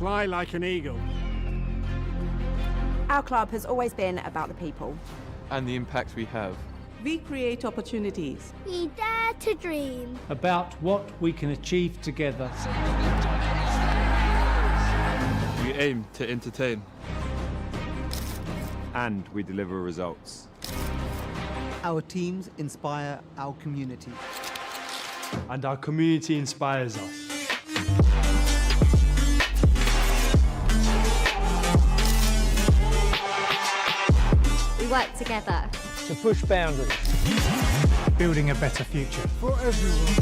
Fly like an eagle. Our club has always been about the people. And the impact we have. We create opportunities. We dare to dream. About what we can achieve together. We aim to entertain. And we deliver results. Our teams inspire our community. And our community inspires us. We work together. To push boundaries. Building a better future. For everyone.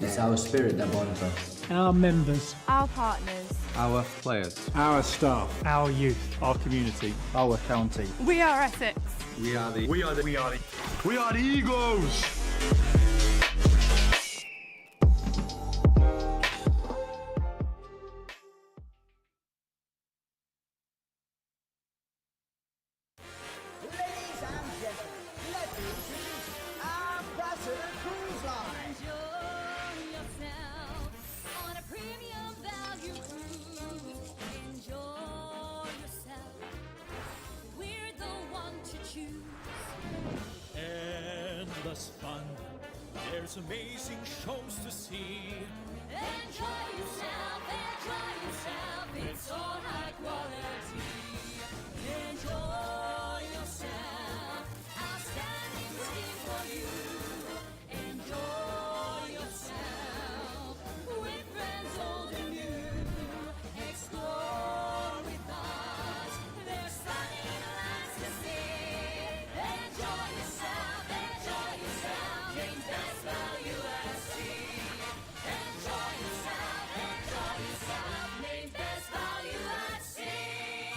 It's our spirit that bonds us. Our members. Our partners. Our players. Our staff. Our youth. Our community. Our county. We are Essex. We are the Eagles! Endless fun, there's amazing shows to see. Enjoy yourself, it's all high quality. Enjoy yourself, outstanding waiting for you. Enjoy yourself, with friends old and new. Explore with us, there's stunning lands to see. Enjoy yourself, James Best Value at Sea. Enjoy yourself, named Best Value at Sea.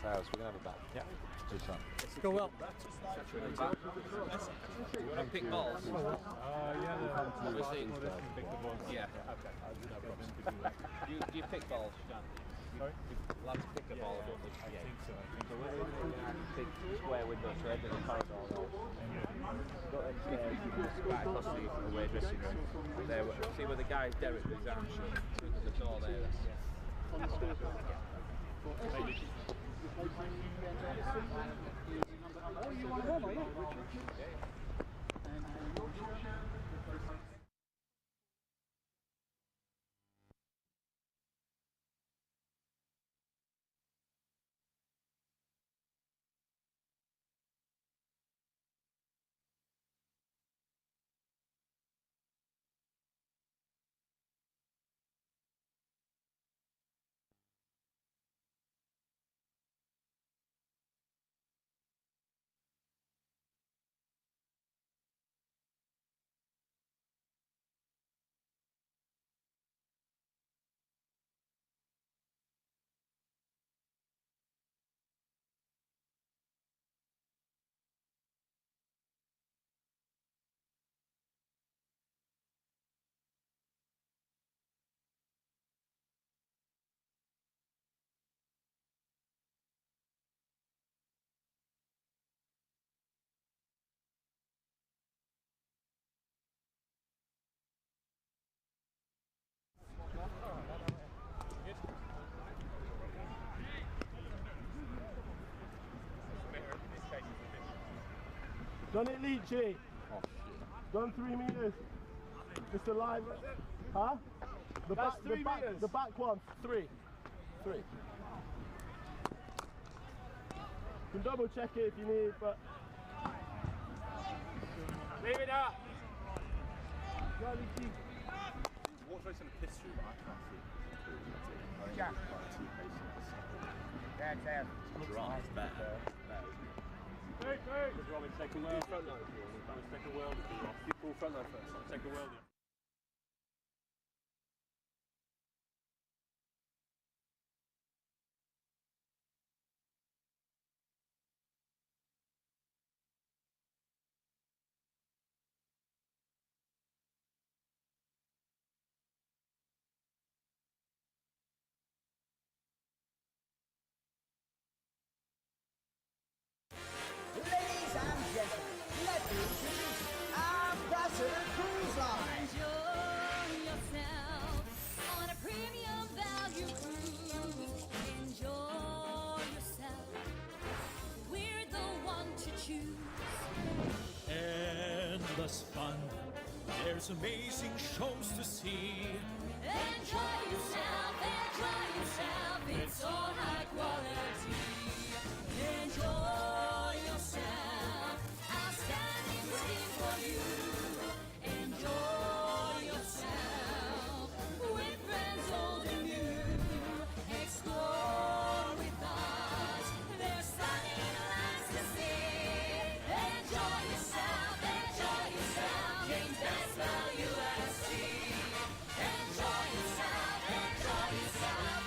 Tails, we're going to have a bat. Yeah. Good shot. Go well. You want to pick balls? Yeah. Do you pick balls, Jan? Sorry? You're allowed to pick a ball, don't you? Yeah, I think so. Big square window to end in the corridor. Go upstairs, right across the away dressing room. There, see where the guy's Derek with his arm shut? There's a door there. Done it, Leachy. Done 3 meters. Just a line. Huh? The back, the back one. 3. You can double check it if you need, but leave it up. What's racing a piss through, but I can't see. Yeah. That's out. Drive's better. Robin, second world. Front line if you want. Second world if you want. You pull front line first. Second world. Ladies and gentlemen, let me introduce Ambassador Cruise Line. Enjoy yourself on a premium value cruise. Enjoy yourself. We're the one to choose. Endless fun. There's amazing shows to see. Enjoy yourself, enjoy yourself. It's all high quality. Enjoy yourself. Outstanding waiting for you. Enjoy yourself with friends old and new. Explore with us. There's stunning lands to see. Enjoy yourself, named best value at sea. Enjoy yourself,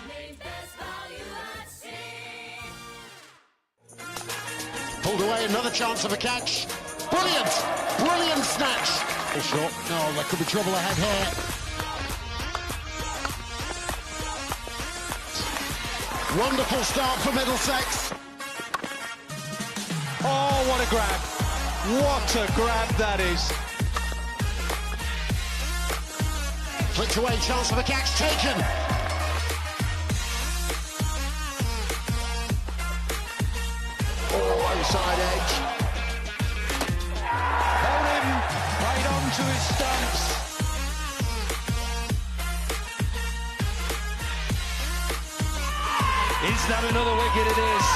named best value at sea. Pulled away, another chance of a catch. Brilliant snatch. Shot. No, there could be trouble ahead here. Wonderful start for Middlesex. Oh, what a grab. What a grab that is. Flicked away, chance of a catch taken. Oh, outside edge. Hold him. Right on to his stumps. Is that another wicket? It is.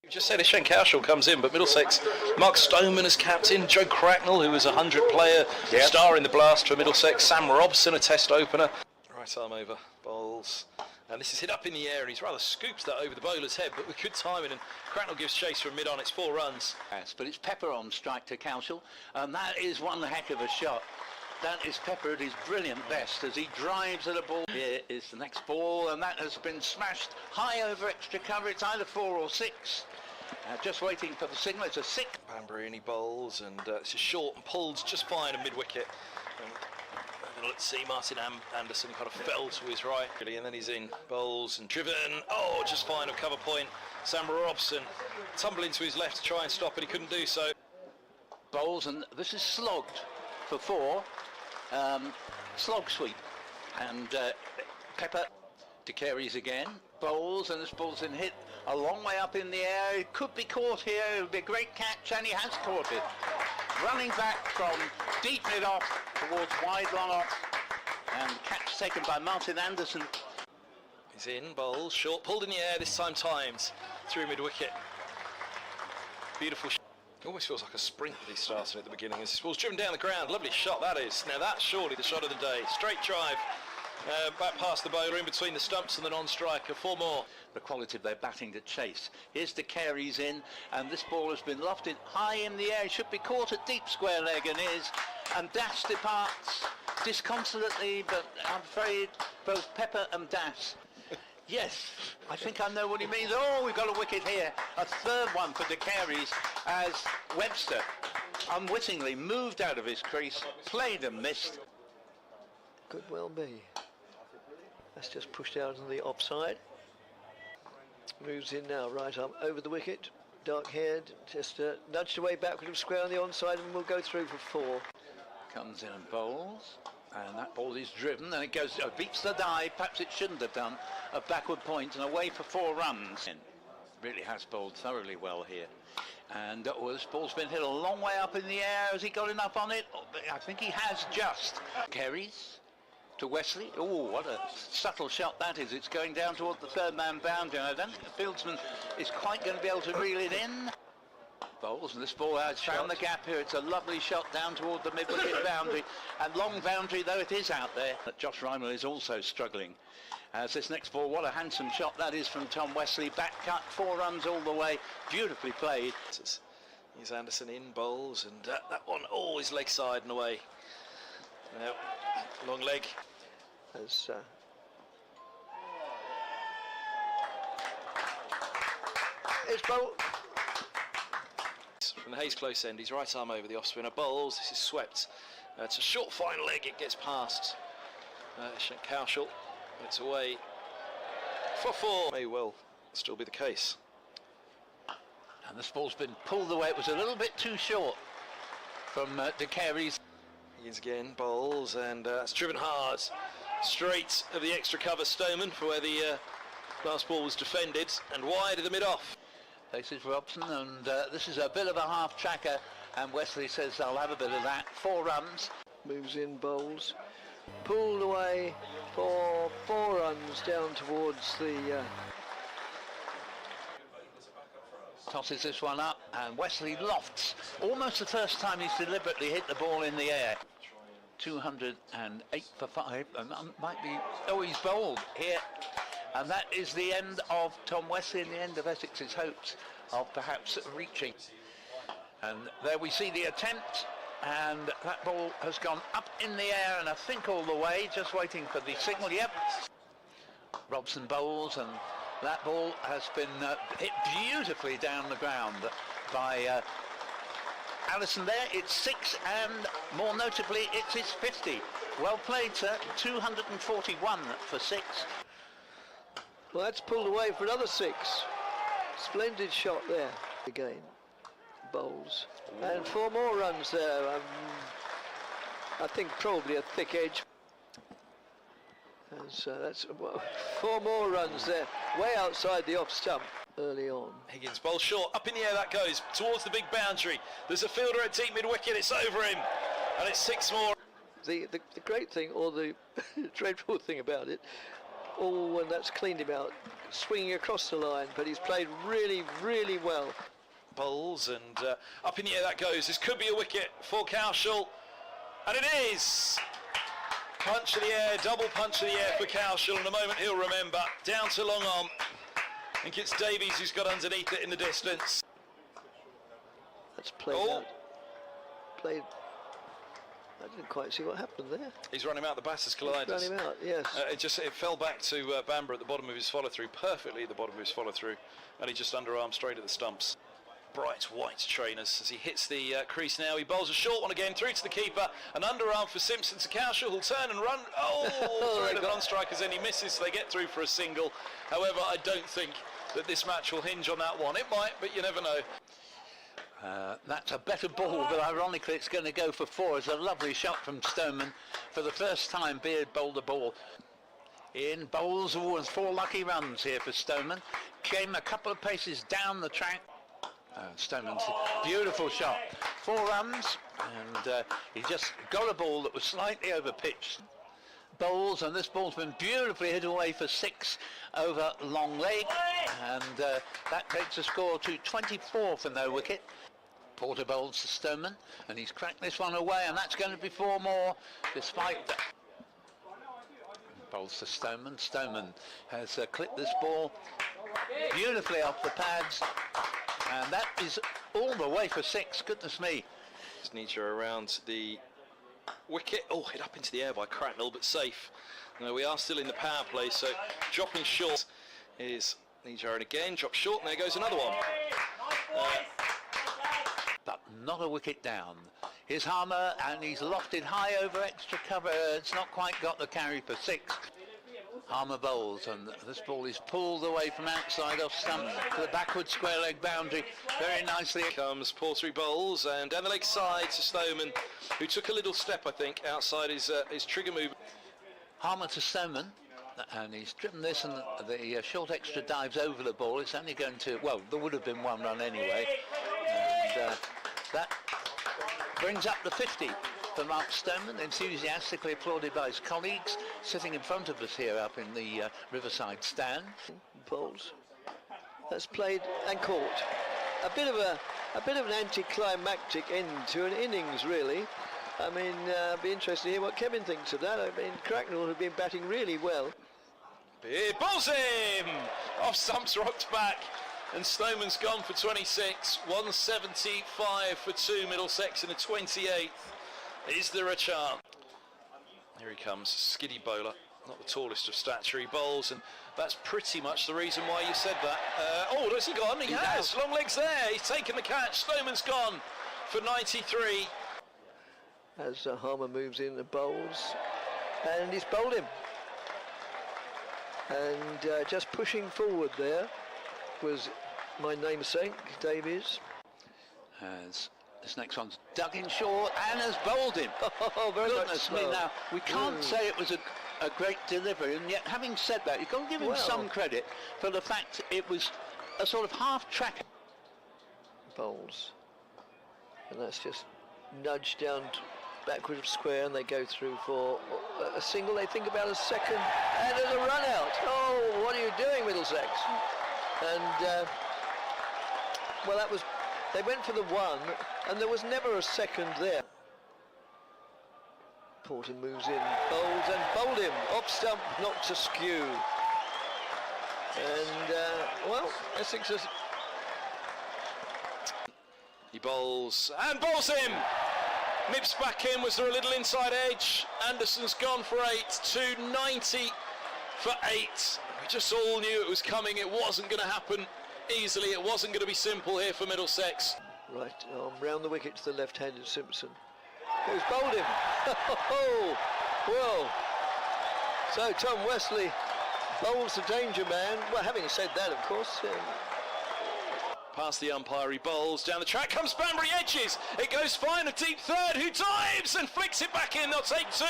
You just said Essex and Yorkshire comes in, but Middlesex, Mark Stoneman as captain, Joe Cracknell, who was a 100-player star in the blast for Middlesex, Sam Robson, a test opener. Right arm over, bowls, and this is hit up in the air, and he's rather scoops that over the bowler's head, but with good timing, and Cracknell gives chase from mid-on. It's 4 runs. Yes, but it's Pepper on strike to Cowshall, and that is one heck of a shot. That is Pepper at his brilliant best as he drives at a ball. Here is the next ball, and that has been smashed high over extra cover. It's either 4 or 6. Just waiting for the signal. It's a 6. Bamburini bowls, and it's just short and pulls just fine a mid-wicket. Let's see, Martin Anderson kind of fell to his right, and then he's in, bowls and driven. Oh, just fine of cover point. Sam Robson tumbling to his left to try and stop, and he couldn't do so. Bowls, and this is slogged for 4. Slog sweep, and Pepper to Carey's again. Bowls, and this ball's been hit a long way up in the air. It could be caught here. It would be a great catch, and he has caught it. Running back from deep mid-off towards wide long off, and catch taken by Martin Anderson. He's in, bowls, short, pulled in the air, this time times through mid-wicket. Beautiful shot. It almost feels like a sprint that he started at the beginning. As this ball's driven down the ground, lovely shot that is. Now that's surely the shot of the day. Straight drive, back past the bowler, in between the stumps and the non-striker. 4 more. The quality of their batting to chase. Here's the Carey's in, and this ball has been lofted high in the air. It should be caught at deep square leg, and is. And Das departs disconsolately, but I'm afraid both Pepper and Das. Yes, I think I know what he means. Oh, we've got a wicket here. A 3rd one for the Careys as Webster unwittingly moved out of his crease, played and missed. Could well be. That's just pushed out on the offside. Moves in now, right arm over the wicket. Dark-haired, just nudged away backward of square on the onside, and will go through for 4. Comes in and bowls. And that ball is driven, and it goes, beats the dive, perhaps it shouldn't have done, a backward point, and away for 4 runs. Really has bowled thoroughly well here. And this ball's been hit a long way up in the air. Has he got enough on it? I think he has just. Carries to Wesley. Oh, what a subtle shot that is. It's going down toward the 3rd man boundary. I don't think the fieldsman is quite going to be able to reel it in. Bowls, and this ball has found the gap here. It's a lovely shot down toward the mid-wicket boundary, and long boundary though it is out there. Josh Reimer is also struggling. As this next ball, what a handsome shot that is from Tom Wesley. Back cut, 4 runs all the way. Beautifully played. Here's Anderson in, bowls, and that one, oh, his leg side and away. Now, long leg. As it's bowled. From the Hayes close end, he's right arm over the off-spinner, bowls, this is swept. It's a short fine leg, it gets past Cowshall. It's away for 4. May well still be the case. And this ball's been pulled away. It was a little bit too short from De Carey's. Higgins again, bowls, and it's driven hard. Straight of the extra cover Stoneman for where the last ball was defended, and wide of the mid-off. Faces Robson, and this is a bit of a half-tracker, and Wesley says I'll have a bit of that. 4 runs. Moves in, bowls. Pulled away for 4 runs down towards the... Tosses this one up, and Wesley lofts. Almost the first time he's deliberately hit the ball in the air. 208 for 5, and might be... Oh, he's bowled here. And that is the end of Tom Wesley and the end of Essex's hopes of perhaps reaching. And there we see the attempt, and that ball has gone up in the air and I think all the way, just waiting for the signal. Yep. Robson bowls, and that ball has been hit beautifully down the ground by Allison there. It's 6, and more notably, it's his 50. Well played, sir. 241 for 6. Well, that's pulled away for another 6. Splendid shot there. Again, bowls. And 4 more runs there. I think probably a thick edge. And so that's 4 more runs there. Way outside the off stump early on. Higgins bowls short. Up in the air that goes. Towards the big boundary. There's a fielder at deep mid-wicket. It's over him. And it's 6 more. The great thing, or the dreadful thing about it, Oh, and that's cleaned him out. Swinging across the line, but he's played really, really well. Bowls and up in the air that goes. This could be a wicket for Cowshall, and it is. Punch of the air, double punch of the air for Cowshall, and a moment he'll remember. Down to long on. I think it's Davies who's got underneath it in the distance. That's played out. Played. I didn't quite see what happened there. He's running out the batters colliders. Ran him out, yes. It fell back to Bamber at the bottom of his follow through, perfectly at the bottom of his follow through, and he just underarmed straight at the stumps. Bright white trainers as he hits the crease now. He bowls a short one again through to the keeper. An underarm for Simpson to Cowshall, who'll turn and run. Oh, through the non-strikers, and he misses, so they get through for a single. However, I don't think that this match will hinge on that one. It might, but you never know. That's a better ball, but ironically it's going to go for 4. It's a lovely shot from Stoneman. For the first time, Beard bowled the ball. In bowls, always 4 lucky runs here for Stoneman. Came a couple of paces down the track. Stoneman's beautiful shot. 4 runs, and he just got a ball that was slightly over pitched. Bowls, and this ball's been beautifully hit away for 6 over long leg, and that takes the score to 24 for no wicket. Porter bowls to Stoneman, and he's cracked this one away, and that's going to be 4 more, despite that. Bowls to Stoneman. Stoneman has clipped this ball beautifully off the pads, and that is all the way for 6. Goodness me. Sneecher around the wicket. Oh, hit up into the air by Cracknell, but safe. No, we are still in the power play, so dropping short is Sneecher, and again drops short, and there goes another one. But not a wicket down. Here's Harmer, and he's lofted high over extra cover. It's not quite got the carry for 6. Harmer bowls, and this ball is pulled away from outside off stump to the backward square leg boundary. Very nicely. Comes Porter bowls, and down the leg side to Stoneman, who took a little step, I think, outside his trigger move. Harmer to Stoneman, and he's driven this, and the short extra dives over the ball. It's only going to, well, there would have been 1 run anyway, and that brings up the 50 for Mark Stoneman, enthusiastically applauded by his colleagues sitting in front of us here up in the Riverside stand. Bowls. That's played and caught. A bit of an anticlimactic end to an innings, really. I mean, be interested to hear what Kevin thinks of that. I mean, Cracknell have been batting really well. Beard bowls him! Off stumps, rocked back, and Stoneman's gone for 26. 175 for 2, Middlesex in the 28th. Is there a chance? Here he comes, skiddy bowler, not the tallest of stature. He bowls, and that's pretty much the reason why you said that. Oh, has he gone? He has. Long legs there. He's taken the catch. Stoneman's gone for 93. As Harmer moves in the bowls, and he's bowled him. And just pushing forward there was my namesake, Davies. As this next one's dug in short and has bowled him. Oh, very goodness me! Now we can't say it was a great delivery, and yet having said that, you've got to give him some credit for the fact it was a sort of half-track. Bowls, and that's just nudged down backward of square, and they go through for a single. They think about a second, and there's a run out. Oh, what are you doing, Middlesex? And well, that was. They went for the 1, and there was never a second there. Porter moves in, bowls, and bowled him. Off stump, knocked askew. And, well, Essex has... He bowls, and bowls him! Nips back in. Was there a little inside edge? Anderson's gone for 8, 290 for 8. We just all knew it was coming. It wasn't going to happen easily. It wasn't going to be simple here for Middlesex. Right arm round the wicket to the left-handed Simpson, who's bowled him. Oh, well. So Tom Wesley bowls the danger man. Well, having said that, of course. Past the umpire, he bowls. Down the track comes Banbury, edges. It goes fine, a deep third, who dives and flicks it back in. They'll take 2.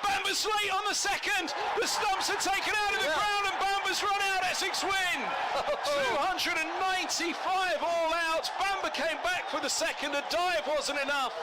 Bamber's late on the second. The stumps are taken out of the ground, and Bamber's run out. Essex win. 295 all out. Bamber came back for the second. A dive wasn't enough.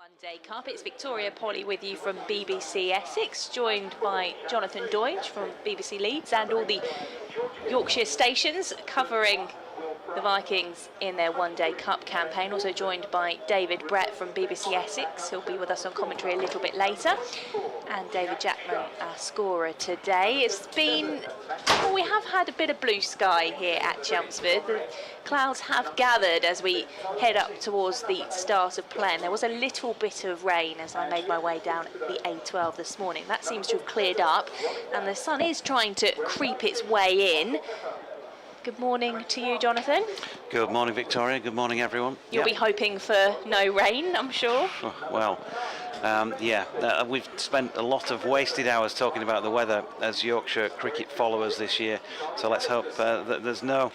One-Day Cup. It's Victoria Polly with you from BBC Essex, joined by Jonathan Doidge from BBC Leeds and all the Yorkshire stations covering the Vikings in their One-Day Cup campaign. Also joined by David Brett from BBC Essex, who'll be with us on commentary a little bit later, and David Jackman, our scorer today. It's been, well, we have had a bit of blue sky here at Chelmsford. The clouds have gathered as we head up towards the start of play, and there was a little bit of rain as I made my way down the A12 this morning. That seems to have cleared up, and the sun is trying to creep its way in. Good morning to you, Jonathan. Good morning, Victoria. Good morning, everyone. You'll be hoping for no rain, I'm sure. Oh, well, we've spent a lot of wasted hours talking about the weather as Yorkshire cricket followers this year, so let's hope that there's no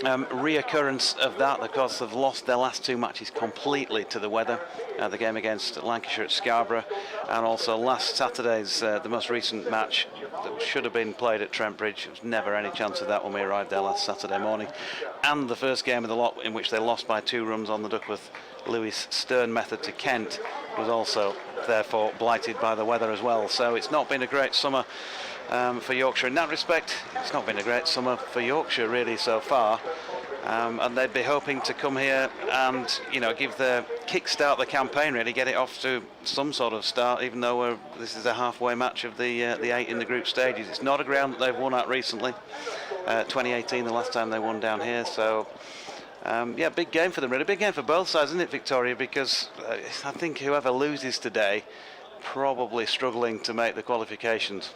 reoccurrence of that. Of course, they've lost their last two matches completely to the weather. The game against Lancashire at Scarborough, and also last Saturday's, the most recent match that should have been played at Trent Bridge. There was never any chance of that when we arrived there last Saturday morning. And the first game of the lot, in which they lost by 2 runs on the Duckworth Lewis Stern method to Kent, was also therefore blighted by the weather as well. So it's not been a great summer for Yorkshire in that respect. It's not been a great summer for Yorkshire really so far. And they'd be hoping to come here and, you know, give the kick-start the campaign, really get it off to some sort of start, even though this is a halfway match of the 8 in the group stages. It's not a ground that they've won at recently. 2018, the last time they won down here, so yeah, big game for them, really. Big game for both sides, isn't it, Victoria? Because I think whoever loses today probably struggling to make the qualifications.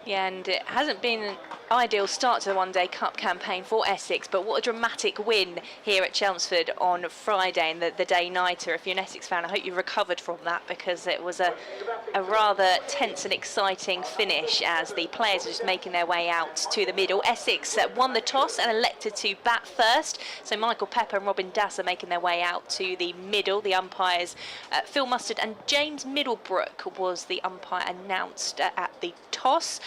Yeah, and it hasn't been an ideal start to the One-Day Cup campaign for Essex, but what a dramatic win here at Chelmsford on Friday in the day-nighter. If you're an Essex fan, I hope you've recovered from that, because it was a rather tense and exciting finish as the players are just making their way out to the middle. Essex won the toss and elected to bat first, so Michael Pepper and Robin Dass are making their way out to the middle. The umpires, Phil Mustard and James Middlebrook, was the umpire announced at the toss.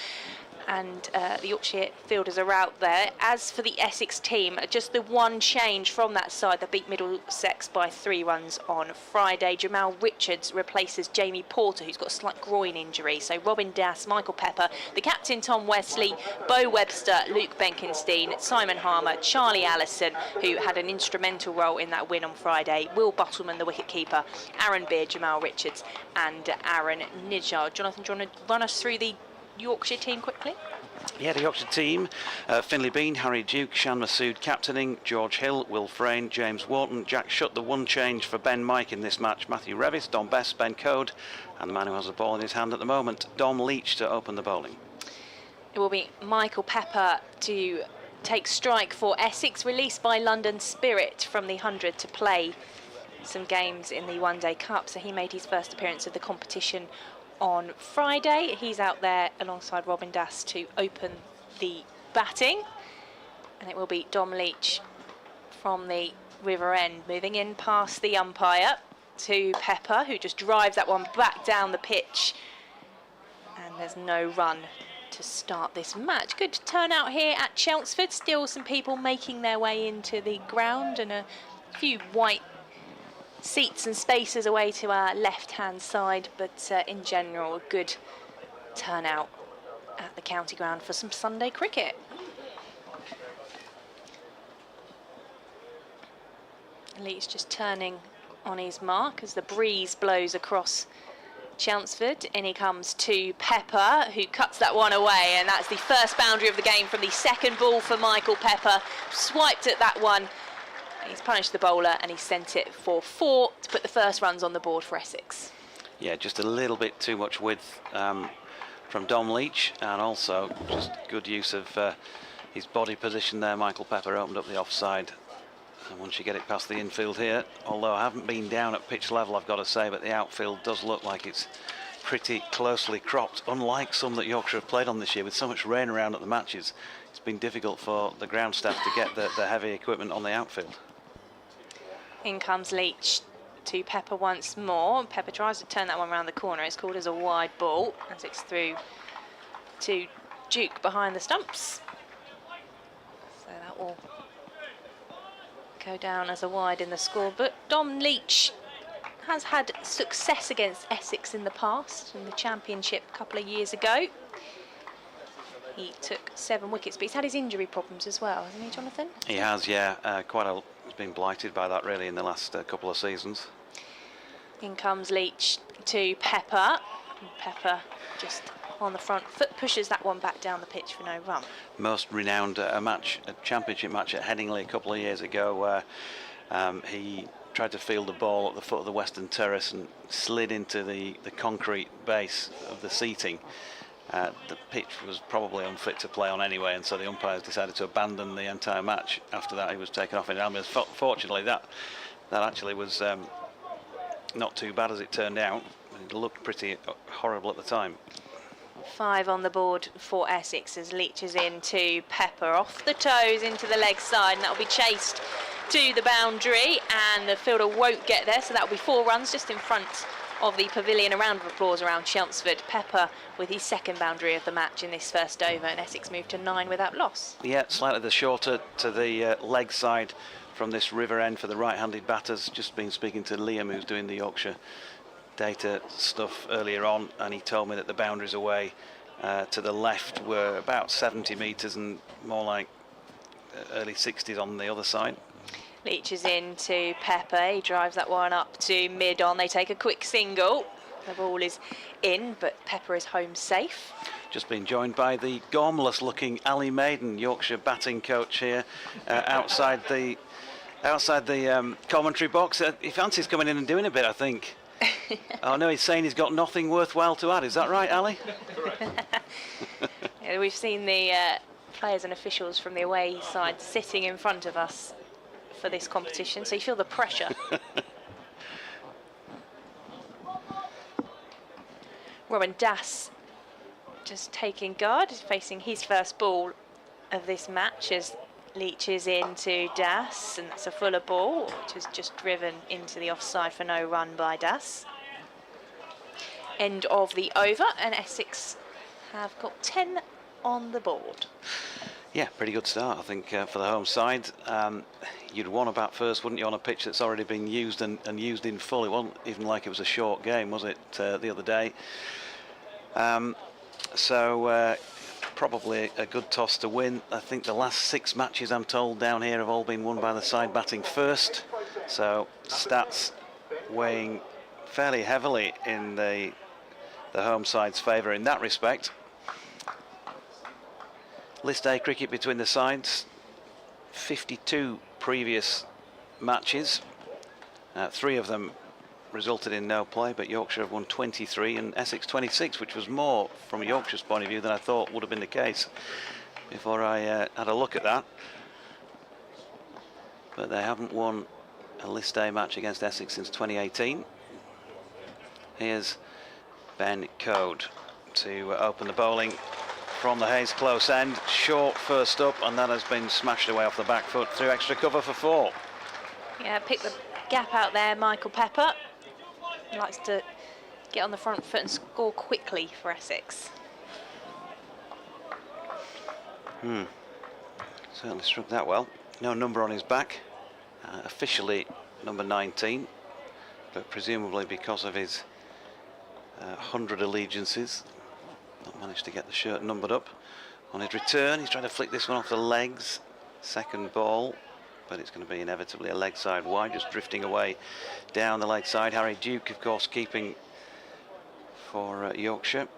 And the Yorkshire fielders are out there. As for the Essex team, just the one change from that side that beat Middlesex by 3 runs on Friday. Jamal Richards replaces Jamie Porter, who's got a slight groin injury. So Robin Dass, Michael Pepper, the captain Tom Wesley, Bo Webster, Luke Benkenstein, Simon Harmer, Charlie Allison, who had an instrumental role in that win on Friday, Will Buttleman, the wicketkeeper, Aaron Beard, Jamal Richards and Aaron Nijjar. Jonathan, do you want to run us through the Yorkshire team quickly? Yeah, the Yorkshire team, Finlay Bean, Harry Duke, Shan Masood captaining, George Hill, Will Frayne, James Wharton, Jack Shutt, the one change for Ben Mike in this match, Matthew Revis, Don Best, Ben Code, and the man who has the ball in his hand at the moment, Dom Leach, to open the bowling. It will be Michael Pepper to take strike for Essex, released by London Spirit from the 100 to play some games in the One-Day Cup, so he made his first appearance of the competition on Friday. He's out there alongside Robin Dass to open the batting, and it will be Dom Leach from the River End moving in past the umpire to Pepper, who just drives that one back down the pitch, and there's no run to start this match. Good turnout here at Chelmsford. Still some people making their way into the ground, and a few white seats and spaces away to our left-hand side, but in general, a good turnout at the county ground for some Sunday cricket. Leach just turning on his mark as the breeze blows across Chelmsford. In he comes to Pepper, who cuts that one away, and that's the first boundary of the game from the second ball for Michael Pepper. Swiped at that one. He's punished the bowler and he sent it for 4 to put the first runs on the board for Essex. Yeah, just a little bit too much width from Dom Leach, and also just good use of his body position there. Michael Pepper opened up the offside, and once you get it past the infield here, although I haven't been down at pitch level, I've got to say, but the outfield does look like it's pretty closely cropped, unlike some that Yorkshire have played on this year. With so much rain around at the matches, it's been difficult for the ground staff to get the heavy equipment on the outfield. In comes Leach to Pepper once more. Pepper tries to turn that one around the corner. It's called as a wide ball as it's through to Duke behind the stumps. So that will go down as a wide in the scorebook. Dom Leach has had success against Essex in the past, in the Championship a couple of years ago. He took 7 wickets, but he's had his injury problems as well, hasn't he, Jonathan? He has, yeah. He's been blighted by that really in the last couple of seasons. In comes Leach to Pepper. And Pepper just on the front foot pushes that one back down the pitch for no run. Most renowned a championship match at Headingley a couple of years ago, where he tried to field the ball at the foot of the Western Terrace and slid into the concrete base of the seating. The pitch was probably unfit to play on anyway, and so the umpires decided to abandon the entire match. After that, he was taken off in ambulance. Fortunately, that actually was not too bad as it turned out. It looked pretty horrible at the time. 5 on the board for Essex as Leach is in to Pepper, off the toes into the leg side, and that'll be chased to the boundary, and the fielder won't get there, so that'll be 4 runs just in front of the pavilion. A round of applause around Chelmsford. Pepper with his 2nd boundary of the match in this first over, and Essex moved to 9 without loss. Yeah, slightly the shorter to the leg side from this river end for the right-handed batters. Just been speaking to Liam, who's doing the Yorkshire data stuff earlier on, and he told me that the boundaries away to the left were about 70 metres and more like early 60s on the other side. Leach is in to Pepper. He drives that one up to mid-on. They take a quick single. The ball is in, but Pepper is home safe. Just been joined by the gormless-looking Ali Maiden, Yorkshire batting coach here, outside the commentary box. He fancies coming in and doing a bit, I think. Oh no, he's saying he's got nothing worthwhile to add. Is that right, Ali? Yeah, we've seen the players and officials from the away side sitting in front of us for this competition, so you feel the pressure. Robin Das just taking guard, facing his first ball of this match as Leach is into Das, and that's a fuller ball which is just driven into the offside for no run by Das. End of the over, and Essex have got 10 on the board. Yeah, pretty good start, I think, for the home side. You'd want to bat first, wouldn't you, on a pitch that's already been used and used in full. It wasn't even like it was a short game, was it, the other day? Probably a good toss to win. I think the last 6 matches, I'm told, down here have all been won by the side batting first. So stats weighing fairly heavily in the home side's favour in that respect. List A cricket between the sides. 52 previous matches. 3 of them resulted in no play, but Yorkshire have won 23 and Essex 26, which was more from Yorkshire's point of view than I thought would have been the case before I had a look at that. But they haven't won a List A match against Essex since 2018. Here's Ben Code to open the bowling from the Hayes close end. Short first up, and that has been smashed away off the back foot through extra cover for 4. Yeah, pick the gap out there, Michael Pepper. He likes to get on the front foot and score quickly for Essex. Certainly struck that well. No number on his back. Officially number 19, but presumably because of his 100 allegiances, not managed to get the shirt numbered up. On his return, he's trying to flick this one off the legs. Second ball, but it's going to be inevitably a leg side wide, just drifting away down the leg side. Harry Duke, of course, keeping for Yorkshire.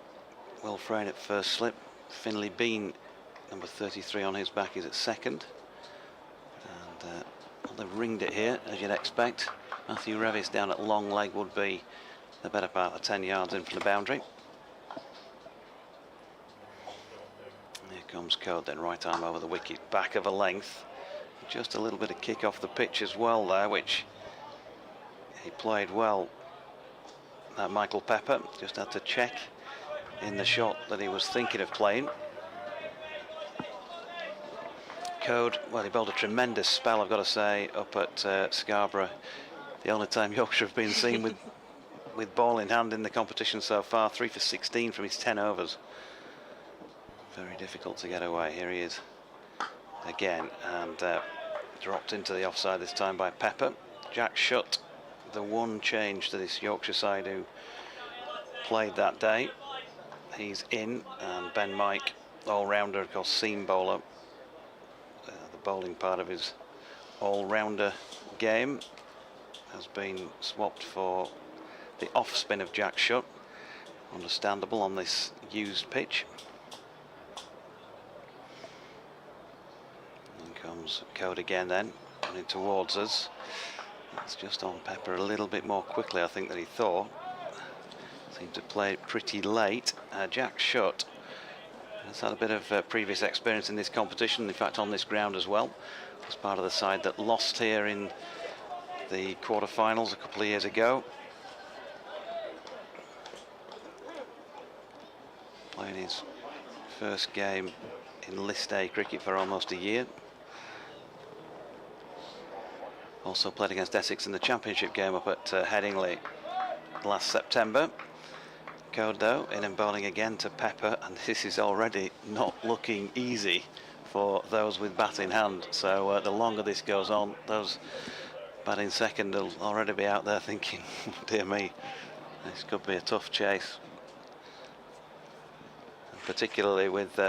Will Frayne at first slip. Finlay Bean, number 33 on his back, is at second. And well, they've ringed it here, as you'd expect. Matthew Revis down at long leg would be the better part of 10 yards in from the boundary. Here comes Code then, right arm over the wicket, back of a length. Just a little bit of kick off the pitch as well there, which he played well. Michael Pepper just had to check in the shot that he was thinking of playing. Code, well, he bowled a tremendous spell, I've got to say, up at Scarborough. The only time Yorkshire have been seen with ball in hand in the competition so far. 3 for 16 from his 10 overs. Very difficult to get away. Here he is again, and dropped into the offside this time by Pepper. Jack Shutt the one change to this Yorkshire side who played that day. He's in, and Ben Mike, all-rounder, of course, seam bowler. The bowling part of his all-rounder game has been swapped for the off-spin of Jack Shutt. Understandable on this used pitch. In comes Code again then, running towards us. That's just on Pepper a little bit more quickly, I think, than he thought. Seemed to play it pretty late. Jack Shutt has had a bit of previous experience in this competition, in fact on this ground as well. Was part of the side that lost here in the quarter-finals a couple of years ago. Playing his first game in List A cricket for almost a year. Also played against Essex in the championship game up at Headingley last September. Code though, in and bowling again to Pepper, and this is already not looking easy for those with bat in hand. So the longer this goes on, those batting second will already be out there thinking, dear me, this could be a tough chase. Particularly with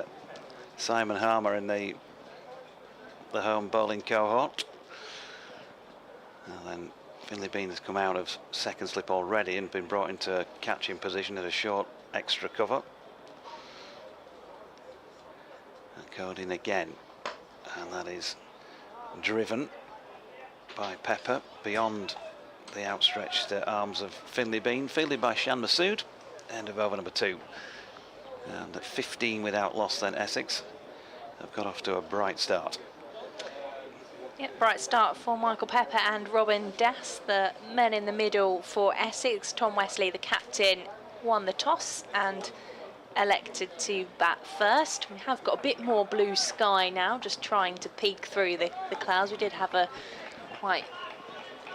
Simon Harmer in the home bowling cohort. And then Finley Bean has come out of second slip already and been brought into catching position at a short extra cover. And Code in again, and that is driven by Pepper beyond the outstretched arms of Finley Bean, fielded by Shan Masood. End of over number 2. And at 15 without loss, then Essex have got off to a bright start. Yep, bright start for Michael Pepper and Robin Das, the men in the middle for Essex. Tom Wesley, the captain, won the toss and elected to bat first. We have got a bit more blue sky now, just trying to peek through the clouds. We did have a quite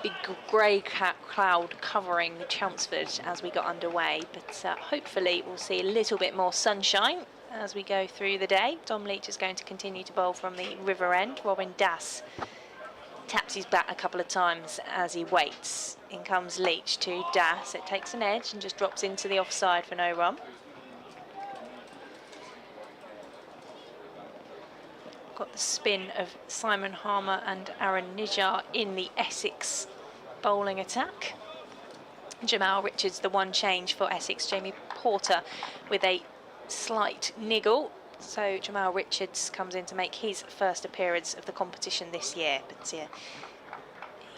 big grey cloud covering Chelmsford as we got underway, but hopefully we'll see a little bit more sunshine as we go through the day. Dom Leach is going to continue to bowl from the river end. Robin Das taps his bat a couple of times as he waits. In comes Leach to Das. It takes an edge and just drops into the offside for no run. Got the spin of Simon Harmer and Aaron Nijar in the Essex bowling attack. Jamal Richards, the one change for Essex. Jamie Porter with a slight niggle. So Jamal Richards comes in to make his first appearance of the competition this year. But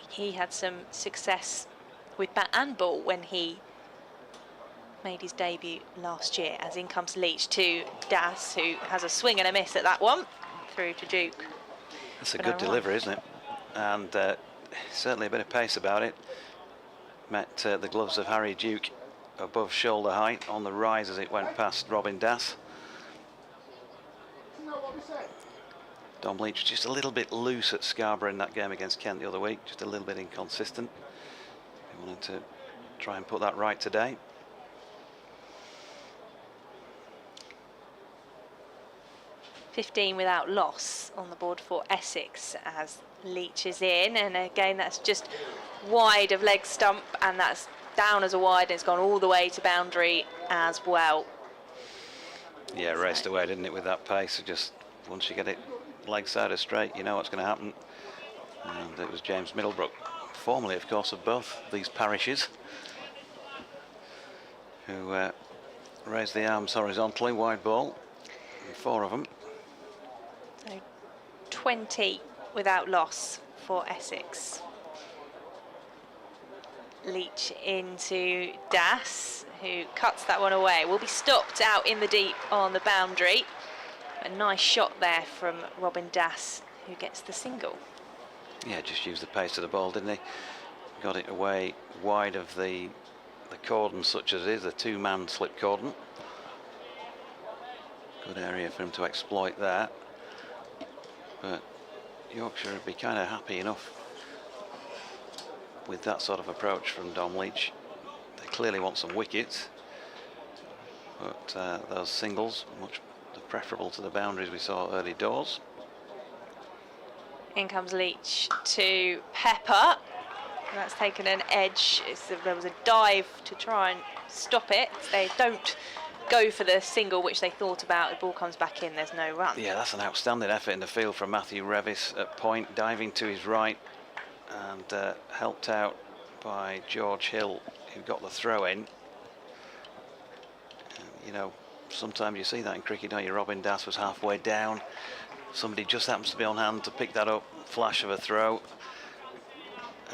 he had some success with bat and ball when he made his debut last year. As in comes Leach to Das, who has a swing and a miss at that one. Through to Duke. That's a good delivery, isn't it? And certainly a bit of pace about it. Met the gloves of Harry Duke above shoulder height on the rise as it went past Robin Das. Dom Leach just a little bit loose at Scarborough in that game against Kent the other week, just a little bit inconsistent. He wanted to try and put that right today. .15 without loss on the board for Essex as Leach is in, and again that's just wide of leg stump, and that's down as a wide, and it's gone all the way to boundary as well. Yeah, raced away, didn't it, with that pace? Just once you get it leg side of straight, you know what's going to happen. And it was James Middlebrook, formerly, of course, of both these parishes, who raised the arms horizontally, wide ball, and 4 of them. So 20 without loss for Essex. Leach into Das, who cuts that one away. Will be stopped out in the deep on the boundary. A nice shot there from Robin Das, who gets the single. Yeah, just used the pace of the ball, didn't he? Got it away wide of the cordon, such as it is, a 2-man slip cordon. Good area for him to exploit that. But Yorkshire would be kind of happy enough with that sort of approach from Dom Leach. They clearly want some wickets, but those singles much preferable to the boundaries we saw early doors. In comes Leach to Pepper, That's taken an edge. There was a dive to try and stop it. They don't go for the single, which they thought about. The ball comes back in, there's no run. Yeah, that's an outstanding effort in the field from Matthew Revis at point, diving to his right and helped out by George Hill, who got the throw in. You know, sometimes you see that in cricket, don't you? Robin Das was halfway down. Somebody just happens to be on hand to pick that up, flash of a throw,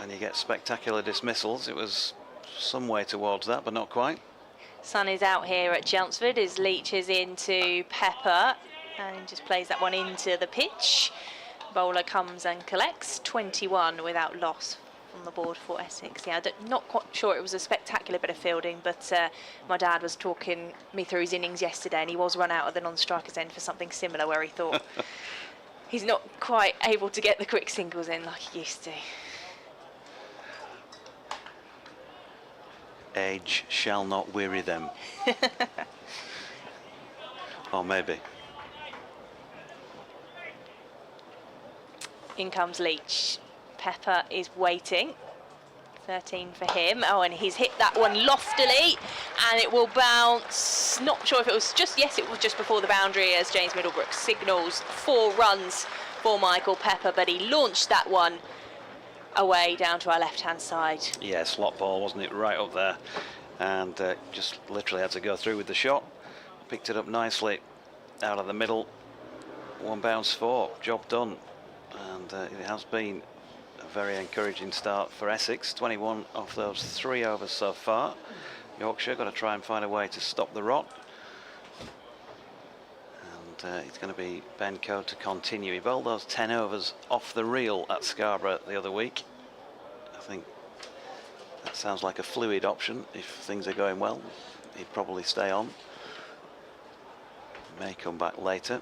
and you get spectacular dismissals. It was some way towards that, but not quite. Sun is out here at Chelmsford as Leach is into Pepper and just plays that one into the pitch. Bowler comes and collects 21 without loss on the board for Essex. Yeah, not quite sure it was a spectacular bit of fielding, but my dad was talking me through his innings yesterday, and he was run out of the non-strikers end for something similar, where he thought he's not quite able to get the quick singles in like he used to. Age shall not weary them. Or maybe. In comes Leach. Pepper is waiting. 13 for him. Oh, and he's hit that one loftily, and it will bounce. Not sure if it was just, yes, it was just before the boundary as James Middlebrook signals 4 runs for Michael Pepper, but he launched that one away down to our left-hand side. Yeah, slot ball, wasn't it? Right up there. And just literally had to go through with the shot. Picked it up nicely out of the middle. 1 bounce 4. Job done. And it has been a very encouraging start for Essex. 21 off those 3 overs so far. Yorkshire got to try and find a way to stop the rot. And it's going to be Ben Coe to continue. He bowled those 10 overs off the reel at Scarborough the other week. I think that sounds like a fluid option. If things are going well, he'd probably stay on. May come back later.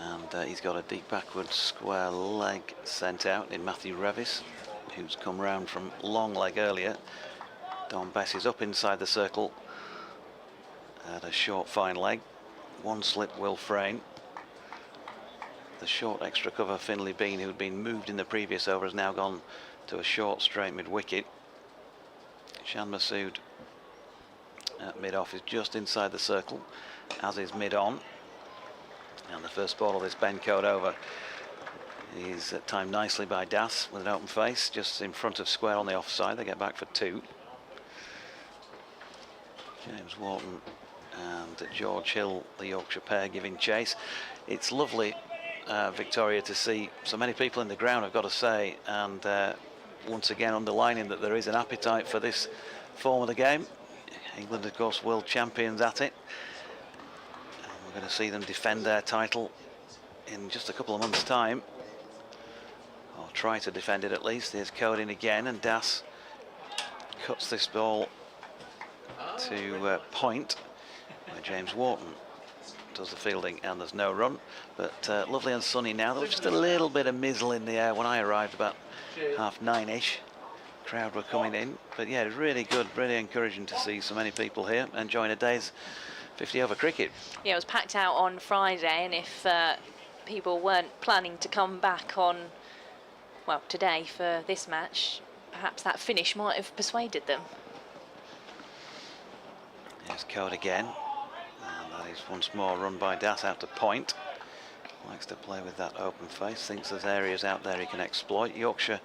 And he's got a deep backward square leg sent out in Matthew Revis, who's come round from long leg earlier. Don Bess is up inside the circle at a short fine leg. 1 slip Will Frayne. The short extra cover Finlay Bean, who'd been moved in the previous over, has now gone to a short straight mid wicket. Shan Masood at mid off is just inside the circle, as is mid on. And the first ball of this Ben Coe over is timed nicely by Das with an open face, just in front of square on the offside. They get back for 2. James Wharton and George Hill, the Yorkshire pair, giving chase. It's lovely, Victoria, to see so many people in the ground, I've got to say, and once again underlining that there is an appetite for this form of the game. England, of course, world champions at it. We're going to see them defend their title in just a couple of months' time, or try to defend it at least. Here's Code in again, and Das cuts this ball to point, where James Wharton does the fielding, and there's no run. But lovely and sunny now. There was just a little bit of mizzle in the air when I arrived about 9:30ish. Crowd were coming in, but yeah, it was really good, really encouraging to see so many people here enjoying a day's 50 over cricket. Yeah, it was packed out on Friday, and if people weren't planning to come back on, well, today for this match, perhaps that finish might have persuaded them. Here's Code again, and that is once more run by Das out to point. Likes to play with that open face, thinks there's areas out there he can exploit. Yorkshire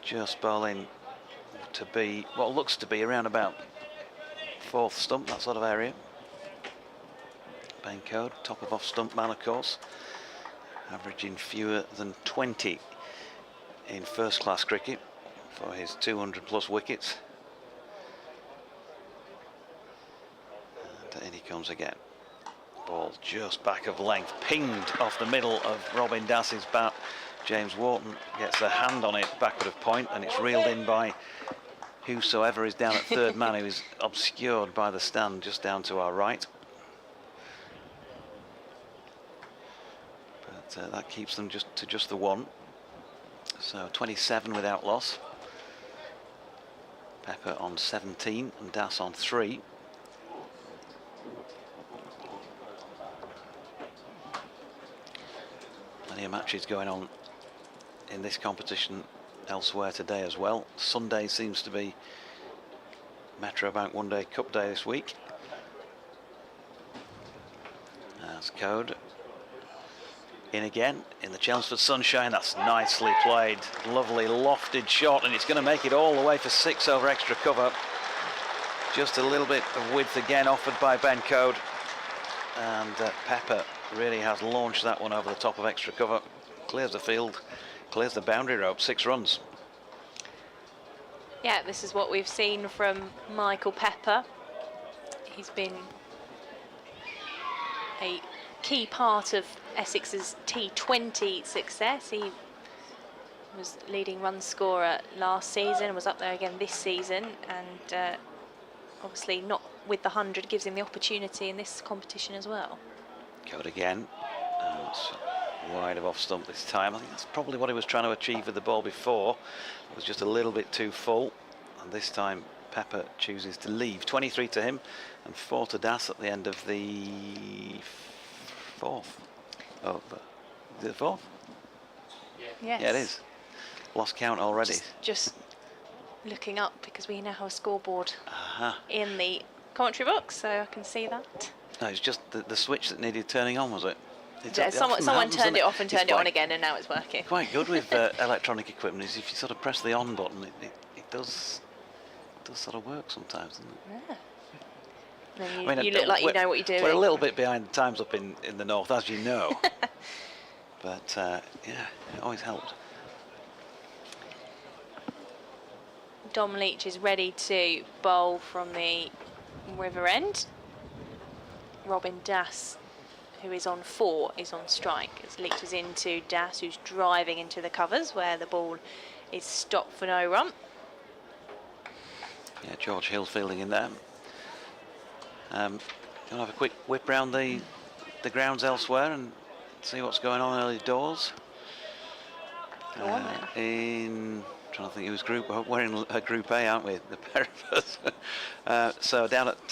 just bowling to be what looks to be around about 4th stump, that sort of area. Ben Coe, top of off stump man, of course, averaging fewer than 20 in first class cricket for his 200 plus wickets. And in he comes again. Ball just back of length, pinged off the middle of Robin Dass's bat. James Wharton gets a hand on it backward of point, and it's reeled in by whosoever is down at 3rd man, who is obscured by the stand just down to our right. But that keeps them just the 1. So 27 without loss. Pepper on 17 and Das on 3. Plenty of matches going on in this competition elsewhere today as well. Sunday seems to be Metro Bank One Day Cup Day this week. That's Code. In again, in the Chelmsford sunshine. That's nicely played. Lovely lofted shot, and it's going to make it all the way for 6 over extra cover. Just a little bit of width again offered by Ben Code. And Pepper really has launched that one over the top of extra cover. Clears the field, clears the boundary rope, 6 runs. Yeah, this is what we've seen from Michael Pepper. He's been a key part of Essex's T20 success. He was leading run scorer last season, was up there again this season, and obviously not with the 100, gives him the opportunity in this competition as well. Code again. It's wide of off stump this time. I think that's probably what he was trying to achieve with the ball before. It was just a little bit too full, and this time Pepper chooses to leave. 23 to him and 4 to Das at the end of the 4th. Oh, is it the 4th? Yes. Yeah, it is. Lost count already. Just looking up because we now have a scoreboard Uh-huh. in the commentary box, so I can see that. No, it's just the switch that needed turning on, was it? Yeah, someone turned it off and turned it on again, and now it's working. Quite good with electronic equipment is if you sort of press the on button, it does sort of work sometimes, doesn't it? Yeah. And then you look like you know what you're doing. We're a little bit behind the times up in the north, as you know. But yeah, it always helped. Dom Leach is ready to bowl from the river end. Robin Das, who is on 4, is on strike as Leach is into Das, who's driving into the covers where the ball is stopped for no run. Yeah, George Hill fielding in there. Going to have a quick whip round the grounds elsewhere and see what's going on early doors. Trying to think, it was we're in Group A, aren't we? The pair of us. So down at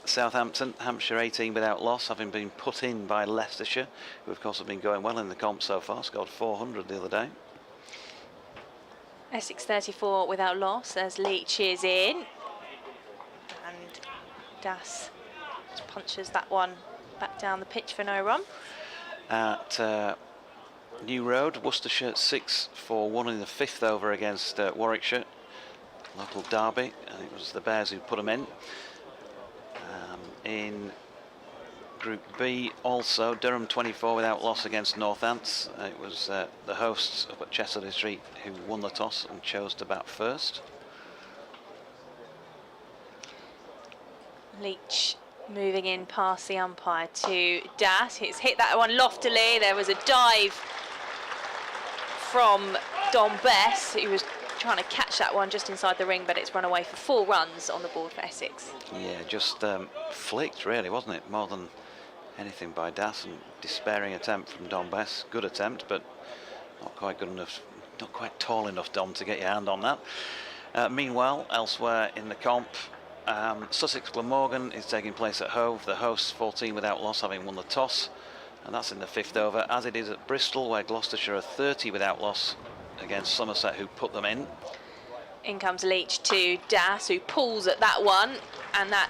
Southampton, Hampshire 18 without loss, having been put in by Leicestershire, who of course have been going well in the comp so far. Scored 400 the other day. Essex 34 without loss as Leach is in, and Das punches that one back down the pitch for no run. At New Road, Worcestershire 6 for 1 in the 5th over against Warwickshire, local derby, and it was the Bears who put them in. In Group B also, Durham 24 without loss against Northants. It was the hosts up at Chester Street who won the toss and chose to bat first. Leach moving in past the umpire to Das. He's hit that one loftily. There was a dive from Dom Bess, who was trying to catch that one just inside the ring, but it's run away for 4 runs on the board for Essex. Yeah, just flicked really, wasn't it? More than anything by Das, and despairing attempt from Dom Bess. Good attempt, but not quite good enough, not quite tall enough, Dom, to get your hand on that. Meanwhile, elsewhere in the comp, Sussex Glamorgan is taking place at Hove. The hosts 14 without loss, having won the toss, and that's in the 5th over, as it is at Bristol, where Gloucestershire are 30 without loss against Somerset, who put them in. In comes Leach to Das, who pulls at that one, and that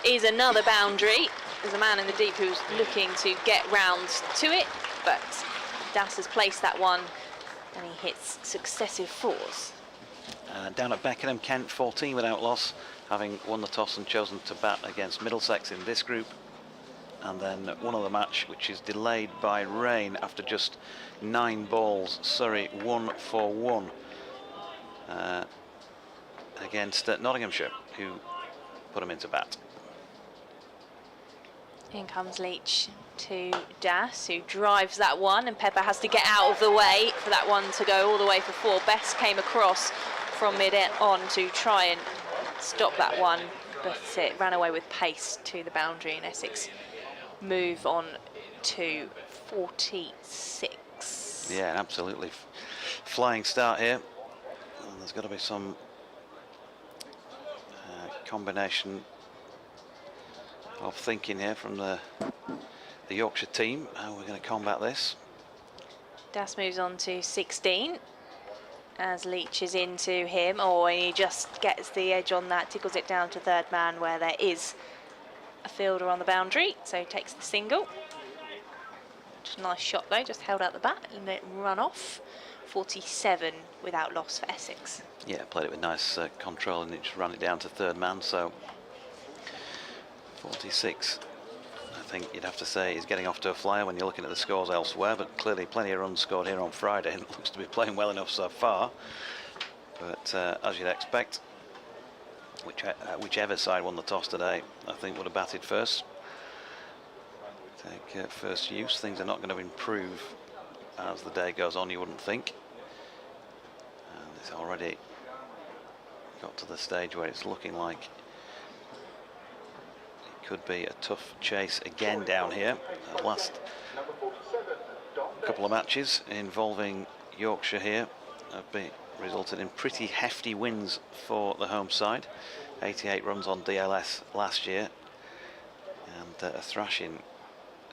is another boundary. There's a man in the deep who's looking to get round to it, but Das has placed that one, and he hits successive 4s. Down at Beckenham, Kent 14 without loss, having won the toss and chosen to bat against Middlesex in this group. And then one other match which is delayed by rain after just 9 balls. Surrey 1 for 1 against Nottinghamshire, who put them into bat. In comes Leach to Das, who drives that one, and Pepper has to get out of the way for that one to go all the way for 4. Best came across from mid-on to try and stop that one, but it ran away with pace to the boundary, and Essex move on to 46. Yeah, absolutely flying start here. And there's got to be some combination of thinking here from the Yorkshire team. How we're going to combat this. Das moves on to 16 as Leach is into him. Oh, and he just gets the edge on that, tickles it down to third man where there is a fielder on the boundary, so he takes the single. Just a nice shot though, just held out the bat and let it run off. 47 without loss for Essex. Yeah, played it with nice control and it just ran it down to third man, so 46. I think you'd have to say he's getting off to a flyer when you're looking at the scores elsewhere, but clearly plenty of runs scored here on Friday and looks to be playing well enough so far. But as you'd expect, whichever side won the toss today, I think would have batted first. Take first use. Things are not going to improve as the day goes on, you wouldn't think. And it's already got to the stage where it's looking like it could be a tough chase again down here. The last couple of matches involving Yorkshire here have resulted in pretty hefty wins for the home side. 88 runs on DLS last year and a thrashing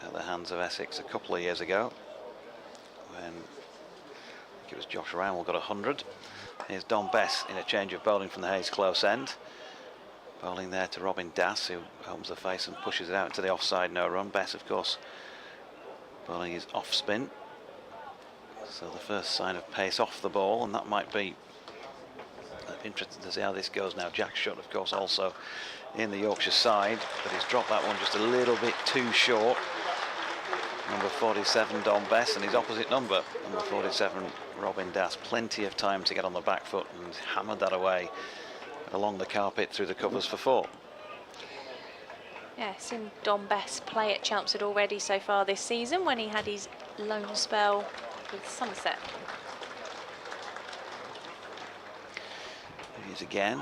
at the hands of Essex a couple of years ago when I think it was Josh Rowell got 100. Here's Don Bess in a change of bowling from the Hayes close end. Bowling there to Robin Das, who opens the face and pushes it out into the offside, no run. Bess, of course, bowling his off spin. So the first sign of pace off the ball, and that might be interesting to see how this goes now. Jack Shutt, of course, also in the Yorkshire side, but he's dropped that one just a little bit too short. Number 47, Don Bess, and his opposite number 47, Robin Das. Plenty of time to get on the back foot and hammered that away along the carpet through the covers for 4. Yeah, seen Don Bess play at Chelmsford already so far this season when he had his loan spell with Somerset. Here he is again.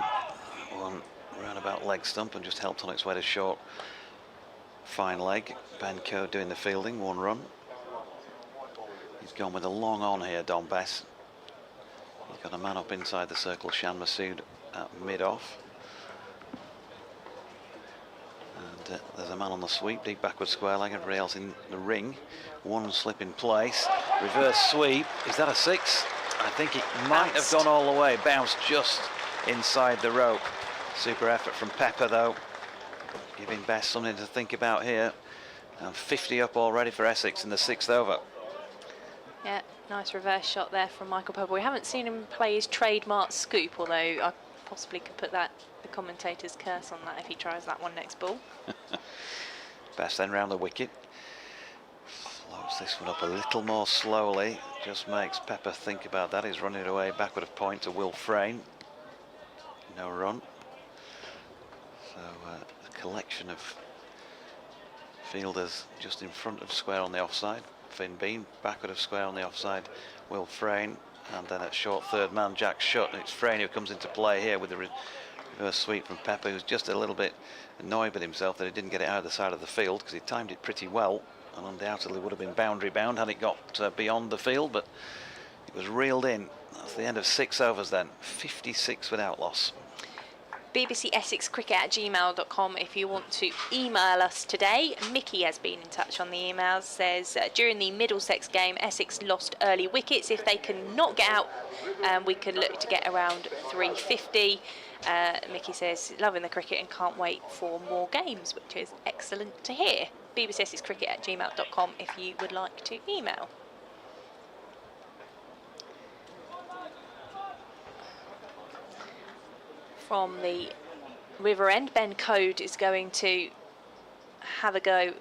One roundabout leg stump and just helped on its way to short. Fine leg. Ben Coe doing the fielding, 1 run. He's gone with a long on here, Don Bess. He's got a man up inside the circle, Shan Masood at mid-off. And there's a man on the sweep, deep backward square leg, everybody else in the ring. 1 slip in place, reverse sweep. Is that a 6? I think it might have gone all the way, bounced just inside the rope. Super effort from Pepper though, giving Bess something to think about here. And 50 up already for Essex in the 6th over. Yeah, nice reverse shot there from Michael Pepper. We haven't seen him play his trademark scoop, although I possibly could put the commentator's curse on that if he tries that one next ball. Bess then round the wicket. Floats this one up a little more slowly. Just makes Pepper think about that. He's running it away backward of point to Will Frayne. No run. So a collection of fielders just in front of square on the offside. Finn Bean, backward of square on the offside, Will Frayne, and then at short third man, Jack Shutt. And it's Frayne who comes into play here with the reverse sweep from Pepper, who's just a little bit annoyed with himself that he didn't get it out of the side of the field because he timed it pretty well and undoubtedly would have been boundary bound had it got beyond the field, but it was reeled in. That's the end of 6 overs then, 56 without loss. bbcessexcricket@gmail.com if you want to email us today. Mickey has been in touch on the emails, says during the Middlesex game Essex lost early wickets. If they can not get out, we could look to get around 350. Mickey says loving the cricket and can't wait for more games, which is excellent to hear. bbcessexcricket@gmail.com if you would like to email. From the River End, Ben Code is going to have a go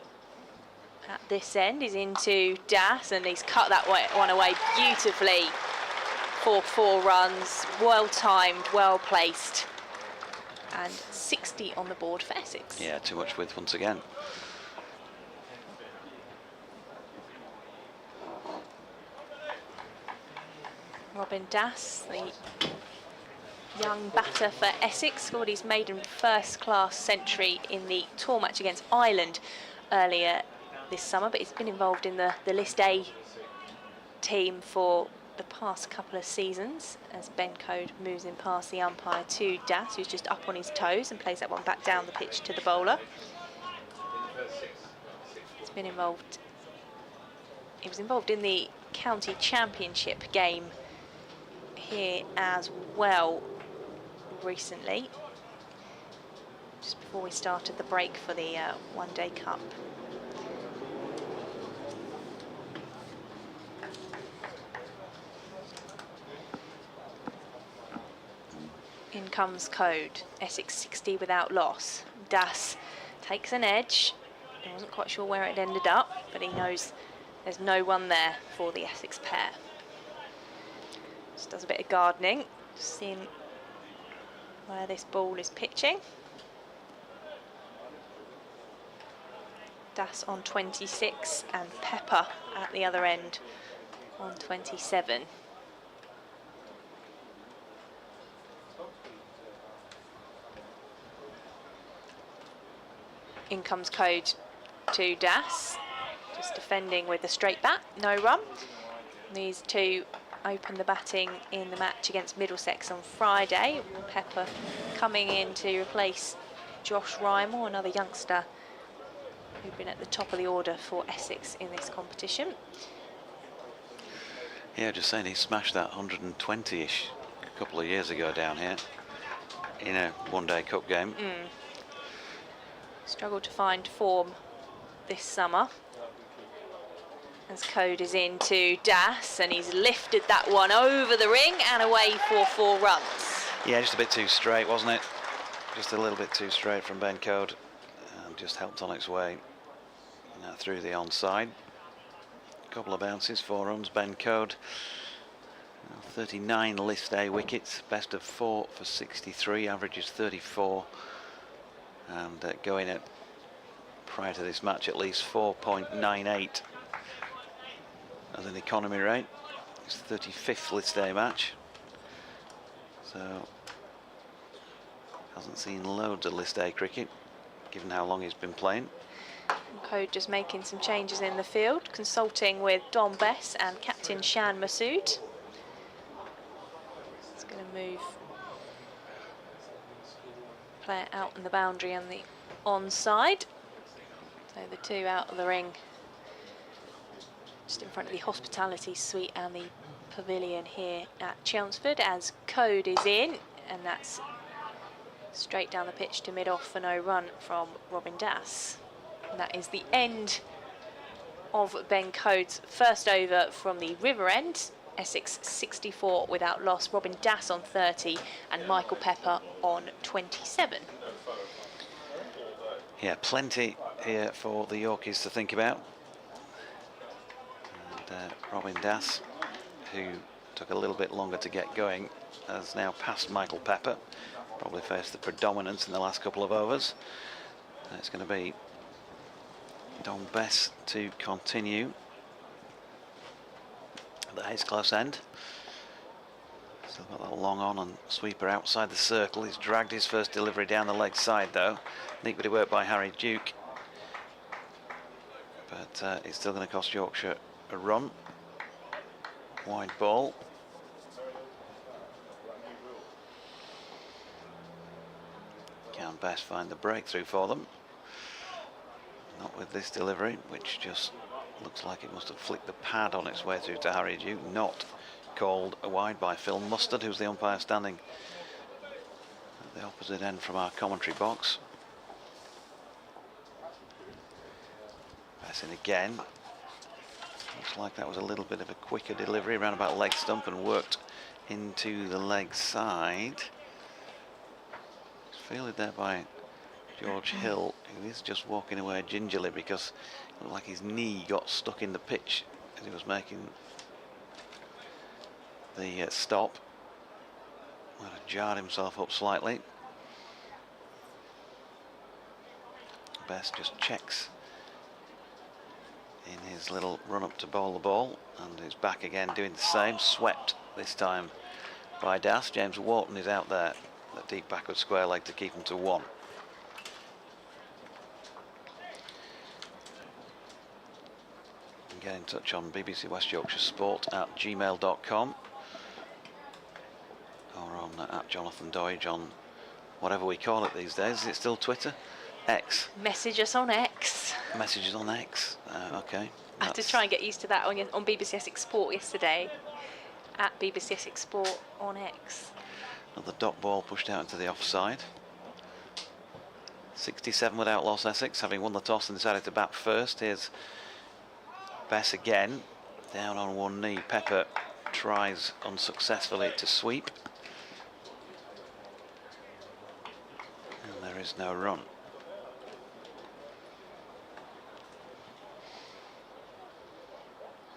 at this end. He's into Das and he's cut that one away beautifully for 4 runs. Well timed, well placed, and 60 on the board for Essex. Yeah, too much width once again. Robin Das, the young batter for Essex, scored his maiden first-class century in the tour match against Ireland earlier this summer, but he's been involved in the List A team for the past couple of seasons as Ben Code moves in past the umpire to Das, who's just up on his toes and plays that one back down the pitch to the bowler. He's been involved He was involved in the county championship game here as well recently, just before we started the break for the One Day Cup. In comes Code, Essex 60 without loss. Das takes an edge. He wasn't quite sure where it ended up, but he knows there's no one there for the Essex pair. Just does a bit of gardening, seeing where this ball is pitching. Das on 26 and Pepper at the other end on 27. In comes Code to Das, just defending with a straight bat, no run. These two open the batting in the match against Middlesex on Friday. Pepper coming in to replace Josh Rymore, another youngster who'd been at the top of the order for Essex in this competition. Yeah, just saying he smashed that 120-ish a couple of years ago down here in a one-day cup game. Struggled to find form this summer. As Code is into Das, and he's lifted that one over the ring and away for 4 runs. Yeah, just a bit too straight, wasn't it? Just a little bit too straight from Ben Code, and just helped on its way through the onside. Couple of bounces, 4 runs. Ben Code, 39 list A wickets, best of 4 for 63, averages 34. And going at, prior to this match, at least 4.98 as an economy rate. It's 35th list A match, so hasn't seen loads of list A cricket given how long he's been playing. Code just making some changes in the field, consulting with Don Bess and captain Shan Masood. It's going to move player out in the boundary and the onside. So the two out of the ring, just in front of the hospitality suite and the pavilion here at Chelmsford, as Code is in, and that's straight down the pitch to mid-off for no run from Robin Das. And that is the end of Ben Code's first over from the River End. Essex 64 without loss, Robin Das on 30 and Michael Pepper on 27. Yeah, plenty here for the Yorkies to think about. And Robin Das, who took a little bit longer to get going, has now passed Michael Pepper. Probably faced the predominance in the last couple of overs. It's going to be Don Bess to continue. That is close end. Still got that long on and sweeper outside the circle. He's dragged his first delivery down the leg side though. Neat bit of work by Harry Duke. But it's still going to cost Yorkshire a run. Wide ball. Can Bess find the breakthrough for them? Not with this delivery, which just looks like it must have flicked the pad on its way through to Harry Duke. Not called a wide by Phil Mustard, who's the umpire standing at the opposite end from our commentary box. Bess in again. Looks like that was a little bit of a quicker delivery around about leg stump and worked into the leg side. It's fielded there by George Hill, who is just walking away gingerly because it looked like his knee got stuck in the pitch as he was making the stop. Might have jarred himself up slightly. Bess just checks in his little run up to bowl the ball, and is back again doing the same. Swept this time by Das. James Wharton is out there, that deep backward square leg to keep him to 1. Get in touch on BBC West Yorkshire Sport at gmail.com or on at Jonathan Doidge on whatever we call it these days. Is it still Twitter? X. Message us on X. Messages on X. Okay. I had to try and get used to that on BBC Essex Sport yesterday. At BBC Essex Sport on X. Another dot ball pushed out into the offside. 67 without loss, Essex, having won the toss and decided to bat first. Here's Bess again, down on one knee. Pepper tries unsuccessfully to sweep. And there is no run.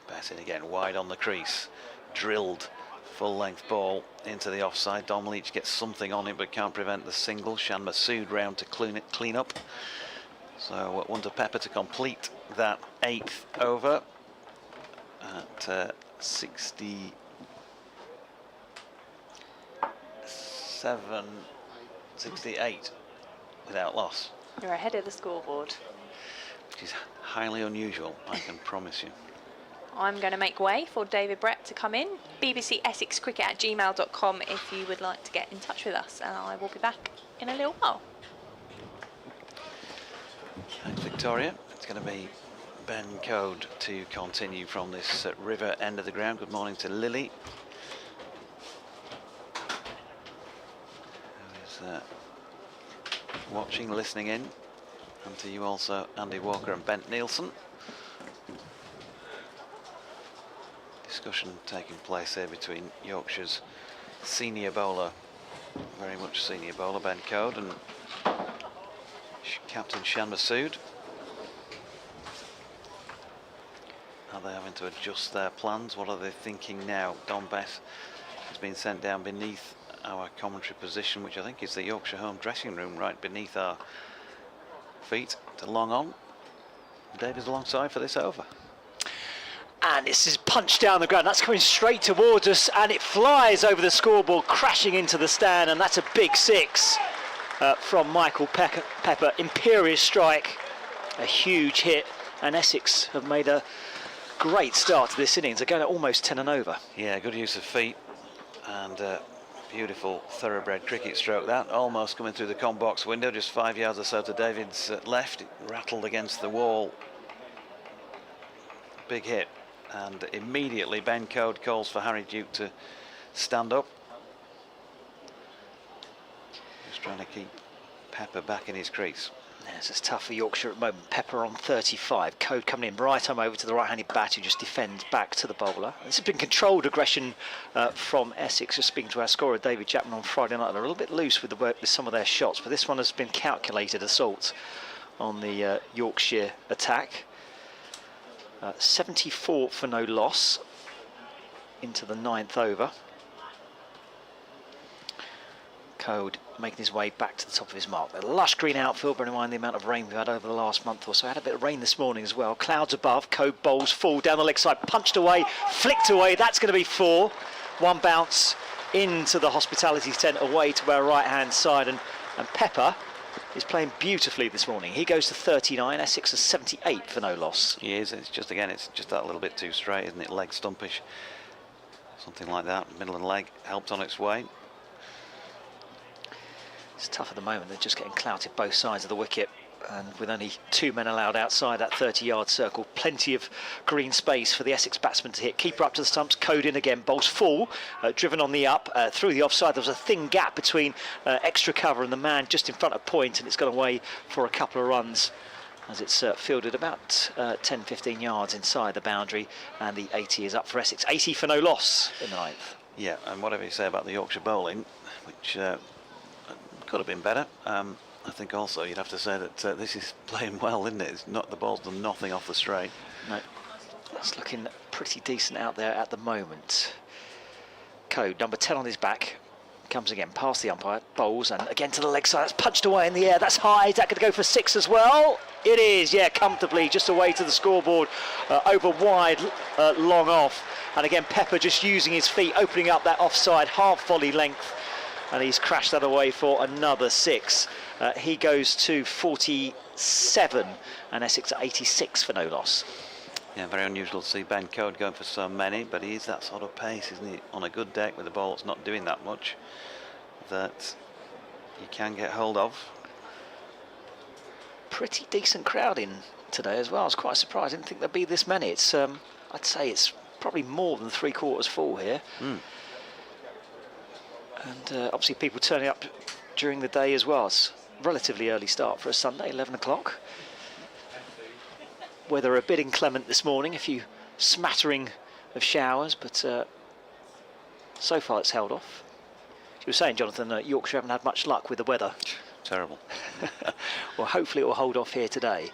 Bess in again, wide on the crease. Drilled full-length ball into the offside. Dom Leach gets something on it but can't prevent the single. Shan Masood round to clean up. So one to Pepper to complete that 8th over at 67, 68 without loss. You're ahead of the scoreboard. Which is highly unusual, I can promise you. I'm going to make way for David Brett to come in. bbcessexcricket@gmail.com if you would like to get in touch with us, and I will be back in a little while. Thanks, Victoria. It's going to be Ben Code to continue from this river end of the ground. Good morning to Lily, who is watching, listening in, and to you also, Andy Walker and Bent Nielsen. Discussion taking place here between Yorkshire's senior bowler, very much senior bowler, Ben Code, and Captain Shan Masood. Are they having to adjust their plans? What are they thinking now? Don Bess has been sent down beneath our commentary position, which I think is the Yorkshire home dressing room, right beneath our feet, to long on. David's alongside for this over. And this is punched down the ground. That's coming straight towards us, and it flies over the scoreboard, crashing into the stand, and that's a big 6 from Michael Pepper. Imperious strike, a huge hit, and Essex have made a great start to this innings. They're going at almost 10 and over. Yeah, good use of feet, and beautiful thoroughbred cricket stroke that. Almost coming through the com box window, just 5 yards or so to David's left. It rattled against the wall. Big hit. And immediately Ben Code calls for Harry Duke to stand up. Just trying to keep Pepper back in his crease. Yes, it's tough for Yorkshire at the moment. Pepper on 35. Code coming in right arm over to the right-handed bat, who just defends back to the bowler. This has been controlled aggression from Essex. Just speaking to our scorer David Chapman on Friday night, they're a little bit loose with some of their shots, but this one has been calculated assault on the Yorkshire attack. 74 for no loss into the 9th over. Code making his way back to the top of his mark. The lush green outfield, bearing in mind the amount of rain we've had over the last month or so. Had a bit of rain this morning as well. Clouds above. Code bowls full down the leg side, punched away, flicked away. That's going to be 4. One bounce into the hospitality tent away to our right-hand side, and Pepper is playing beautifully this morning. He goes to 39. Essex is 78 for no loss. He is. It's just, again, it's just that little bit too straight, isn't it? Leg stumpish, something like that. Middle of the leg helped on its way. It's tough at the moment. They're just getting clouted both sides of the wicket, and with only 2 men allowed outside that 30-yard circle, plenty of green space for the Essex batsman to hit. Keeper up to the stumps, Code in again, bowls full, driven on the up, through the offside. There was a thin gap between extra cover and the man just in front of point, and it's gone away for a couple of runs as it's fielded about 10-15 yards inside the boundary, and the 80 is up for Essex. 80 for no loss in the 9th. Yeah, and whatever you say about the Yorkshire bowling, which could have been better, I think also you'd have to say that this is playing well, isn't it? It's not, the ball's done nothing off the straight. No, it's looking pretty decent out there at the moment. Code, number 10 on his back, comes again past the umpire, bowls, and again to the leg side. That's punched away in the air. That's high. Is that going to go for 6 as well? It is, yeah, comfortably, just away to the scoreboard, over wide, long off. And again, Pepper just using his feet, opening up that offside half volley length, and he's crashed that away for another 6. He goes to 47, and Essex at 86 for no loss. Yeah, very unusual to see Ben Code going for so many, but he is that sort of pace, isn't he? On a good deck with the ball that's not doing that much, that you can get hold of. pretty decent crowd in today as well. I was quite surprised. I didn't think there'd be this many. It's I'd say it's probably more than 3/4 full here. And obviously people turning up during the day as well. It's a relatively early start for a Sunday, 11 o'clock. Weather a bit inclement this morning, a few smattering of showers, but so far it's held off. You were saying, Jonathan, that Yorkshire haven't had much luck with the weather. Terrible. Well, hopefully it will hold off here today.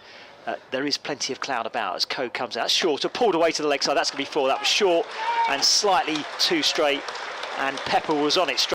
There is plenty of cloud about as Coe comes out. Shorter, pulled away to the leg side. That's going to be 4. That was short and slightly too straight, and Pepper was on it straight.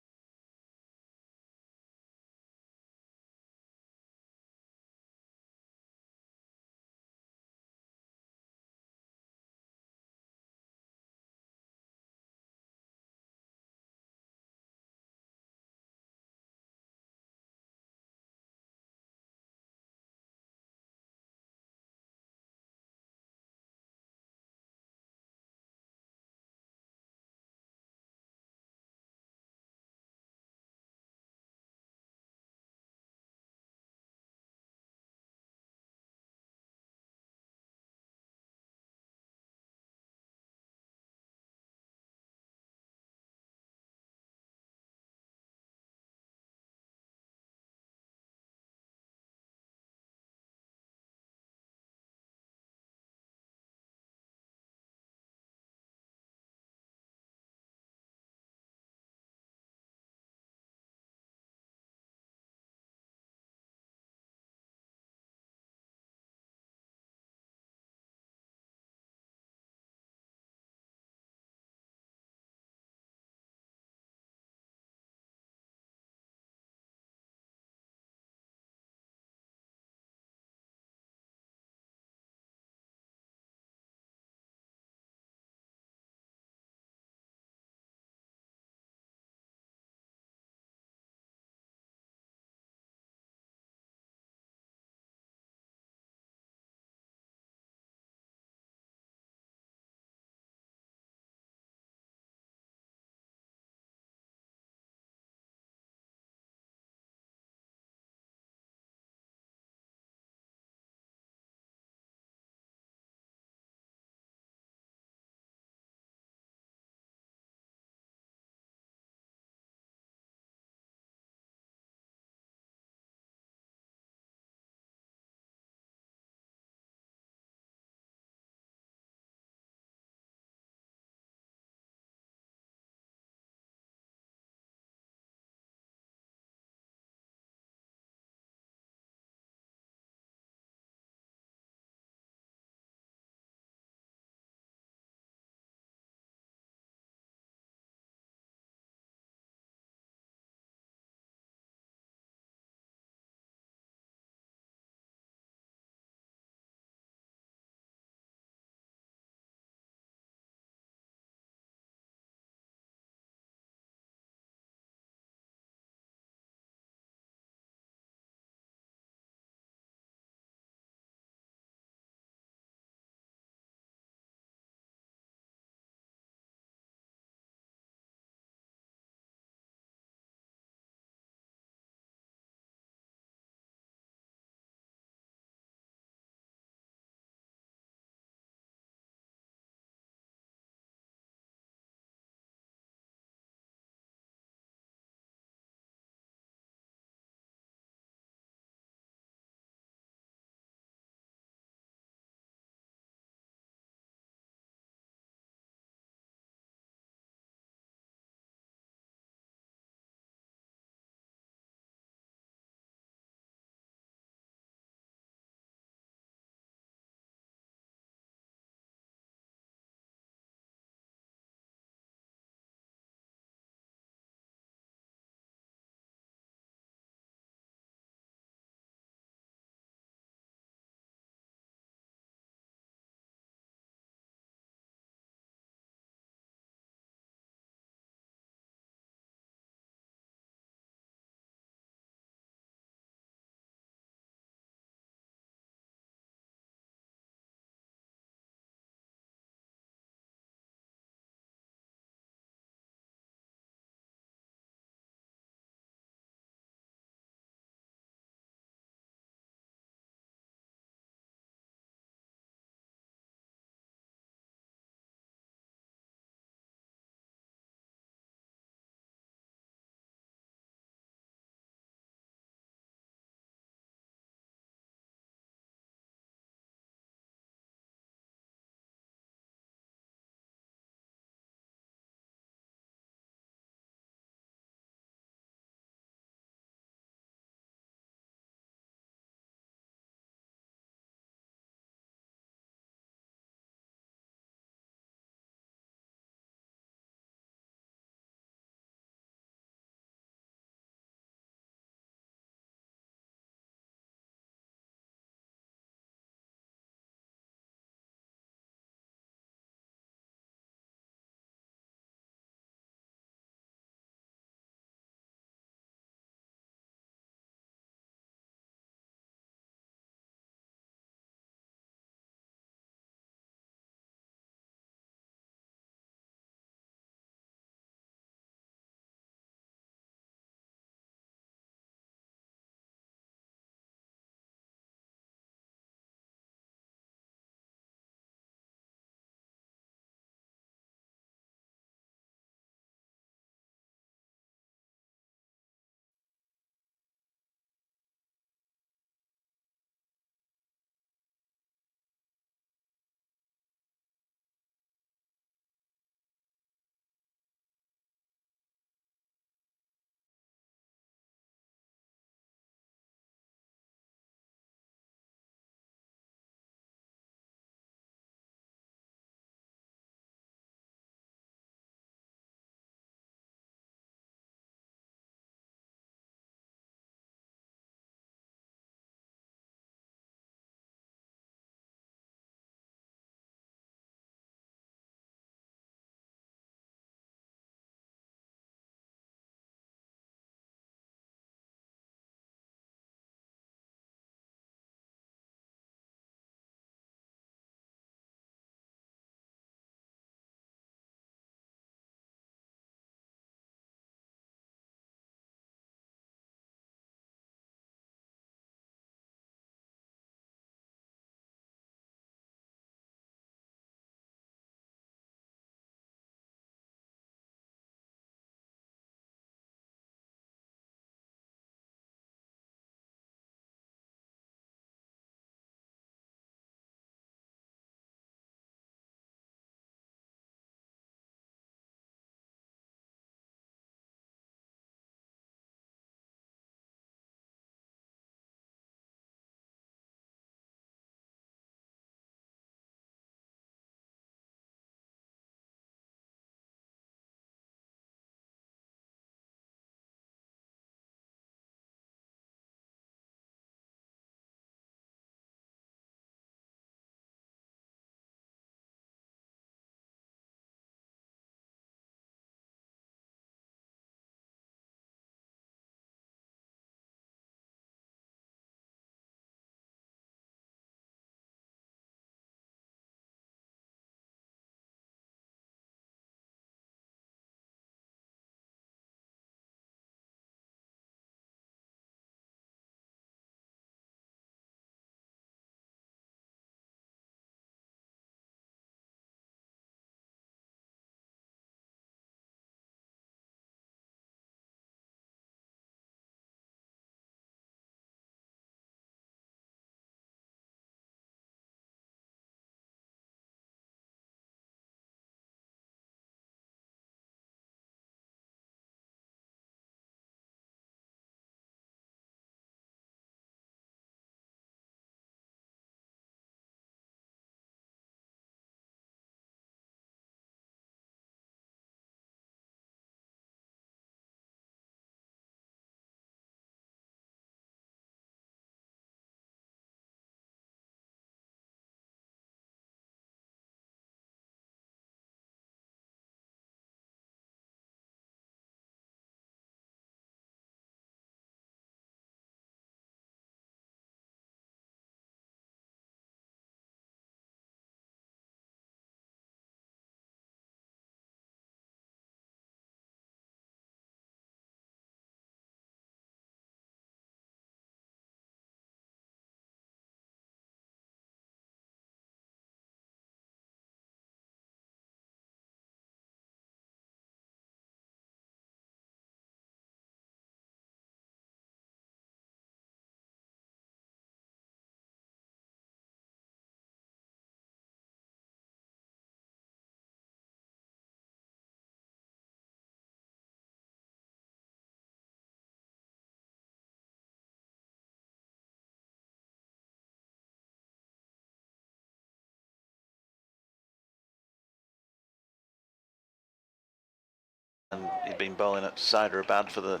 And he'd been bowling at Hyderabad for the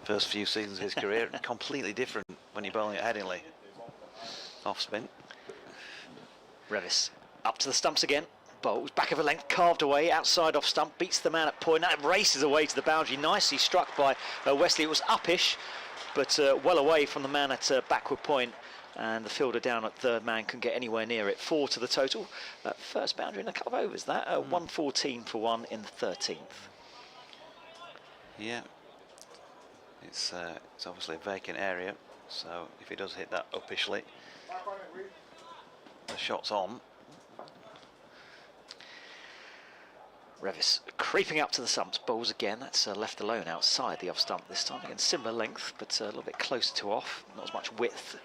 first few seasons of his career. Completely different when you're bowling at Headingley. Off spin. Revis up to the stumps again. Bowls back of a length, carved away, outside off stump, beats the man at point. That races away to the boundary, nicely struck by Wesley. It was uppish, but well away from the man at backward point. And the fielder down at third man couldn't get anywhere near it. 4 to the total. First boundary in a couple of overs, that. 114 for 1 in the 13th. Yeah. It's obviously a vacant area, so if he does hit that uppishly, the shot's on. Revis creeping up to the stumps, bowls again. That's left alone outside the off stump this time. Again, similar length, but a little bit closer to off. Not as much width.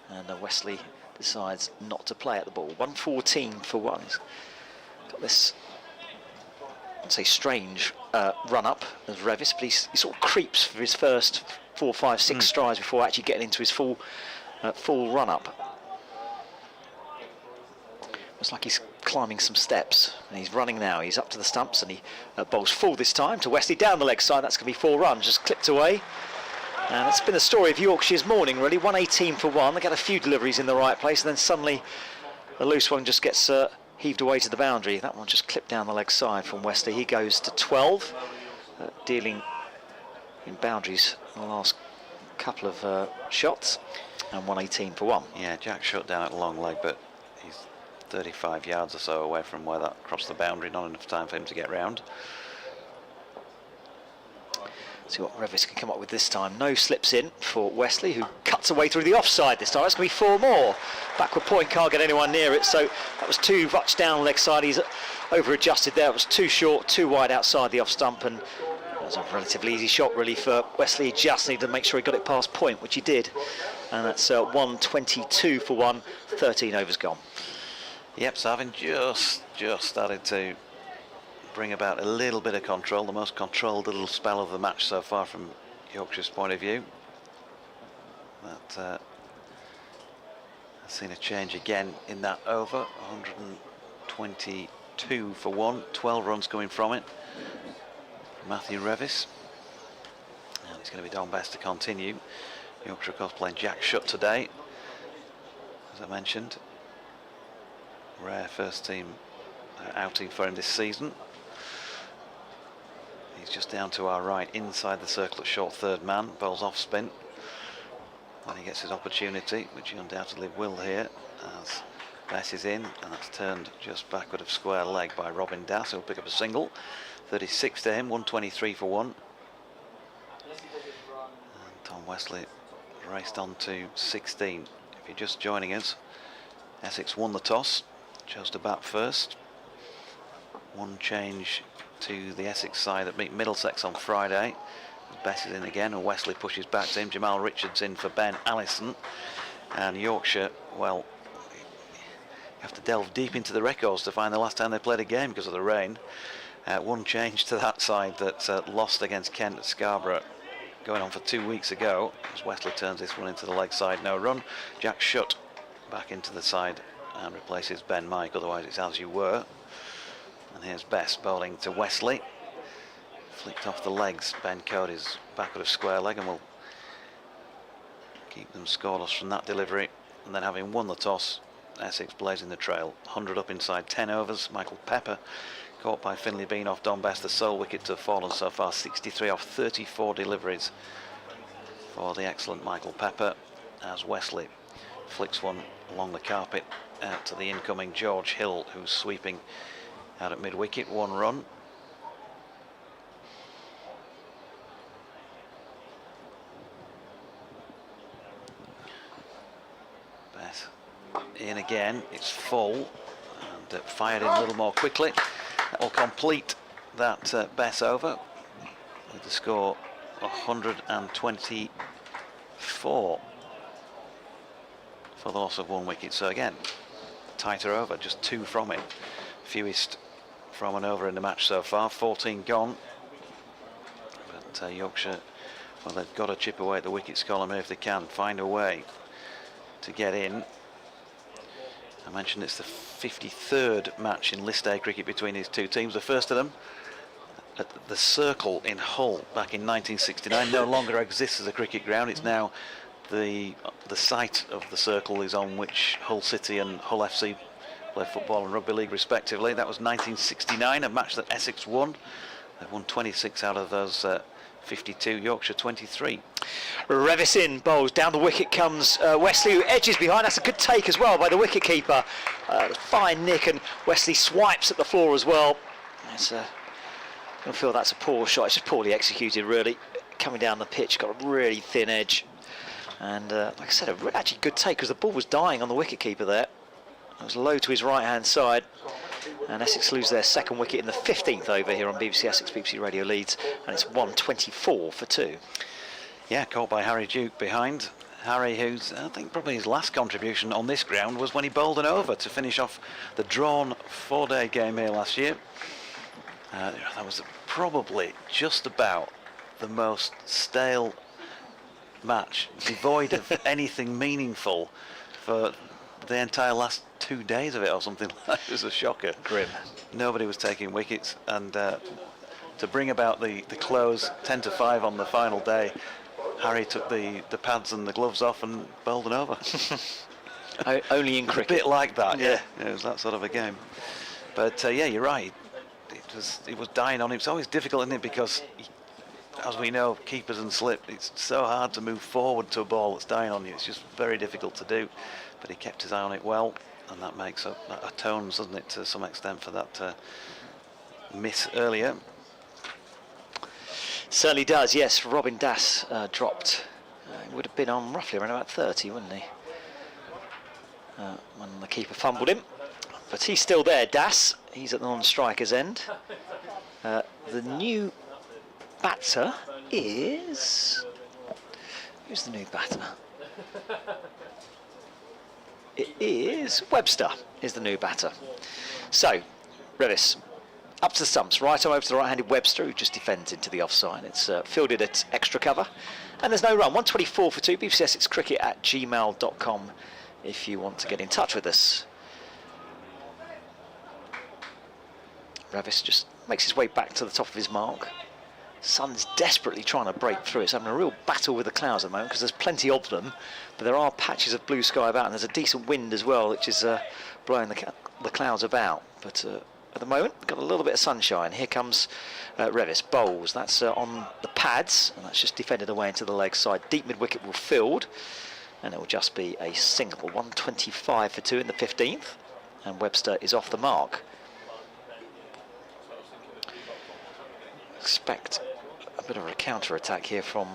And Wesley decides not to play at the ball. 114 for 1. He's got this, I'd say, strange run up as Revis, but he sort of creeps for his first 4, 5, 6 strides before actually getting into his full run up. It's like he's climbing some steps, and he's running now. He's up to the stumps, and he bowls full this time to Wesley down the leg side. That's going to be 4 runs, just clipped away. And it's been the story of Yorkshire's morning, really. 118 for 1. They get a few deliveries in the right place, and then suddenly the loose one just gets heaved away to the boundary. That one just clipped down the leg side from Wesley. He goes to 12, dealing in boundaries in the last couple of shots, and 118 for 1. Yeah, Jack shut down at the long leg, but he's 35 yards or so away from where that crossed the boundary. Not enough time for him to get round. See what Revis can come up with this time. No slips in for Wesley, who cuts away through the offside this time. That's going to be 4 more. Backward point, can't get anyone near it, so that was too much down leg side. He's over adjusted there. It was too short, too wide outside the off stump, and it was a relatively easy shot really for Wesley. He just needed to make sure he got it past point, which he did. And that's 122 for 1, 13 overs gone. Yep, so having just started to bring about a little bit of control, the most controlled little spell of the match so far from Yorkshire's point of view. But I've seen a change again in that over. 122 for 1, 12 runs coming from it. Matthew Revis. And it's going to be Don Best to continue. Yorkshire, of course, playing Jack Shutt today, as I mentioned. Rare first team outing for him this season. He's just down to our right, inside the circle at short third man, bowls off spin. When he gets his opportunity, which he undoubtedly will here, as Bess is in, and that's turned just backward of square leg by Robin Das, who'll pick up a single. 36 to him, 123 for 1. And Tom Wesley raced on to 16. If you're just joining us, Essex won the toss, chose to bat first. One change to the Essex side that beat Middlesex on Friday. Bess is in again, and Wesley pushes back to him. Jamal Richards in for Ben Allison. And Yorkshire, well, you have to delve deep into the records to find the last time they played a game because of the rain. One change to that side that lost against Kent at Scarborough going on for 2 weeks ago, as Wesley turns this one into the leg side, no run. Jack Shutt back into the side and replaces Ben Mike, otherwise it's as you were. And here's Bess bowling to Wesley. Flicked off the legs. Ben Cody's backward of square leg, and will keep them scoreless from that delivery. And then, having won the toss, Essex blazing the trail. 100 up inside 10 overs. Michael Pepper caught by Finlay Bean off Don Best, the sole wicket to have fallen so far. 63 off 34 deliveries for the excellent Michael Pepper, as Wesley flicks one along the carpet out to the incoming George Hill, who's sweeping out at mid-wicket. 1 run. Bess in again, it's full, and fired in a little more quickly. That will complete that Bess over with the score 124 for the loss of 1 wicket. So again, tighter over, just 2 from it. Fewest from an over in the match so far, 14 gone. But Yorkshire, well, they've got to chip away at the wickets column here if they can, find a way to get in. I mentioned it's the 53rd match in List A cricket between these two teams, the first of them at the Circle in Hull back in 1969 no longer exists as a cricket ground. It's now the site of the Circle is on which Hull City and Hull FC play football and rugby league respectively. That was 1969, a match that Essex won. They won 26 out of those 52, Yorkshire 23. Revis in, bowls, down the wicket comes Wesley, who edges behind. That's a good take as well by the wicket keeper. Fine nick, and Wesley swipes at the floor as well. It's I don't feel that's a poor shot. It's just poorly executed, really. Coming down the pitch, got a really thin edge. And like I said, actually good take, because the ball was dying on the wicket keeper there. It was low to his right hand side. And Essex lose their second wicket in the 15th over here on BBC Essex, BBC Radio Leeds, and it's 124 for 2. Yeah, caught by Harry Duke behind. Harry, who's, I think probably his last contribution on this ground was when he bowled an over to finish off the drawn 4-day game here last year. That was probably just about the most stale match, devoid of anything meaningful for the entire last 2 days of it or something. It was a shocker. Grim. Nobody was taking wickets, and to bring about the close 10-5 on the final day, Harry took the pads and the gloves off and bowled an over. Only in cricket. A bit like that, yeah. It was that sort of a game. But yeah, you're right. It was dying on him. It's always difficult, isn't it? Because as we know, keepers and slip, it's so hard to move forward to a ball that's dying on you. It's just very difficult to do. But he kept his eye on it well, and that makes up, that atones, doesn't it, to some extent for that miss earlier. Certainly does, yes. Robin Das dropped. He would have been on roughly around about 30, wouldn't he? When the keeper fumbled him. But he's still there, Das. He's at the non-striker's end. The new batter is... Who's the new batter? It is Webster, is the new batter. So, Revis, up to the stumps, right arm over to the right-handed Webster, who just defends into the offside. It's fielded at extra cover, and there's no run. 124 for 2, BBC Essex Cricket at gmail.com if you want to get in touch with us. Revis just makes his way back to the top of his mark. Sun's desperately trying to break through. It's having a real battle with the clouds at the moment because there's plenty of them, but there are patches of blue sky about, and there's a decent wind as well, which is blowing the clouds about. But at the moment, got a little bit of sunshine. Here comes Revis, bowls. That's on the pads, and that's just defended away into the leg side. Deep mid-wicket will field, and it will just be a single. 125 for 2 in the 15th, and Webster is off the mark. Expect a bit of a counter-attack here from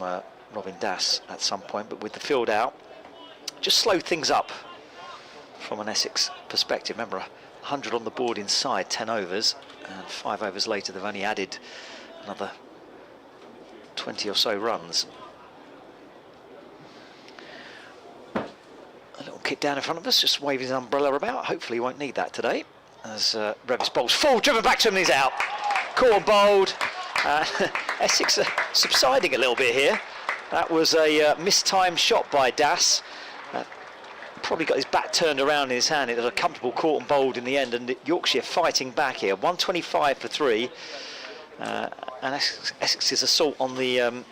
Robin Das at some point, but with the field out, just slow things up from an Essex perspective. Remember, 100 on the board inside 10 overs, and 5 overs later they've only added another 20 or so runs. A little kick down in front of us, just waving his umbrella about. Hopefully he won't need that today, as Revis bowls full, driven back to him, and he's out. Caught and bowled. Essex are subsiding a little bit here. That was a mistimed shot by Das. Probably got his bat turned around in his hand. It was a comfortable caught and bowled in the end, and Yorkshire fighting back here. 125 for 3. And Essex's assault on the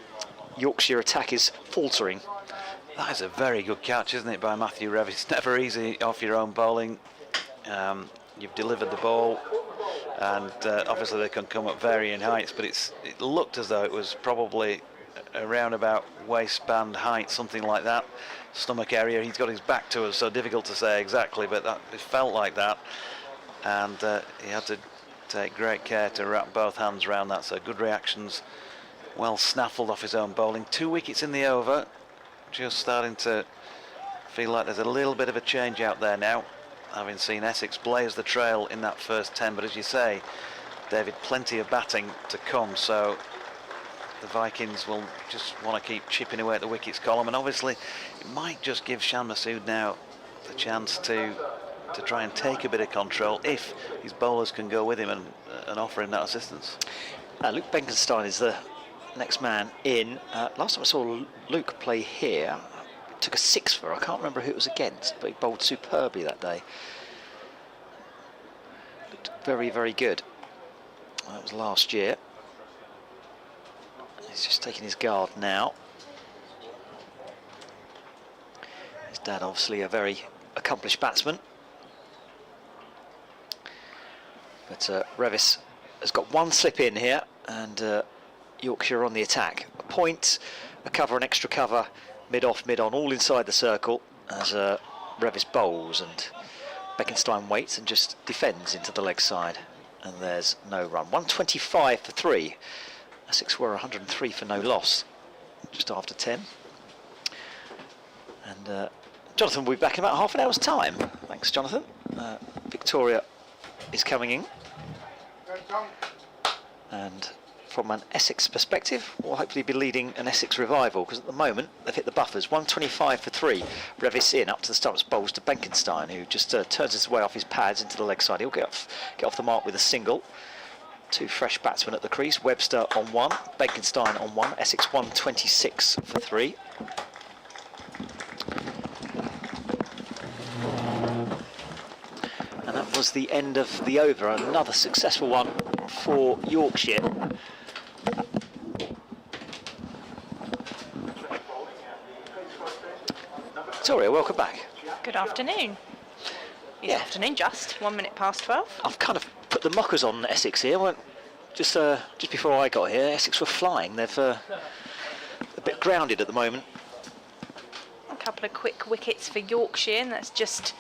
Yorkshire attack is faltering. That is a very good catch, isn't it, by Matthew Revis? It's never easy off your own bowling. You've delivered the ball, and obviously they can come at varying heights, but it looked as though it was probably around about waistband height, something like that, stomach area. He's got his back to us, so difficult to say exactly, but it felt like that, and he had to take great care to wrap both hands around that. So good reactions, well snaffled off his own bowling. 2 wickets in the over, just starting to feel like there's a little bit of a change out there now, having seen Essex blaze the trail in that first 10. But as you say, David, plenty of batting to come, so the Vikings will just want to keep chipping away at the wickets column, and obviously it might just give Shan Masood now the chance to try and take a bit of control if his bowlers can go with him and offer him that assistance. Luke Benkenstein is the next man in. Last time I saw Luke play here, took a 6 for, I can't remember who it was against, but he bowled superbly that day. Looked very, very good. That was last year. He's just taking his guard now. His dad obviously a very accomplished batsman. But Revis has got one slip in here, and Yorkshire on the attack. A point, a cover, an extra cover, mid-off, mid-on, all inside the circle as Revis bowls, and Beckenstein waits and just defends into the leg side. And there's no run. 125 for 3. Essex were 103 for no loss, just after 10. And Jonathan will be back in about half an hour's time. Thanks, Jonathan. Victoria is coming in. And from an Essex perspective, we'll hopefully be leading an Essex revival, because at the moment they've hit the buffers. 125 for 3. Revis in, up to the stumps, bowls to Benkenstein, who just turns his way off his pads into the leg side. He'll get off the mark with a single. 2 fresh batsmen at the crease. Webster on 1, Benkenstein on 1. Essex 126 for 3. And that was the end of the over. Another successful one for Yorkshire. Victoria, welcome back. Good afternoon. Good afternoon, just 1 minute past 12. I've kind of put the mockers on Essex here. Well, just before I got here, Essex were flying. They've a bit grounded at the moment. A couple of quick wickets for Yorkshire, and that's just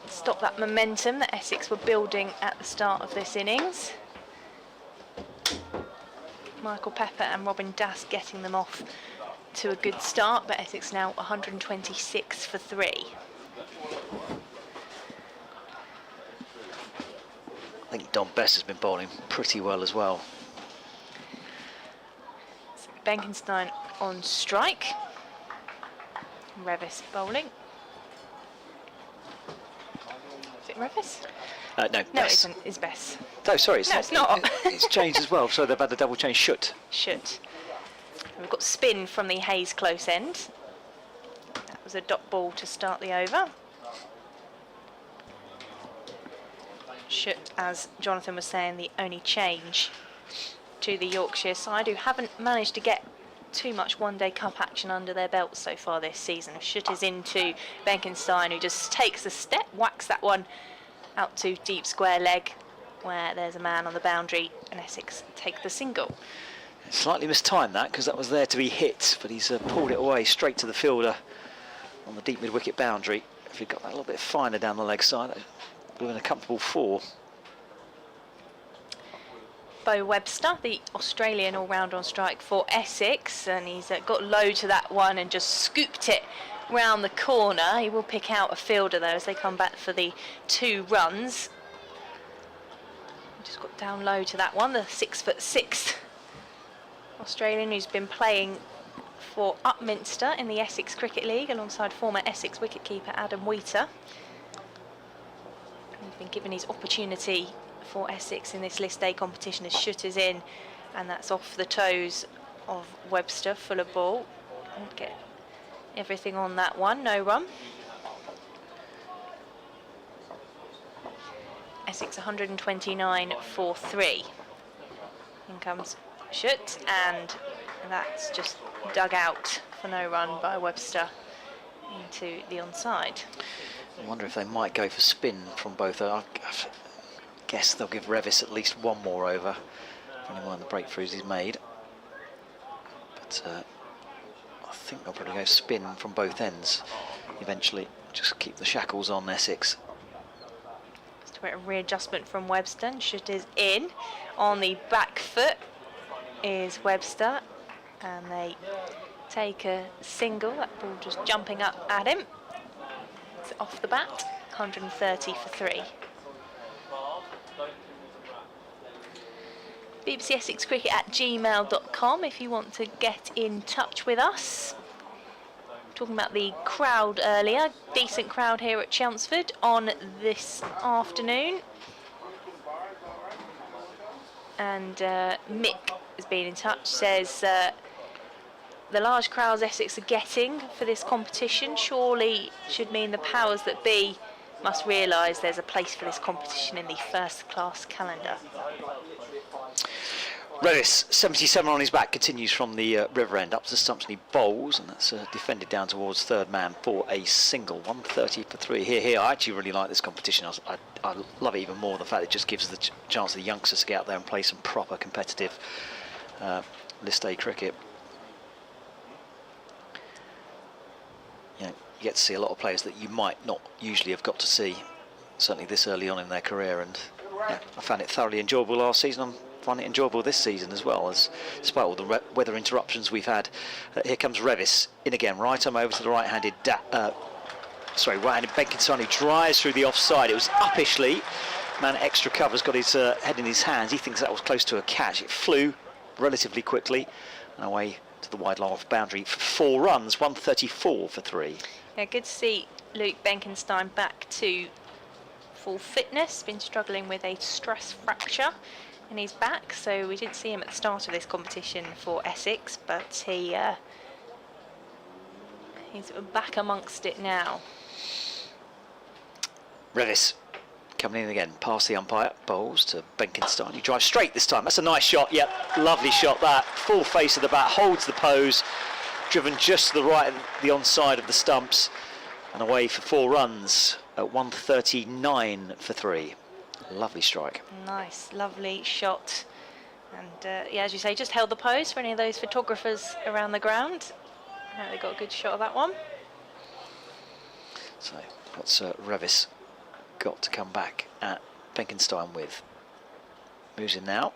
stopped that momentum that Essex were building at the start of this innings. Michael Pepper and Robin Dast getting them off to a good start, but Essex now 126 for 3. I think Don Bess has been bowling pretty well as well. So Benkenstein on strike. Revis bowling. Is it Revis? No, No, Bess. it isn't. It's Bess. No, sorry, It's not. It's changed as well, so they've had the double change. Should. We've got spin from the Hayes close end. That was a dot ball to start the over. Should, as Jonathan was saying, the only change to the Yorkshire side, who haven't managed to get too much one-day cup action under their belts so far this season. Should is into Benkenstein, who just takes a step, whacks that one out to deep square leg, where there's a man on the boundary, and Essex take the single. Slightly mistimed that, because that was there to be hit, but he's pulled it away straight to the fielder on the deep mid-wicket boundary. If he'd got that a little bit finer down the leg side, that would have been a comfortable 4. Bo Webster, the Australian all-rounder on strike for Essex, and he's got low to that one and just scooped it round the corner. He will pick out a fielder though as they come back for the 2 runs. Just got down low to that one, the 6'6" Australian who's been playing for Upminster in the Essex Cricket League alongside former Essex wicketkeeper Adam Wheater. He's been given his opportunity for Essex in this list A competition as shooters in, and that's off the toes of Webster, full of ball. Won't get everything on that one, no run. Essex 129 for 3. In comes Shoot, and that's just dug out for no run by Webster into the onside. I wonder if they might go for spin from both. I guess they'll give Revis at least one more over for any more than the breakthroughs he's made. But I think they'll probably go spin from both ends eventually. Just keep the shackles on Essex. Just a readjustment from Webster. Shoot is in. On the back foot is Webster, and they take a single. That ball just jumping up at him. It's off the bat, 130 for 3. bbcessexcricket@gmail.com if you want to get in touch with us. Talking about the crowd earlier, decent crowd here at Chelmsford on this afternoon. And Mick has been in touch, says the large crowds Essex are getting for this competition surely should mean the powers that be must realise there's a place for this competition in the first class calendar. Revis, 77 on his back, continues from the river end up to the stumps and he bowls, and that's defended down towards third man for a single. 130 for 3 here. I actually really like this competition. I love it even more, the fact it just gives the chance of the youngsters to get out there and play some proper competitive List A cricket. You get to see a lot of players that you might not usually have got to see, certainly this early on in their career, and yeah, I found it thoroughly enjoyable last season. I'm finding it enjoyable this season as well, as despite all the weather interruptions we've had. Here comes Revis in again, right arm over to the right-handed right-handed Benkinson, who drives through the offside. It was uppishly. Man at extra cover's got his head in his hands. He thinks that was close to a catch. It flew relatively quickly and away to the wide long off boundary for 4 runs. 134 for 3. Yeah, good to see Luke Benkenstein back to full fitness. Been struggling with a stress fracture in his back, so we didn't see him at the start of this competition for Essex, but he's back amongst it now. Revis coming in again, past the umpire, bowls to Benkenstein. He drives straight this time. That's a nice shot. Yep, lovely shot that. Full face of the bat, holds the pose, driven just to the right, the onside of the stumps, and away for 4 runs at 139 for 3. Lovely strike. Nice, lovely shot. And yeah, as you say, just held the pose for any of those photographers around the ground. They got a good shot of that one. So what's Revis got to come back at Benkenstein with? Moves in now,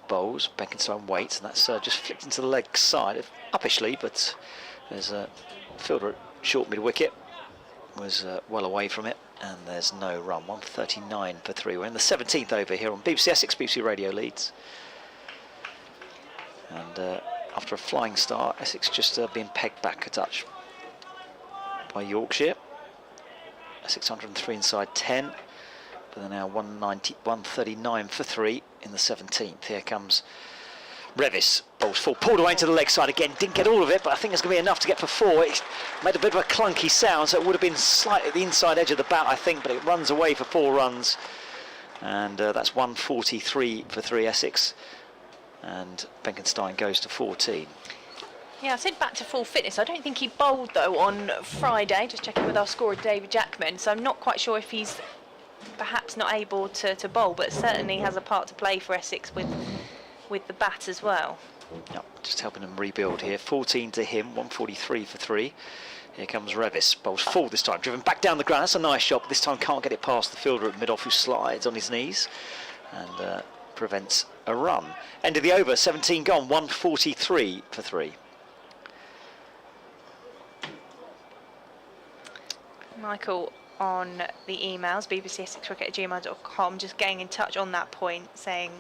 bowls, Benkenstein waits, and that's just flicked into the leg side, uppishly, but there's a fielder at short mid-wicket, was well away from it, and there's no run. 139 for 3. We're in the 17th over here on BBC Essex, BBC Radio Leeds. And after a flying start, Essex just being pegged back a touch by Yorkshire. Essex 103 inside 10, but they're now 139 for 3 in the 17th. Here comes Revis, bowls full, pulled away into the leg side again, didn't get all of it, but I think it's going to be enough to get for 4. It made a bit of a clunky sound, so it would have been slightly at the inside edge of the bat, I think, but it runs away for 4 runs, and that's 143 for 3 Essex, and Benkenstein goes to 14. Yeah, I said back to full fitness. I don't think he bowled though on Friday, just checking with our scorer David Jackman, so I'm not quite sure if he's perhaps not able to bowl, but certainly has a part to play for Essex with the bat as well. Yep, just helping them rebuild here. 14 to him, 143 for 3. Here comes Revis, bowls full this time, driven back down the ground. That's a nice shot, but this time can't get it past the fielder at mid-off, who slides on his knees and prevents a run. End of the over, 17 gone, 143 for 3. Michael on the emails, bbcsexcricket@gmail.com, just getting in touch on that point, saying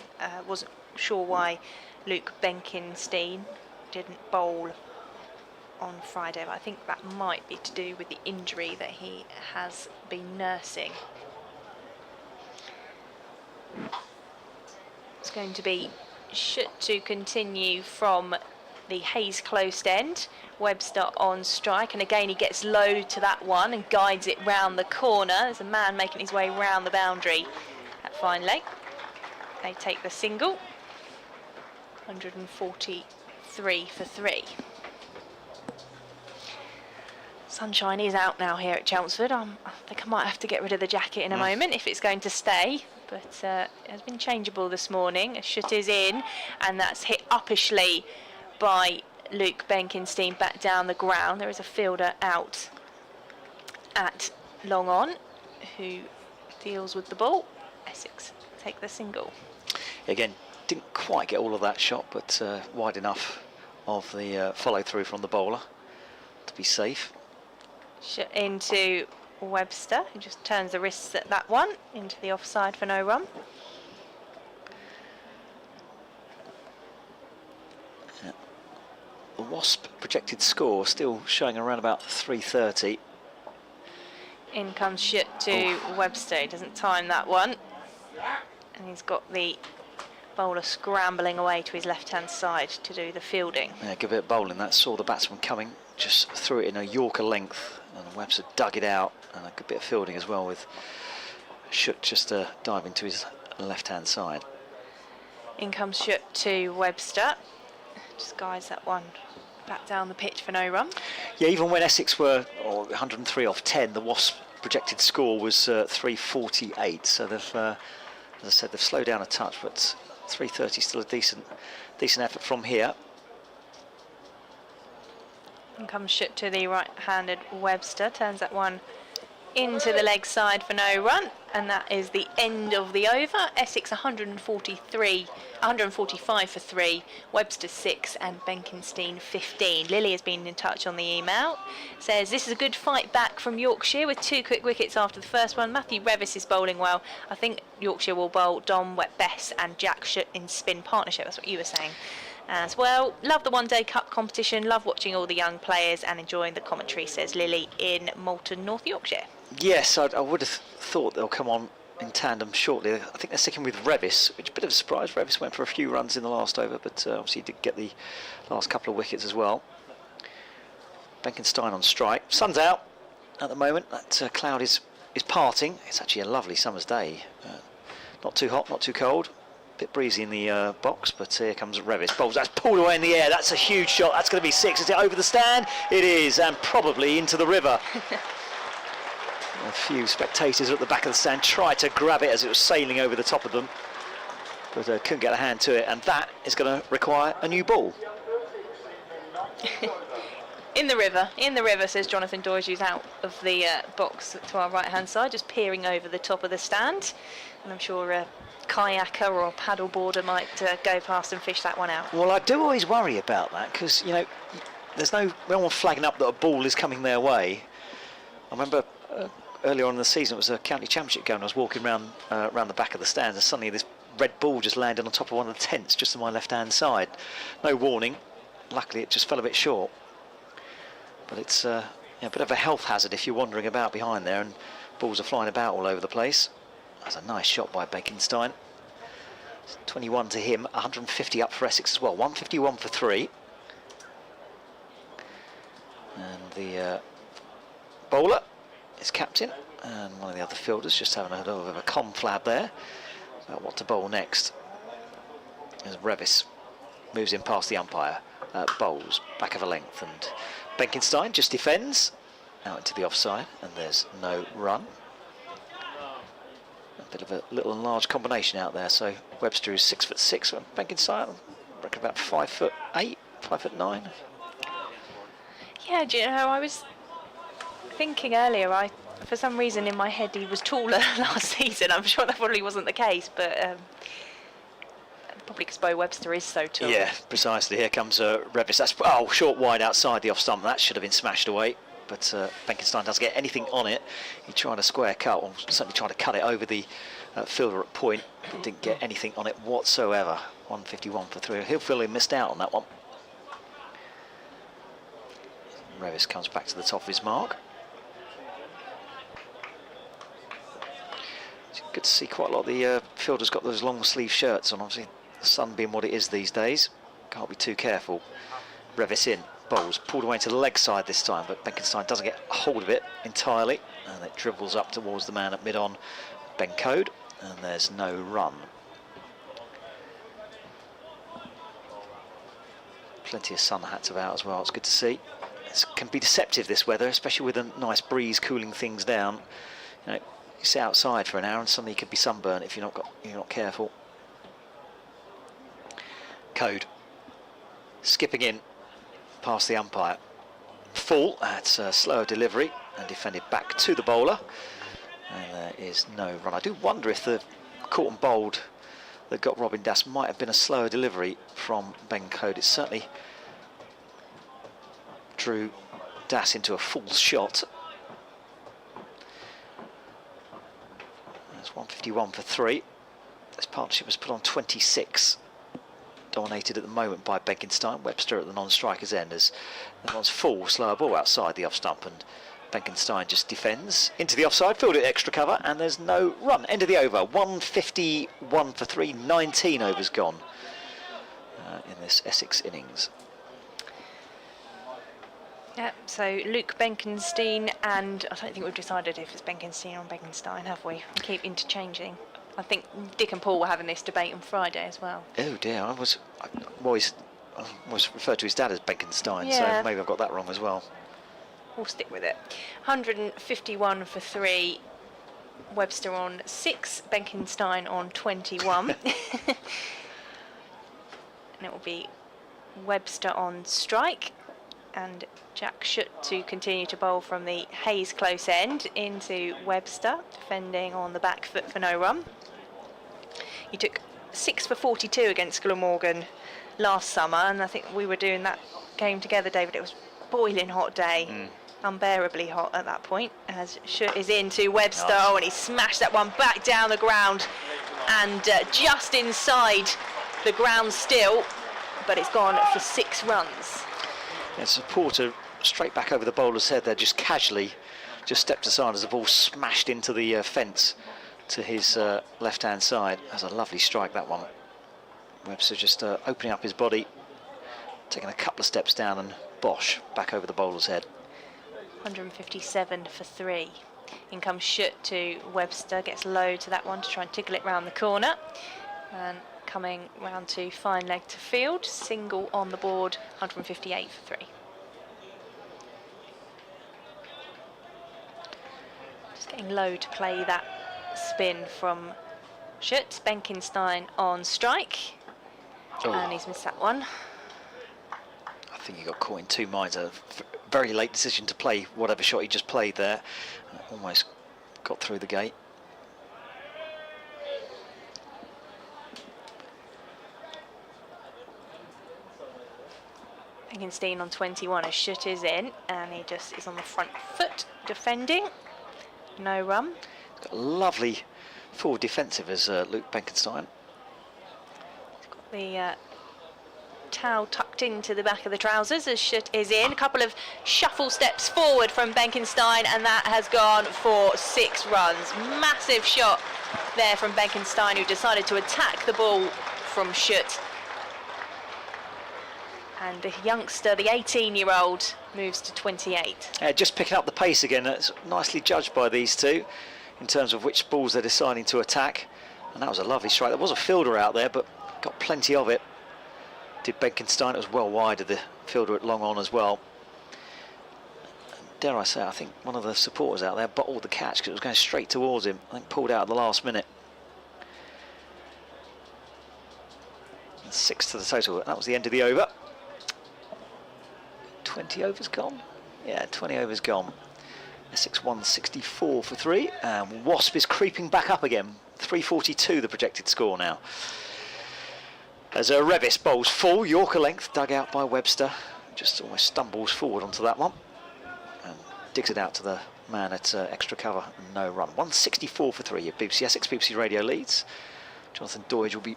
wasn't sure why Luke Benkenstein didn't bowl on Friday, but I think that might be to do with the injury that he has been nursing. It's going to be shoot to continue from the Hayes closed end. Webster on strike, and again he gets low to that one and guides it round the corner. There's a man making his way round the boundary at fine leg. They take the single. 143 for 3. Sunshine is out now here at Chelmsford. I think I might have to get rid of the jacket in a moment if it's going to stay, but it has been changeable this morning. A shot is in, and that's hit uppishly by Luke Benkenstein back down the ground. There is a fielder out at long on who deals with the ball. Essex take the single. Again, didn't quite get all of that shot, but wide enough of the follow through from the bowler to be safe. Shot into Webster, who just turns the wrists at that one into the offside for no run. The Wasp projected score still showing around about 330. In comes shot to Webster. He doesn't time that one, and he's got the bowler scrambling away to his left-hand side to do the fielding. Yeah, good bit of bowling. That saw the batsman coming, just threw it in a Yorker length, and Webster dug it out, and a good bit of fielding as well with Schutt just diving to his left-hand side. In comes Shook to Webster. Just guides that one back down the pitch for no run. Yeah, even when Essex were 103 off 10, the Wasps' projected score was 348. So they've, as I said, they've slowed down a touch, but 330 still a decent effort from here. And comes Shook to the right-handed Webster, turns that one into the leg side for no run, and that is the end of the over. Essex 145 for 3, Webster 6 and Benkenstein 15. Lily has been in touch on the email, says this is a good fight back from Yorkshire with 2 quick wickets after the first one. Matthew Revis is bowling well. I think Yorkshire will bowl Dom Wet-Bess and Jack Shook in spin partnership. That's what you were saying as well. Love the one-day cup competition, love watching all the young players and enjoying the commentary, says Lily in Malton, North Yorkshire. Yes, I would have thought they'll come on in tandem shortly. I think they're sticking with Revis, which is a bit of a surprise. Revis went for a few runs in the last over, but obviously did get the last couple of wickets as well. Benkenstein on strike. Sun's out at the moment. That cloud is parting. It's actually a lovely summer's day. Not too hot, not too cold. Bit breezy in the box, but here comes Revis. Bowls, that's pulled away in the air. That's a huge shot. That's going to be 6. Is it over the stand? It is, and probably into the river. A few spectators at the back of the stand tried to grab it as it was sailing over the top of them, but couldn't get a hand to it, and that is going to require a new ball. In the river, says Jonathan Doyes, out of the box to our right-hand side, just peering over the top of the stand, and I'm sure a kayaker or a paddleboarder might go past and fish that one out. Well, I do always worry about that, because, you know, there's no one flagging up that a ball is coming their way. I remember earlier on in the season, it was a county championship game. I was walking around the back of the stands, and suddenly this red ball just landed on top of one of the tents just on my left-hand side. No warning. Luckily, it just fell a bit short. But it's a bit of a health hazard if you're wandering about behind there, and balls are flying about all over the place. That's a nice shot by Benkenstein. 21 to him, 150 up for Essex as well. 151 for 3. And the bowler is captain, and one of the other fielders just having a little bit of a conflab there about what to bowl next. As Revis moves in past the umpire, bowls back of a length, and Benkenstein just defends out into the offside, and there's no run. A bit of a little and large combination out there. So Webster is 6'6", and Benkenstein, I reckon about 5'8", 5'9". Yeah, do you know, I was thinking earlier, for some reason in my head he was taller last season. I'm sure that probably wasn't the case, but probably because Bo Webster is so tall. Yeah, precisely. Here comes Revis. That's short wide outside the off stump. That should have been smashed away, but Benkenstein doesn't get anything on it. He tried a square cut, or certainly tried to cut it over the fielder at point, but didn't get anything on it whatsoever. 151 for 3. He'll feel he missed out on that one. Revis comes back to the top of his mark. It's good to see quite a lot of the fielders got those long sleeve shirts on. Obviously, the sun being what it is these days, can't be too careful. Revis in, bowls, pulled away to the leg side this time, but Benkenstein doesn't get hold of it entirely, and it dribbles up towards the man at mid-on, Ben Code, and there's no run. Plenty of sun hats about as well, it's good to see. It can be deceptive, this weather, especially with a nice breeze cooling things down. You know, you sit outside for an hour and suddenly you could be sunburnt if you're not careful. Code skipping in past the umpire. Full, that's a slower delivery and defended back to the bowler, and there is no run. I do wonder if the caught and bowled that got Robin Das might have been a slower delivery from Ben Code. It certainly drew Das into a full shot. That's 151 for 3. This partnership was put on 26. Dominated at the moment by Benkenstein. Webster at the non-striker's end as that one's full, slower ball outside the off stump, and Benkenstein just defends into the offside, fielded extra cover, and there's no run. End of the over. 151 for 3. 19 overs gone in this Essex innings. Yeah, so Luke Benkenstein, and I don't think we've decided if it's Benkenstein or Benkenstein, have we? We keep interchanging. I think Dick and Paul were having this debate on Friday as well. Oh dear, I always referred to his dad as Benkenstein, Yeah. so maybe I've got that wrong as well. We'll stick with it. 151 for 3. Webster on 6, Benkenstein on 21. And it will be Webster on strike and Jack Schutt to continue to bowl from the Hayes close end into Webster, defending on the back foot for no run. He took 6 for 42 against Glamorgan last summer, and I think we were doing that game together, David. It was a boiling hot day. Unbearably hot at that point, as Schutt is into Webster. Oh, and he smashed that one back down the ground and just inside the ground still, but it's gone for 6 runs. Yeah, supporter straight back over the bowler's head there, just casually, just stepped aside as the ball smashed into the fence to his left-hand side. That's a lovely strike, that one. Webster just opening up his body, taking a couple of steps down, and bosh, back over the bowler's head. 157 for 3. In comes Schutt to Webster, gets low to that one to try and tickle it round the corner. And coming round to fine leg to field, single on the board, 158 for 3. Just getting low to play that spin from Schutt. Benkenstein on strike. Oh. And he's missed that one. I think he got caught in 2 minds. A very late decision to play whatever shot he just played there. Almost got through the gate. Benkenstein on 21 as Schutt is in, and he just is on the front foot defending. No run. Got a lovely forward defensive as Luke Benkenstein. Got the towel tucked into the back of the trousers as Schutt is in. A couple of shuffle steps forward from Benkenstein, and that has gone for 6 runs. Massive shot there from Benkenstein, who decided to attack the ball from Schutt. And the youngster, the 18-year-old, moves to 28. Just picking up the pace again. That's nicely judged by these two in terms of which balls they're deciding to attack. And that was a lovely strike. There was a fielder out there, but got plenty of it. Did Benkenstein. It was well wide of the fielder at long on as well. Dare I say, I think one of the supporters out there bottled the catch because it was going straight towards him. I think pulled out at the last minute. 6 to the total. That was the end of the over. 20 overs gone? Yeah, 20 overs gone. Essex 164 for 3, and Wasp is creeping back up again. 342 the projected score now. As Revis bowls full, Yorker length, dug out by Webster. Just almost stumbles forward onto that one. And digs it out to the man at extra cover, no run. 164 for 3 at BBC Essex, BBC Radio Leeds. Jonathan Doidge will be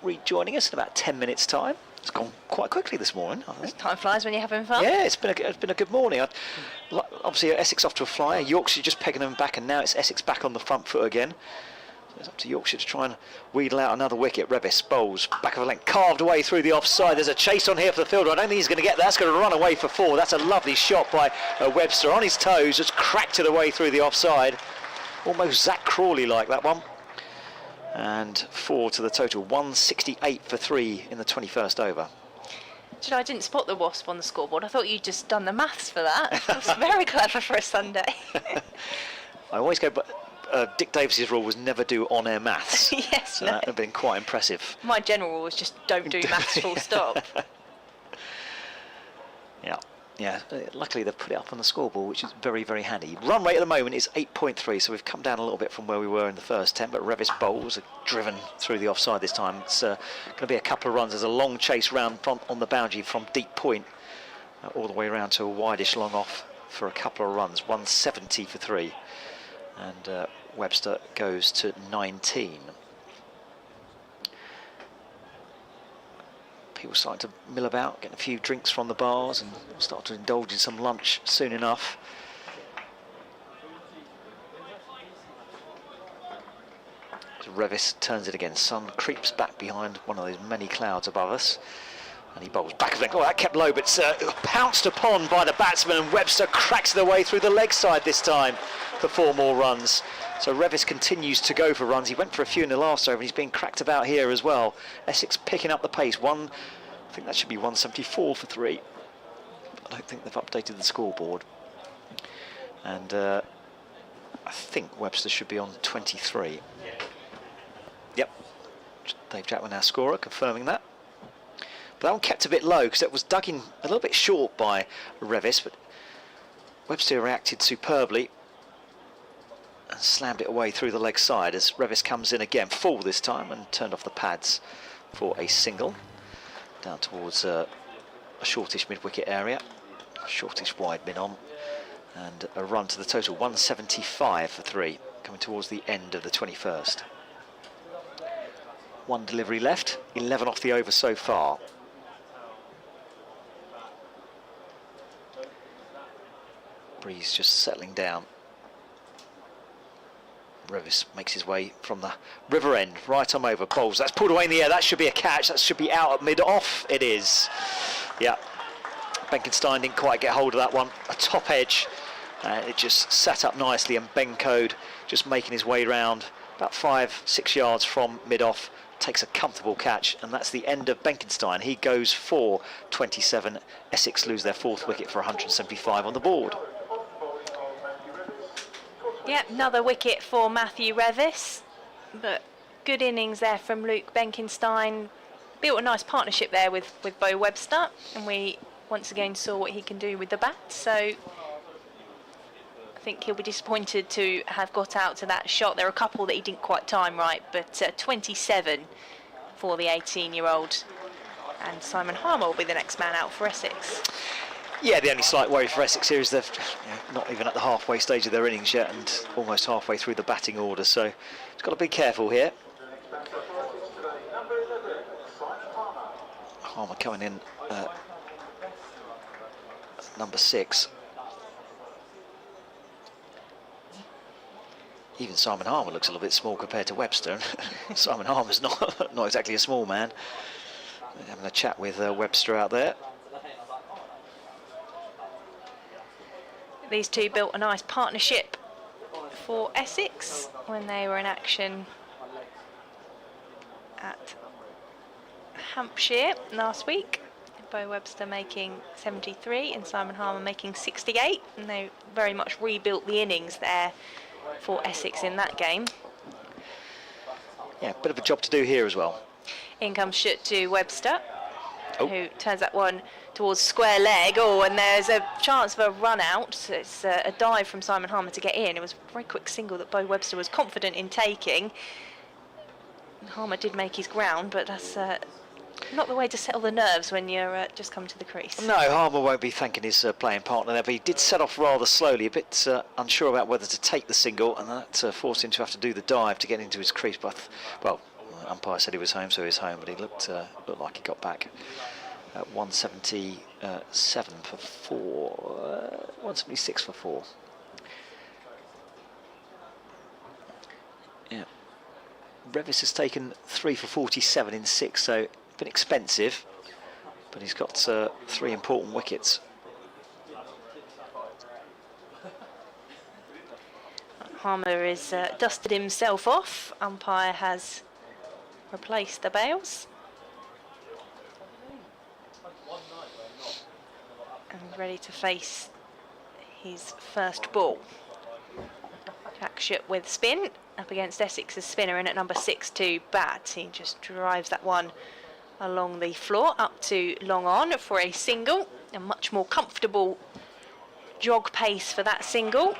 rejoining us in about 10 minutes' time. It's gone quite quickly this morning, I think. Time flies when you're having fun. Yeah, it's been a good morning. Obviously, Essex off to a flyer. Yorkshire just pegging them back, and now it's Essex back on the front foot again. So it's up to Yorkshire to try and wheedle out another wicket. Revis bowls back of a length, carved away through the offside. There's a chase on here for the fielder. I don't think he's going to get that. That's going to run away for 4. That's a lovely shot by Webster on his toes. Just cracked it away through the offside. Almost Zach Crawley like that one. And 4 to the total. 168 for 3 in the 21st over. I didn't spot the Wasp on the scoreboard. I thought you'd just done the maths for that. That's very clever for a Sunday. I always go, but Dick Davis's rule was never do on-air maths. Yes, so no. that would have been quite impressive. My general rule was just don't do maths full stop. Yeah. Luckily they've put it up on the scoreboard, which is very, very handy. Run rate at the moment is 8.3, so we've come down a little bit from where we were in the first 10, but Revis bowls are driven through the offside this time. It's going to be a couple of runs. There's a long chase round on the boundary from deep point all the way around to a wideish long off for a couple of runs. 170 for 3, and Webster goes to 19. People starting to mill about, getting a few drinks from the bars, and start to indulge in some lunch soon enough. As Revis turns it again, sun creeps back behind one of those many clouds above us. And he bowls back of leg. Oh, that kept low, but pounced upon by the batsman, and Webster cracks their way through the leg side this time for 4 more runs. So Revis continues to go for runs. He went for a few in the last over, and he's being cracked about here as well. Essex picking up the pace. I think that should be 174 for 3. I don't think they've updated the scoreboard. And I think Webster should be on 23. Yep, Dave Jackman, our scorer, confirming that. But that one kept a bit low because it was dug in a little bit short by Revis, but Webster reacted superbly and slammed it away through the leg side as Revis comes in again, full this time, and turned off the pads for a single down towards a shortish mid-wicket area, a shortish wide mid-on, and a run to the total 175 for 3, coming towards the end of the 21st. 1 delivery left, 11 off the over so far. Breeze just settling down. Revis makes his way from the river end, right arm over, bowls. That's pulled away in the air. That should be a catch. That should be out at mid-off. It is. Yeah. Benkenstein didn't quite get hold of that one. A top edge. It just sat up nicely, and Ben Code just making his way round about 5-6 yards from mid-off. Takes a comfortable catch, and that's the end of Benkenstein. He goes for 27. Essex lose their 4th wicket for 175 on the board. Yep, another wicket for Matthew Revis, but good innings there from Luke Benkenstein. Built a nice partnership there with Bo Webster, and we once again saw what he can do with the bat, so I think he'll be disappointed to have got out to that shot. There are a couple that he didn't quite time right, but 27 for the 18-year-old, and Simon Harmer will be the next man out for Essex. Yeah, the only slight worry for Essex here is they're not even at the halfway stage of their innings yet, and almost halfway through the batting order, so it's got to be careful here. Harmer coming in number 6. Even Simon Harmer looks a little bit small compared to Webster. Simon Harmer's not exactly a small man. Having a chat with Webster out there. These two built a nice partnership for Essex when they were in action at Hampshire last week. Bo Webster making 73 and Simon Harmer making 68, and they very much rebuilt the innings there for Essex in that game. Yeah, bit of a job to do here as well. In comes Schutt to Webster, who turns that one towards square leg. Oh, and there's a chance for a run out. It's a dive from Simon Harmer to get in. It was a very quick single that Bo Webster was confident in taking. Harmer did make his ground, but that's not the way to settle the nerves when you're just come to the crease. No, Harmer won't be thanking his playing partner there, but he did set off rather slowly, a bit unsure about whether to take the single, and that forced him to have to do the dive to get into his crease. But, well, umpire said he was home, so he was home, but he looked like he got back at 177 for 4, 176 for 4. Yeah. Revis has taken 3 for 47 in 6, so been expensive, but he's got 3 important wickets. Harmer is dusted himself off. Umpire has replaced the bails. And ready to face his first ball. Jack Schutt with spin up against Essex's spinner in at number 6 to bat. He just drives that one along the floor up to long on for a single. A much more comfortable jog pace for that single.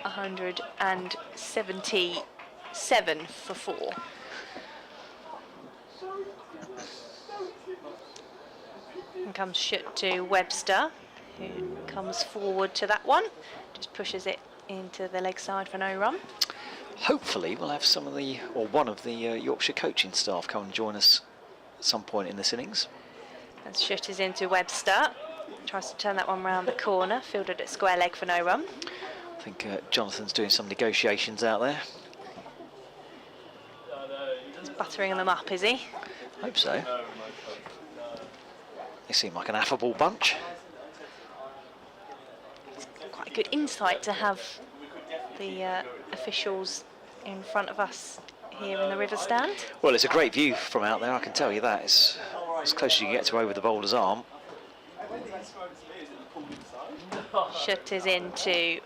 177 for 4. And comes Schutt to Webster, who comes forward to that one. Just pushes it into the leg side for no run. Hopefully we'll have some of the, or one of the Yorkshire coaching staff come and join us at some point in this innings. As Schutt is into Webster, tries to turn that one round the corner, fielded at square leg for no run. I think Jonathan's doing some negotiations out there. He's buttering them up, is he? Hope so. They seem like an affable bunch. Quite a good insight to have the officials in front of us here in the river stand. Well, it's a great view from out there, I can tell you that. It's as close as you can get to over the bowler's arm. Shot is into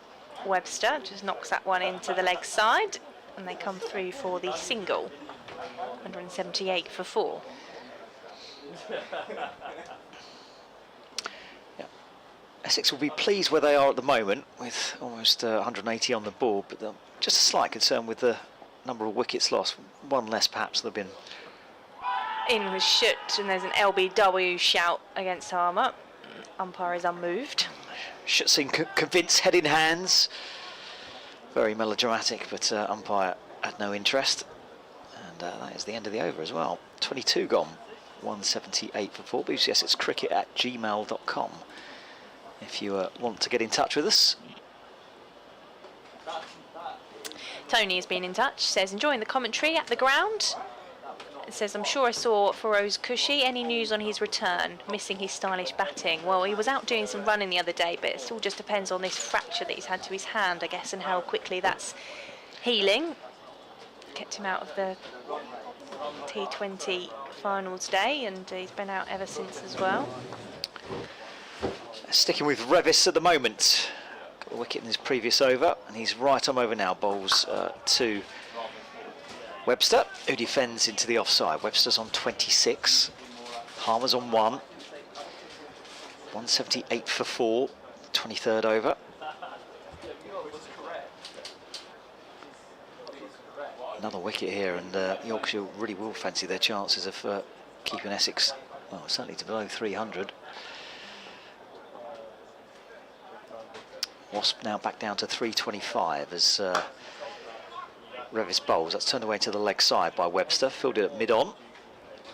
Webster, just knocks that one into the leg side, and they come through for the single. 178 for 4. Essex will be pleased where they are at the moment, with almost 180 on the board, but just a slight concern with the number of wickets lost. One less perhaps than been. In was Schutt, and there's an LBW shout against Harmer. Umpire is unmoved. Schutt seemed convinced, head in hands. Very melodramatic, but umpire had no interest. And that is the end of the over as well. 22 gone, 178 for 4. BBC Essex Cricket at gmail.com. If you want to get in touch with us. Tony has been in touch, says enjoying the commentary at the ground. It says, I'm sure I saw Feroz Kushi. Any news on his return? Missing his stylish batting. Well, he was out doing some running the other day, but it all just depends on this fracture that he's had to his hand, I guess, and how quickly that's healing. Kept him out of the T20 final today, and he's been out ever since as well. Sticking with Revis at the moment. Got a wicket in his previous over, and he's right on over now. Bowls to Webster, who defends into the offside. Webster's on 26. Harmer's on 1. 178 for 4. 23rd over. Another wicket here, and Yorkshire really will fancy their chances of keeping Essex, well, certainly to below 300. Wasp now back down to 325 as Revis bowls. That's turned away to the leg side by Webster, fielded at mid-on.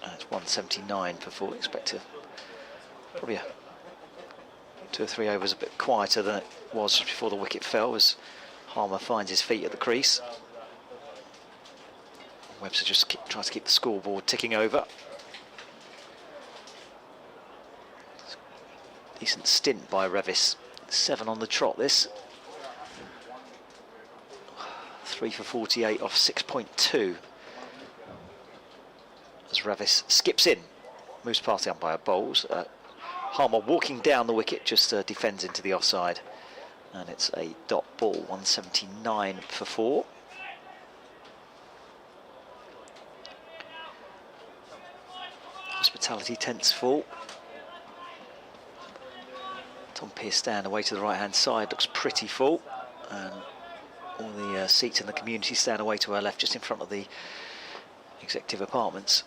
That's 179 for 4. Expect probably 2 or 3 overs a bit quieter than it was just before the wicket fell, as Harmer finds his feet at the crease. Webster just tries to keep the scoreboard ticking over. Decent stint by Revis. 7 on the trot, this. 3 for 48 off 6.2. As Revis skips in, moves past the umpire, bowls. Harmer walking down the wicket, just defends into the offside. And it's a dot ball, 179 for 4. Hospitality tents full. Tom Pearce stand away to the right hand side, looks pretty full, and all the seats in the community stand away to our left, just in front of the executive apartments.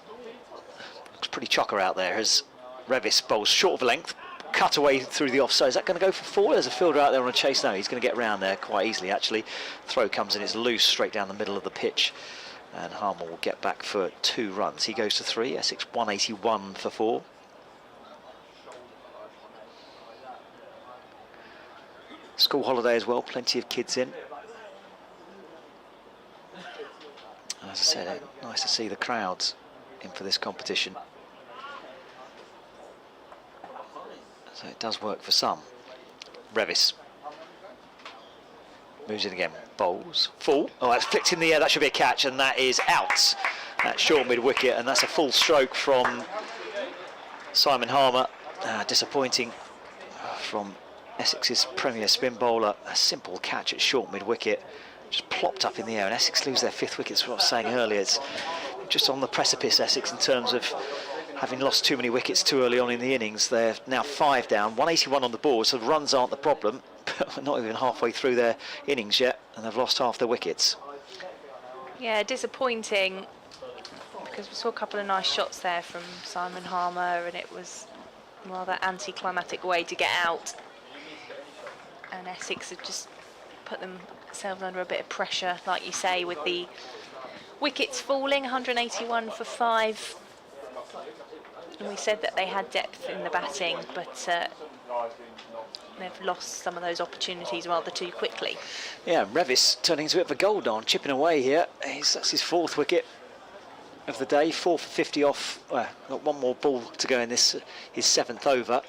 Looks pretty chocker out there as Revis bowls short of length, cut away through the offside. Is that going to go for 4? There's a fielder out there on a chase now. He's going to get round there quite easily actually. Throw comes in, it's loose straight down the middle of the pitch, and Harmer will get back for 2 runs. He goes to 3. Essex 181 for 4. School holiday as well, plenty of kids in. As I said, nice to see the crowds in for this competition. So it does work for some. Revis moves in again, bowls, full. Oh, that's flicked in the air, that should be a catch, and that is out. That's short mid-wicket, and that's a full stroke from Simon Harmer. Disappointing from Essex's premier spin bowler. A simple catch at short mid-wicket, just plopped up in the air, and Essex lose their 5th wicket. That's what I was saying earlier. It's just on the precipice, Essex, in terms of having lost too many wickets too early on in the innings. They're now 5 down, 181 on the board, so the runs aren't the problem. But we're not even halfway through their innings yet, and they've lost half their wickets. Yeah, disappointing, because we saw a couple of nice shots there from Simon Harmer, and it was a rather anticlimactic way to get out. And Essex have just put themselves under a bit of pressure, like you say, with the wickets falling, 181 for 5. And we said that they had depth in the batting, but they've lost some of those opportunities rather too quickly. Yeah, Revis turning into a bit of a goal on, chipping away here. That's his 4th wicket. of the day, 4 for 50 off. Got one more ball to go in this, his 7th over.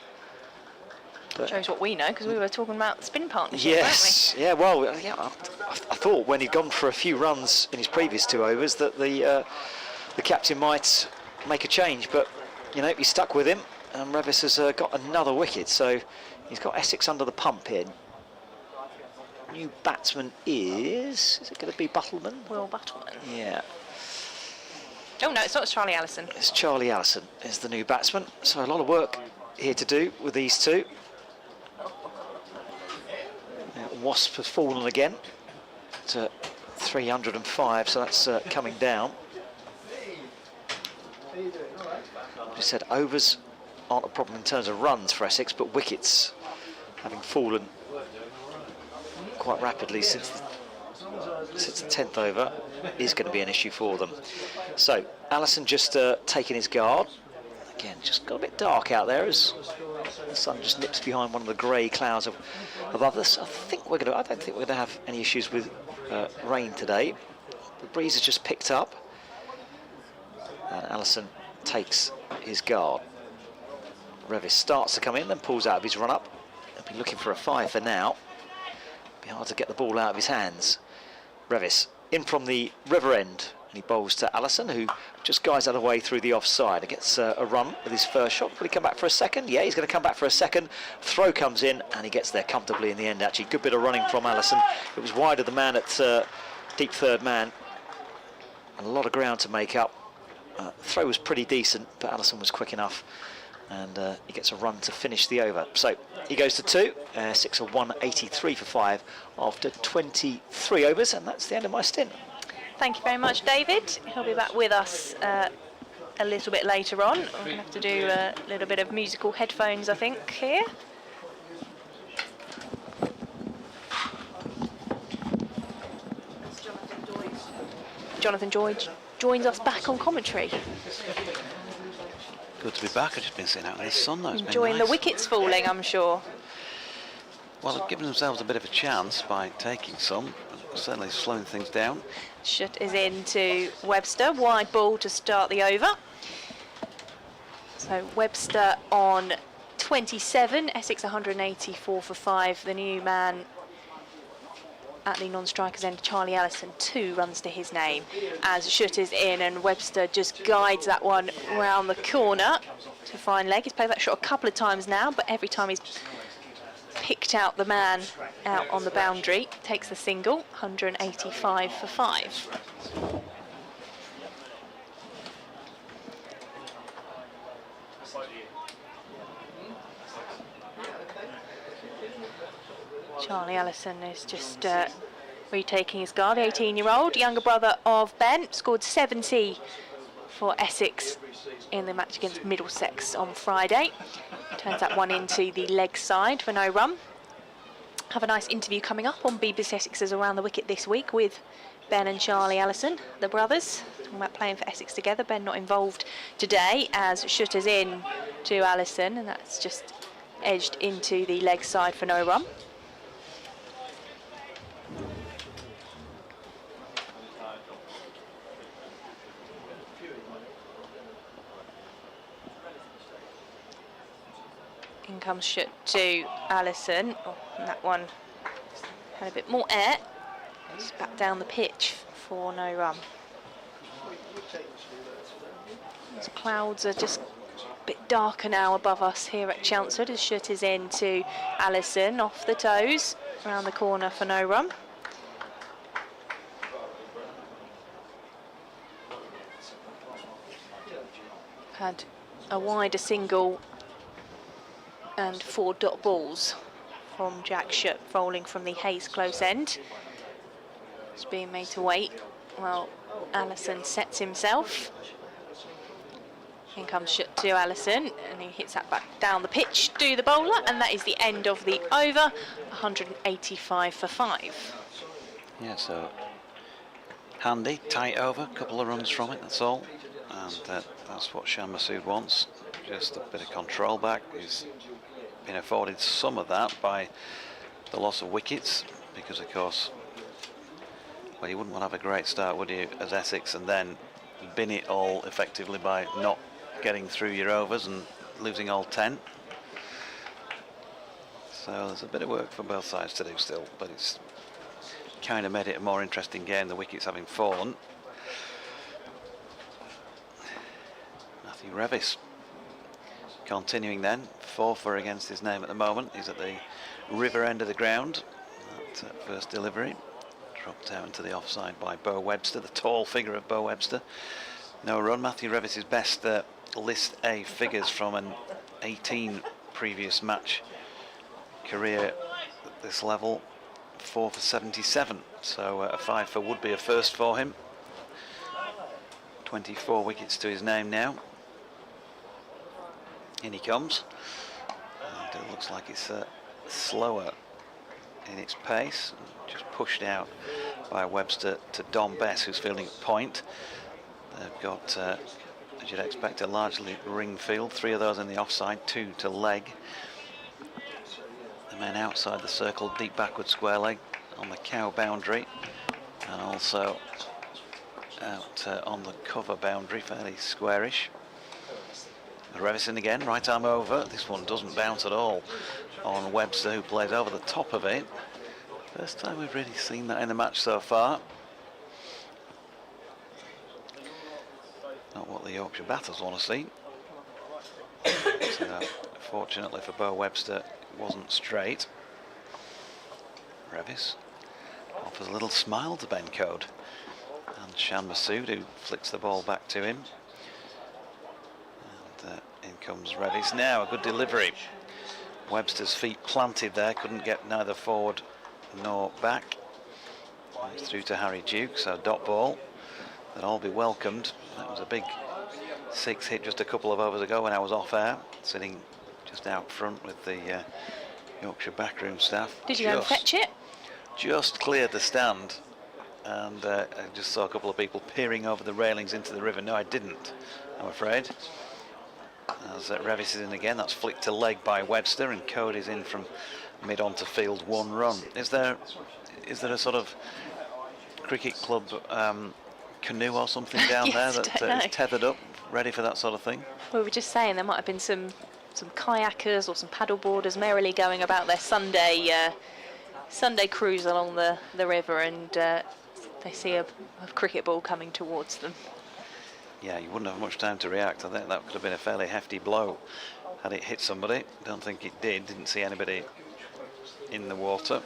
But shows what we know, because we were talking about spin partnership, yes, weren't we? yeah, well, yeah, I thought when he'd gone for a few runs in his previous 2 overs that the captain might make a change, but you know, he stuck with him, and Revis has got another wicket, so he's got Essex under the pump here. New batsman is it going to be Buttleman? Will Buttleman. Yeah. Oh no, it's not, it's Charlie Allison. It's Charlie Allison is the new batsman, so a lot of work here to do with these two. Wasp has fallen again to 305, so that's coming down. We said overs aren't a problem in terms of runs for Essex, but wickets having fallen quite rapidly since the 10th over is going to be an issue for them. So Allison just taking his guard. Again, just got a bit dark out there as the sun just nips behind one of the grey clouds above us. I don't think we're going to have any issues with rain today. The breeze has just picked up, and Allison takes his guard. Revis starts to come in, then pulls out of his run-up. He'll be looking for a 5 for now. Be hard to get the ball out of his hands. Revis in from the river end, and he bowls to Allison, who just guides that away through the offside. He gets a run with his first shot. Will he come back for a second? Yeah, he's going to come back for a second. Throw comes in, and he gets there comfortably in the end, actually. Good bit of running from Allison. It was wide of the man at deep third man. And a lot of ground to make up. Throw was pretty decent, but Allison was quick enough. And he gets a run to finish the over. So he goes to 2, 6 for 183 for 5 after 23 overs, and that's the end of my stint. Thank you very much, David. He'll be back with us a little bit later on. We're going to have to do a little bit of musical headphones, I think, here. Jonathan George joins us back on commentary. Good to be back. I've just been sitting out in the sun, though. Enjoying the wickets falling, I'm sure. Well, they've given themselves a bit of a chance by taking some, certainly slowing things down. Shot is into Webster, wide ball to start the over. So Webster on 27, Essex 184 for 5. The new man at the non-strikers end, Charlie Allison, 2 runs to his name. As Shot is in, and Webster just guides that one round the corner to find leg. He's played that shot a couple of times now, but every time he's picked out the man out on the boundary, takes the single, 185 for 5. Charlie Allison is just retaking his guard. The 18-year-old, younger brother of Ben, scored 70 for Essex in the match against Middlesex on Friday. Turns that one into the leg side for no run. Have a nice interview coming up on BBC Essex's Around the Wicket this week with Ben and Charlie Allison, the brothers, talking about playing for Essex together. Ben not involved today as Shooter's in to Allison, and that's just edged into the leg side for no run. In comes Shut to Allison. Oh, and that one had a bit more air. Just back down the pitch for no run. Those clouds are just a bit darker now above us here at Chelmsford as Shut is in to Allison off the toes, around the corner for no run. Had a wider single and 4 dot balls from Jack Shutt rolling from the Hayes close end. It's being made to wait while Allison sets himself. In comes Shutt to Allison, and he hits that back down the pitch to the bowler, and that is the end of the over, 185 for 5. Yeah, so handy, tight over, a couple of runs from it, that's all. And that's what Shan Masood wants, just a bit of control back. He's been afforded some of that by the loss of wickets, because of course, well, you wouldn't want to have a great start, would you, as Essex, and then bin it all effectively by not getting through your overs and losing all 10. So there's a bit of work for both sides to do still, but it's kind of made it a more interesting game, the wickets having fallen. Matthew Revis continuing then, 4 against his name at the moment. He's at the river end of the ground. That first delivery dropped out into the offside by Bo Webster, the tall figure of Bo Webster. No run. Matthew Revis's best list A figures from an 18 previous match career at this level, 4 for 77, so a 5 for would be a first for him. 24 wickets to his name now. In he comes, and it looks like it's slower in its pace, just pushed out by Webster to Dom Bess, who's fielding at point. They've got, as you'd expect, a largely ring field, 3 of those in the offside, 2 to leg. The men outside the circle, deep backward square leg on the cow boundary, and also out on the cover boundary, fairly squarish. Revison again, right arm over. This one doesn't bounce at all on Webster, who plays over the top of it. First time we've really seen that in the match so far. Not what the Yorkshire batters want to see. So, fortunately for Bo Webster, it wasn't straight. Revis offers a little smile to Ben Code. And Shan Masood, who flicks the ball back to him. And in comes Revis now, a good delivery. Webster's feet planted there, couldn't get neither forward nor back. It's through to Harry Duke, so dot ball. They'll all be welcomed. That was a big 6 hit just a couple of overs ago when I was off air, sitting just out front with the Yorkshire backroom staff. Did you go and fetch it? Just cleared the stand, and I just saw a couple of people peering over the railings into the river. No, I didn't, I'm afraid. As Revis is in again, that's flicked to leg by Webster, and Code is in from mid on to field, 1 run. Is there a sort of cricket club canoe or something down there that is tethered up, ready for that sort of thing? We were just saying there might have been some kayakers or some paddleboarders merrily going about their Sunday cruise along the river, and they see a cricket ball coming towards them. Yeah, you wouldn't have much time to react. I think that could have been a fairly hefty blow had it hit somebody. Don't think it did. Didn't see anybody in the water.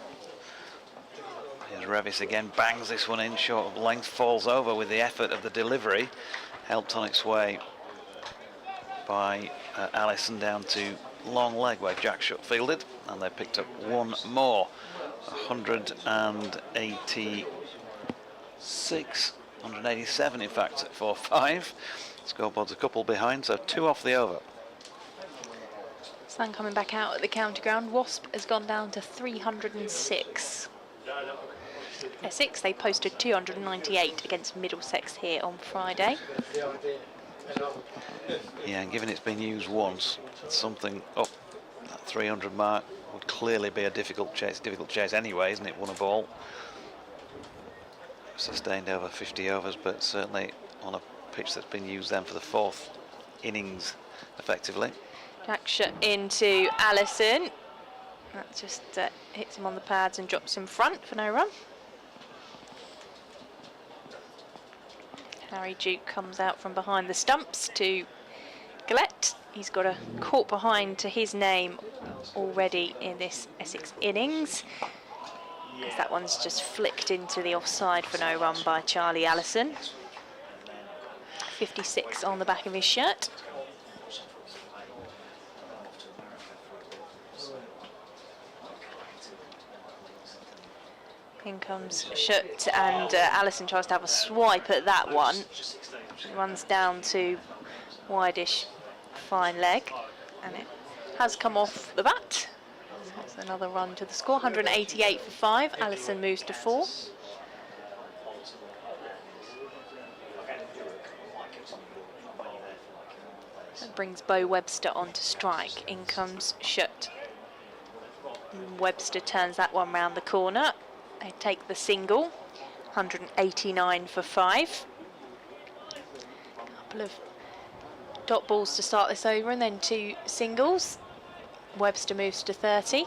Here's Revis again, bangs this one in short of length, falls over with the effort of the delivery, helped on its way by Allison down to long leg where Jack Shutt fielded, and they picked up 1 more. 186, 187 in fact at 4-5. Scoreboard's a couple behind, so 2 off the over. Sun coming back out at the county ground. Wasp has gone down to 306. Essex, they posted 298 against Middlesex here on Friday. Yeah, and given it's been used once, something up that 300 mark would clearly be a difficult chase anyway, isn't it? 1 a ball. Sustained over 50 overs, but certainly on a pitch that's been used then for the 4th innings effectively. Jack Shutt into Allison. That just hits him on the pads and drops him front for no run. Harry Duke comes out from behind the stumps to Gillette. He's got a caught behind to his name already in this Essex innings. As that one's just flicked into the offside for no run by Charlie Allison. 56 on the back of his shirt. In comes Shutt, and Allison tries to have a swipe at that one. Runs down to wideish fine leg, and it has come off the bat. So that's another run to the score. 188 for 5. Allison moves to 4. That brings Bo Webster on to strike. In comes Shutt. Webster turns that one round the corner. They take the single, 189 for 5. couple of dot balls to start this over and then 2 singles. Webster moves to 30.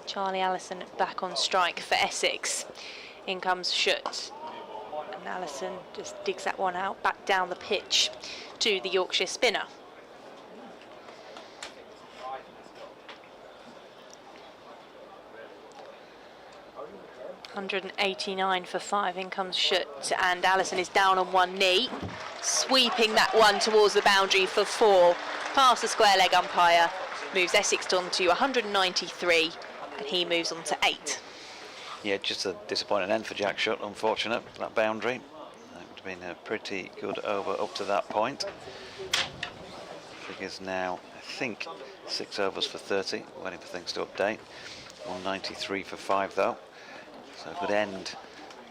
Charlie Allison back on strike for Essex. In comes Schutt. And Allison just digs that one out, back down the pitch to the Yorkshire spinner. .189 for 5, in comes Schutt, and Allison is down on one knee, sweeping that one towards the boundary for 4. Past the square leg umpire, moves Essex on to 193, and he moves on to 8. Yeah, just a disappointing end for Jack Schutt, unfortunate, that boundary. That would have been a pretty good over up to that point. Figures now, I think, 6 overs for 30, waiting for things to update. 193 for 5 though. So a good end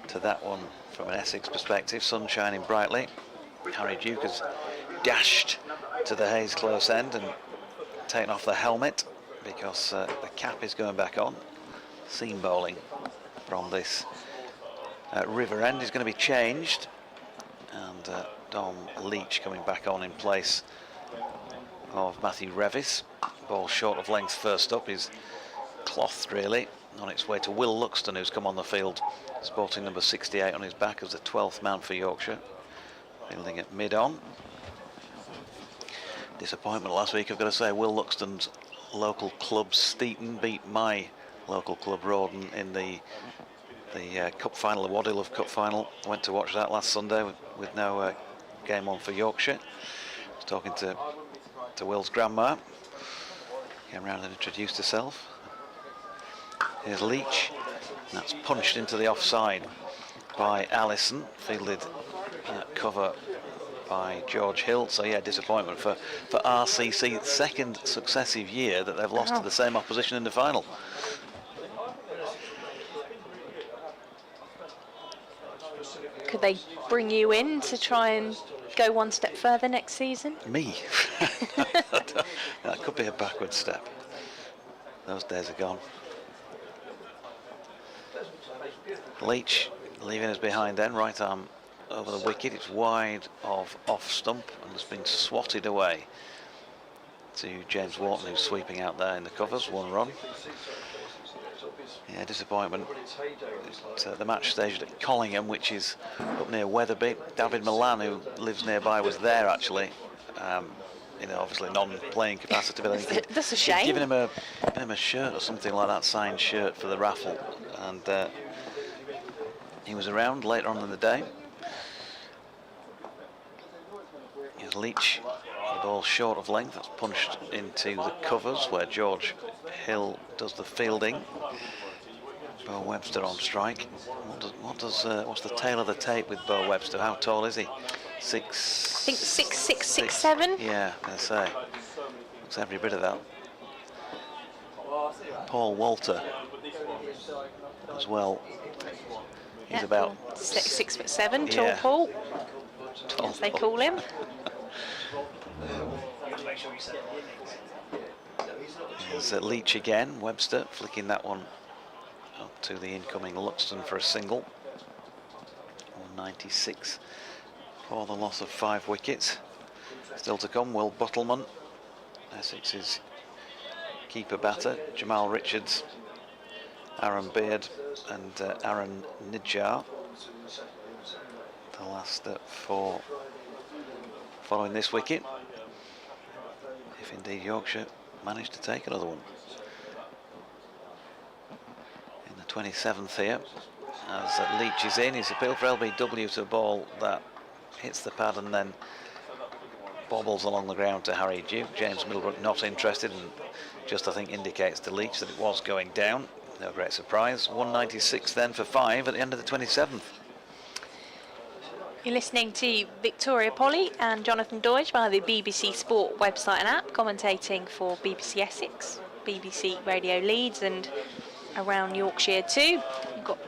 to that one from an Essex perspective. Sun shining brightly. Harry Duke has dashed to the Hayes close end and taken off the helmet because the cap is going back on. Seam bowling from this river end is going to be changed, and Dom Leach coming back on in place of Matthew Revis. Ball short of length first up is clothed really, on its way to Will Luxton, who's come on the field sporting number 68 on his back as the 12th man for Yorkshire, fielding at mid-on. Disappointment last week, I've got to say. Will Luxton's local club Steeton beat my local club Rawdon in the cup final, the Waddy Love Cup final. Went to watch that last Sunday with no game on for Yorkshire. I was talking to Will's grandma. Came round and introduced herself. Here's Leach, and that's punched into the offside by Allison, fielded cover by George Hill. So yeah, disappointment for RCC. Second successive year that they've lost to the same opposition in the final. Could they bring you in to try and go one step further next season? Me? That could be a backward step. Those days are gone. Leach leaving us behind then, right arm over the wicket. It's wide of off stump and has been swatted away to James Wharton, who's sweeping out there in the covers. 1 run. Yeah, disappointment at the match stage at Collingham, which is up near Wetherby. David Milan, who lives nearby, was there actually. You know, obviously non-playing capacity, but I think that's a shame. Given him a shirt or something like that, signed shirt for the raffle, and he was around later on in the day. Here's Leach, the ball short of length, that's punched into the covers where George Hill does the fielding. Bo Webster on strike. What's the tail of the tape with Bo Webster? How tall is he? I think 6'6", 6'7". Yeah, I say. Looks every bit of that. Paul Walter as well. He's about 6'7", tall Paul, as they call him. There's Leach again. Webster flicking that one up to the incoming Luxton for a single. 196 for the loss of 5 wickets. Still to come, Will Buttleman, Essex's keeper batter, Jamal Richards, Aaron Beard and Aaron Nidjar. The last 4 following this wicket, if indeed Yorkshire managed to take another one. In the 27th here, as Leach is in, he's appealed for LBW to a ball that hits the pad and then bobbles along the ground to Harry Duke. James Middlebrook not interested, and just I think indicates to Leach that it was going down. No great surprise. 196 then for 5 at the end of the 27th. You're listening to Victoria Polly and Jonathan Deutsch via the BBC Sport website and app, commentating for BBC Essex, BBC Radio Leeds and around Yorkshire too. We've got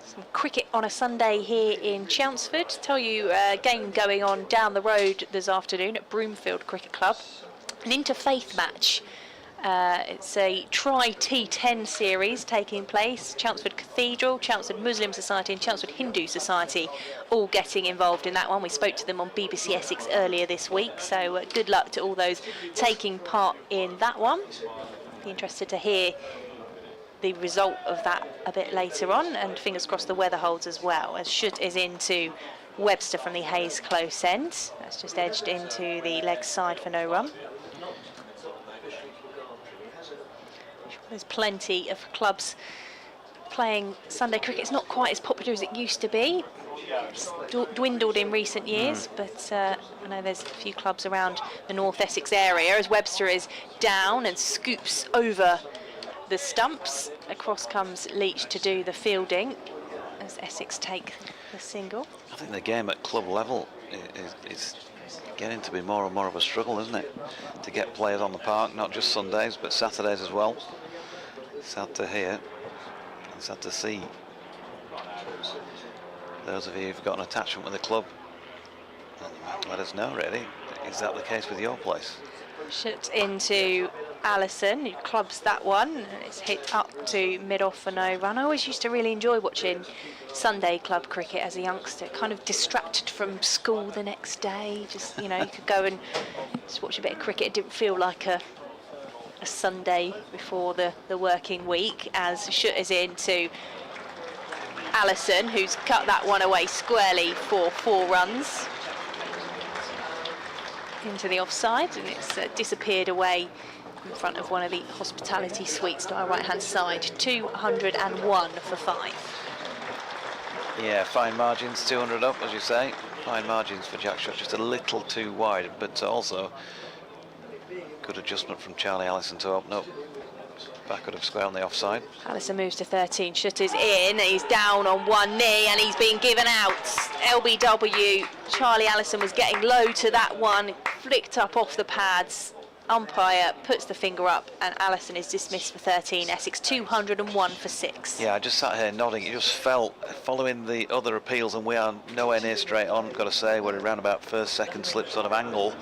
some cricket on a Sunday here in Chelmsford. Tell you a game going on down the road this afternoon at Broomfield Cricket Club. An interfaith match It's a Tri-T10 series taking place. Chelmsford Cathedral, Chelmsford Muslim Society and Chelmsford Hindu Society all getting involved in that one. We spoke to them on BBC Essex earlier this week, so good luck to all those taking part in that one. Be interested to hear the result of that a bit later on, and fingers crossed the weather holds as well, as Schutt is into Webster from the Hayes close end. That's just edged into the leg side for no run. There's plenty of clubs playing Sunday cricket. It's not quite as popular as it used to be. It's dwindled in recent years, but I know there's a few clubs around the North Essex area as Webster is down and scoops over the stumps. Across comes Leach to do the fielding as Essex take the single. I think the game at club level is getting to be more and more of a struggle, isn't it? To get players on the park, not just Sundays, but Saturdays as well. Sad to hear, and sad to see. Those of you who've got an attachment with the club, let us know really. Is that the case with your place? Schutt into Allison, who clubs that one. It's hit up to mid-off for no run. I always used to really enjoy watching Sunday club cricket as a youngster. Kind of distracted from school the next day. Just, you know, you could go and just watch a bit of cricket. It didn't feel like a Sunday before the working week, as Schutt is into Allison, who's cut that one away squarely for 4 runs into the offside, and it's disappeared away in front of one of the hospitality suites to our right hand side. 201 for 5. Yeah, fine margins, 200 up as you say. Fine margins for Jack Schutt, just a little too wide, but also good adjustment from Charlie Allison to open up. Backward of square on the offside. Allison moves to 13. Schutt is in. He's down on one knee and he's been given out. LBW. Charlie Allison was getting low to that one. Flicked up off the pads. Umpire puts the finger up and Allison is dismissed for 13. Essex 201 for 6. Yeah, I just sat here nodding. It just felt, following the other appeals, and we are nowhere near straight on, got to say, we're around about first, second slip sort of angle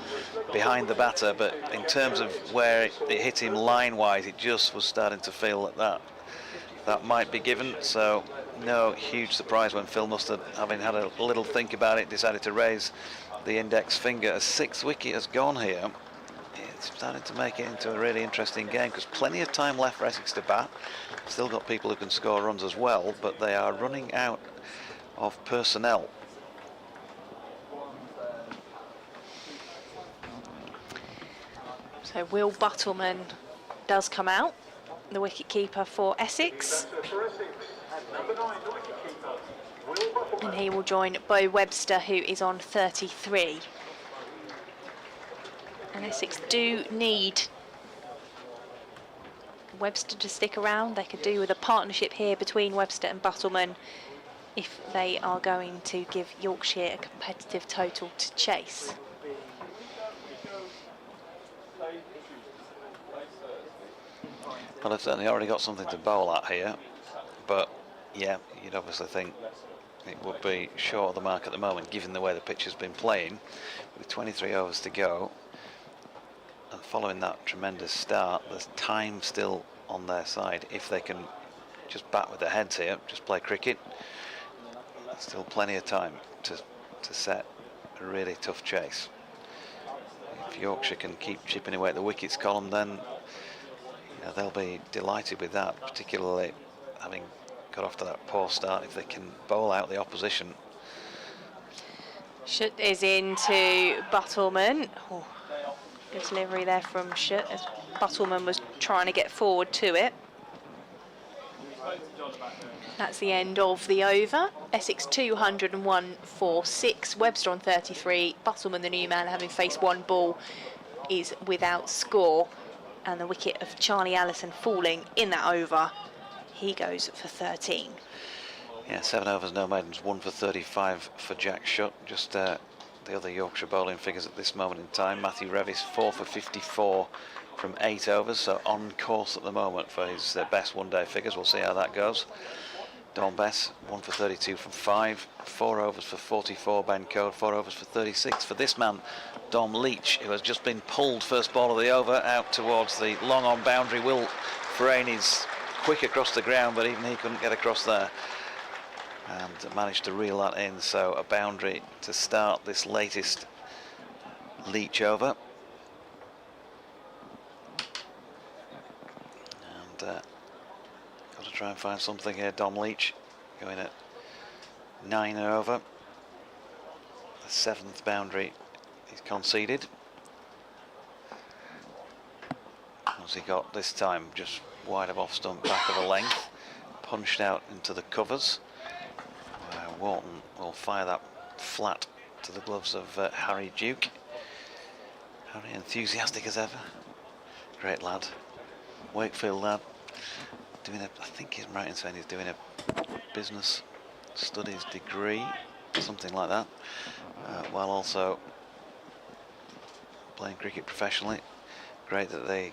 behind the batter, but in terms of where it hit him line-wise, it just was starting to feel that might be given. So no huge surprise when Phil Mustard, having had a little think about it, decided to raise the index finger. A 6th wicket has gone here. It's starting to make it into a really interesting game, because plenty of time left for Essex to bat. Still got people who can score runs as well, but they are running out of personnel. So Will Buttleman does come out, the wicketkeeper for Essex. And he will join Bo Webster, who is on 33. And Essex do need Webster to stick around. They could do with a partnership here between Webster and Buttleman if they are going to give Yorkshire a competitive total to chase. Well, they've certainly already got something to bowl at here, but yeah, you'd obviously think it would be short of the mark at the moment, given the way the pitch has been playing. With 23 overs to go, and following that tremendous start, there's time still on their side. If they can just bat with their heads here, just play cricket, there's still plenty of time to set a really tough chase. If Yorkshire can keep chipping away at the wickets column, then they'll be delighted with that, particularly having got off to that poor start. If they can bowl out the opposition. Schutt is into Buttleman. Oh, good delivery there from Schutt as Buttleman was trying to get forward to it. That's the end of the over. Essex 201 for 6. Webster on 33. Buttleman, the new man, having faced 1 ball, is without score. And the wicket of Charlie Allison falling in that over. He goes for 13. Yeah, 7 overs, no maidens, 1 for 35 for Jack Schutt. Just the other Yorkshire bowling figures at this moment in time. Matthew Revis 4 for 54 from 8 overs, so on course at the moment for his best one-day figures. We'll see how that goes. Dawn Bess, 1 for 32 from 5, 4 overs for 44, Ben Code, 4 overs for 36 for this man, Dom Leach, who has just been pulled first ball of the over out towards the long on boundary. Will Frayne is quick across the ground, but even he couldn't get across there and managed to reel that in. So a boundary to start this latest Leach over. And got to try and find something here. Dom Leach going at 9 over. The 7th boundary he's conceded. What's he got this time? Just wide of off stump, back of a length, punched out into the covers. Wharton will fire that flat to the gloves of Harry Duke. Harry enthusiastic as ever. Great lad. Wakefield lad. Doing a, I think he's right in saying he's doing a business studies degree, something like that, while also playing cricket professionally. Great that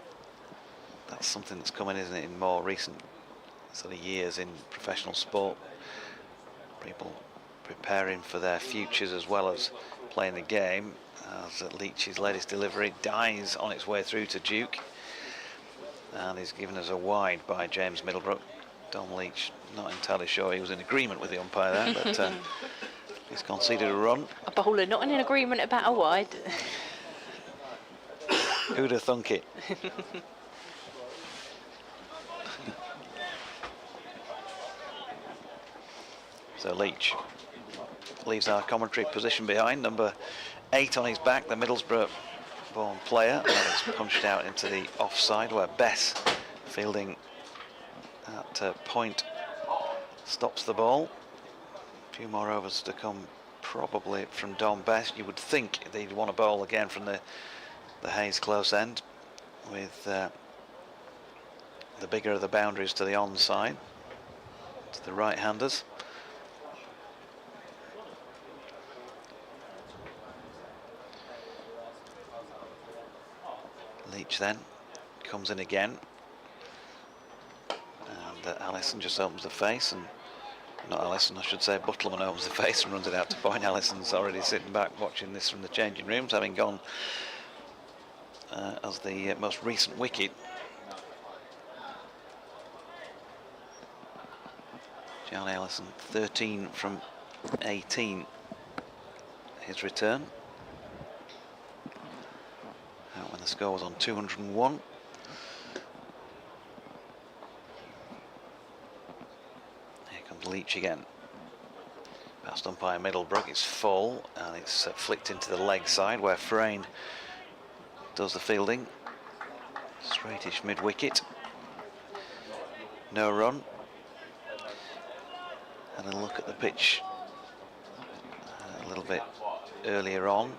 that's something that's coming, isn't it, in more recent sort of years in professional sport. People preparing for their futures as well as playing the game, as Leach's latest delivery dies on its way through to Duke, and is given as a wide by James Middlebrook. Dom Leach, not entirely sure he was in agreement with the umpire there, but he's conceded a run. A bowler not in an agreement about a wide. Who'd have thunk it? So Leach leaves our commentary position behind, number 8 on his back, the Middlesbrough-born player, and is punched out into the offside where Bess, fielding at point, stops the ball. A few more overs to come probably from Dom Bess. You would think they'd want to bowl again from the Hayes close end with the bigger of the boundaries to the onside, to the right-handers. Leach then comes in again, and Allison just opens the face, and not Allison, I should say, Buttleman opens the face and runs it out to point. Allison's already sitting back watching this from the changing rooms, having gone as the most recent wicket. Charlie Allison, 13 from 18, his return. When the score was on 201. Here comes Leach again. Past umpire Middlebrook, it's full, and it's flicked into the leg side where Frayne does the fielding. Straightish mid-wicket. No run. And a look at the pitch a little bit earlier on.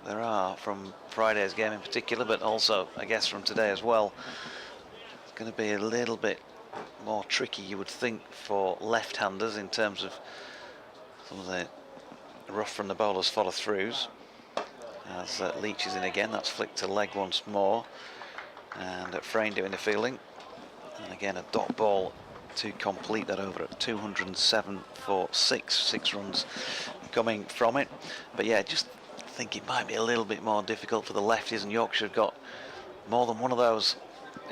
There are from Friday's game in particular, but also I guess from today as well. It's going to be a little bit more tricky, you would think, for left-handers in terms of some of the rough from the bowlers follow-throughs. As Leach is in again, that's flicked to leg once more, and Frayne doing the fielding, and again a dot ball to complete that over at 207 for 6 runs coming from it. But yeah, just think it might be a little bit more difficult for the lefties, and Yorkshire have got more than one of those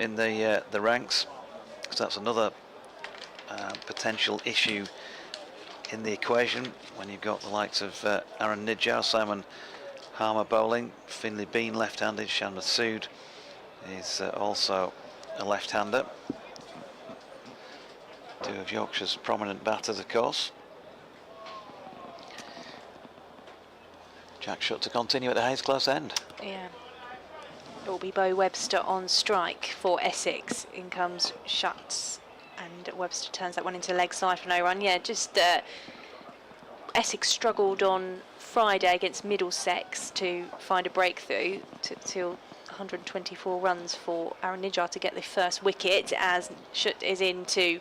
in the ranks, so that's another potential issue in the equation when you've got the likes of Aaron Nijjar, Simon Harmer bowling, Finlay Bean left-handed, Shan Masood is also a left-hander. Two of Yorkshire's prominent batters, of course. Jack Shutt to continue at the Hayes close end. Yeah. It will be Bo Webster on strike for Essex. In comes Shutt, and Webster turns that one into leg side for no run. Yeah, just Essex struggled on Friday against Middlesex to find a breakthrough. Took till 124 runs for Aaron Nijjar to get the first wicket, as Shutt is into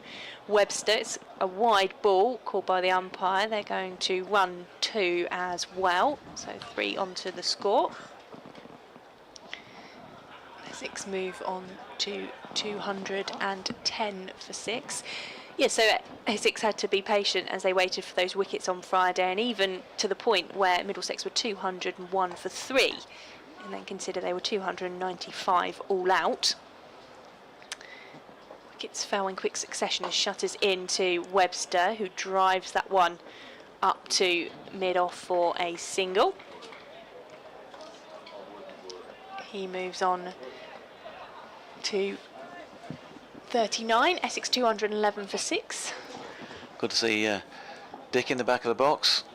Webster. It's a wide ball called by the umpire. They're going to run 2 as well, so 3 onto the score. Essex move on to 210 for 6. Yeah, so Essex had to be patient as they waited for those wickets on Friday, and even to the point where Middlesex were 201 for 3, and then consider they were 295 all out. Wickets fell in quick succession as Shutters in to Webster, who drives that one up to mid-off for a single. He moves on to 39, Essex 211 for 6. Good to see Dick in the back of the box.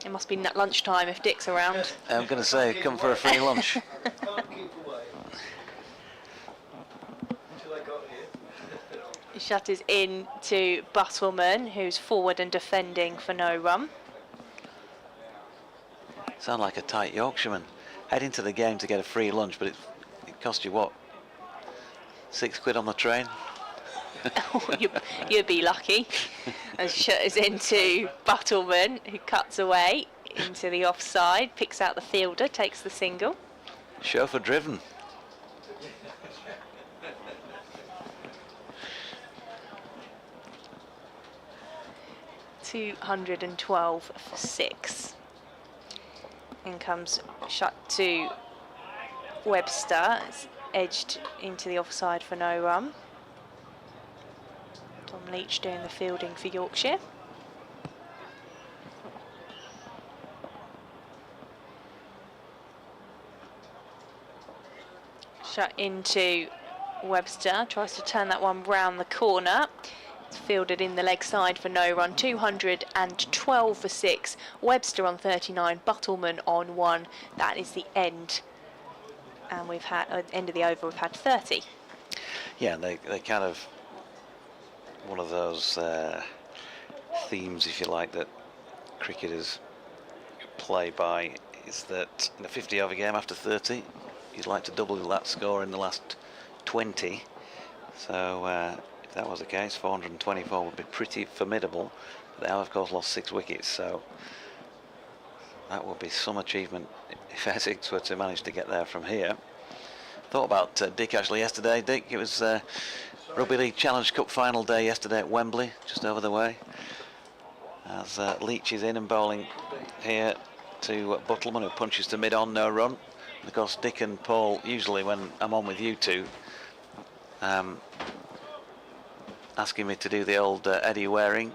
It must be lunchtime if Dick's around. I'm going to say, come for a free lunch. Shutters in to Buttleman, who's forward and defending for no run. Sound like a tight Yorkshireman. Head into the game to get a free lunch, but it cost you what? £6 on the train? You'd be lucky. As Shutters into Buttleman, who cuts away into the offside, picks out the fielder, takes the single. Chauffeur driven. $212 for 6. In comes shut to Webster. It's edged into the offside for no run. Tom Leach doing the fielding for Yorkshire. Shut into Webster, tries to turn that one round the corner. It's fielded in the leg side for no run, 212 for 6. Webster on 39, Buttleman on 1. That is the end. And we've had, at the end of the over, we've had 30. Yeah, they kind of, one of those themes, if you like, that cricketers play by is that in a 50 over game after 30, you'd like to double that score in the last 20. So if that was the case, 424 would be pretty formidable. But they have, of course, lost 6 wickets, so that would be some achievement if Essex were to manage to get there from here. Thought about Dick actually yesterday. Dick, it was Rugby League Challenge Cup final day yesterday at Wembley, just over the way. As Leach is in and bowling here to Buttleman, who punches to mid-on, no run. And of course, Dick and Paul, usually when I'm on with you two, asking me to do the old Eddie Waring.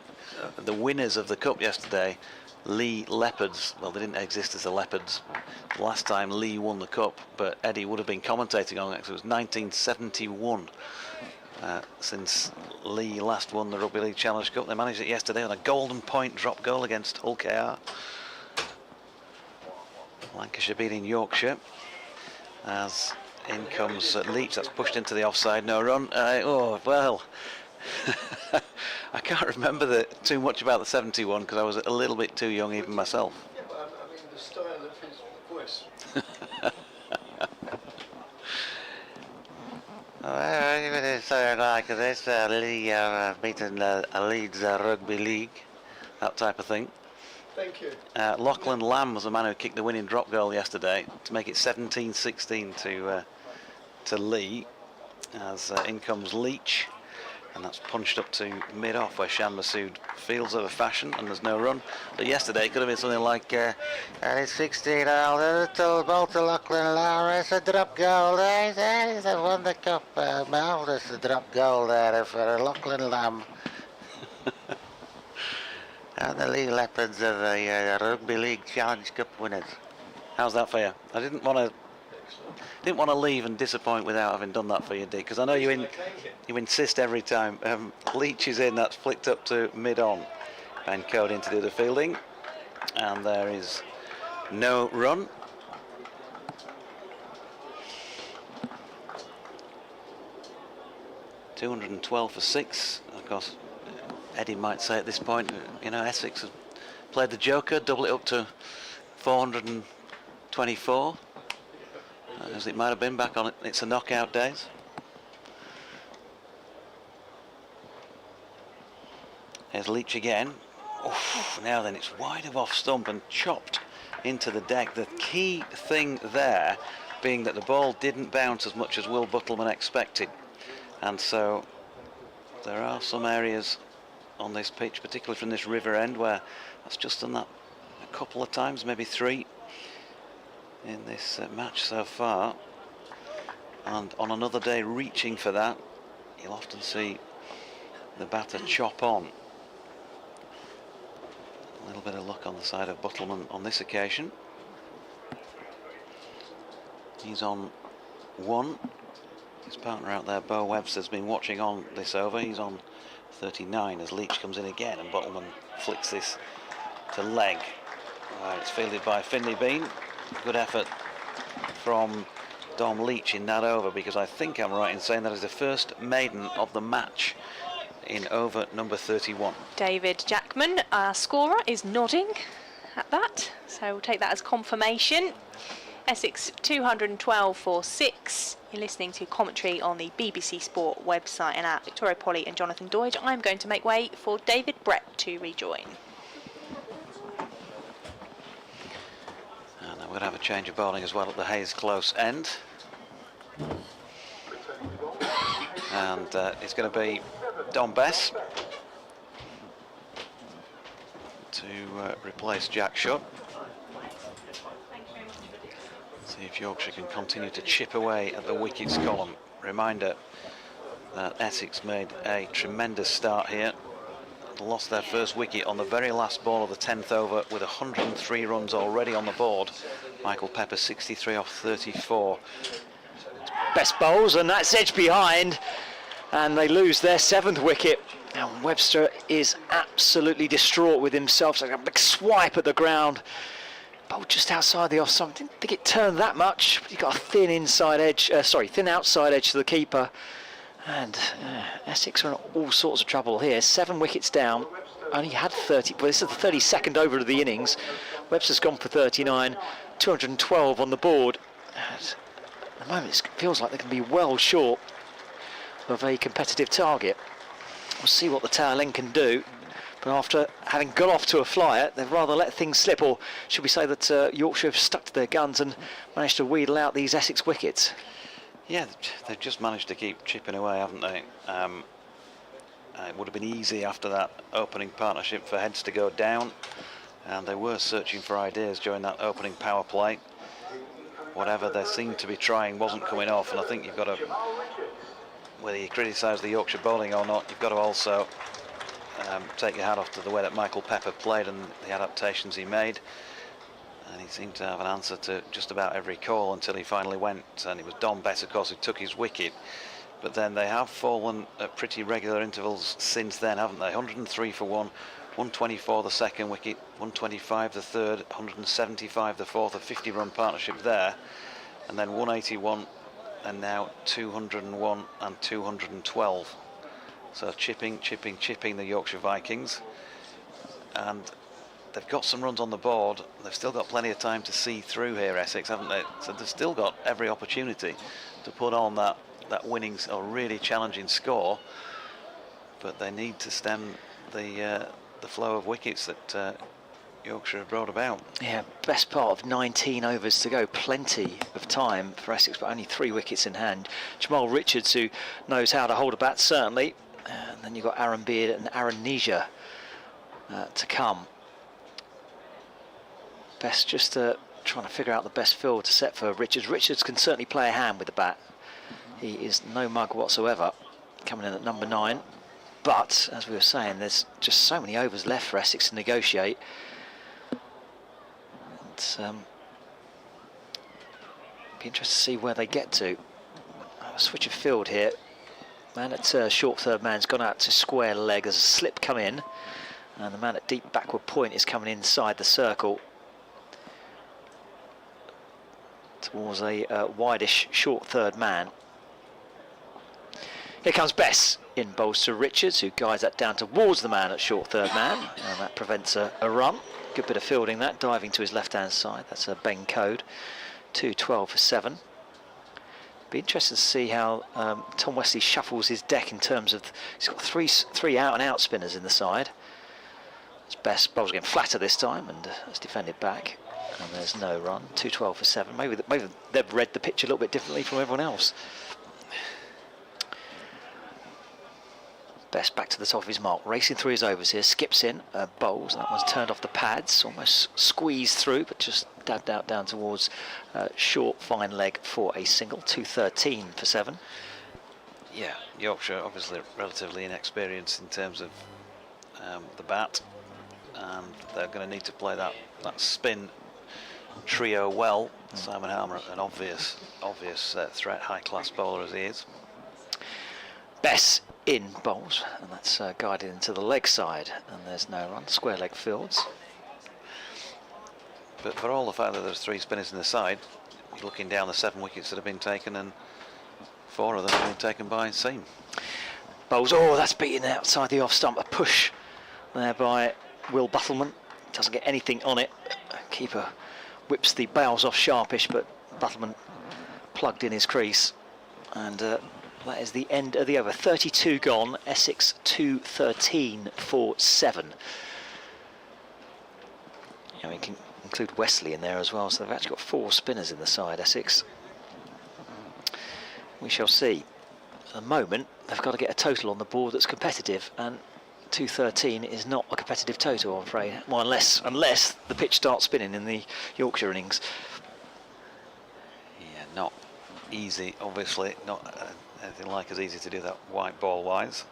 The winners of the Cup yesterday, Lee Leopards, well, they didn't exist as the Leopards the last time Lee won the Cup, but Eddie would have been commentating on it, because it was 1971 since Lee last won the Rugby League Challenge Cup. They managed it yesterday on a golden point drop goal against Hull KR. Lancashire beating Yorkshire. As in comes Leach, that's pushed into the offside, no run. Oh, well, I can't remember too much about the 71 because I was a little bit too young even myself. Yeah, but I mean the style of his voice. So like this, Lee beaten Leeds Rugby League, that type of thing. Thank you. Lachlan Lamb was the man who kicked the winning drop goal yesterday to make it 17-16 to Lee. As in comes Leach, and that's punched up to mid-off where Shan Masood fields over fashion, and there's no run. But yesterday it could have been something like and it's 16 all the ball to Lachlan Lamb. It's a drop goal there. He's won the cup. Marvellous drop goal there for Lachlan Lamb. And the Lee Leopards are the Rugby League Challenge Cup winners. How's that for you? I didn't want to leave and disappoint without having done that for you, Dick, because I know you insist every time. Leach is in, that's flicked up to mid-on, and Code in to do the fielding, and there is no run. $212 for 6, of course. Eddie might say at this point, you know, Essex has played the joker, double it up to 424, as it might have been back on It's a Knockout days. Here's Leach again. Oof, now then, it's wide of off stump and chopped into the deck. The key thing there being that the ball didn't bounce as much as Will Buttleman expected, and so there are some areas on this pitch, particularly from this river end, where that's just done that a couple of times, maybe 3 in this match so far. And on another day reaching for that, you'll often see the batter chop on. A little bit of luck on the side of Buttleman on this occasion. He's on 1. His partner out there, Bo Webster's been watching on this over. He's on 39 as Leach comes in again, and Buttleman flicks this to leg. It's fielded by Finley Bean. Good effort from Dom Leach in that over, because I think I'm right in saying that is the first maiden of the match in over number 31. David Jackman, our scorer, is nodding at that, so we'll take that as confirmation. Essex 212 for 6. You're listening to commentary on the BBC Sport website and app. Victoria Polly and Jonathan Doidge. I'm going to make way for David Brett to rejoin. And we're going to have a change of bowling as well at the Hayes Close end. And it's going to be Don Bess to replace Jack Shutt. See if Yorkshire can continue to chip away at the wickets column. Reminder that Essex made a tremendous start here. Lost their first wicket on the very last ball of the 10th over with 103 runs already on the board. Michael Pepper 63 off 34. Best bowls, and that's edge behind, and they lose their 7th wicket. Now Webster is absolutely distraught with himself. So a big swipe at the ground. Bowled just outside the offside. Didn't think it turned that much. But he got a thin inside edge, thin outside edge to the keeper. And Essex are in all sorts of trouble here. 7 wickets down. Only had 30. Well, this is the 32nd over of the innings. Webster's gone for 39. 212 on the board. And at the moment, it feels like they can be well short of a competitive target. We'll see what the tail end can do. But after having got off to a flyer, they've rather let things slip, or should we say that Yorkshire have stuck to their guns and managed to wheedle out these Essex wickets? Yeah, they've just managed to keep chipping away, haven't they? It would have been easy after that opening partnership for heads to go down, and they were searching for ideas during that opening power play. Whatever they seemed to be trying wasn't coming off, and I think you've got to, whether you criticise the Yorkshire bowling or not, you've got to also take your hat off to the way that Michael Pepper played and the adaptations he made. And he seemed to have an answer to just about every call until he finally went, and it was Don Bess, of course, who took his wicket. But then they have fallen at pretty regular intervals since then, haven't they? 103 for 1, 124 the second wicket, 125 the third, 175 the fourth, a 50-run partnership there, and then 181, and now 201 and 212. So chipping the Yorkshire Vikings, and they've got some runs on the board. They've still got plenty of time to see through here, Essex, haven't they? So they've still got every opportunity to put on that winning or really challenging score, but they need to stem the flow of wickets that Yorkshire have brought about. Yeah, best part of 19 overs to go. Plenty of time for Essex, but only 3 wickets in hand. Jamal Richards, who knows how to hold a bat, certainly. And then you've got Aaron Beard and Aaron Nisha to come. Best just trying to figure out the best field to set for Richards. Richards can certainly play a hand with the bat. He is no mug whatsoever, coming in at number 9. But, as we were saying, there's just so many overs left for Essex to negotiate. It's be interested to see where they get to. A switch of field here. Man at short third man's gone out to square leg. There's a slip come in, and the man at deep backward point is coming inside the circle towards a wideish short third man. Here comes Bess in bowls to Richards, who guides that down towards the man at short third man, and that prevents a run. Good bit of fielding that, diving to his left hand side. That's a Ben Code. 212 for 7. Be interested to see how Tom Wesley shuffles his deck in terms of, he's got three out and out spinners in the side. It's Bess bowls again flatter this time, and it's defended back, and there's no run. 212 for 7. Maybe they've read the pitch a little bit differently from everyone else. Best back to the top of his mark, racing through his overs here, skips in, bowls, that one's turned off the pads, almost squeezed through, but just dabbed out down towards short, fine leg for a single, 213 for 7. Yeah, Yorkshire obviously relatively inexperienced in terms of the bat, and they're going to need to play that spin trio well. Simon Harmer, an obvious threat, high-class bowler as he is. Bess in bowls, and that's guided into the leg side, and there's no run, square leg fields. But for all the fact that there's 3 spinners in the side, you're looking down the 7 wickets that have been taken, and 4 of them have been taken by seam. Bowls, oh, that's beaten outside the off stump, a push there by Will Buttleman, doesn't get anything on it. Keeper whips the bails off sharpish, but Buttleman plugged in his crease, and that is the end of the over. 32 gone, Essex 213 for 7. Yeah, we can include Wesley in there as well, so they've actually got 4 spinners in the side, Essex. We shall see. At the moment, they've got to get a total on the board that's competitive, and 213 is not a competitive total, I'm afraid. Well, unless the pitch starts spinning in the Yorkshire innings. Yeah, not easy, obviously, not anything like as easy to do that white ball wise.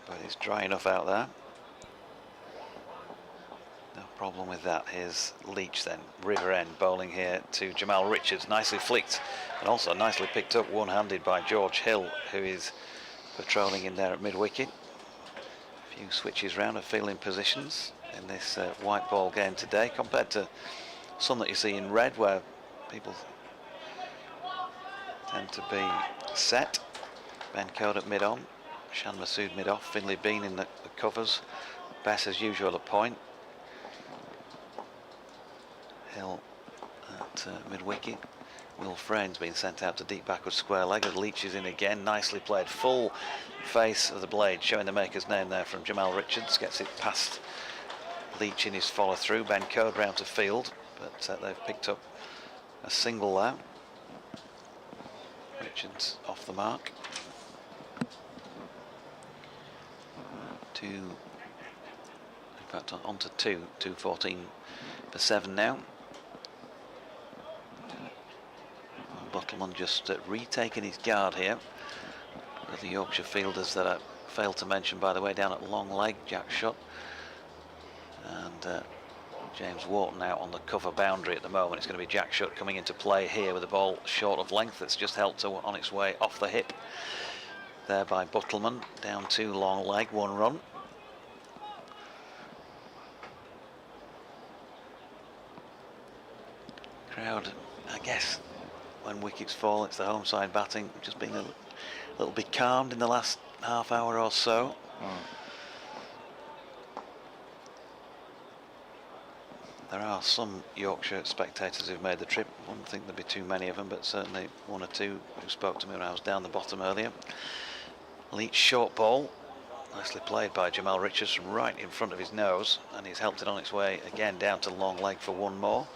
But it's dry enough out there. No problem with that. Here's Leach then, River End, bowling here to Jamal Richards, nicely flicked and also nicely picked up one-handed by George Hill, who is patrolling in there at mid-wicket. A few switches round of fielding positions in this white ball game today, compared to some that you see in red, where people tend to be set. Ben Code at mid-on, Shan Masood mid-off, Finlay Bean in the covers, Bess as usual at point, Hill at mid-wicket. Will Friend's been sent out to deep backward square leg as Leach is in again. Nicely played, full face of the blade, showing the maker's name there from Jamal Richards. Gets it past Leach in his follow through. Ben Code round to field, but they've picked up a single there. Richards off the mark. In fact, on to 214 for 7 now. Buttleman just retaking his guard here. The Yorkshire fielders that I failed to mention, by the way, down at long leg, Jack Shutt and James Wharton out on the cover boundary at the moment. It's going to be Jack Shutt coming into play here with the ball short of length. That's just helped on its way off the hip there by Buttleman. Down to long leg, 1 run. Crowd, I guess, when wickets fall, it's the home side batting. Just been a little bit calmed in the last half hour or so. There are some Yorkshire spectators who've made the trip. I wouldn't think there'd be too many of them, but certainly 1 or 2 who spoke to me when I was down the bottom earlier. Leach short ball, nicely played by Jamal Richards from right in front of his nose, and he's helped it on its way again down to long leg for 1 more.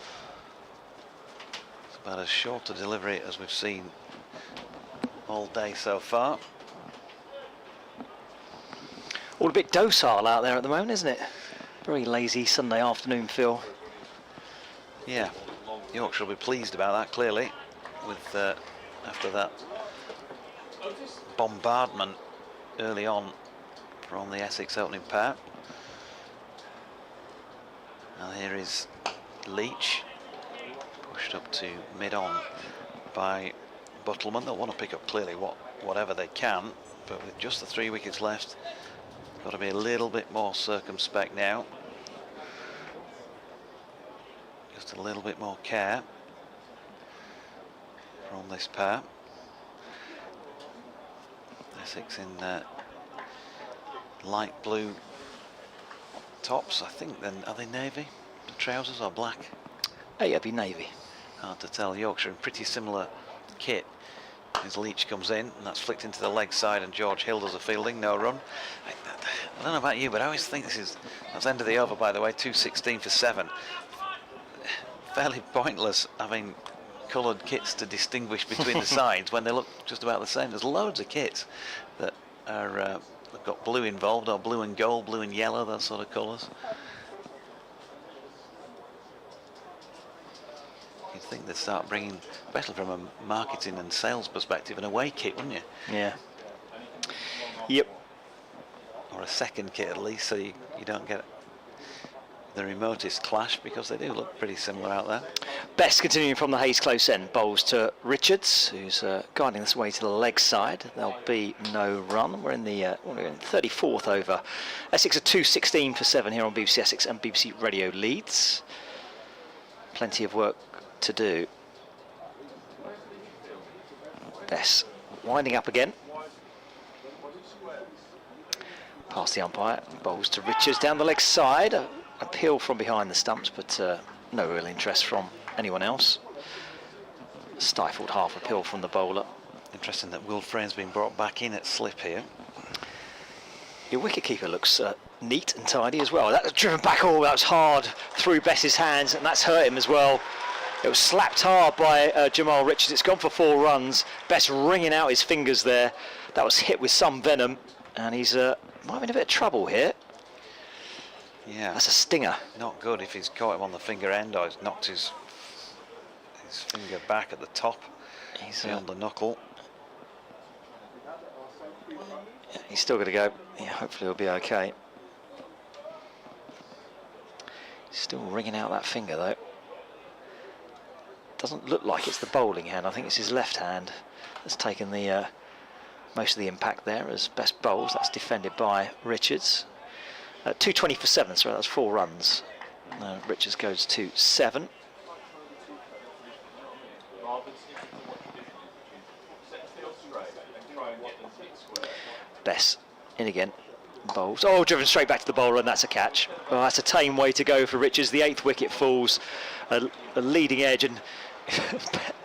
About as short a delivery as we've seen all day so far. All a bit docile out there at the moment, isn't it? Very lazy Sunday afternoon feel. Yeah, Yorkshire will be pleased about that, clearly, with after that bombardment early on from the Essex opening pair. And here is Leach, pushed up to mid-on by Buttleman. They'll want to pick up clearly whatever they can, but with just the 3 wickets left, got to be a little bit more circumspect now. Just a little bit more care from this pair. Essex in light blue tops, I think. Then are they navy? The trousers are black? Yeah, it'd be navy. Hard to tell. Yorkshire in pretty similar kit. As Leach comes in, and that's flicked into the leg side, and George Hill does a fielding, no run. I don't know about you, but I always think that's end of the over, by the way, 216 for 7. Fairly pointless having coloured kits to distinguish between the sides when they look just about the same. There's loads of kits that are they've got blue involved, or blue and gold, blue and yellow, those sort of colours. You'd think they'd start bringing, especially from a marketing and sales perspective, an away kit, wouldn't you? Yeah. Yep. Or a second kit at least, so you don't get the remotest clash, because they do look pretty similar out there. Best continuing from the Hayes close end, bowls to Richards, who's guiding this way to the leg side. There'll be no run. We're in the 34th over. Essex are 2:16 for 7 here on BBC Essex and BBC Radio Leeds. Plenty of work to do. Bess winding up again. Past the umpire, bowls to Richards down the leg side. Appeal from behind the stumps, but no real interest from anyone else. Stifled half appeal from the bowler. Interesting that Will Frane's been brought back in at slip here. Your wicketkeeper looks neat and tidy as well. That was driven back, oh, that was hard through Bess's hands, and that's hurt him as well. It was slapped hard by Jamal Richards. It's gone for 4 runs. Bess wringing out his fingers there. That was hit with some venom, and he's might be in a bit of trouble here. Yeah, that's a stinger. Not good if he's caught him on the finger end, or he's knocked his finger back at the top. He's beyond the knuckle. Yeah, he's still going to go. Yeah, hopefully he'll be okay. He's still wringing out that finger though. Doesn't look like it's the bowling hand. I think it's his left hand that's taken the most of the impact there as Bess bowls. That's defended by Richards. 2:20 for 7, so that's 4 runs. Richards goes to 7. Bess in again, bowls. Oh, driven straight back to the bowler, and that's a catch. Well, that's a tame way to go for Richards. The 8th wicket falls, a leading edge, and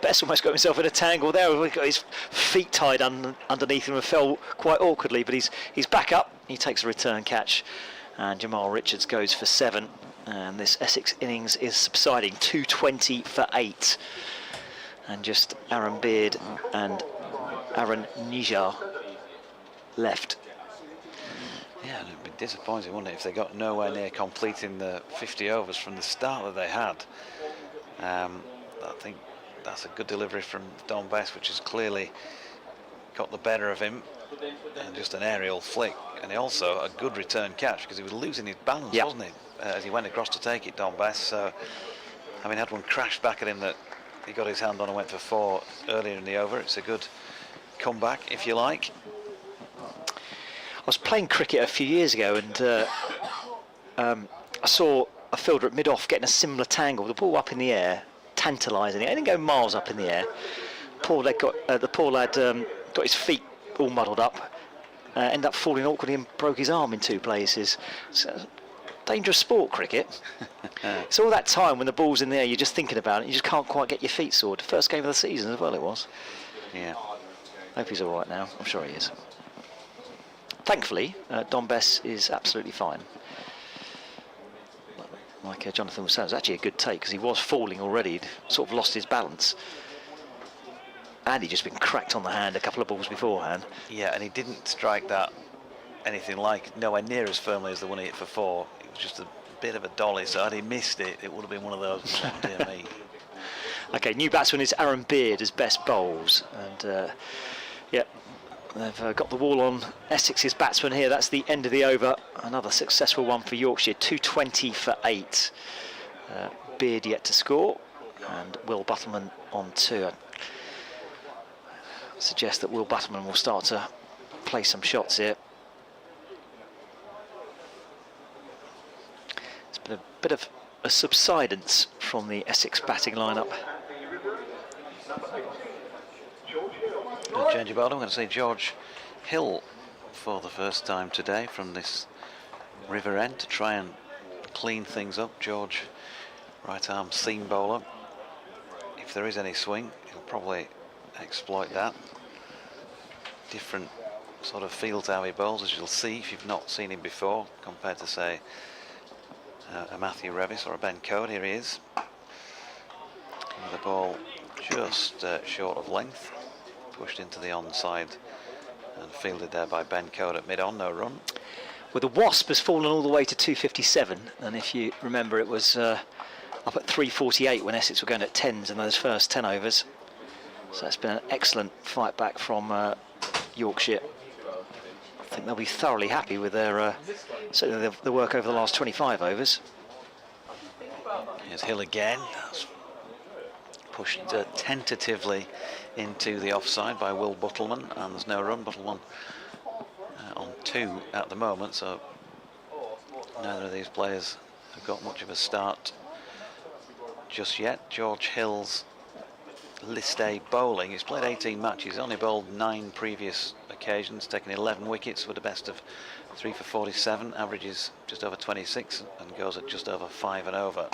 Bess almost got himself in a tangle there. He's got his feet tied underneath him and fell quite awkwardly, but he's back up. He takes a return catch, and Jamal Richards goes for 7. And this Essex innings is subsiding. 2:20 for 8, and just Aaron Beard and Aaron Nijar left. Yeah, it'd be disappointing, wouldn't it, if they got nowhere near completing the 50 overs from the start that they had. I think that's a good delivery from Don Bess, which has clearly got the better of him, and just an aerial flick. And also a good return catch, because he was losing his balance, wasn't he, as he went across to take it, Don Bess. So, having had one crash back at him that he got his hand on and went for 4 earlier in the over, it's a good comeback, if you like. I was playing cricket a few years ago, and I saw a fielder at mid-off getting a similar tangle, the ball up in the air, tantalising it. It didn't go miles up in the air. The poor lad got his feet all muddled up, ended up falling awkwardly and broke his arm in 2 places. So, dangerous sport, cricket. It's all that time when the ball's in the air, you're just thinking about it, you just can't quite get your feet sorted. First game of the season as well it was. Yeah. Hope he's all right now. I'm sure he is. Thankfully, Don Bess is absolutely fine. Like Jonathan was saying, it was actually a good take, because he was falling already. He'd sort of lost his balance. And he'd just been cracked on the hand a couple of balls beforehand. Yeah, and he didn't strike that anything like, nowhere near as firmly as the one he hit for 4. It was just a bit of a dolly, so had he missed it, it would have been one of those, oh dear me. Okay, new batsman is Aaron Beard as Bess bowls. And, yeah, they've got the wall on Essex's batsman here. That's the end of the over. Another successful one for Yorkshire. 2:20 for 8. Beard yet to score, and Will Butterman on 2. I suggest that Will Butterman will start to play some shots here. It's been a bit of a subsidence from the Essex batting lineup. Change of order. I'm going to say George Hill for the first time today from this river end to try and clean things up. George, right arm seam bowler. If there is any swing, he'll probably exploit that. Different sort of feel to how he bowls, as you'll see if you've not seen him before, compared to, say, a Matthew Revis or a Ben Code. Here he is. The ball just short of length, pushed into the onside and fielded there by Ben Code at mid-on, no run. Well, the Wasp has fallen all the way to 257, and if you remember, it was up at 348 when Essex were going at 10s in those first 10 overs. So it's been an excellent fight back from Yorkshire. I think they'll be thoroughly happy with their certainly the work over the last 25 overs. Here's Hill again. That's pushed tentatively into the offside by Will Buttleman, and there's no run. Buttleman on 2 at the moment, so neither of these players have got much of a start just yet. George Hill's List A bowling. He's played 18 matches, only bowled 9 previous occasions, taken 11 wickets with a best of 3 for 47, averages just over 26 and goes at just over 5 and over.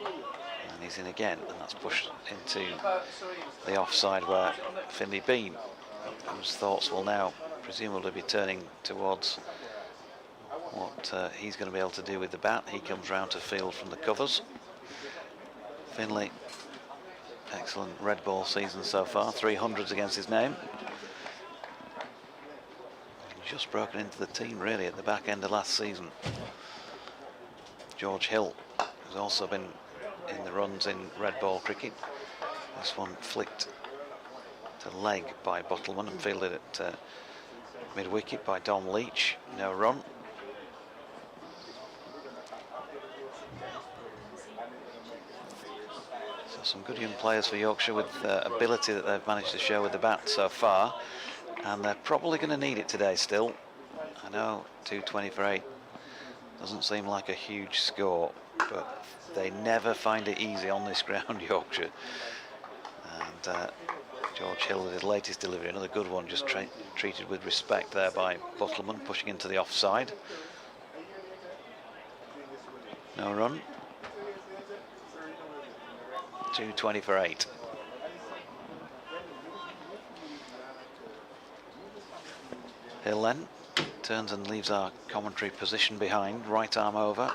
And he's in again, and that's pushed into the offside where Finley Bean, whose thoughts will now presumably be turning towards what he's going to be able to do with the bat. He comes round to field from the covers. Finley, excellent red ball season so far, 300s against his name. Just broken into the team really at the back end of last season. George Hill has also been in the runs in red ball cricket. This one flicked to leg by Buttleman and fielded at mid wicket by Dom Leach, no run. So some good young players for Yorkshire with ability that they've managed to show with the bat so far, and they're probably going to need it today still. I know 220 for 8 doesn't seem like a huge score, but they never find it easy on this ground, Yorkshire. And George Hill with his latest delivery, another good one, just treated with respect there by Buttleman, pushing into the offside. No run. 220 for 8. Hill then turns and leaves our commentary position behind, right arm over.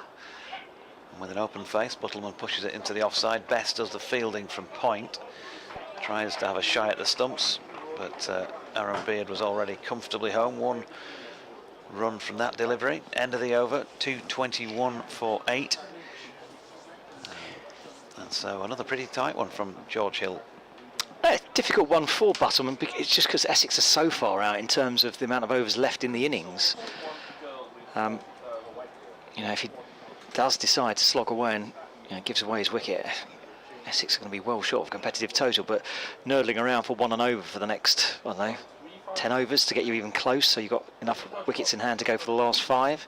And with an open face, Buttleman pushes it into the offside. Best does the fielding from point. Tries to have a shy at the stumps, but Aaron Beard was already comfortably home. 1 run from that delivery. End of the over, 221 for 8. And so another pretty tight one from George Hill. Difficult one for Buttleman. It's just because Essex are so far out in terms of the amount of overs left in the innings. You know, if he does decide to slog away and gives away his wicket, Essex are going to be well short of competitive total, but nurdling around for 1 and over for the next, I don't know, 10 overs to get you even close, so you've got enough wickets in hand to go for the last 5.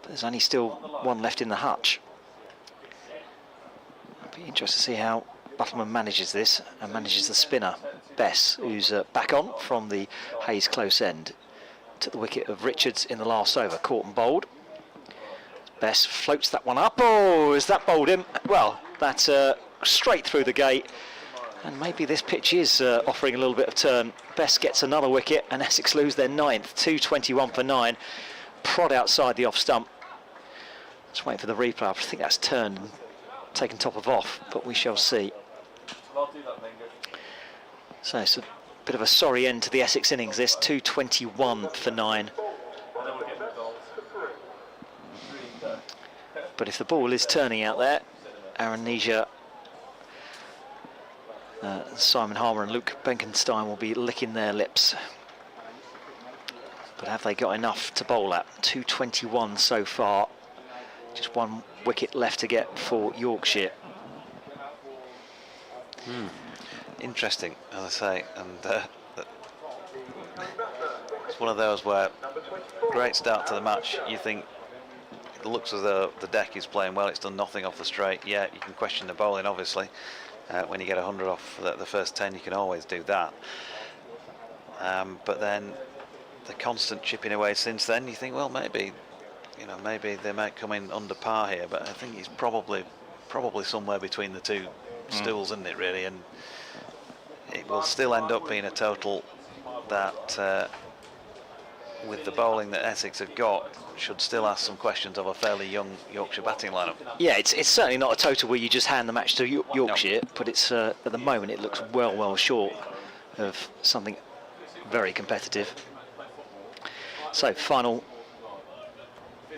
But there's only still 1 left in the hutch. It'll be interesting to see how Buttleman manages this and manages the spinner, Bess, who's back on from the Hayes close end. Took the wicket of Richards in the last over, caught and bowled. Bess floats that one up. Oh, has that bowled him? Well, that's straight through the gate, and maybe this pitch is offering a little bit of turn. Bess gets another wicket and Essex lose their 9th, 221 for 9. Prod outside the off stump. Just waiting for the replay. I think that's turned and taken top of off, but we shall see. So it's a bit of a sorry end to the Essex innings, this, 221 for 9. But if the ball is turning out there, Aaron Nisha, Simon Harmer and Luke Benkenstein will be licking their lips. But have they got enough to bowl at? 221 so far. Just 1 wicket left to get for Yorkshire. Interesting, as I say, and it's one of those where great start to the match. You think it looks as though the deck is playing well. It's done nothing off the straight. Yeah, you can question the bowling, obviously. When you get 100 off the first 10, you can always do that. But then the constant chipping away since then, you think, well, maybe they might come in under par here. But I think he's probably somewhere between the two stools, isn't it, really? And it will still end up being a total that, with the bowling that Essex have got, should still ask some questions of a fairly young Yorkshire batting lineup. Yeah, it's certainly not a total where you just hand the match to Yorkshire, but it's at the moment it looks well short of something very competitive. So final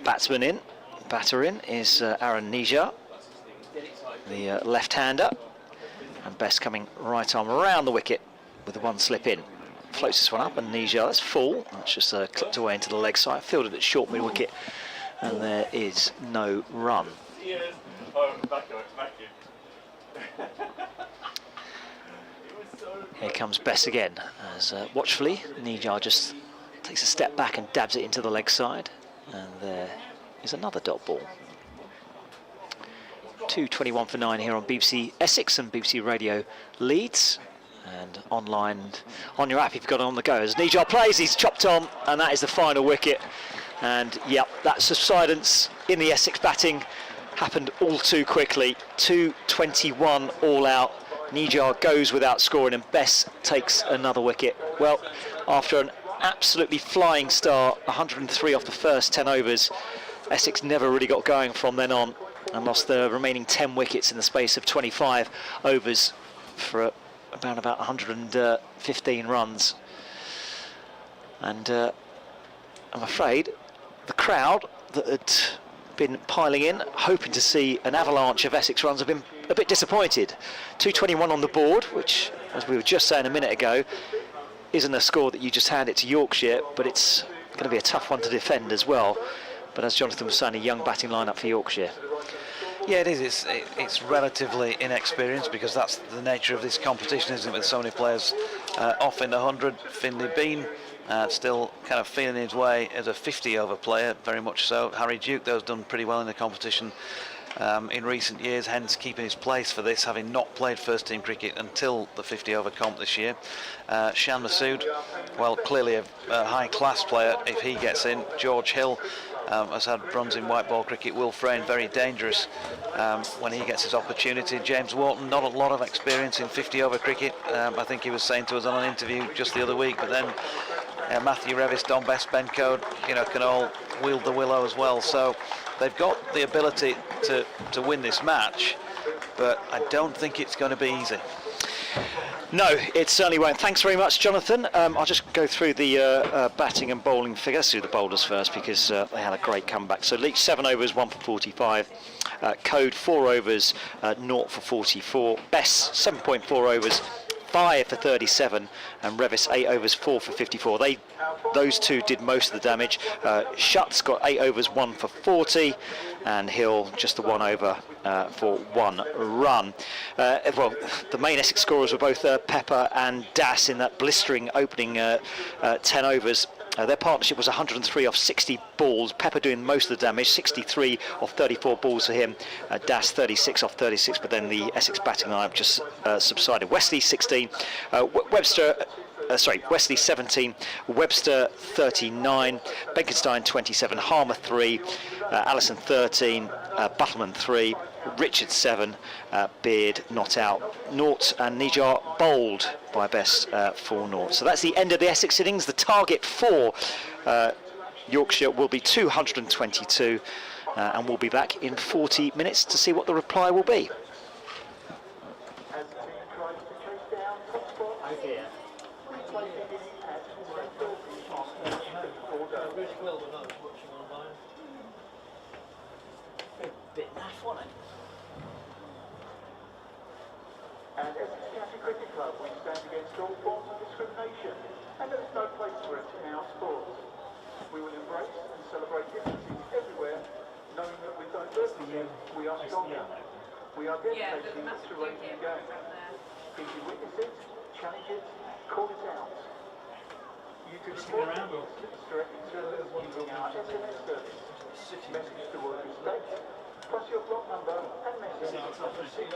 batter in is Aaron Nijar, the left-hander, and Best coming right arm around the wicket with the one slip in. Floats this one up, and Nijar, that's full. That's just clipped away into the leg side, fielded at short mid wicket, and there is no run. Here comes Bess again, as watchfully Nijar just takes a step back and dabs it into the leg side, and there is another dot ball. 2:21 for 9 here on BBC Essex and BBC Radio Leeds, and online on your app if you've got it on the go. As Nijar plays, he's chopped on, and that is the final wicket. And yep, that subsidence in the Essex batting happened all too quickly. 2:21 all out. Nijar goes without scoring, and Bess takes another wicket. Well, after an absolutely flying start, 103 off the first 10 overs, Essex never really got going from then on, and lost the remaining 10 wickets in the space of 25 overs for about 115 runs. And I'm afraid the crowd that had been piling in, hoping to see an avalanche of Essex runs, have been a bit disappointed. 2:21 on the board, which, as we were just saying a minute ago, isn't a score that you just hand it to Yorkshire, but it's going to be a tough one to defend as well. But as Jonathan was saying, a young batting lineup for Yorkshire. Yeah, it is. It's relatively inexperienced, because that's the nature of this competition, isn't it? With so many players off in the 100. Finlay Bean still kind of feeling his way as a 50-over player, very much so. Harry Duke, though, has done pretty well in the competition in recent years, hence keeping his place for this, having not played first-team cricket until the 50-over comp this year. Shan Masood, well, clearly a high-class player if he gets in. George Hill has had runs in white ball cricket. Will Frayne, very dangerous when he gets his opportunity. James Wharton, not a lot of experience in 50-over cricket. I think he was saying to us on an interview just the other week, but then Matthew Revis, Don Best, Ben Code, can all wield the willow as well. So they've got the ability to win this match, but I don't think it's going to be easy. No, it certainly won't. Thanks very much, Jonathan. I'll just go through the batting and bowling figures. Through the bowlers first, because they had a great comeback. So Leach 7 overs, 1 for 45. Code 4 overs, 0 for 44. Bess 7.4 overs, 5 for 37, and Revis 8 overs, 4 for 54. Those two did most of the damage. Schutz got 8 overs, 1 for 40, and Hill just the 1 over for 1 run. Well, the main Essex scorers were both Pepper and Das in that blistering opening 10 overs. Their partnership was 103 off 60 balls. Pepper doing most of the damage, 63 off 34 balls for him. Das 36 off 36, but then the Essex batting lineup just subsided. Wesley 16, Wesley 17, Webster 39, Benkenstein 27, Harmer 3, Allison 13, Buttleman 3, Richard 7, Beard not out 0, and Nijar bowled by Best for 0. So that's the end of the Essex innings. The target for Yorkshire will be 222, and we'll be back in 40 minutes to see what the reply will be. And Essex County Cricket Club, we stand against all forms of discrimination, and there is no place for it in our sports. We will embrace and celebrate differences everywhere, knowing that with diversity we are stronger. We are dedicated to raising the game. If you witness it, challenge it, call it out. You can report it directly to us using our SMS service. Message the word respect, plus your block number and message on 60066.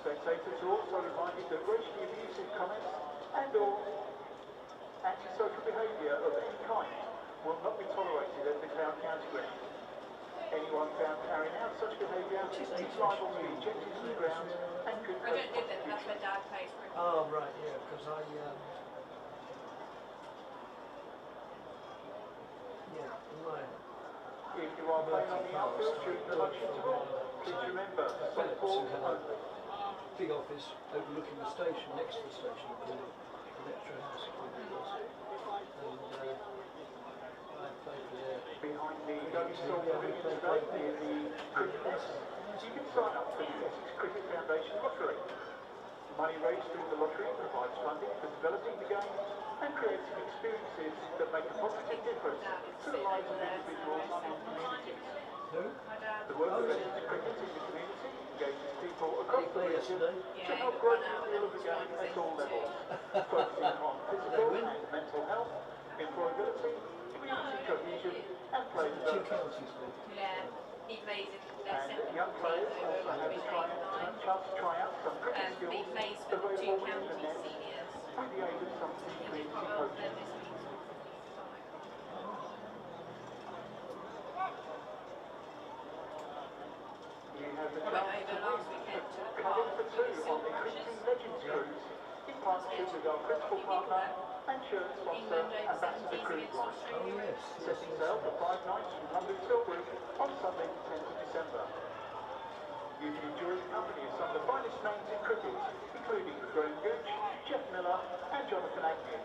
Spectators are also reminded that racially abusive comments and/or antisocial behaviour of any kind will not be tolerated at the Cloud County ground. Anyone found carrying out such behaviour is liable to be ejected from the ground and could face prosecution. That's where Dad pays for it. Oh, right, yeah, because while playing on the outfield during the lunch interval, please remember, soft ball only. Big office overlooking the station, next to the station, called Electro House, I think it was. And I played there. Behind the Dundee Pavilion today near the cricket nest, you can sign up for the Essex Cricket Foundation lottery. Money raised through the lottery provides funding for developing the game and creating experiences that make a positive difference to the lives of individuals and communities. The work of Essex Cricket in the community engages people across the region to help grow the appeal of the game at all levels, focusing on physical and mental health, employability, community cohesion and player development. And young players also have the chance to try out some cricket skills available within the net with the aid of some community coaches. You have the chance to win a cabin for two on the Christian Legends Cruise in partnership with our principal partner and shirt sponsor Ambassador Cruise Line. Setting sail for 5 nights from London Tilbury on Sunday the 10th of December. You can enjoy the company of some of the finest names in cricket, including Graham Gooch, Jeff Miller and Jonathan Agnew.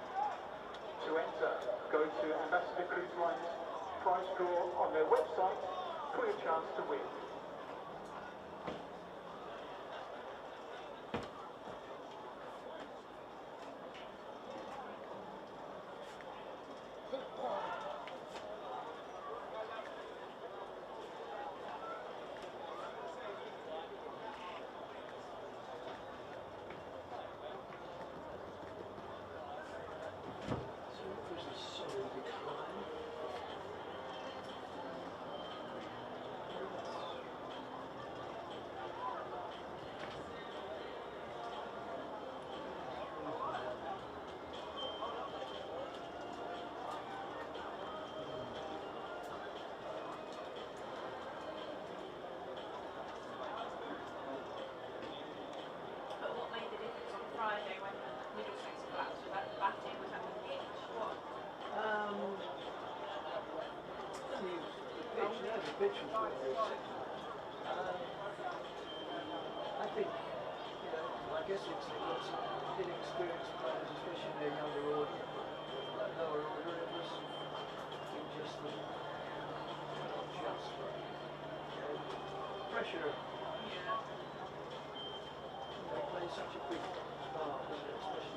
To enter, go to Ambassador Cruise Line's prize draw on their website for your chance to win. Friday when Middlesex collapsed, was that the batting, was that the pitch? What? The pitch was very simple. I think, I guess it's some inexperienced players, especially in their younger order, lower order. It was just pressure. They play such a big part, especially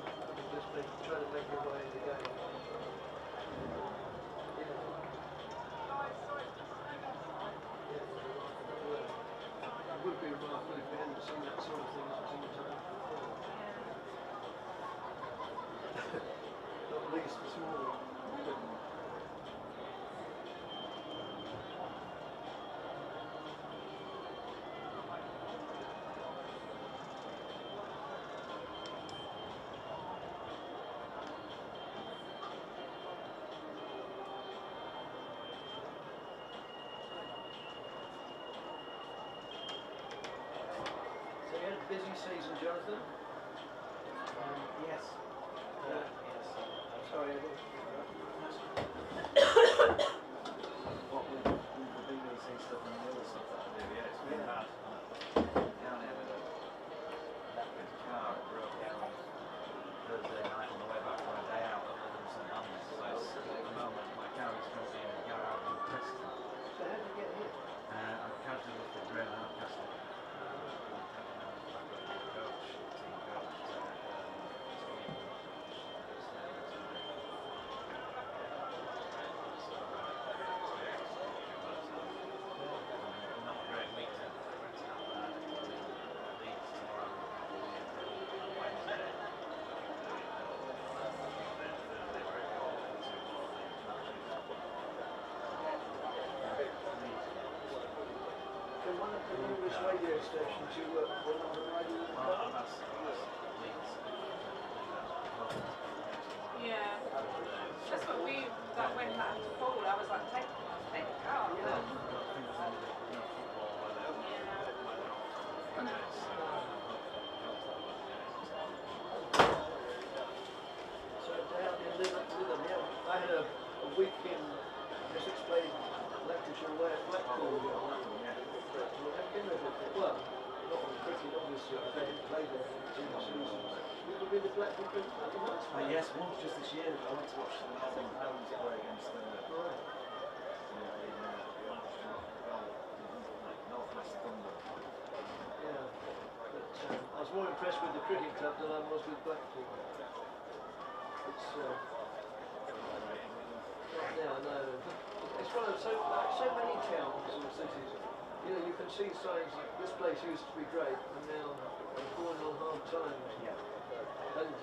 just trying to make their way in the game. It would be remarkable if we hadn't seen that sort of thing in the time before. Not least the small one. Busy season, Jonathan? Yes. Yes. Sorry, I didn't. What with the BBC stuff and the other stuff that I do, yeah, it's been hard. Down here with a car, it broke down Thursday night on the way back from a day out at St Andrews. So it's, at the moment my car is currently in a garage in Preston. So how did you get here? I'm casually with the Graham Hardcastle. One of the numerous radio stations you work for, on the radio. Yeah. That's what that when that had to fall, I was like, take the car. Yeah. So down in Lytham, yeah, I had a week in Essex played Lancashire away at been to Blackpool Cricket Club? Yes, once just this year. I went to watch the Northern Hounds play against the Northwest Thunder. Yeah, but I was more impressed with the cricket club than I was with Blackpool. It's yeah, no. It's one of so many towns or cities. You know, you can see signs that this place used to be great, and now it's falling on hard times. Yeah. And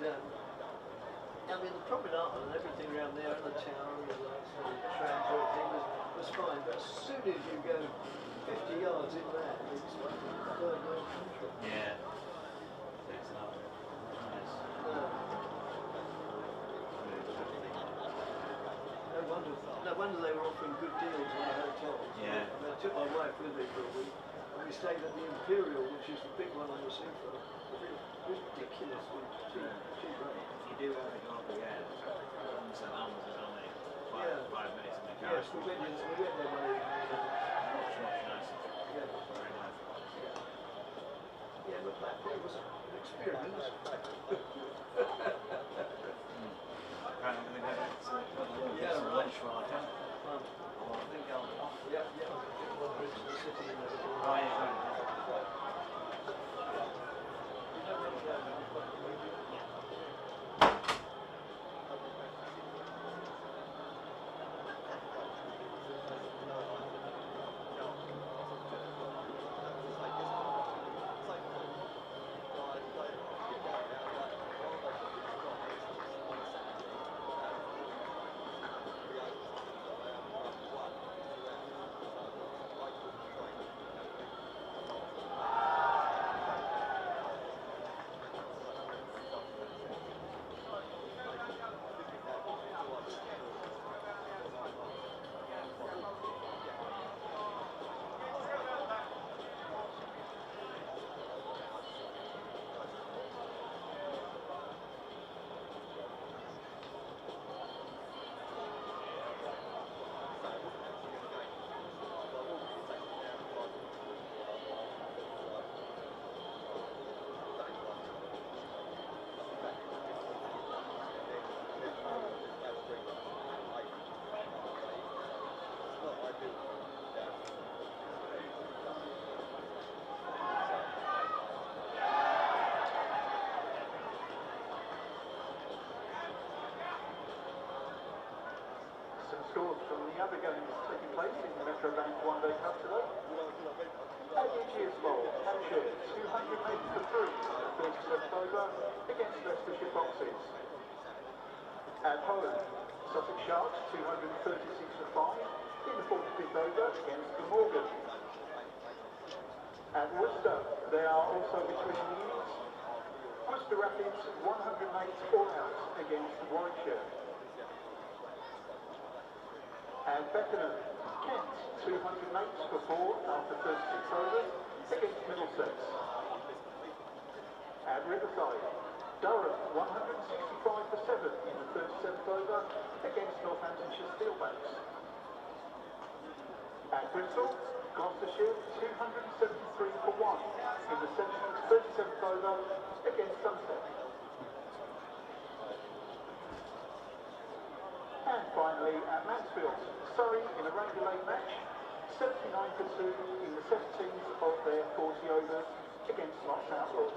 I mean, the promenade and everything around there, and the tower and the lights and the trams, everything was fine. But as soon as you go 50 yards in there, it's like a third world country. Yeah. It's not nice. No. No wonder they were offering good deals on the hotels. Yeah. I mean, I took my wife with me for a week, and we stayed at the Imperial, which is the big one on the seafront. Ridiculously cheap rate. If you do want to go up again, St Albans is only 5 minutes in the car. Yes, we went there one evening. Much nicer. Yeah. Very nice. Yeah, but Blackpool was an experience. Right, I'm going to go to lunch for I think. I think I'll be off. Yeah. It's the city and everything. Oh, yeah. Scores from the other games taking place in the Metro Bank One Day Cup today. At Each Bowl, Hampshire 280 for 3 in the 37th over against Leicestershire Foxes. At home, Sussex Sharks 236 for 5 in the 45th over against Glamorgan. At Worcester, they are also between the innings. Worcester Rapids 108 all out against Warwickshire. And Beckenham, Kent, 208 for 4 after 36 overs against Middlesex. At Riverside, Durham, 165 for 7 in the 37th over against Northamptonshire Steelbacks. At Bristol, Gloucestershire, 273 for 1 in the 37th over against Somerset. And finally at Mansfield, Surrey in a rugby league match, 79 for 2 in the 17th of their 40 overs against Notts Outlaws.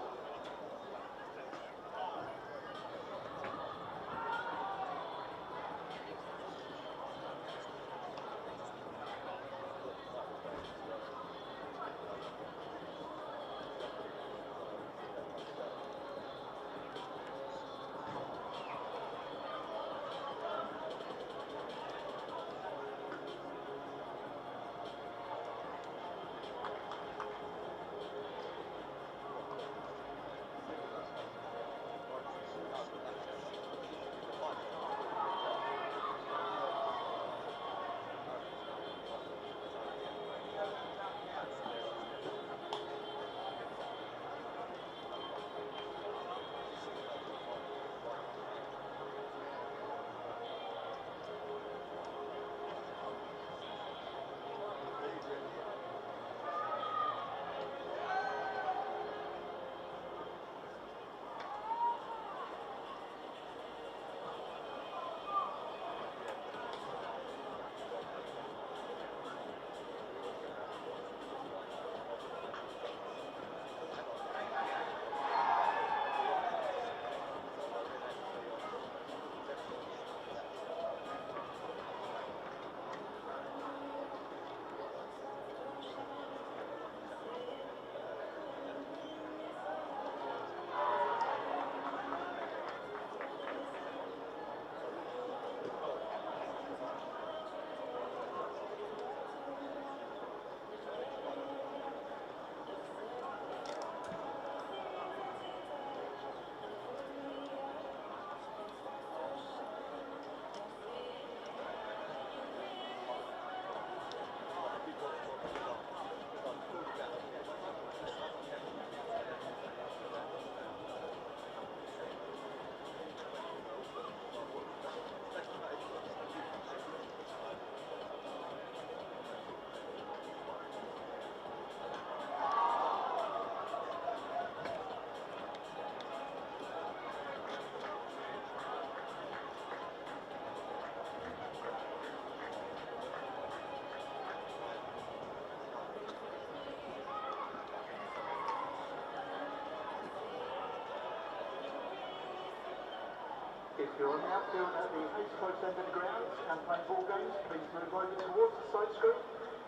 If you're on the outfield at the Ace Close end of the grounds and playing ball games, please move over towards the side screen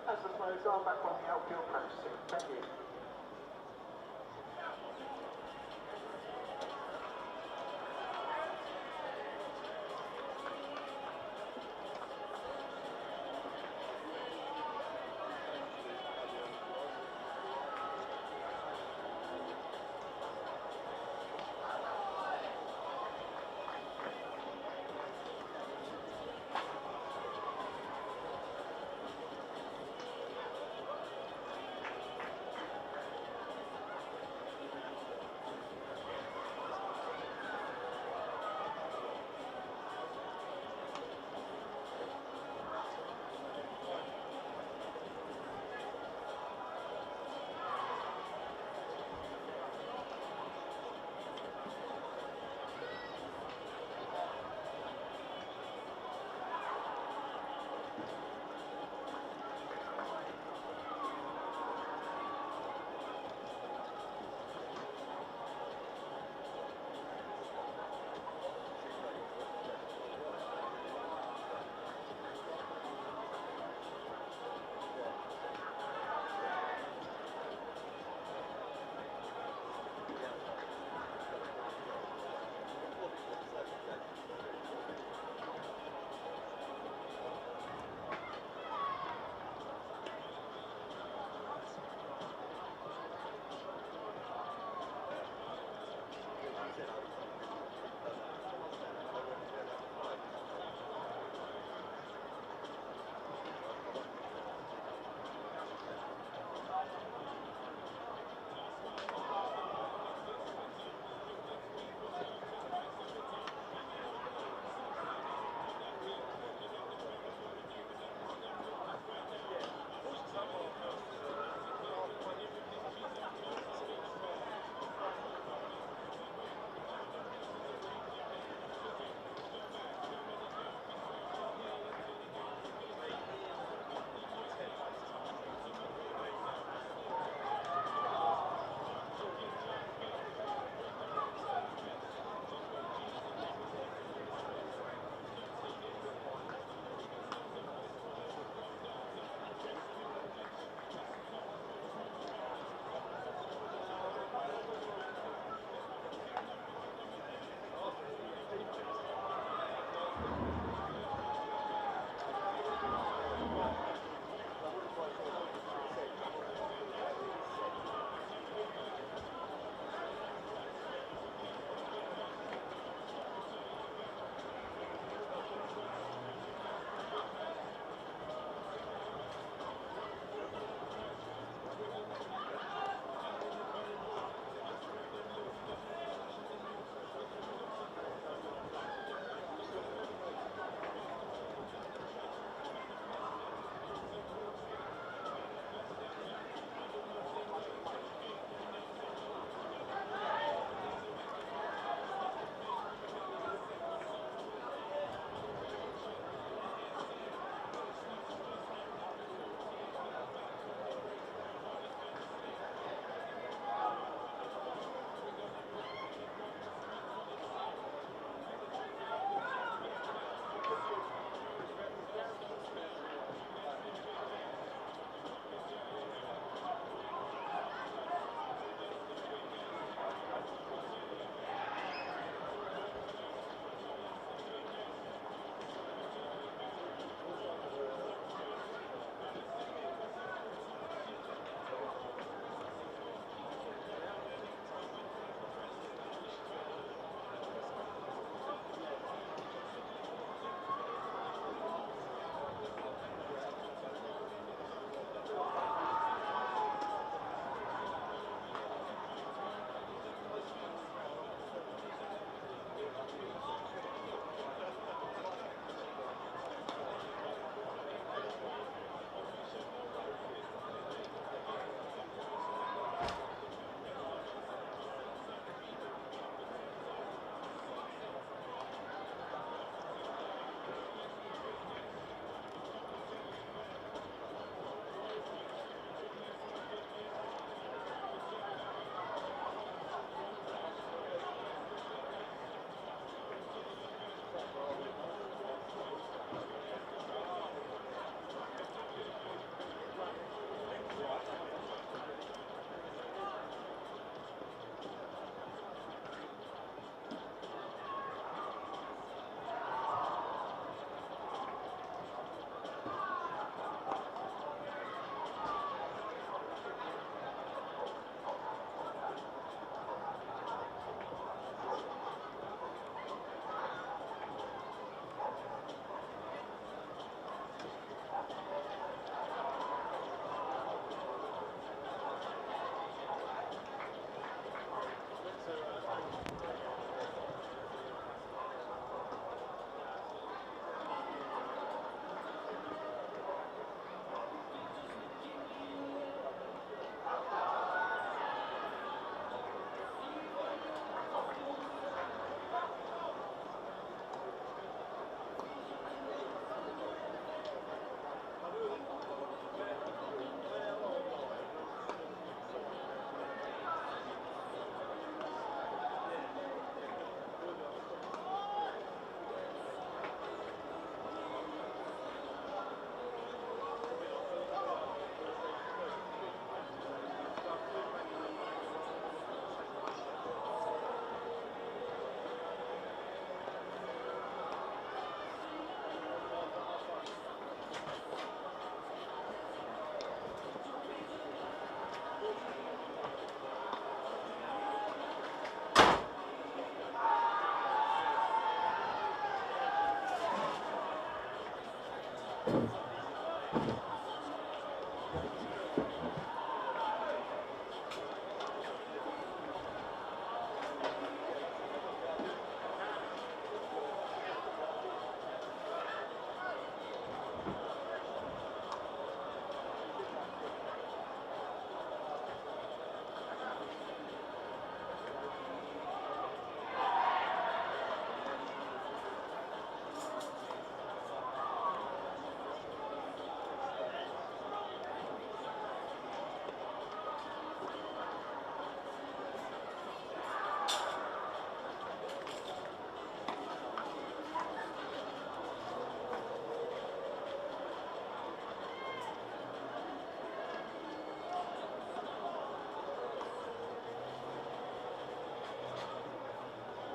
as the players are back on the outfield practicing. Thank you.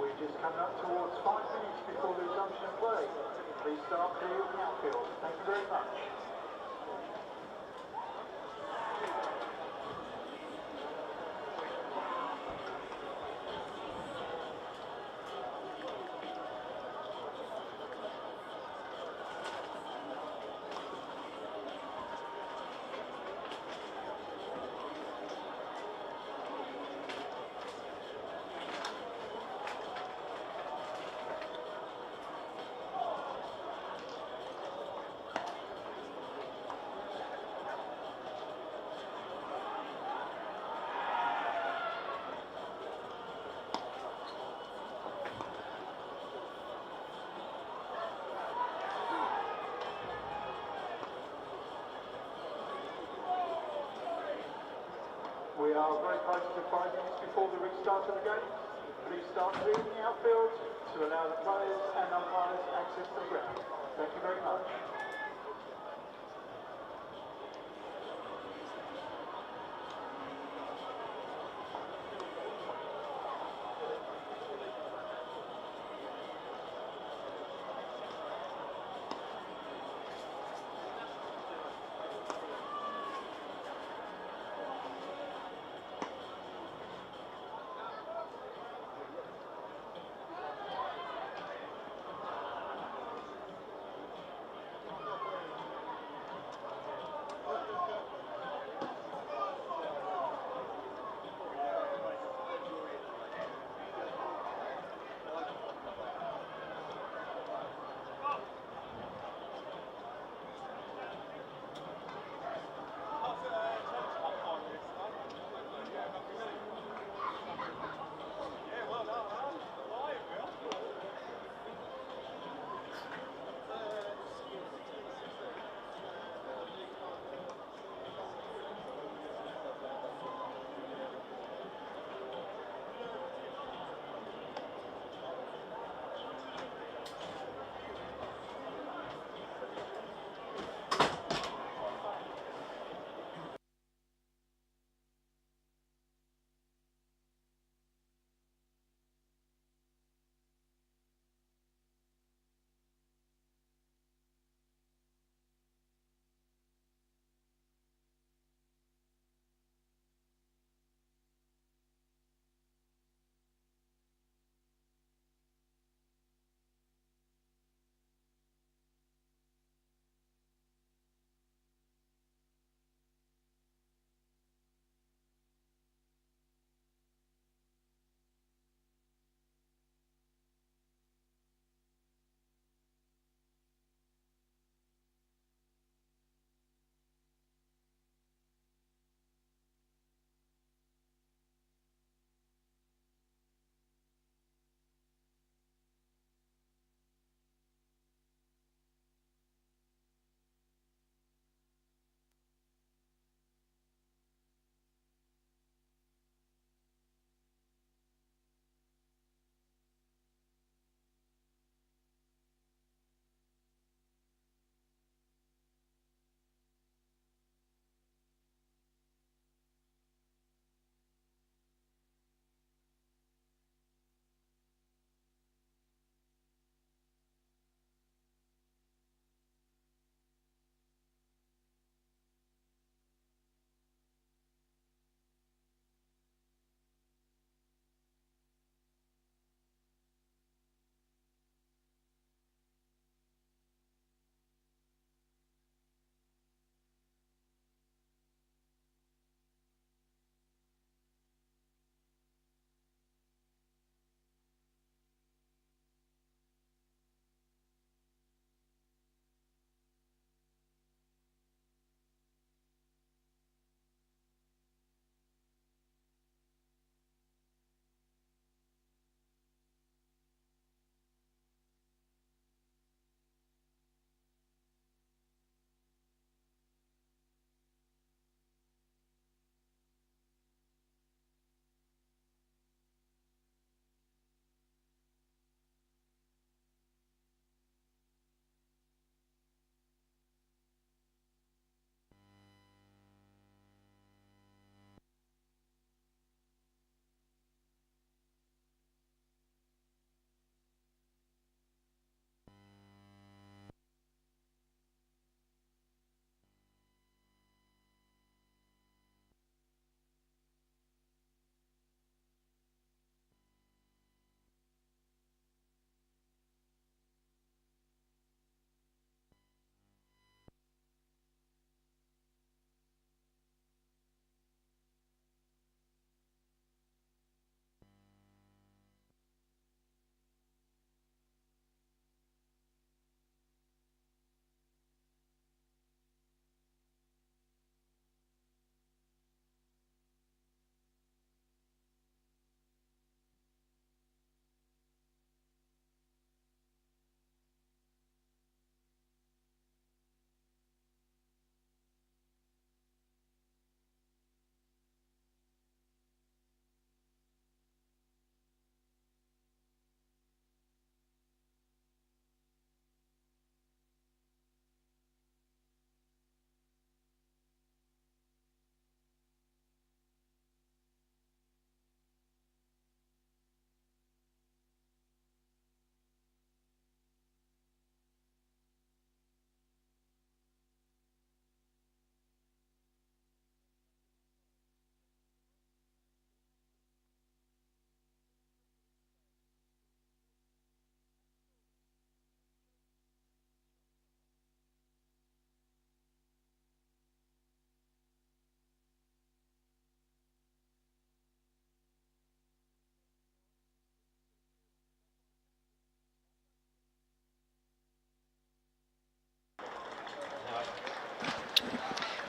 We're just coming up towards 5 minutes before the resumption of play. Please start clear of the outfield. Thank you very much. We are very close to 5 minutes before the restart of the game. Please start clearing the outfield to allow the players and umpires access to the ground. Thank you very much.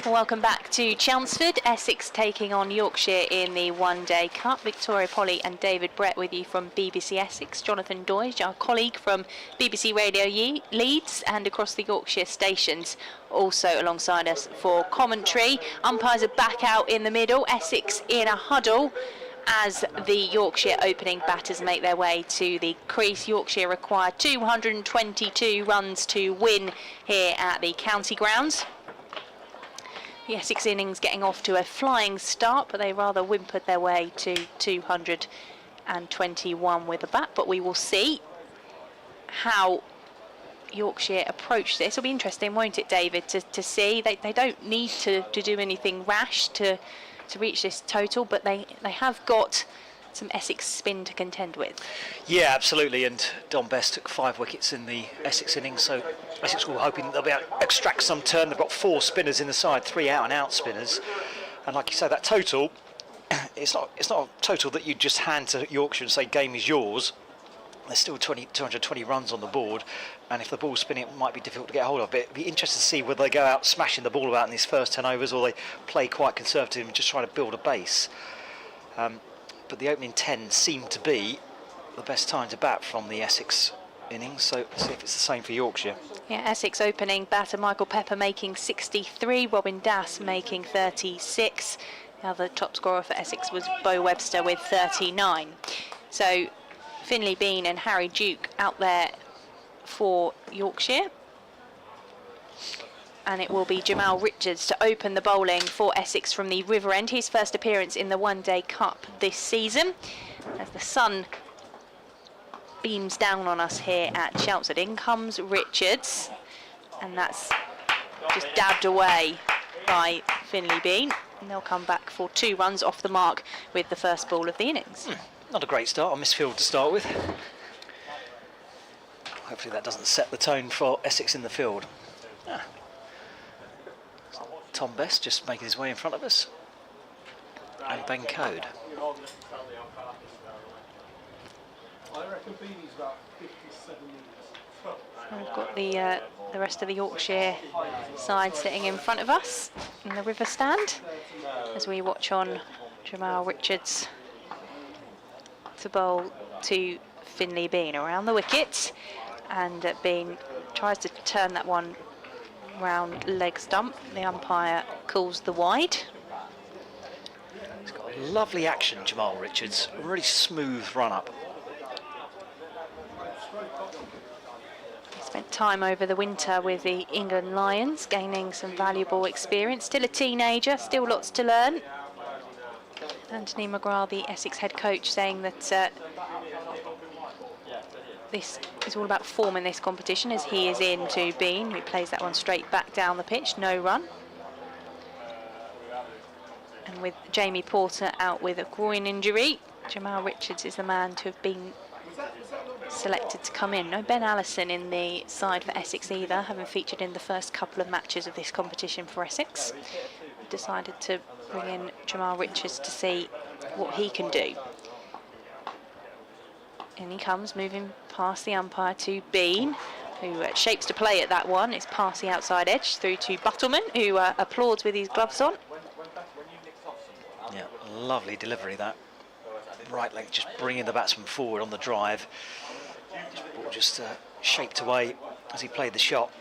Welcome back to Chelmsford. Essex taking on Yorkshire in the One Day Cup. Victoria Polly and David Brett with you from BBC Essex. Jonathan Doige, our colleague from BBC Radio Leeds and across the Yorkshire stations, also alongside us for commentary. Umpires are back out in the middle. Essex in a huddle as the Yorkshire opening batters make their way to the crease. Yorkshire require 222 runs to win here at the county grounds. The Essex innings getting off to a flying start, but they rather whimpered their way to 221 with the bat. But we will see how Yorkshire approach this. It'll be interesting, won't it, David, to see. They don't need to do anything rash to reach this total, but they have got some Essex spin to contend with. Yeah, absolutely, and Don Best took 5 wickets in the Essex innings, so Essex were hoping that they'll be able to extract some turn. They've got 4 spinners in the side, 3 out-and-out spinners, and like you say, that total, it's not a total that you just hand to Yorkshire and say game is yours. There's still 220 runs on the board, and if the ball's spinning, it might be difficult to get hold of. But it'd be interesting to see whether they go out smashing the ball about in these first 10 overs, or they play quite conservative and just trying to build a base. But the opening 10 seemed to be the best time to bat from the Essex innings, so let's see if it's the same for Yorkshire. Yeah, Essex opening batter Michael Pepper making 63, Robin Dass making 36. The other top scorer for Essex was Bo Webster with 39. So Finley Bean and Harry Duke out there for Yorkshire. And it will be Jamal Richards to open the bowling for Essex from the River End. His first appearance in the One Day Cup this season. As the sun beams down on us here at Chelmsford. In comes Richards, and that's just dabbed away by Finley Bean. And they'll come back for 2 runs off the mark with the first ball of the innings. Not a great start on misfield to start with. Hopefully that doesn't set the tone for Essex in the field. Tom Best just making his way in front of us, and Ben Code. We've got the rest of the Yorkshire side sitting in front of us in the River Stand as we watch on Jamal Richards to bowl to Finley Bean around the wicket, and Bean tries to turn that one round leg stump. The umpire calls the wide. He's got a lovely action, Jamal Richards. A really smooth run up. Spent time over the winter with the England Lions, gaining some valuable experience. Still a teenager, still lots to learn. Anthony McGrath, the Essex head coach, saying that this is all about form in this competition, as he is in to Bean, who plays that one straight back down the pitch, no run. And with Jamie Porter out with a groin injury, Jamal Richards is the man to have been selected to come in. No Ben Allison in the side for Essex either, having featured in the first couple of matches of this competition for Essex. Decided to bring in Jamal Richards to see what he can do. And he comes moving past the umpire to Bean, who shapes to play at that one. It's past the outside edge through to Buttleman, who applauds with his gloves on. Yeah, lovely delivery that. Right leg just bringing the batsman forward on the drive. Ball just shaped away as he played the shot.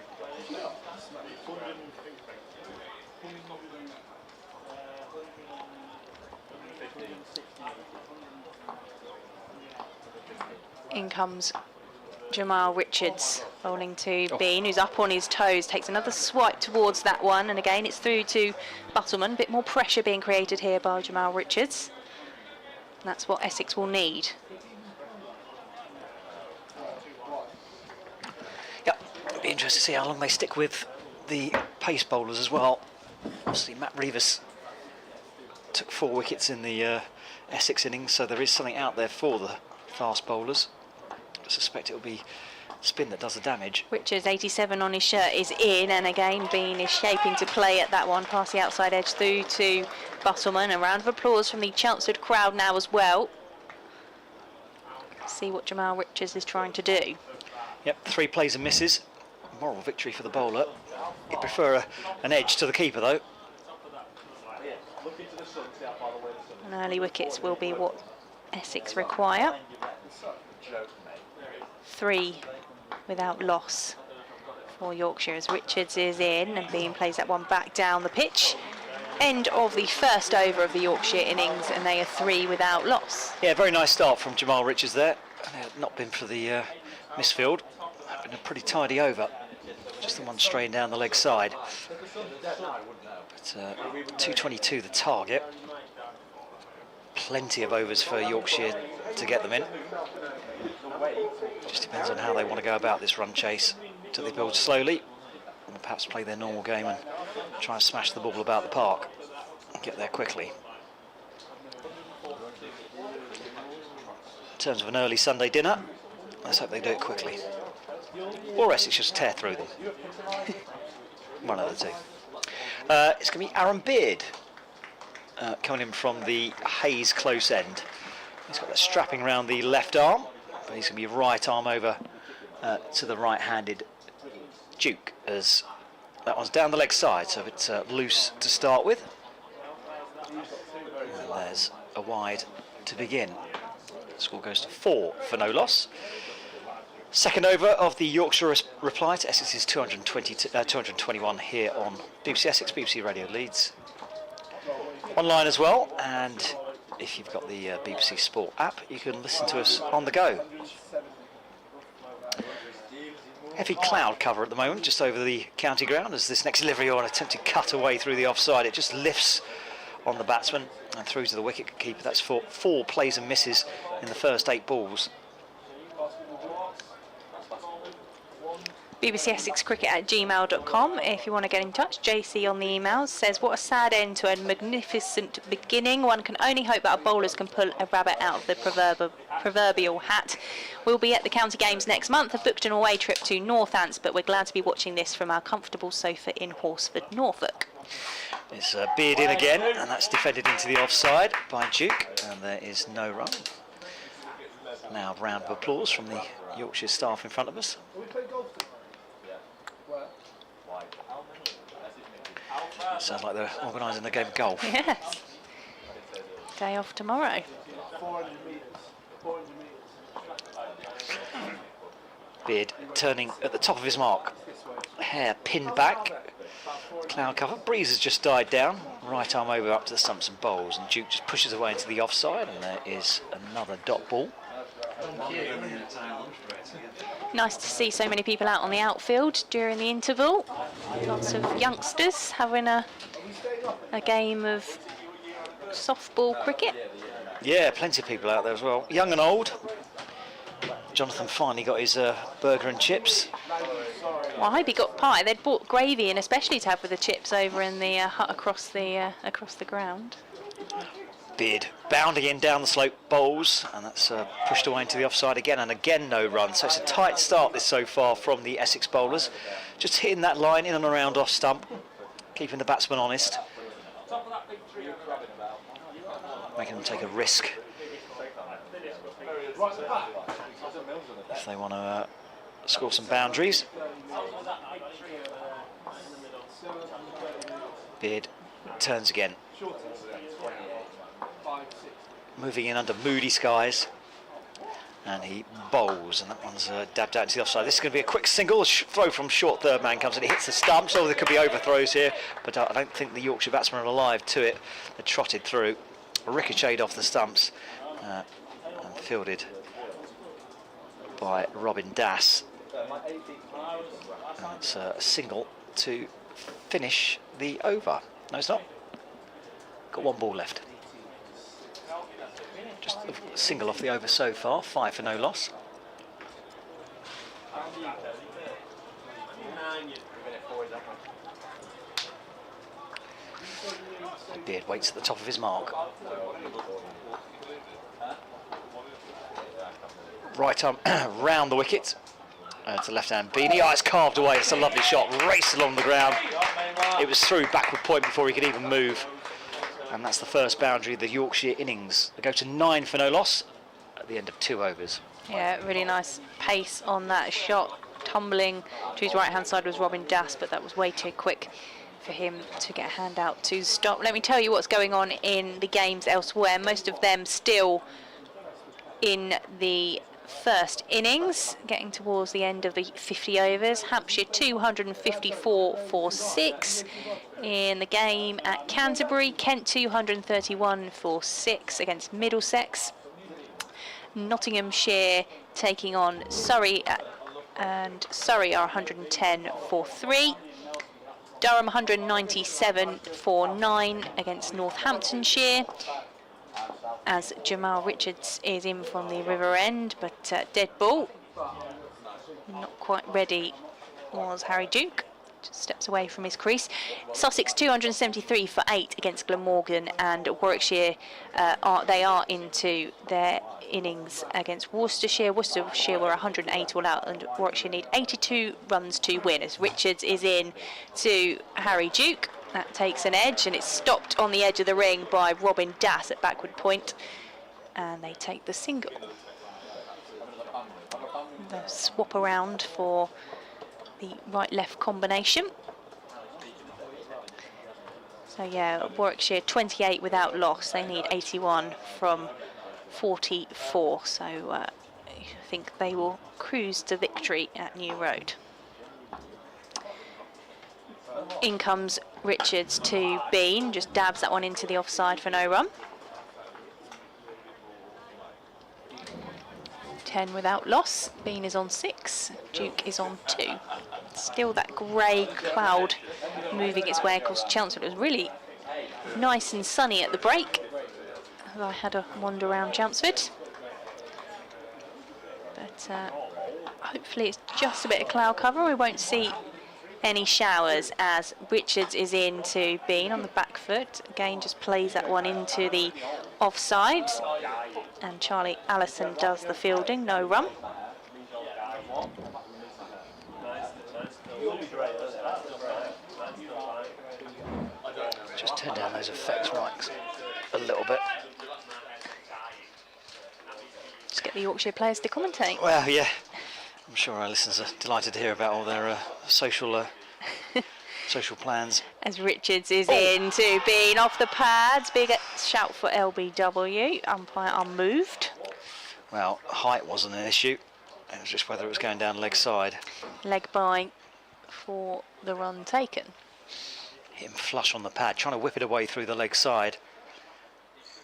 In comes Jamal Richards, bowling to Bean, who's up on his toes, takes another swipe towards that one, and again it's through to Buttleman. A bit more pressure being created here by Jamal Richards. And that's what Essex will need. Yep, it'll be interesting to see how long they stick with the pace bowlers as well. Obviously Matt Reeves took 4 wickets in the Essex innings, so there is something out there for the fast bowlers. I suspect it'll be spin that does the damage. Richards, 87 on his shirt, is in, and again Bean is shaping to play at that one, past the outside edge through to Buttleman. A round of applause from the Chelmsford crowd now as well. See what Jamal Richards is trying to do. Yep, 3 plays and misses. Moral victory for the bowler. He'd prefer an edge to the keeper though. And early wickets will be what Essex require. 3 without loss for Yorkshire as Richards is in and Bean plays that one back down the pitch. End of the first over of the Yorkshire innings and they are 3 without loss. Yeah, very nice start from Jamal Richards there. And it had not been for the misfield. Been a pretty tidy over. Just the one straying down the leg side. But 222 the target. Plenty of overs for Yorkshire to get them in. Just depends on how they want to go about this run chase. Do they build slowly, or perhaps play their normal game and try and smash the ball about the park and get there quickly? In terms of an early Sunday dinner, let's hope they do it quickly. Or Essex just tear through them. One of the two. It's going to be Aaron Beard coming in from the Hayes close end. He's got that strapping around the left arm, but he's going to be right arm over to the right-handed Duke, as that one's down the leg side, so it's loose to start with. And there's a wide to begin. The score goes to 4 for no loss. Second over of the Yorkshire reply to Essex's 221 here on BBC Essex, BBC Radio Leeds. Online as well, and if you've got the BBC Sport app, you can listen to us on the go. Heavy cloud cover at the moment, just over the county ground, as this next delivery or an attempted cut away through the offside. It just lifts on the batsman and through to the wicket keeper. That's for 4 plays and misses in the first 8 balls. bbcessexcricket@gmail.com if you want to get in touch. JC on the emails says, what a sad end to a magnificent beginning. One can only hope that our bowlers can pull a rabbit out of the proverbial hat. We'll be at the county games next month. I've booked an away trip to Northants, but we're glad to be watching this from our comfortable sofa in Horsford, Norfolk. It's Beard in again, and that's defended into the offside by Duke, and there is no run. Now a round of applause from the Yorkshire staff in front of us. Sounds like they're organising a game of golf. Yes. Day off tomorrow. Beard turning at the top of his mark. Hair pinned back. Cloud cover. Breeze has just died down. Right arm over up to the stumps and bowls. And Duke just pushes away into the offside. And there is another dot ball. Nice to see so many people out on the outfield during the interval. Lots of youngsters having a game of softball cricket. Yeah, plenty of people out there as well, young and old. Jonathan finally got his burger and chips. Well, I hope he got pie. They'd bought gravy in especially to have with the chips over in the hut across the ground. Beard bounding in down the slope, bowls, and that's pushed away into the offside again, and again no run. So it's a tight start this so far from the Essex bowlers. Just hitting that line in and around off stump, keeping the batsman honest, making them take a risk if they want to score some boundaries. Beard turns again. Moving in under moody skies, and he bowls, and that one's dabbed out into the offside. This is going to be a quick single. A throw from short third man comes in, it hits the stumps. Oh, there could be overthrows here, but I don't think the Yorkshire batsmen are alive to it. They trotted through, ricocheted off the stumps, and fielded by Robin Dass. And it's a single to finish the over. No, it's not. Got 1 ball left. Just a single off the over so far, 5 for no loss. Beard waits at the top of his mark. Right arm round the wicket to left hand Beanie. Oh, it's carved away. It's a lovely shot. Raced along the ground. It was through backward point before he could even move. And that's the first boundary of the Yorkshire innings. They go to 9 for no loss at the end of 2 overs. Yeah, really nice pace on that shot. Tumbling to his right-hand side was Robin Dass, but that was way too quick for him to get a hand out to stop. Let me tell you what's going on in the games elsewhere. Most of them still in the first innings, getting towards the end of the 50 overs. Hampshire 254 for 6 in the game at Canterbury. Kent 231 for 6 against Middlesex. Nottinghamshire taking on Surrey and Surrey are 110 for 3. Durham 197 for 9 against Northamptonshire, as Jamal Richards is in from the River End, but dead ball. Not quite ready was Harry Duke. Just steps away from his crease. Sussex 273 for 8 against Glamorgan, and Warwickshire they are into their innings against Worcestershire. Worcestershire were 108 all out, and Warwickshire need 82 runs to win, as Richards is in to Harry Duke. That takes an edge, and it's stopped on the edge of the ring by Robin Dass at backward point, and they take the single. The swap around for the right-left combination. So yeah, Warwickshire 28 without loss. They need 81 from 44. So I think they will cruise to victory at New Road. In comes Richards to Bean, just dabs that one into the offside for no run. 10 without loss. Bean is on 6, Duke is on 2. Still that grey cloud moving its way across Chelmsford. It was really nice and sunny at the break as I had a wander around Chelmsford. But hopefully it's just a bit of cloud cover. We won't see any showers as Richards is in to Bean on the back foot. Again, just plays that one into the offside. And Charlie Allison does the fielding, no run. Just turn down those effects mics a little bit. Just get the Yorkshire players to commentate. Well, yeah. I'm sure our listeners are delighted to hear about all their social plans. As Richards is in to Bean off the pads. Big shout for LBW. Umpire unmoved. Well, height wasn't an issue. It was just whether it was going down leg side. Leg by for the run taken. Hit him flush on the pad, trying to whip it away through the leg side.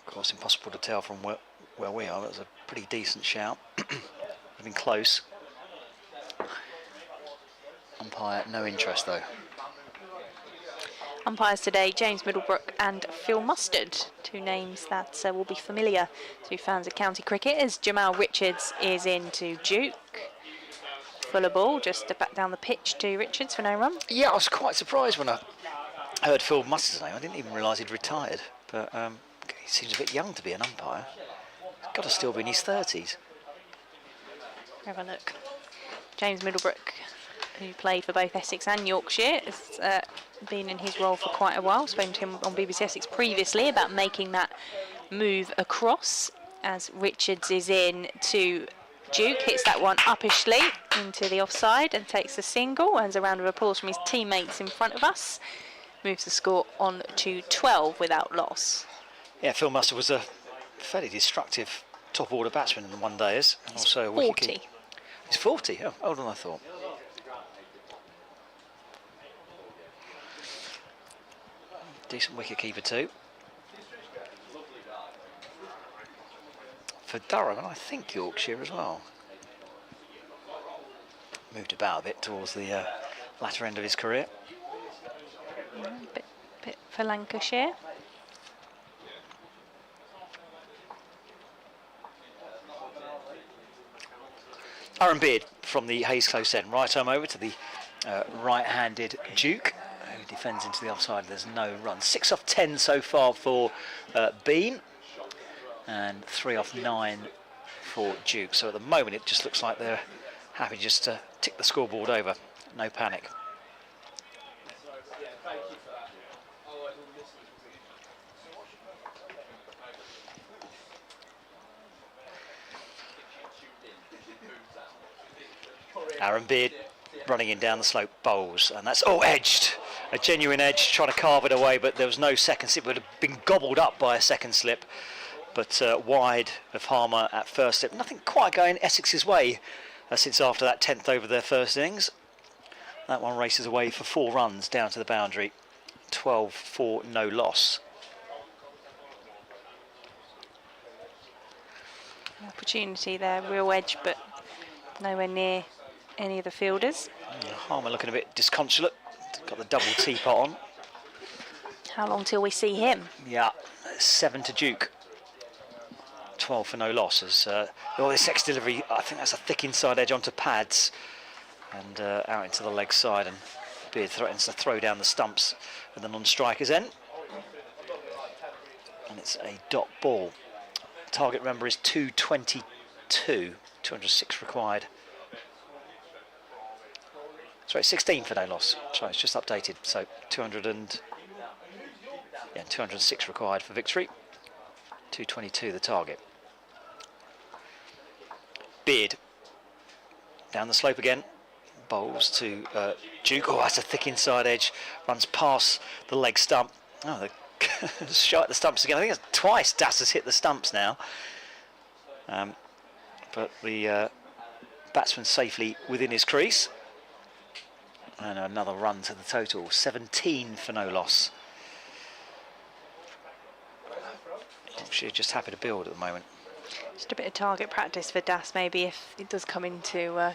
Of course, impossible to tell from where we are. It was a pretty decent shout. Would have been close. Umpire, no interest though. Umpires today, James Middlebrook and Phil Mustard, 2 names that will be familiar to fans of county cricket, as Jamal Richards is in to Duke. Fuller ball, just back down the pitch to Richards for no run. Yeah, I was quite surprised when I heard Phil Mustard's name. I didn't even realise he'd retired, but he seems a bit young to be an umpire. He's got to still be in his 30s. Have a look. James Middlebrook, who played for both Essex and Yorkshire, has been in his role for quite a while. Spoken to him on BBC Essex previously about making that move across, as Richards is in to Duke, hits that one uppishly into the offside and takes a single. Earns a round of applause from his teammates in front of us. Moves the score on to 12 without loss. Yeah, Phil Mustard was a fairly destructive top order batsman in the one days. And also 40. He's 40, oh, older than I thought. Decent wicket keeper too. For Durham, and I think Yorkshire as well. Moved about a bit towards the latter end of his career. Yeah, bit for Lancashire. Aaron Beard from the Hayes close end. Right arm over to the right-handed Duke, who defends into the offside. There's no run. 6 off 10 so far for Bean, and 3 off 9 for Duke. So at the moment it just looks like they're happy just to tick the scoreboard over. No panic. Aaron Beard running in down the slope, bowls, and that's edged a genuine edge, trying to carve it away, but there was no second slip. It would have been gobbled up by a second slip, but wide of Harmer at first slip. Nothing quite going Essex's way since after that 10th over their first innings. That one races away for 4 runs down to the boundary. 12 for no loss. Opportunity there, real edge, but nowhere near any of the fielders. Harmer looking a bit disconsolate. Got the double teapot on. How long till we see him? Yeah, 7 to Duke. 12 for no loss. As this next delivery, I think that's a thick inside edge onto pads and out into the leg side, and Beard threatens to throw down the stumps at the non-striker's end. And it's a dot ball. Target, remember, is 222, 206 required. Sorry, 16 for no loss. Sorry, it's just updated. So 206 required for victory. 222 the target. Beard down the slope again. Bowls to Duke. Oh, that's a thick inside edge. Runs past the leg stump. Oh, the shot at the stumps again. I think it's twice Das has hit the stumps now. But the batsman safely within his crease. And another run to the total. 17 for no loss. She's just happy to build at the moment. Just a bit of target practice for Das, maybe, if it does come into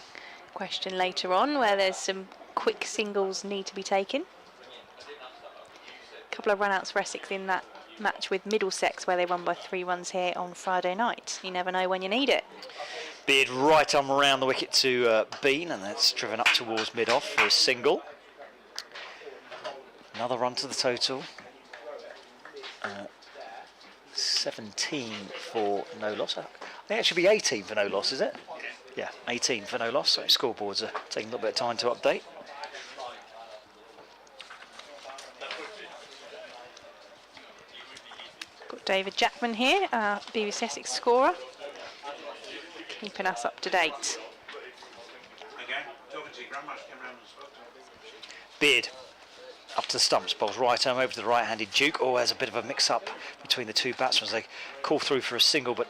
question later on, where there's some quick singles need to be taken. A couple of run-outs for Essex in that match with Middlesex, where they won by 3 runs here on Friday night. You never know when you need it. Beard right arm around the wicket to Bean, and that's driven up towards mid-off for a single. Another run to the total. 17 for no loss. I think it should be 18 for no loss, is it? Yeah, 18 for no loss. So scoreboards are taking a little bit of time to update. Got David Jackman here, BBC Essex scorer, keeping us up to date. Beard up to the stumps, bowls right arm over to the right-handed Duke. Oh, there's a bit of a mix-up between the two batsmen. They call through for a single, but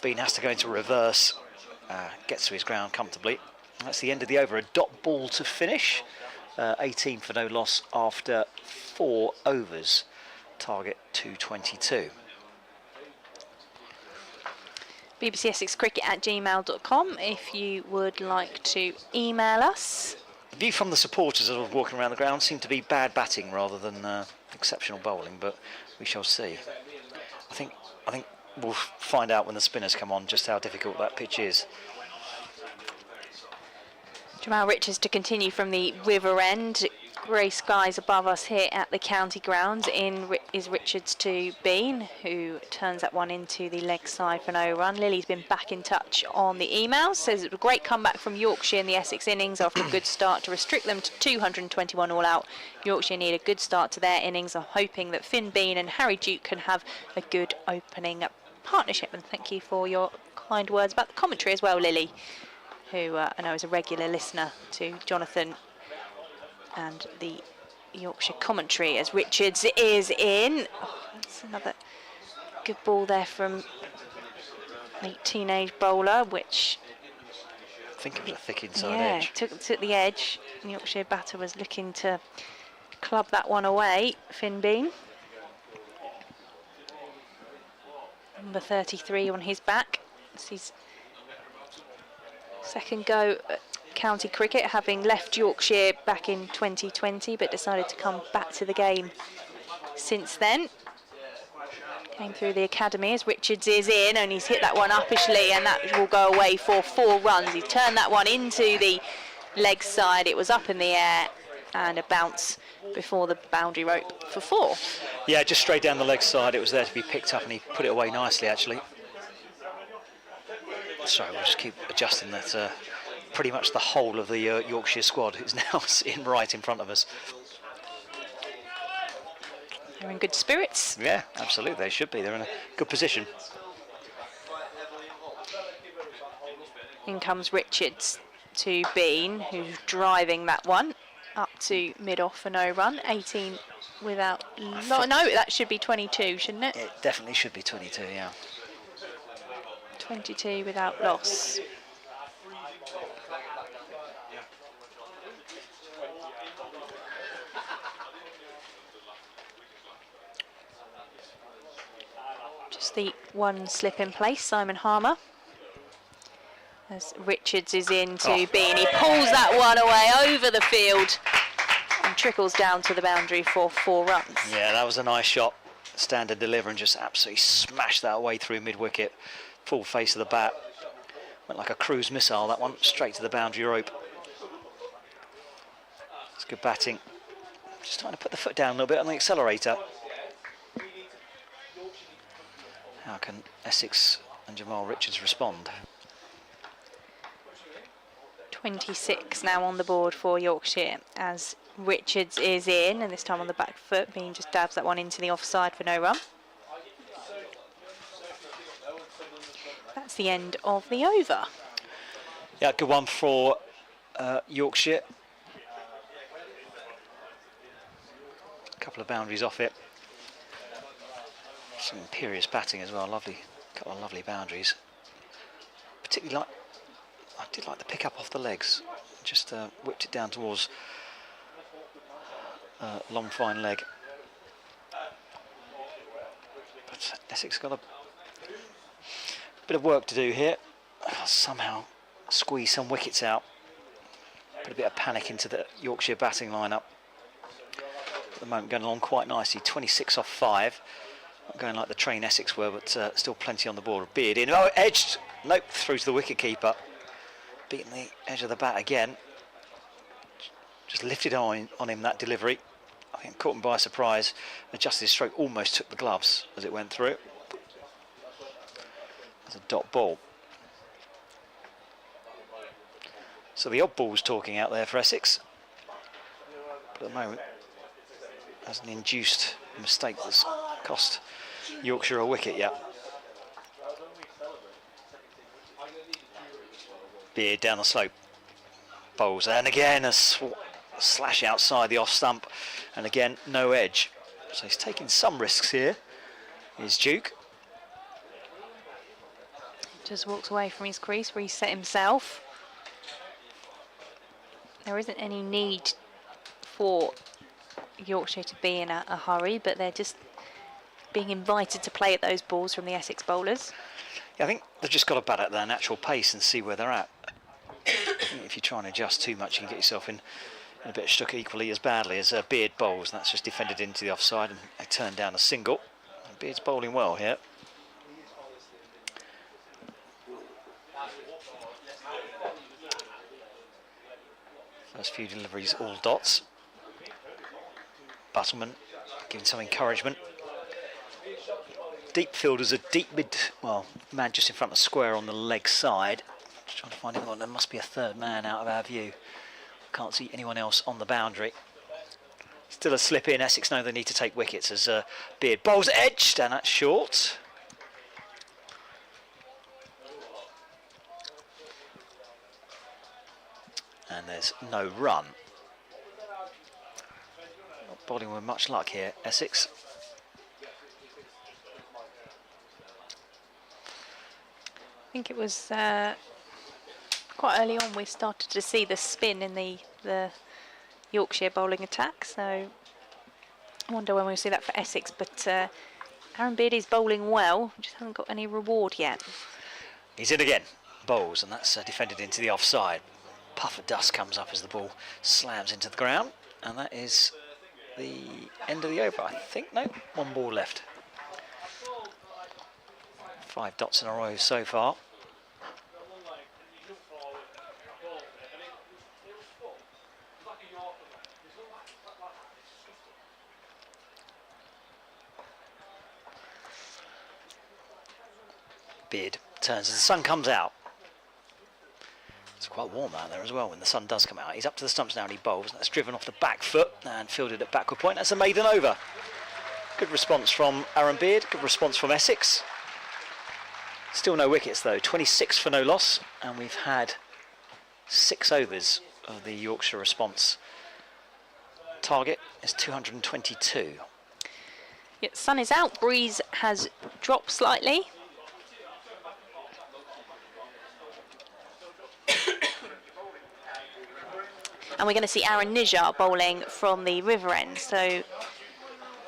Bean has to go into reverse. Gets to his ground comfortably. And that's the end of the over. A dot ball to finish. 18 for no loss after 4 overs. Target 222. BBC Essex Cricket at gmail.com if you would like to email us. The view from the supporters as I was walking around the ground seemed to be bad batting rather than exceptional bowling, but we shall see. I think we'll find out when the spinners come on just how difficult that pitch is. Jamal Richards to continue from the river end. Grey skies above us here at the county grounds. In is Richards to Bean, who turns that one into the leg side for no run. Lily's been back in touch on the emails. Says it was a great comeback from Yorkshire in the Essex innings after a good start to restrict them to 221 all out. Yorkshire need a good start to their innings. I'm hoping that Finn Bean and Harry Duke can have a good opening partnership. And thank you for your kind words about the commentary as well, Lily, who I know is a regular listener to Jonathan and the Yorkshire commentary, as Richards is in. Oh, that's another good ball there from the teenage bowler, which I think it was a thick inside edge. Took the edge. The Yorkshire batter was looking to club that one away. Finn Bean, number 33 on his back. It's his second go at county cricket, having left Yorkshire back in 2020, but decided to come back to the game since then. Came through the academy as Richards is in, and he's hit that one uppishly, and that will go away for 4 runs. He turned that one into the leg side. It was up in the air and a bounce before the boundary rope for 4. Yeah, just straight down the leg side. It was there to be picked up, and he put it away nicely, actually. Sorry, we'll just keep adjusting that. Pretty much the whole of the Yorkshire squad is now sitting right in front of us. They're in good spirits. Yeah, absolutely, they should be. They're in a good position. In comes Richards to Bean, who's driving that one. up to mid-off for no run. 18 without... No, that should be 22, shouldn't it? It definitely should be 22, yeah. 22 without loss. Just the one slip in place, Simon Harmer. As Richards is in to B, and he pulls that one away over the field and trickles down to the boundary for 4 runs. Yeah, that was a nice shot. Standard deliver and just absolutely smashed that way through mid-wicket. Full face of the bat. Went like a cruise missile, that one, straight to the boundary rope. It's good batting. Just trying to put the foot down a little bit on the accelerator. How can Essex and Jamal Richards respond? 26 now on the board for Yorkshire as Richards is in, and this time on the back foot. Bean just dabs that one into the offside for no run. That's the end of the over. Yeah, good one for Yorkshire. A couple of boundaries off it. Some imperious batting as well. Lovely, couple of lovely boundaries. Particularly I did like the pick up off the legs. Just whipped it down towards long fine leg. But Essex got a bit of work to do here. Somehow squeeze some wickets out. Put a bit of panic into the Yorkshire batting lineup. At the moment going along quite nicely. 26 off 5. Not going like the train Essex were, but still plenty on the board. Beard in. Oh, edged. Nope, through to the wicket keeper. Beating the edge of the bat again. Just lifted on him, that delivery. I think caught him by surprise. Adjusted his stroke, almost took the gloves as it went through. It's a dot ball. So the odd ball's talking out there for Essex. But at the moment, hasn't induced a mistake that's cost Yorkshire a wicket yet. Beard down the slope. Bowls, and again a slash outside the off stump, and again no edge. So he's taking some risks here. Here's Duke. Just walks away from his crease, reset himself. There isn't any need for Yorkshire to be in a hurry, but they're just being invited to play at those balls from the Essex bowlers. Yeah, I think they've just got to bat at their natural pace and see where they're at. If you try and adjust too much, you can get yourself in a bit stuck equally as badly as Beard bowls, and that's just defended into the offside, and they turn down a single. And Beard's bowling well here. First few deliveries all dots. Buttleman giving some encouragement. Deep fielders, a deep mid, well, man just in front of the square on the leg side. Just trying to find anyone. There must be a third man out of our view. Can't see anyone else on the boundary. Still a slip in. Essex know they need to take wickets as Beard bowls edged, and that's short. And there's no run. Not bowling with much luck here, Essex. I think it was quite early on we started to see the spin in the Yorkshire bowling attack, so I wonder when we'll see that for Essex. But Aaron Beard is bowling well, just hasn't got any reward yet. He's in again, bowls, and that's defended into the offside. Puff of dust comes up as the ball slams into the ground, and that is the end of the over, I think. No, one ball left. 5 dots in a row so far. Beard turns as the sun comes out. It's quite warm out there as well when the sun does come out. He's up to the stumps now and he bowls, and that's driven off the back foot and fielded at backward point. That's a maiden over. Good response from Aaron Beard, good response from Essex. Still no wickets though, 26 for no loss, and we've had 6 overs of the Yorkshire response target is 222. Yeah, sun is out, breeze has dropped slightly. And we're going to see Aaron Nijar bowling from the river end. So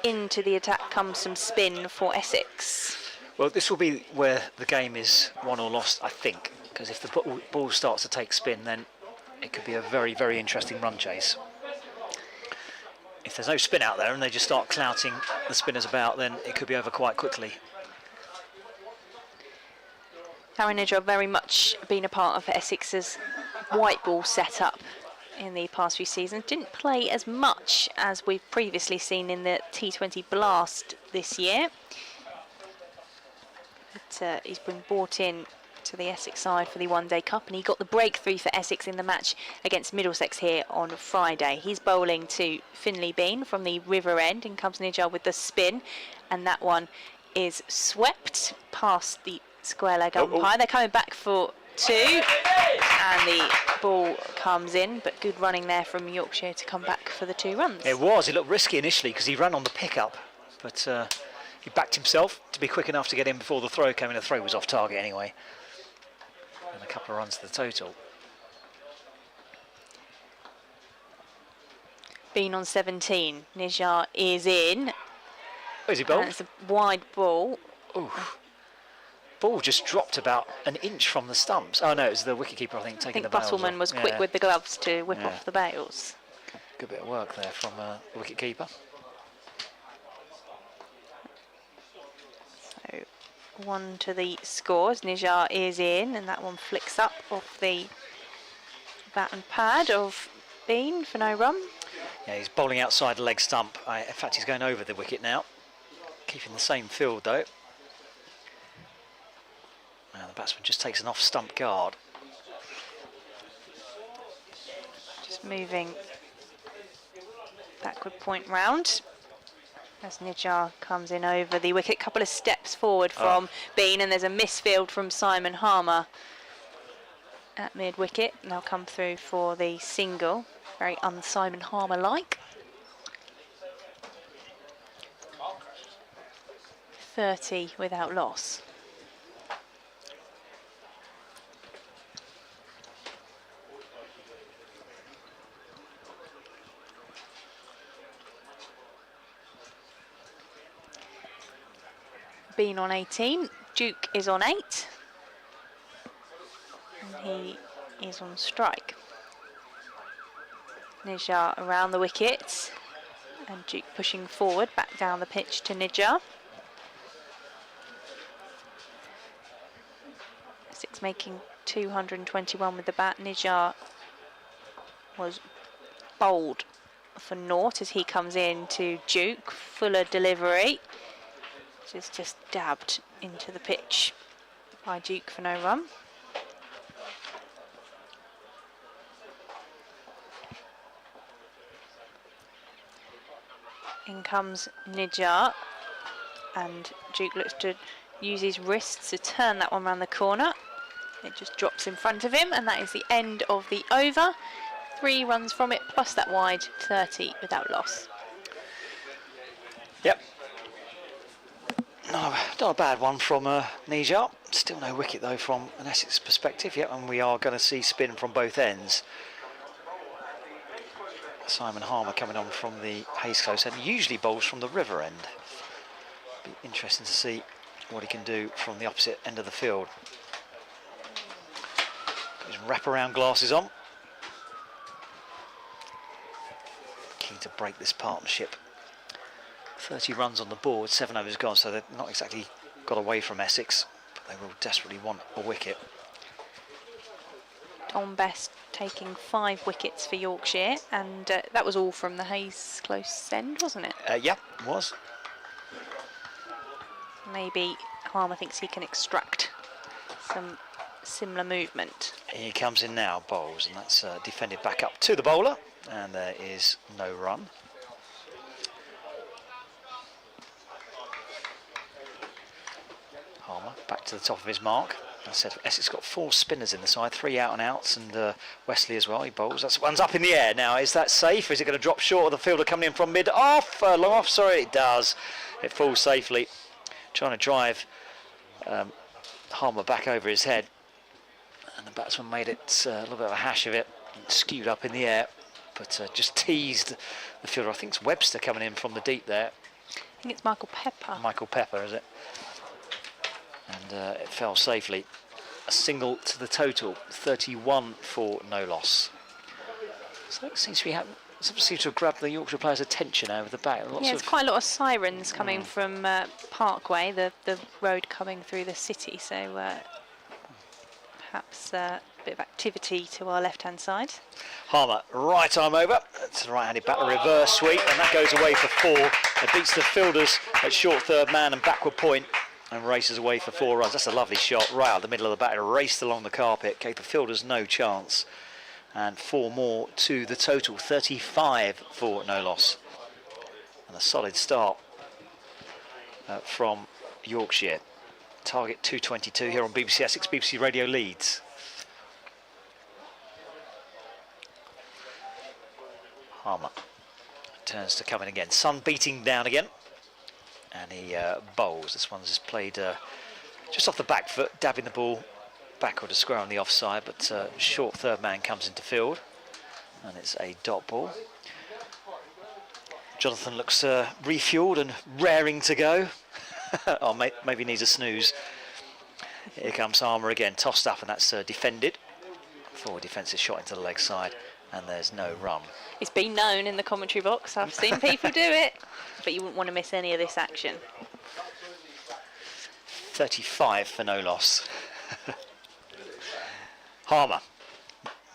into the attack comes some spin for Essex. Well, this will be where the game is won or lost, I think, because if the ball starts to take spin, then it could be a very, very interesting run chase. If there's no spin out there and they just start clouting the spinners about, then it could be over quite quickly. Aaron Nijar very much been a part of Essex's white ball setup in the past few seasons. Didn't play as much as we've previously seen in the T20 Blast this year. But he's been brought in to the Essex side for the One Day Cup, and he got the breakthrough for Essex in the match against Middlesex here on Friday. He's bowling to Finley Bean from the river end, and comes Nijar with the spin, and that one is swept past the square leg umpire. They're coming back for two, and the ball comes in, but good running there from Yorkshire to come back for the 2 runs. It was. It looked risky initially because he ran on the pickup, but he backed himself to be quick enough to get in before the throw came in. The throw was off target anyway. And a couple of runs to the total. Bean on 17. Nijar is in. Where's he bowled? And it's a wide ball. Ooh. Ball just dropped about an inch from the stumps. Oh no, it was the wicketkeeper, I think, taking the bails off. Buttleman was quick with the gloves to whip off the bails. Good bit of work there from the wicketkeeper. So 1 to the scores. Nijar is in, and that one flicks up off the bat and pad of Bean for no run. Yeah, he's bowling outside the leg stump. In fact, he's going over the wicket now. Keeping the same field though. Now the batsman just takes an off-stump guard. Just moving backward point round as Nijar comes in over the wicket. Couple of steps forward from Bean, and there's a misfield from Simon Harmer at mid-wicket. Now come through for the single. Very un-Simon Harmer-like. 30 without loss. Bean on 18, Duke is on 8, and he is on strike. Nijar around the wicket, and Duke pushing forward, back down the pitch to Nijar. Essex making 221 with the bat. Nijar was bowled for naught as he comes in to Duke. Fuller delivery. Is just dabbed into the pitch by Duke for no run. In comes Nijar, and Duke looks to use his wrists to turn that one round the corner. It just drops in front of him, and that is the end of the over. 3 runs from it, plus that wide, 30 without loss. Yep. No, not a bad one from Nijar. Still no wicket though from an Essex perspective. Yep, and we are going to see spin from both ends. Simon Harmer coming on from the Hayes Close and usually bowls from the river end. Be interesting to see what he can do from the opposite end of the field. Got his wraparound glasses on. Keen to break this partnership. 30 runs on the board, 7 overs gone, so they've not exactly got away from Essex, but they will desperately want a wicket. Tom Best taking 5 wickets for Yorkshire, and that was all from the Hayes Close end, wasn't it? Yeah, it was. Maybe Harmer thinks he can extract some similar movement. He comes in now, bowls, and that's defended back up to the bowler, and there is no run. Harmer back to the top of his mark. I said Essex got 4 spinners in the side, 3 out and outs, and Wesley as well. He bowls. That's one's up in the air now. Is that safe? Is it going to drop short of the fielder coming in from mid off? Long off. Sorry, it does. It falls safely. Trying to drive Harmer back over his head, and the batsman made it a little bit of a hash of it. Skewed up in the air, but just teased the fielder. I think it's Webster coming in from the deep there. I think it's Michael Pepper. Michael Pepper, is it? And it fell safely. A single to the total, 31 for no loss. So it seems to be happening. Seems to have grabbed the Yorkshire players' attention over the back. Yeah, there's quite a lot of sirens coming from Parkway, the road coming through the city. So perhaps a bit of activity to our left-hand side. Harmer, right arm over. It's a right-handed batter, reverse sweep, and that goes away for 4. It beats the fielders at short third man and backward point, and races away for 4 runs. That's a lovely shot, right out the middle of the batter, raced along the carpet, gave the fielders no chance. And 4 more to the total, 35 for no loss. And a solid start from Yorkshire. Target 222 here on BBC Essex, BBC Radio Leeds. Harmer turns to come in again. Sun beating down again. And he bowls. This one's just played just off the back foot, dabbing the ball backward to square on the offside, but short third man comes into field, and it's a dot ball. Jonathan looks refueled and raring to go. Or maybe needs a snooze. Here comes Harmer again, tossed up, and that's defended. Forward defensive shot into the leg side, and there's no run. It's been known in the commentary box. I've seen people do it, but you wouldn't want to miss any of this action. 35 for no loss. Harmer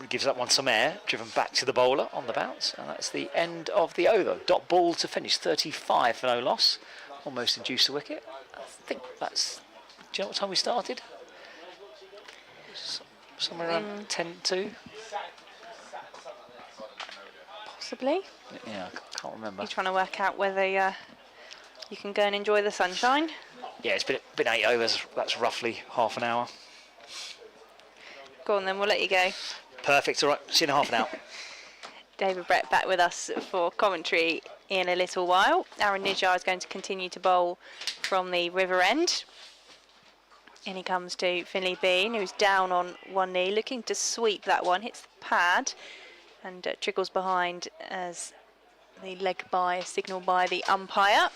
gives that one some air, driven back to the bowler on the bounce, and that's the end of the over. Dot ball to finish, 35 for no loss. Almost induced a wicket. I think that's, do you know what time we started? Somewhere around 10-2. Possibly. Yeah, I can't remember. You're trying to work out whether you can go and enjoy the sunshine. Yeah, it's been 8 overs. That's roughly half an hour. Go on then, we'll let you go. Perfect, all right, see you in half an hour. David Brett back with us for commentary in a little while. Aaron Nijar is going to continue to bowl from the river end. And he comes to Finley Bean, who's down on one knee, looking to sweep that one, hits the pad, and trickles behind as the leg bye is signalled by the umpire.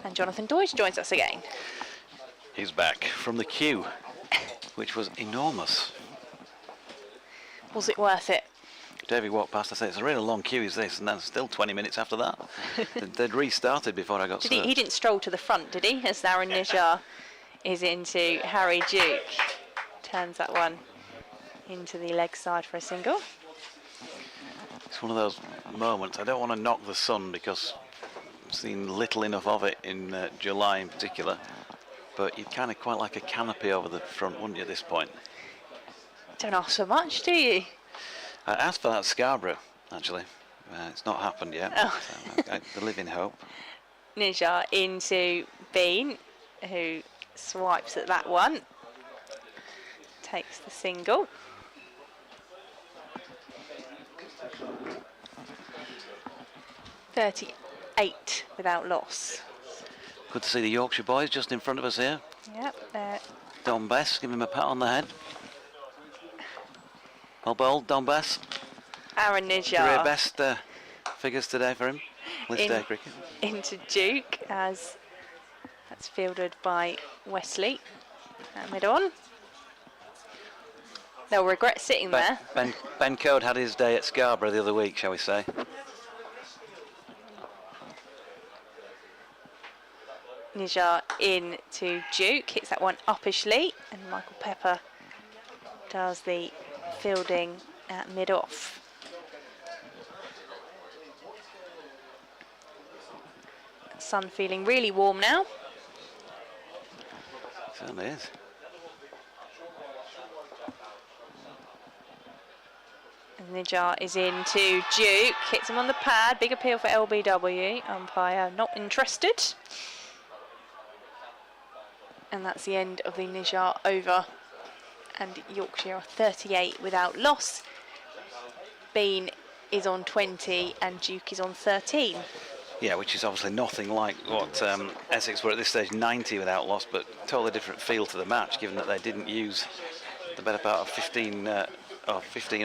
And Jonathan Deutsch joins us again. He's back from the queue, which was enormous. Was it worth it? Davey walked past, I said, it's a really long queue, is this? And then still 20 minutes after that. They'd restarted before I got served. He didn't stroll to the front, did he? As Aaron Nijar is into Harry Duke. Turns that one into the leg side for a single. It's one of those moments. I don't want to knock the sun because I've seen little enough of it in July in particular. But you'd kind of quite like a canopy over the front, wouldn't you, at this point? Don't ask for much, do you? I asked for that at Scarborough, actually. It's not happened yet. Oh. But, I live in hope. Nijar into Bean, who swipes at that one. Takes the single. .38 without loss. Good to see the Yorkshire boys just in front of us here. Yep, there. Don Bess, give him a pat on the head. Well bowled, Don Bess. Aaron Nijar. Career best figures today for him. List day cricket. Into Duke, as that's fielded by Wesley. Mid on. They'll regret sitting there. Ben Code had his day at Scarborough the other week, shall we say. Nijar in to Duke, hits that one uppishly, and Michael Pepper does the fielding at mid-off. Sun feeling really warm now. Certainly is. And Nijar is in to Duke, hits him on the pad, big appeal for LBW, umpire not interested. And that's the end of the Nijar over. And Yorkshire are 38 without loss. Bean is on 20 and Duke is on 13. Yeah, which is obviously nothing like what Essex were at this stage, 90 without loss, but totally different feel to the match, given that they didn't use the better part of 15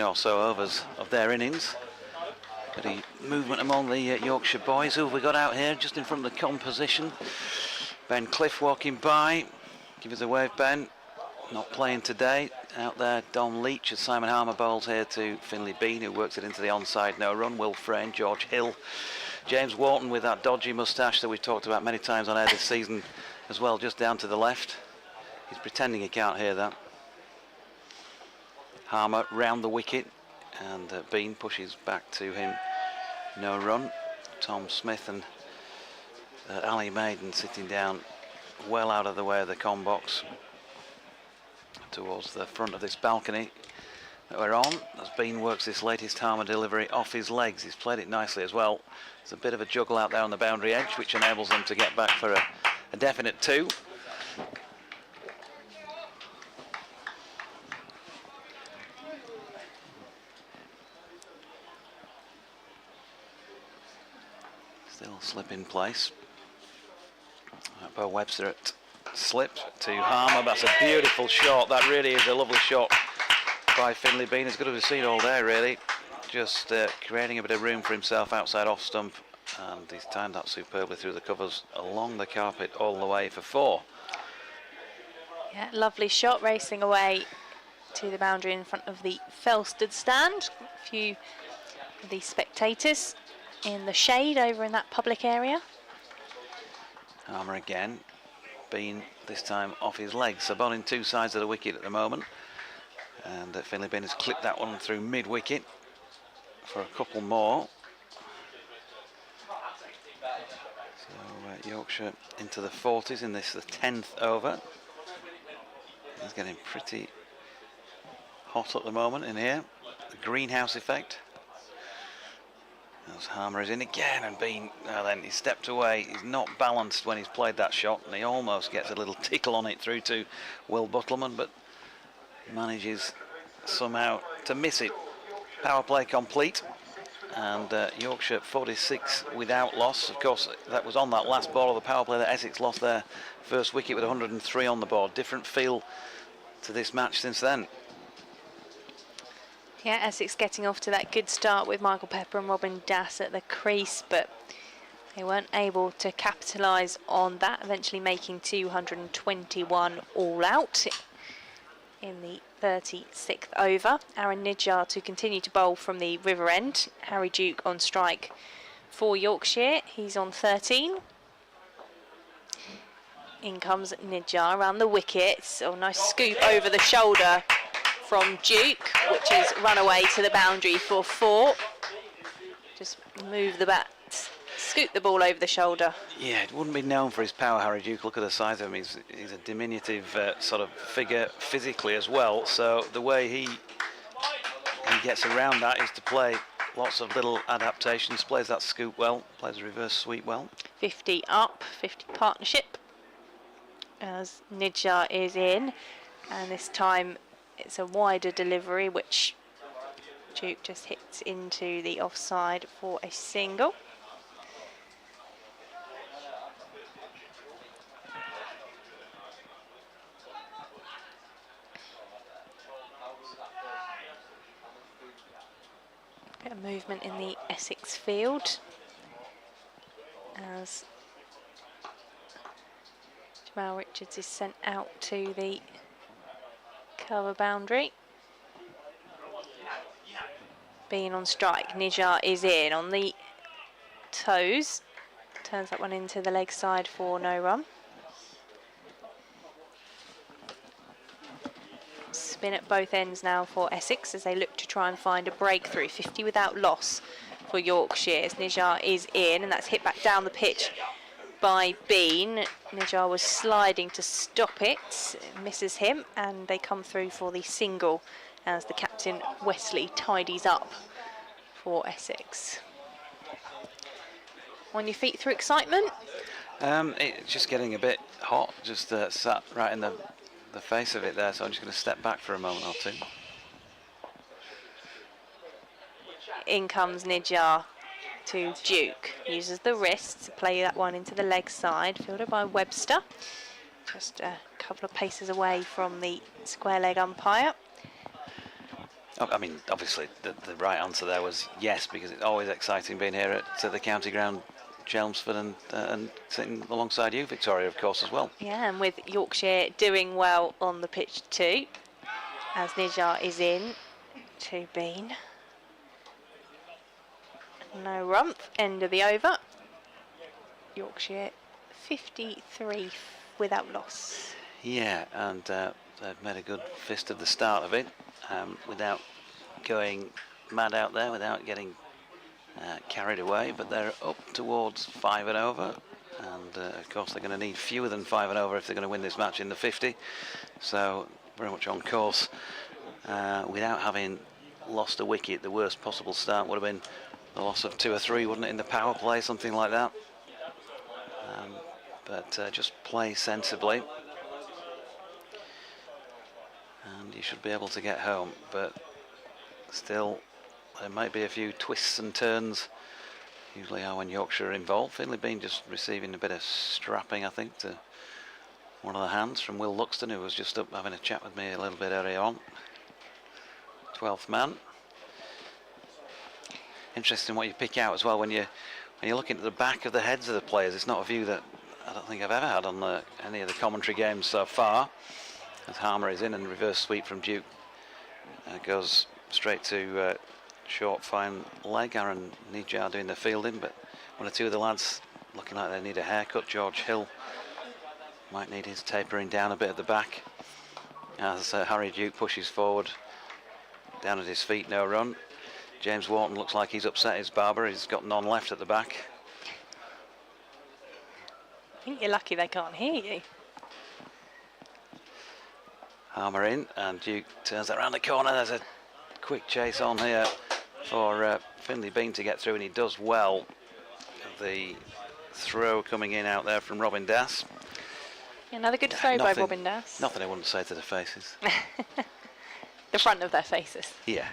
or so overs of their innings. Bit of movement among the Yorkshire boys. Who have we got out here just in front of the composition? Ben Cliff walking by. Give us a wave, Ben. Not playing today. Out there, Dom Leach as Simon Harmer bowls here to Finlay Bean, who works it into the onside no run. Will Frayne, George Hill, James Wharton with that dodgy moustache that we've talked about many times on air this season as well, just down to the left. He's pretending he can't hear that. Harmer round the wicket, and Bean pushes back to him. No run. Tom Smith and Ali Maiden sitting down well out of the way of the com box towards the front of this balcony that we're on, as Bean works this latest Harmer delivery off his legs. He's played it nicely as well. There's a bit of a juggle out there on the boundary edge, which enables them to get back for a definite 2. Still slip in place. Bo Webster at slip to Harmer. That's a beautiful shot. That really is a lovely shot by Finlay Bean. As good as we've seen all day, really. Just creating a bit of room for himself outside off stump, and he's timed that superbly through the covers along the carpet all the way for 4. Yeah, lovely shot, racing away to the boundary in front of the Felsted stand. A few of the spectators in the shade over in that public area. Harmer again. Bean this time off his legs, so bowling 2 sides of the wicket at the moment, and Finlay Bean has clipped that one through mid-wicket for a couple more. So Yorkshire into the 40s in this, the 10th over. It's getting pretty hot at the moment in here. The greenhouse effect. As Harmer is in again, and Bean, then he stepped away. He's not balanced when he's played that shot, and he almost gets a little tickle on it through to Will Buttleman, but manages somehow to miss it. Power play complete, and Yorkshire 46 without loss. Of course, that was on that last ball of the power play that Essex lost their first wicket with 103 on the board. Different feel to this match since then. Yeah, Essex getting off to that good start with Michael Pepper and Robin Das at the crease, but they weren't able to capitalise on that, eventually making 221 all out in the 36th over. Aaron Nijar to continue to bowl from the river end. Harry Duke on strike for Yorkshire. He's on 13. In comes Nijar around the wickets. Oh, nice scoop over the shoulder from Duke, which is run away to the boundary for 4. Just move the bat, scoop the ball over the shoulder. Yeah, it wouldn't be known for his power, Harry Duke. Look at the size of him. He's a diminutive sort of figure physically as well. So the way he gets around that is to play lots of little adaptations. Plays that scoop well, plays the reverse sweep well. 50 up, 50 partnership as Nijar is in, and this time it's a wider delivery, which Duke just hits into the offside for a single. Bit of movement in the Essex field as Jamal Richards is sent out to the cover boundary. Being on strike, Nijar is in on the toes, turns that one into the leg side for no run. Spin at both ends now for Essex as they look to try and find a breakthrough. 50 without loss for Yorkshire as Nijar is in, and that's hit back down the pitch by Bean. Nijar was sliding to stop it, misses him, and they come through for the single as the captain Wesley tidies up for Essex. On your feet through excitement? It's just getting a bit hot, just sat right in the face of it there, so I'm just going to step back for a moment or two. In comes Nidjar to Duke. Uses the wrist to play that one into the leg side, fielded by Webster. Just a couple of paces away from the square leg umpire. I mean, obviously, the right answer there was yes, because it's always exciting being here at the county ground, Chelmsford, and sitting alongside you, Victoria, of course, as well. Yeah, and with Yorkshire doing well on the pitch too, as Nidjar is in to Bean. No rump, end of the over. Yorkshire 53 without loss. Yeah, and they've made a good fist of the start of it, without going mad out there, without getting carried away, but they're up towards 5 and over, and of course they're going to need fewer than 5 and over if they're going to win this match in the 50, so very much on course. Without having lost a wicket, the worst possible start would have been the loss of 2 or 3, wouldn't it, in the power play, something like that. But just play sensibly, and you should be able to get home, but still there might be a few twists and turns, usually are when Yorkshire are involved. Finley Bean just receiving a bit of strapping, I think, to one of the hands from Will Luxton, who was just up having a chat with me a little bit earlier on. 12th man. Interesting what you pick out as well when you're looking at the back of the heads of the players. It's not a view that I don't think I've ever had on any of the commentary games so far. As Harmer is in, and reverse sweep from Duke goes straight to short fine leg. Aaron Nidjar doing the fielding, but one or two of the lads looking like they need a haircut. George Hill might need his tapering down a bit at the back as Harry Duke pushes forward, down at his feet, no run. James Wharton looks like he's upset his barber. He's got none left at the back. I think you're lucky they can't hear you. Harmer in, and Duke turns that around the corner. There's a quick chase on here for Finley Bean to get through, and he does well. The throw coming in out there from Robin Das. Another good throw by Robin Das. Nothing I wouldn't say to the faces. The front of their faces. Yeah.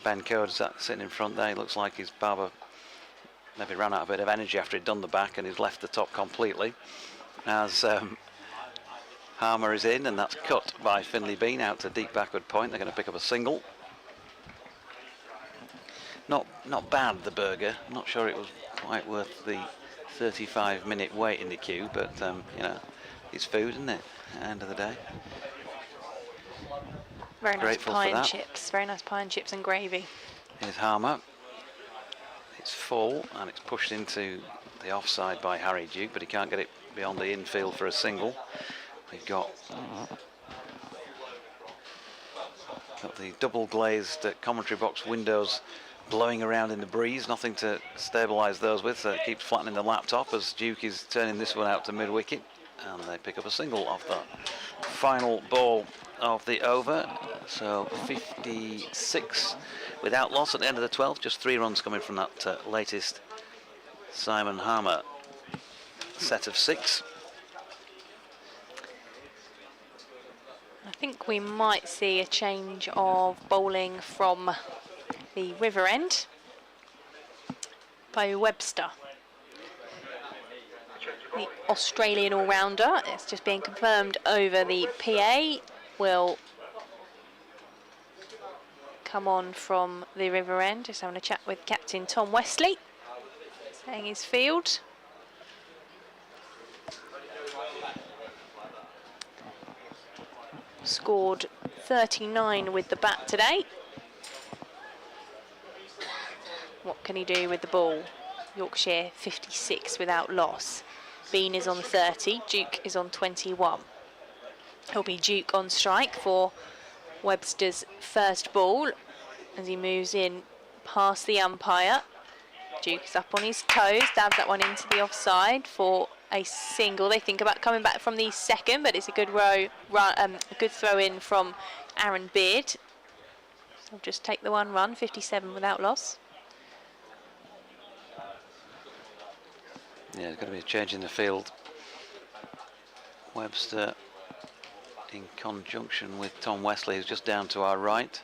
Ben Code's sitting in front there. He looks like his barber maybe ran out a bit of energy after he'd done the back, and he's left the top completely. As Harmer is in, and that's cut by Finley Bean out to deep backward point. They're going to pick up a single. Not bad, the burger. I'm not sure it was quite worth the 35-minute wait in the queue, but you know, it's food, isn't it? At the end of the day. Very nice Grateful pie for and that. chips. Very nice pie and chips and gravy. Here's Harmer. It's full, and it's pushed into the offside by Harry Duke, but he can't get it beyond the infield for a single. We've got the double glazed commentary box windows blowing around in the breeze, nothing to stabilise those with, so it keeps flattening the laptop as Duke is turning this one out to mid-wicket, and they pick up a single off that final ball of the over. So 56 without loss at the end of the 12th, just 3 runs coming from that latest Simon Harmer set of 6. I think we might see a change of bowling from the River End by Webster. The Australian all-rounder, it's just being confirmed over the PA, will come on from the River End. Just having a chat with Captain Tom Wesley, saying his field. Scored 39 with the bat today. What can he do with the ball? Yorkshire 56 without loss. Bean is on 30, Duke is on 21. It'll be Duke on strike for Webster's first ball as he moves in past the umpire. Duke is up on his toes, dabs that one into the offside for a single. They think about coming back from the second, but it's a good a good throw in from Aaron Beard. So will just take the 1 run, 57 without loss. Yeah, there's got to be a change in the field. Webster in conjunction with Tom Wesley, who's just down to our right.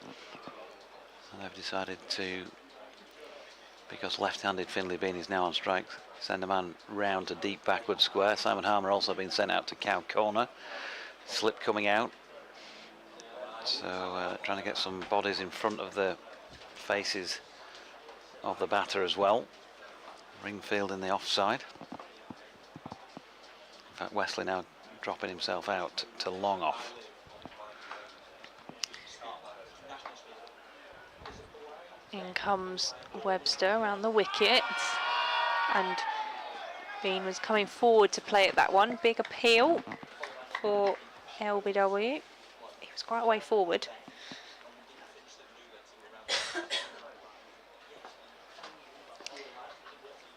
And they've decided to, because left-handed Finley Bean is now on strike, send a man round to deep backward square. Simon Harmer also been sent out to cow corner. Slip coming out. So trying to get some bodies in front of the faces of the batter as well. Ringfield in the offside. In fact, Wesley now dropping himself out to long off. In comes Webster around the wicket, and Bean was coming forward to play at that one. Big appeal for LBW. He was quite a way forward.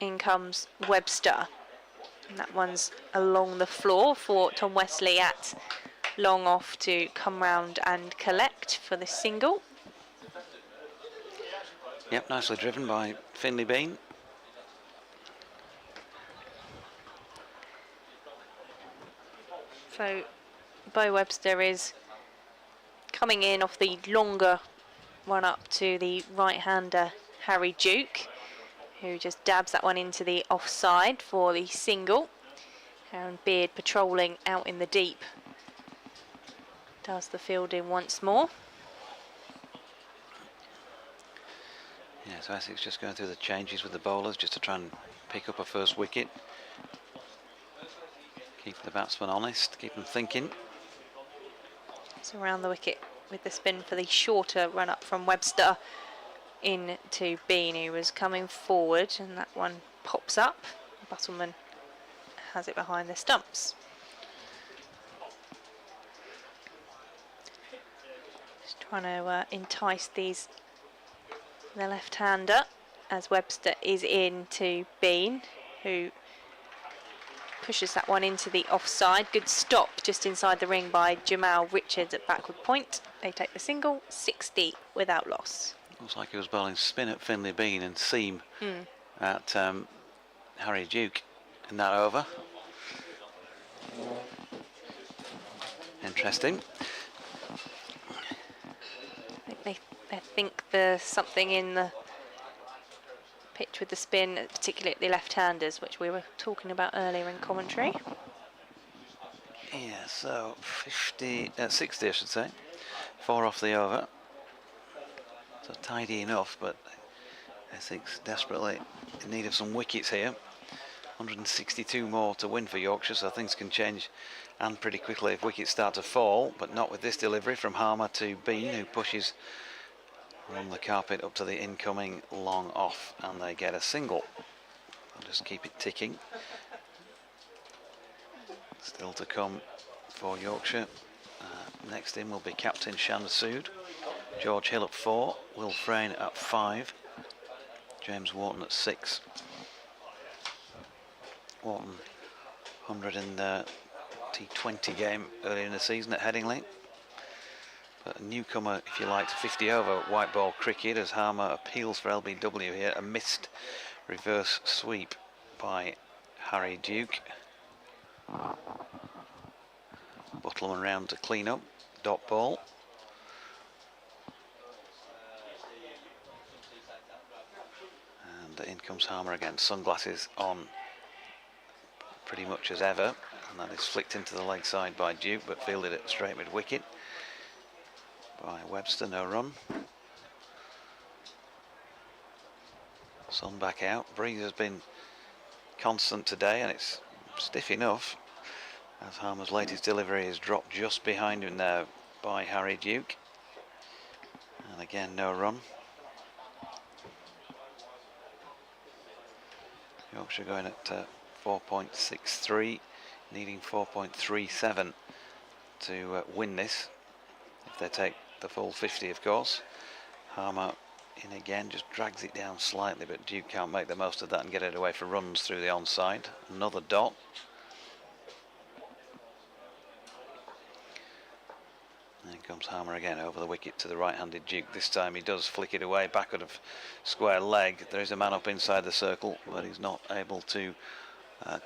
In comes Webster, and that one's along the floor for Tom Wesley at long off to come round and collect for the single. Yep, nicely driven by Finley Bean. So Bo Webster is coming in off the longer run up to the right-hander Harry Duke, who just dabs that one into the offside for the single. Aaron Beard patrolling out in the deep. Does the fielding once more. Yeah, so Essex just going through the changes with the bowlers just to try and pick up a first wicket. Keep the batsman honest, keep them thinking. So around the wicket with the spin for the shorter run up from Webster into Bean, who was coming forward, and that one pops up. Buttleman has it behind the stumps. Just trying to entice the left-hander as Webster is in to Bean, who pushes that one into the offside. Good stop just inside the ring by Jamal Richards at backward point. They take the single, 60 without loss. Looks like he was bowling spin at Finley Bean and seam at Harry Duke in that over. Interesting. I think there's something in the pitch with the spin, particularly at the left-handers, which we were talking about earlier in commentary. Yeah, so 60 I should say. 4 off the over. So tidy enough, but Essex desperately in need of some wickets here. 162 more to win for Yorkshire, so things can change and pretty quickly if wickets start to fall, but not with this delivery from Harmer to Bean, who pushes along the carpet up to the incoming long off, and they get a single. I'll just keep it ticking. Still to come for Yorkshire. Next in will be captain Shan Sood. George Hill at 4, Will Frayne at 5, James Wharton at 6. Wharton 100 in the T20 game earlier in the season at Headingley. But a newcomer, if you like, to 50 over white ball cricket as Harmer appeals for LBW here. A missed reverse sweep by Harry Duke. Buttleman round to clean up, dot ball. And in comes Harmer again, sunglasses on pretty much as ever, and that is flicked into the leg side by Duke, but fielded it straight mid wicket by Webster. No run. Sun back out. Breeze has been constant today, and it's stiff enough as Harmer's latest delivery is dropped just behind him now by Harry Duke, and again no run. Yorkshire going at 4.63, needing 4.37 to win this, if they take the full 50 of course. Harmer in again, just drags it down slightly, but Duke can't make the most of that and get it away for runs through the onside. Another dot. comes Harmer again over the wicket to the right-handed Duke. This time he does flick it away, backward of square leg. There is a man up inside the circle, but he's not able to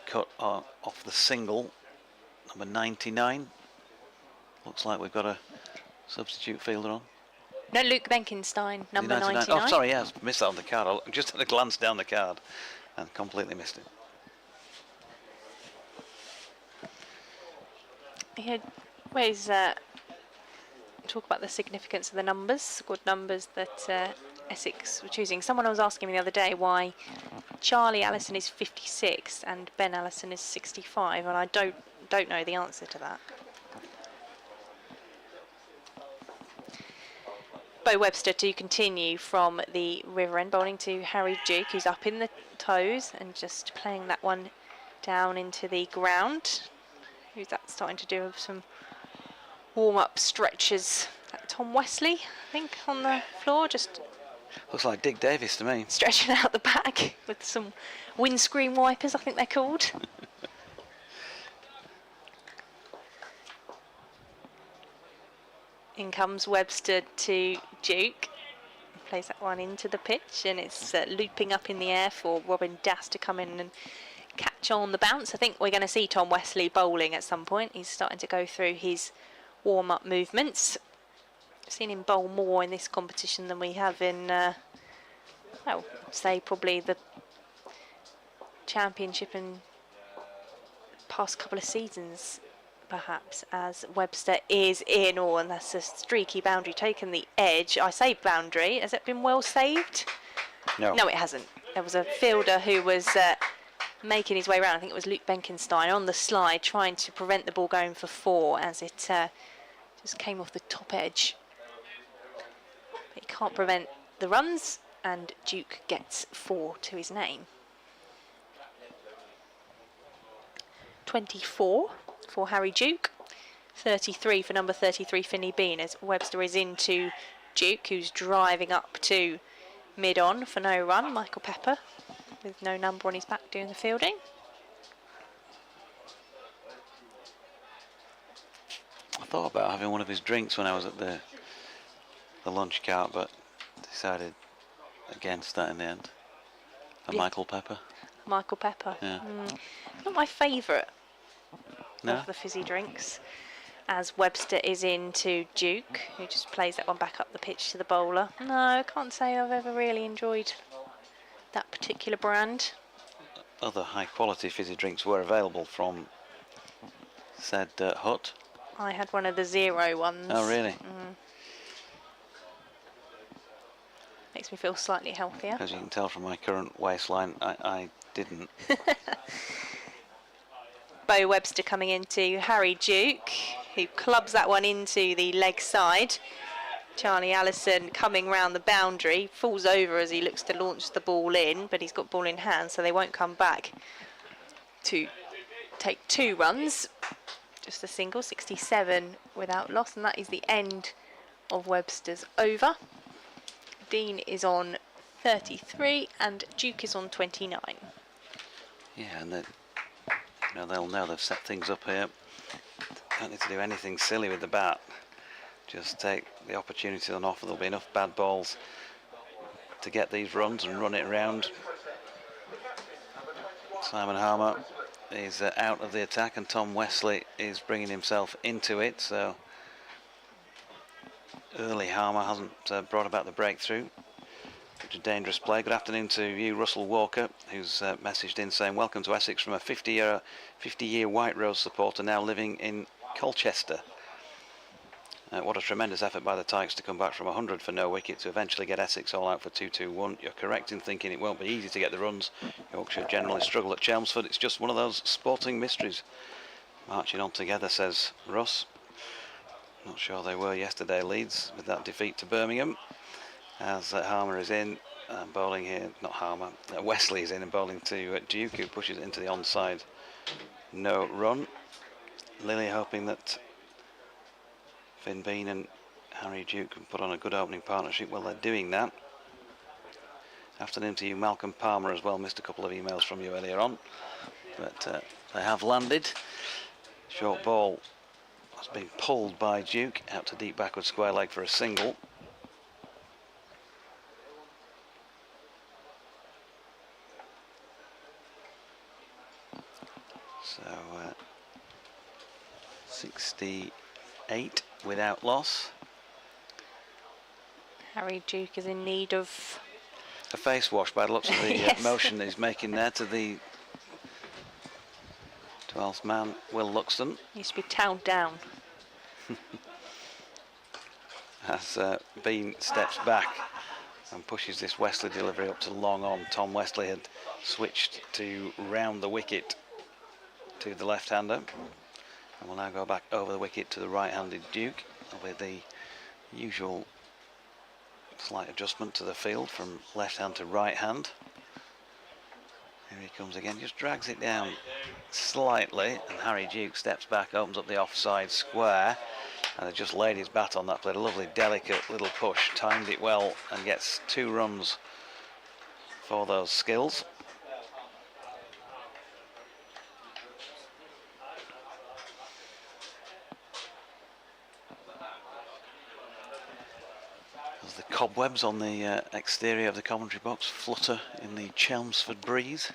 cut off the single. Number 99. Looks like we've got a substitute fielder on. No, Luke Benkenstein, number 99. Oh, sorry, yes, missed that on the card. I just had a glance down the card and completely missed it. Here, where's talk about the significance of the numbers, squad numbers that Essex were choosing. Someone was asking me the other day why Charlie Allison is 56 and Ben Allison is 65, and I don't know the answer to that. Bo Webster to continue from the river end, bowling to Harry Duke, who's up in the toes and just playing that one down into the ground. Who's that starting to do some warm-up stretches? Tom Wesley, I think, on the floor, just looks like Dick Davis to me. Stretching out the back with some windscreen wipers, I think they're called. In comes Webster to Duke. Plays that one into the pitch, and it's looping up in the air for Robin Das to come in and catch on the bounce. I think we're going to see Tom Wesley bowling at some point. He's starting to go through his warm-up movements. I've seen him bowl more in this competition than we have in, well, say probably the Championship and past couple of seasons, perhaps, as Webster is in. Oh, and that's a streaky boundary, taken the edge. I say boundary, has it been well saved? No. No, it hasn't. There was a fielder who was making his way around. I think it was Luke Benkenstein on the slide, trying to prevent the ball going for 4 as it just came off the top edge. But he can't prevent the runs, and Duke gets 4 to his name. 24 for Harry Duke, 33 for number 33 Finney Bean, as Webster is into Duke, who's driving up to mid-on for no run. Michael Pepper with no number on his back doing the fielding. I thought about having one of his drinks when I was at the lunch cart, but decided against that in the end. And Yeah. Michael Pepper. Michael Pepper. Yeah. Not my favourite No? of the fizzy drinks. As Webster is into Duke, who just plays that one back up the pitch to the bowler. No, I can't say I've ever really enjoyed that particular brand. Other high quality fizzy drinks were available from said hut. I had one of the 0 ones. Oh, really? Makes me feel slightly healthier. As you can tell from my current waistline, I didn't. Bo Webster coming into Harry Duke, who clubs that one into the leg side. Charlie Allison coming round the boundary, falls over as he looks to launch the ball in, but he's got ball in hand, so they won't come back to take 2 runs. Just a single, 67 without loss, and that is the end of Webster's over. Dean is on 33 and Duke is on 29. Yeah, and they'll know they've set things up here. Don't need to do anything silly with the bat. Just take the opportunity on offer. There'll be enough bad balls to get these runs and run it around. Simon Harmer is out of the attack, and Tom Wesley is bringing himself into it. So early Harmer hasn't brought about the breakthrough. Such a dangerous play. Good afternoon to you, Russell Walker, who's messaged in saying, welcome to Essex from a 50-year White Rose supporter now living in Colchester. What a tremendous effort by the Tykes to come back from 100 for no wicket to eventually get Essex all out for 2-2-1. You're correct in thinking it won't be easy to get the runs. Yorkshire generally struggle at Chelmsford. It's just one of those sporting mysteries. Marching on together, says Russ. Not sure they were yesterday, Leeds, with that defeat to Birmingham. As Harmer is in, bowling here, not Harmer, Wesley is in and bowling to Duke, who pushes it into the onside. No run. Lily hoping that Finn Bean and Harry Duke can put on a good opening partnership. Well, they're doing that. Afternoon to you, Malcolm Palmer, as well. Missed a couple of emails from you earlier on, but they have landed. Short ball It's been pulled by Duke out to deep backward square leg for a single. So 68 without loss. Harry Duke is in need of a face wash by the looks of the yes. motion he's making there to the 12th man, Will Luxton. Needs to be towed down. As Bean steps back and pushes this Wesley delivery up to long on. Tom Wesley had switched to round the wicket to the left-hander, and will now go back over the wicket to the right-handed Duke with the usual slight adjustment to the field from left hand to right hand. Here he comes again, just drags it down slightly, and Harry Duke steps back, opens up the offside square, and has just laid his bat on that, played a lovely delicate little push, timed it well, and gets 2 runs for those skills. As the cobwebs on the exterior of the commentary box flutter in the Chelmsford breeze.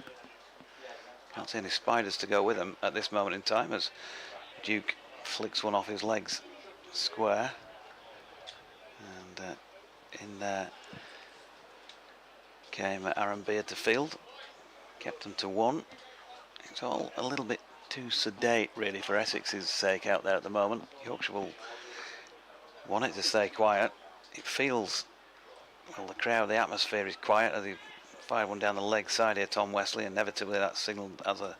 Can't see any spiders to go with them at this moment in time as Duke flicks one off his legs square, and in there came Aaron Beard to field, kept them to 1. It's all a little bit too sedate really for Essex's sake out there at the moment. Yorkshire will want it to stay quiet. It feels, well, the crowd, the atmosphere is quiet as he fired one down the leg side here, Tom Wesley, and inevitably that's signalled as a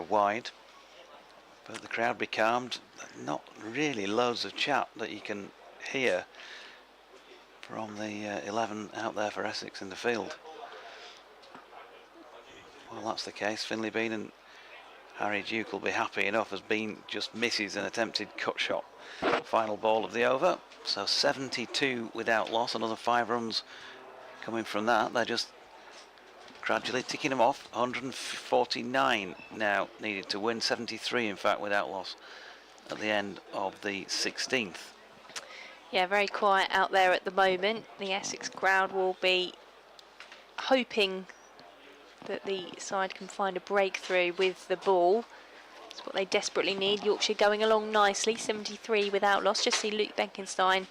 wide. But the crowd be calmed, not really loads of chat that you can hear from the 11 out there for Essex in the field. Well, that's the case. Finlay Bean and Harry Duke will be happy enough as Bean just misses an attempted cut shot. Final ball of the over. So 72 without loss, another 5 runs coming from that. They're just gradually ticking them off. 149 now needed to win, 73 in fact without loss at the end of the 16th. Yeah, very quiet out there at the moment. The Essex crowd will be hoping that the side can find a breakthrough with the ball. It's what they desperately need. Yorkshire going along nicely, 73 without loss. Just see Luke Benkenstein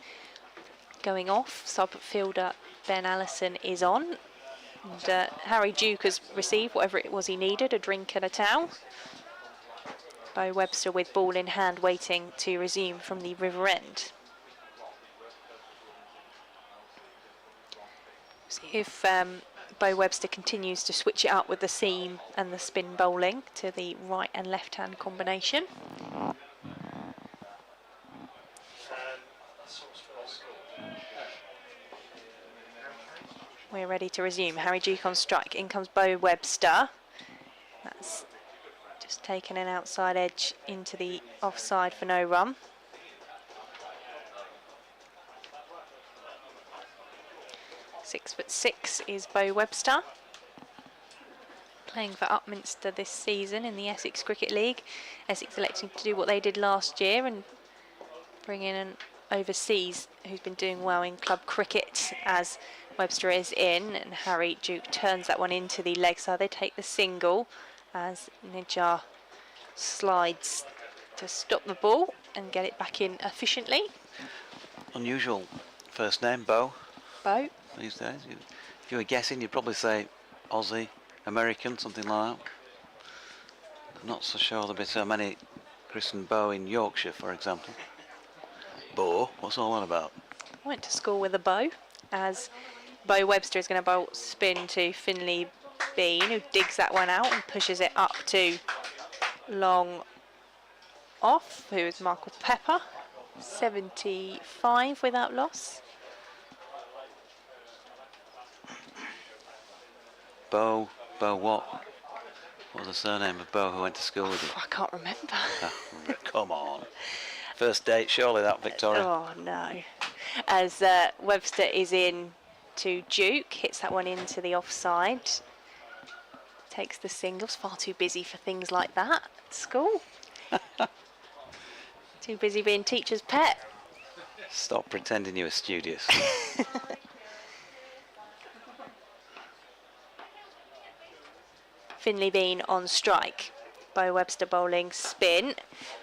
going off. Sub fielder Ben Allison is on. And Harry Duke has received whatever it was he needed, a drink and a towel. Bo Webster with ball in hand waiting to resume from the river end. See if Bo Webster continues to switch it up with the seam and the spin bowling to the right and left hand combination. We're ready to resume. Harry Duke on strike. In comes Bo Webster. That's just taken an outside edge into the offside for no run. 6'6" is Bo Webster. Playing for Upminster this season in the Essex Cricket League. Essex electing to do what they did last year and bring in an overseas who's been doing well in club cricket, as Webster is in, and Harry Duke turns that one into the leg side. They take the single as Nijjar slides to stop the ball and get it back in efficiently. Unusual first name, Bo. Bo. These days, if you were guessing, you'd probably say Aussie, American, something like that. I'm not so sure there'll be so many christened Bo in Yorkshire, for example. Bo, what's all that about? Went to school with a Bo, as Bo Webster is going to bowl spin to Finlay Bean, who digs that one out and pushes it up to long off, who is Michael Pepper. 75 without loss. Bo what? What was the surname of Bo who went to school with you? I can't remember. Oh, come on. First date, surely that, Victoria. Oh, no. As Webster is in to Duke, hits that one into the offside. Takes the singles, far too busy for things like that at school. Too busy being teacher's pet. Stop pretending you were studious. Finley Bean on strike. Bo Webster bowling spin,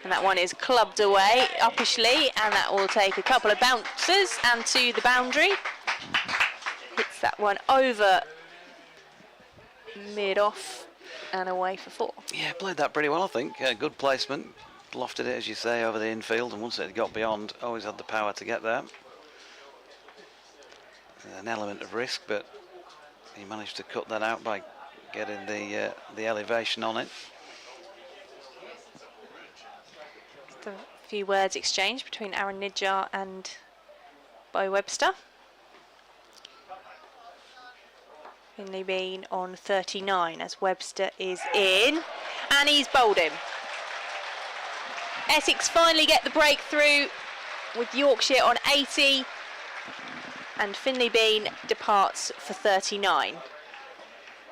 and that one is clubbed away uppishly, and that will take a couple of bounces and to the boundary. Hits that one over mid-off and away for 4. Yeah, played that pretty well, I think. Good placement. Lofted it, as you say, over the infield, and once it got beyond, always had the power to get there. An element of risk, but he managed to cut that out by getting the elevation on it. Just a few words exchanged between Aaron Nidjar and Bo Webster. Finley Bean on 39 as Webster is in, and he's bowled him. Essex finally get the breakthrough with Yorkshire on 80, and Finley Bean departs for 39.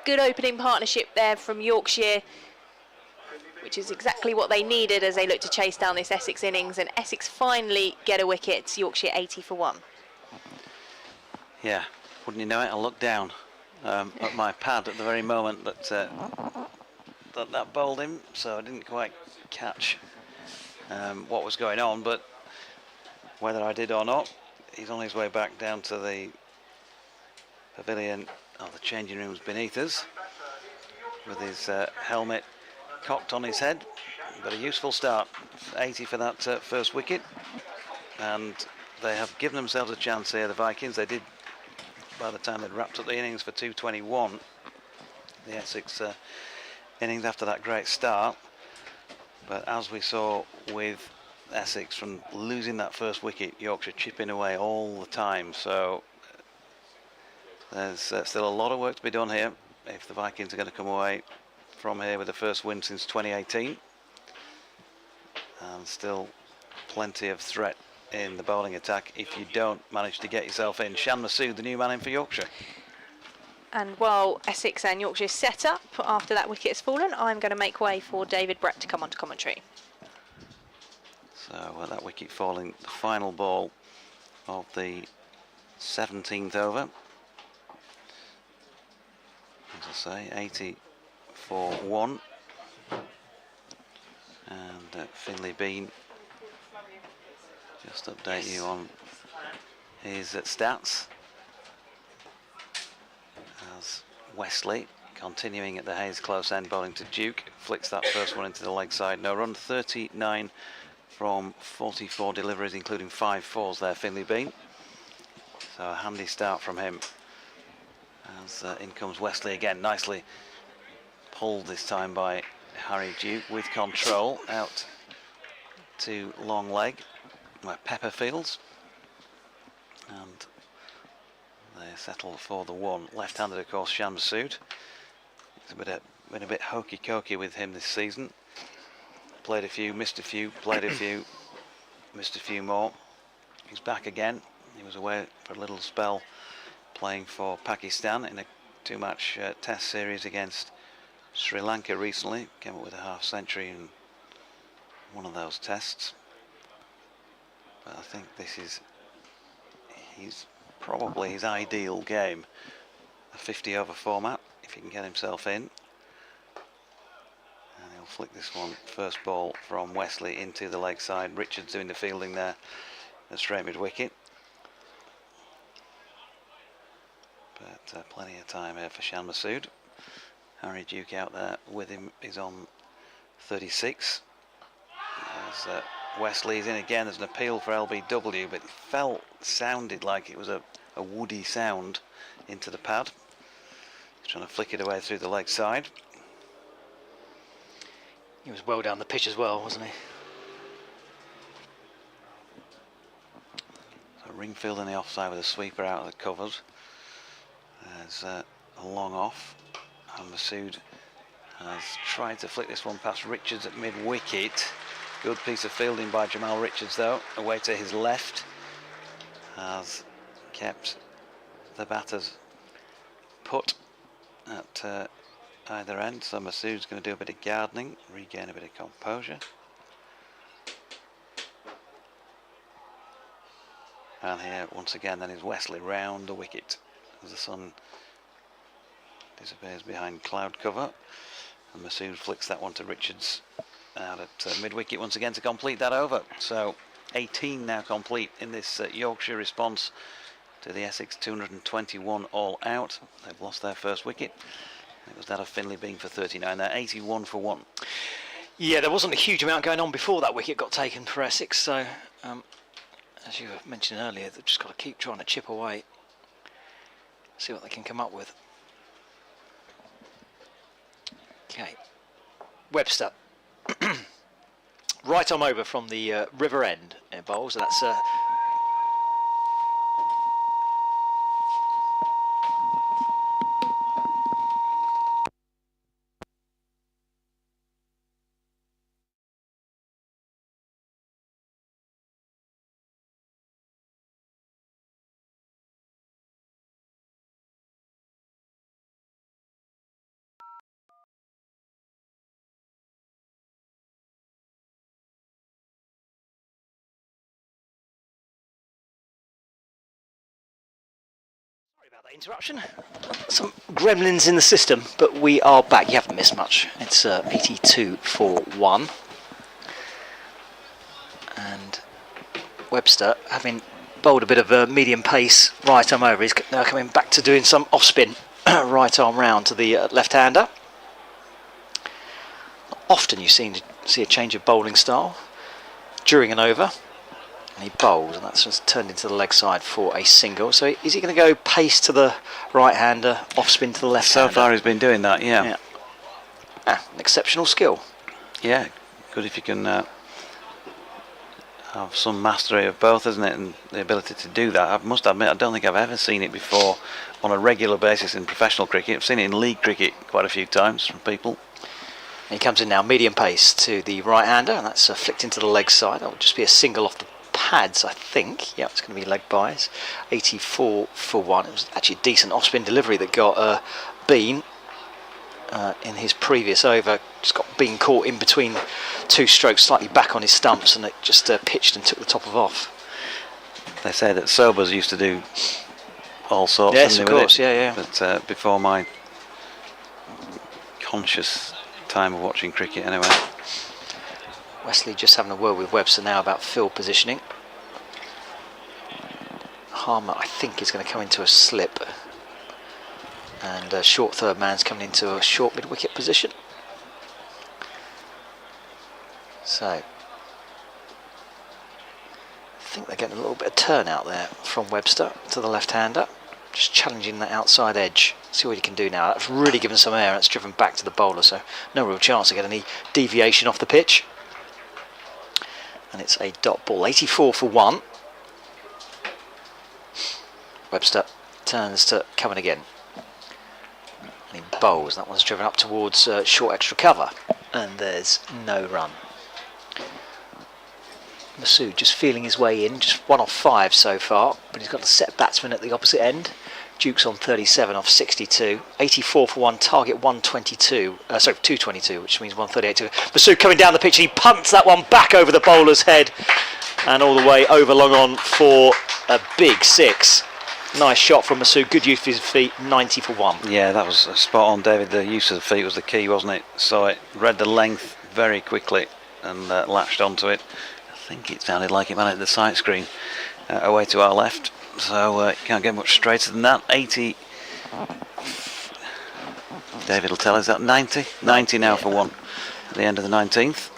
Good opening partnership there from Yorkshire, which is exactly what they needed as they look to chase down this Essex innings, and Essex finally get a wicket. Yorkshire 80 for 1. Yeah, wouldn't you know it, I looked down at my pad at the very moment that that bowled him, so I didn't quite catch what was going on, but whether I did or not, he's on his way back down to the pavilion, or the changing rooms beneath us, with his helmet cocked on his head. But a useful start, 80 for that first wicket, and they have given themselves a chance here, the Vikings. They did, by the time they'd wrapped up the innings, for 221, the Essex innings after that great start. But as we saw with Essex, from losing that first wicket, Yorkshire chipping away all the time. So there's still a lot of work to be done here if the Vikings are going to come away from here with the first win since 2018. And still plenty of threat in the bowling attack if you don't manage to get yourself in. Shan Masood, the new man in for Yorkshire. And while Essex and Yorkshire set up after that wicket has fallen, I'm going to make way for David Brett to come on to commentary. So that wicket falling, the final ball of the 17th over. As I say, 80 for 1. And Finley Bean, just update you on his stats. As Wesley, continuing at the Hayes close end, bowling to Duke, flicks that first one into the leg side. No run, 39 from 44 deliveries, including 5 fours there, Finley Bean. So a handy start from him. As in comes Wesley again, nicely pulled this time by Harry Duke with control out to long leg where Pepper fields, and they settle for the 1. Left-handed, of course, Shan Masood. It's been a bit hokey-cokey with him this season. Played a few, missed a few, played a few, missed a few more. He's back again. He was away for a little spell playing for Pakistan in a 2-match test series against Sri Lanka recently. Came up with a half-century in one of those tests. But I think this is probably his ideal game, a 50-over format, if he can get himself in. And he'll flick this one, first ball from Wesley into the leg side. Richards doing the fielding there at straight mid-wicket. But plenty of time here for Shan Masood. Harry Duke out there with him is on 36. As Wesley's in again, there's an appeal for LBW, but it sounded like it was a woody sound into the pad. He's trying to flick it away through the leg side. He was well down the pitch as well, wasn't he? So Ringfield in the offside with a sweeper out of the covers. There's a long off, and Masood has tried to flick this one past Richards at mid-wicket. Good piece of fielding by Jamal Richards though, away to his left. Has kept the batters put at either end, so Masood's going to do a bit of gardening, regain a bit of composure. And here, once again, then is Wesley round the wicket as the sun disappears behind cloud cover. And Masood flicks that one to Richards out at mid-wicket once again to complete that over. So 18 now complete in this Yorkshire response to the Essex 221 all out. They've lost their first wicket. It was that of Finley being for 39. They're 81 for 1. Yeah, there wasn't a huge amount going on before that wicket got taken for Essex, so as you mentioned earlier, they've just got to keep trying to chip away, see what they can come up with. Okay, Webster, right arm over from the river end in bowls, and that's interruption. Some gremlins in the system, but we are back. You haven't missed much. It's 82 for 1. And Webster, having bowled a bit of a medium pace right arm over, he's now coming back to doing some off spin right arm round to the left-hander. Often you see a change of bowling style during an over. And he bowls, and that's just turned into the leg side for a single. So is he going to go pace to the right-hander, off-spin to the left-hander? So far he's been doing that, yeah. An exceptional skill. Yeah, good if you can have some mastery of both, isn't it? And the ability to do that. I must admit, I don't think I've ever seen it before on a regular basis in professional cricket. I've seen it in league cricket quite a few times from people. And he comes in now, medium pace to the right-hander, and that's flicked into the leg side. That will just be a single off the pads, I think. Yeah, it's going to be leg buys. 84 for 1. It was actually a decent off-spin delivery that got Bean in his previous over. Just got Bean caught in between two strokes, slightly back on his stumps, and it just pitched and took the top of off. They say that Sobers used to do all sorts. Yes, of course, yeah. But before my conscious time of watching cricket, anyway. Wesley just having a word with Webster now about field positioning. Harmer, I think, is going to come into a slip. And short third man's coming into a short mid-wicket position. So, I think they're getting a little bit of turn out there from Webster to the left-hander. Just challenging that outside edge. See what he can do now. That's really given some air, and it's driven back to the bowler, so no real chance to get any deviation off the pitch. And it's a dot ball. 84 for 1. Webster turns to Cohen again. And he bowls. That one's driven up towards short extra cover. And there's no run. Masood just feeling his way in. Just 1 off 5 so far. But he's got a set batsman at the opposite end. Duke's on 37 off 62. 84 for 1, target 122. 222, which means 138. Masood coming down the pitch, and he punts that one back over the bowler's head and all the way over long on for a big 6. Nice shot from Masood, good use of his feet, 90 for 1. Yeah, that was spot on, David. The use of the feet was the key, wasn't it? So it read the length very quickly and latched onto it. I think it sounded like it went at the sight screen away to our left. So can't get much straighter than that. 80. David will tell us that 90. 90 now for 1 at the end of the 19th.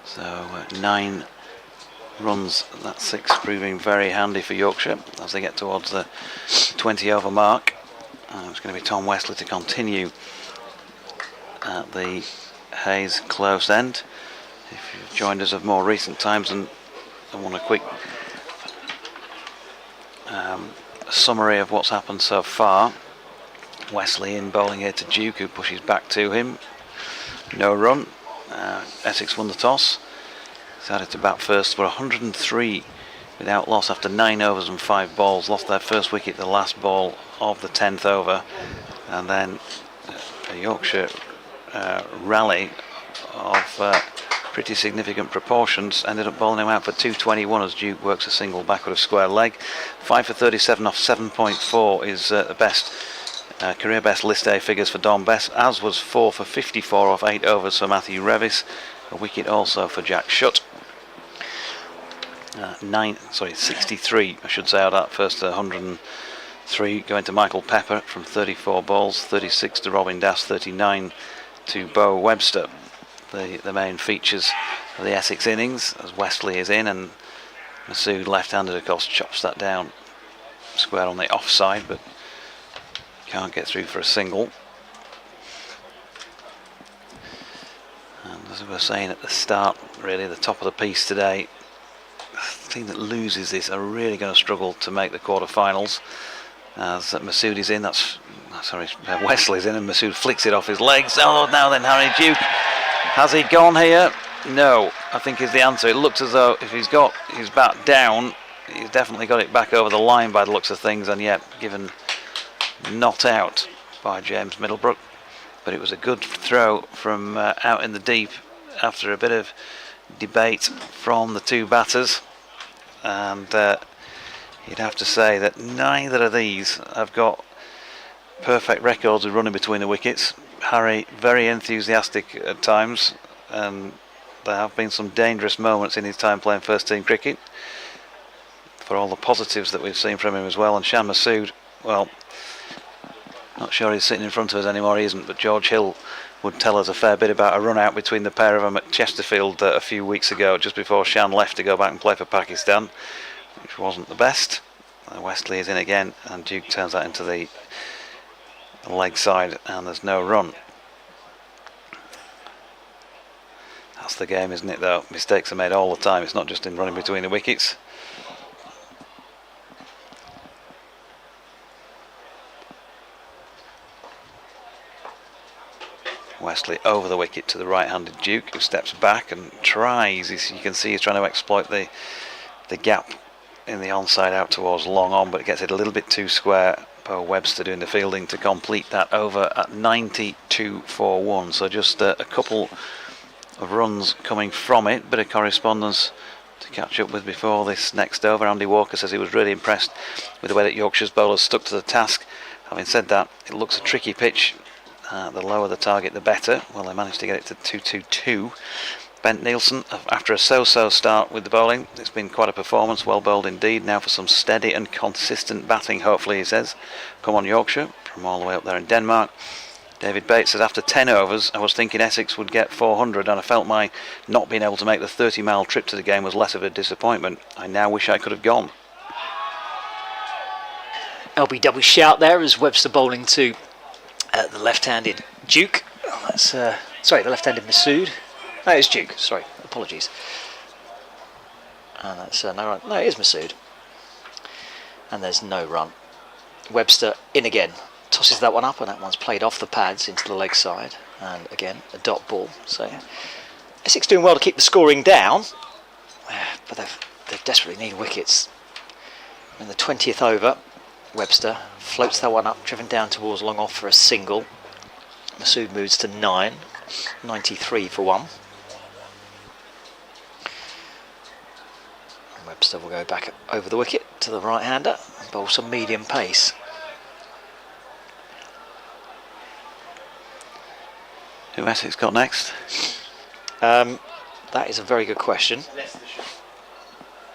So 9 runs. That 6 proving very handy for Yorkshire as they get towards the 20 over mark. It's going to be Tom Wesley to continue at the Hayes close end. If you've joined us of more recent times and want a quick summary of what's happened so far. Wesley in bowling here to Duke, who pushes back to him. No run. Essex won the toss. Decided to bat first for 103 without loss after 9 overs and 5 balls. Lost their first wicket the last ball of the 10th over. And then a Yorkshire rally of pretty significant proportions. Ended up bowling him out for 221 as Duke works a single backward of square leg. 5 for 37 off 7.4 is the best. Career best list A figures for Don Bess, as was 4 for 54 off 8 overs for Matthew Revis. A wicket also for Jack Shutt. 63 I should say out of that first 103 going to Michael Pepper from 34 balls, 36 to Robin Das, 39 to Bo Webster. The main features of the Essex innings as Wesley is in, and Masood left-handed of course chops that down square on the offside, but can't get through for a single. And as we were saying at the start, really the top of the piece today, the team that loses this are really going to struggle to make the quarter-finals. As Masood is in, Wesley's in, and Masood flicks it off his legs. Oh, now then, Harry Duke. Has he gone here? No, I think is the answer. It looks as though if he's got his bat down, he's definitely got it back over the line by the looks of things, and yet given not out by James Middlebrook. But it was a good throw from out in the deep after a bit of debate from the two batters, and you'd have to say that neither of these have got perfect records of running between the wickets. Harry very enthusiastic at times, and there have been some dangerous moments in his time playing first team cricket, for all the positives that we've seen from him as well. And Shan Masood, well, not sure he's sitting in front of us anymore, he isn't, but George Hill would tell us a fair bit about a run out between the pair of them at Chesterfield a few weeks ago, just before Shan left to go back and play for Pakistan, which wasn't the best. Wesley is in again, and Duke turns that into the leg side, and there's no run. That's the game, isn't it, though? Mistakes are made all the time. It's not just in running between the wickets. Wesley over the wicket to the right-handed Duke, who steps back and tries. You can see he's trying to exploit the gap in the onside out towards long on, but it gets it a little bit too square. Bo Webster doing the fielding to complete that over at 92 for 1. So just a couple of runs coming from it. Bit of correspondence to catch up with before this next over. Andy Walker says he was really impressed with the way that Yorkshire's bowlers stuck to the task. Having said that, it looks a tricky pitch. The lower the target, the better. Well, they managed to get it to 222. Bent Nielsen, after a so-so start with the bowling, it's been quite a performance, well bowled indeed. Now for some steady and consistent batting, hopefully, he says. Come on, Yorkshire, from all the way up there in Denmark. David Bates says, after 10 overs, I was thinking Essex would get 400, and I felt my not being able to make the 30-mile trip to the game was less of a disappointment. I now wish I could have gone. LBW shout there as Webster bowling to the left-handed Duke. Oh, that's sorry, the left-handed Masood. No, it's Duke. Sorry, apologies. And that's no run. No, it is Masood. And there's no run. Webster in again. Tosses that one up, and that one's played off the pads into the leg side. And again, a dot ball. So Essex doing well to keep the scoring down, but they desperately need wickets. In the 20th over, Webster floats that one up, driven down towards long off for a single. Masood moves to 9, 93 for 1. And Webster will go back over the wicket to the right-hander and bowl some medium pace. Who Essex got next? That is a very good question.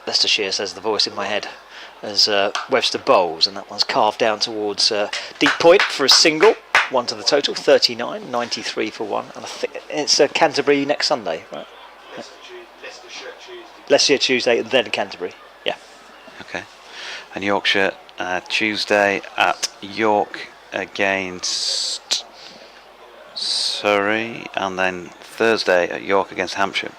Leicestershire, says the voice in my head, as Webster bowls, and that one's carved down towards deep point for a single. 1 to the total, 39, 93 for 1, and I think it's Canterbury next Sunday, right? Leicestershire Tuesday, and then Canterbury. Yeah. Okay. And Yorkshire Tuesday at York against Surrey, and then Thursday at York against Hampshire.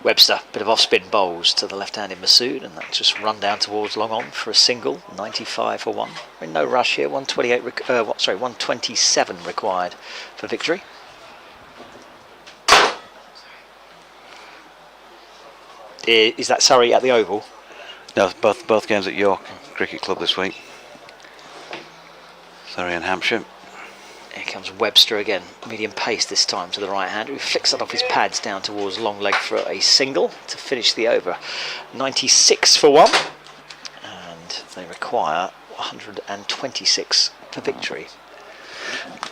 Webster, bit of off-spin bowls to the left-handed Masood, and that's just run down towards long on for a single, 95 for 1. In no rush here, 127 required for victory. Is that Surrey at the Oval? No, both games at York Cricket Club this week. Surrey and Hampshire. comes Webster again, medium pace this time to the right hand, who flicks that off his pads down towards long leg for a single to finish the over. 96 for one, and they require 126 for victory.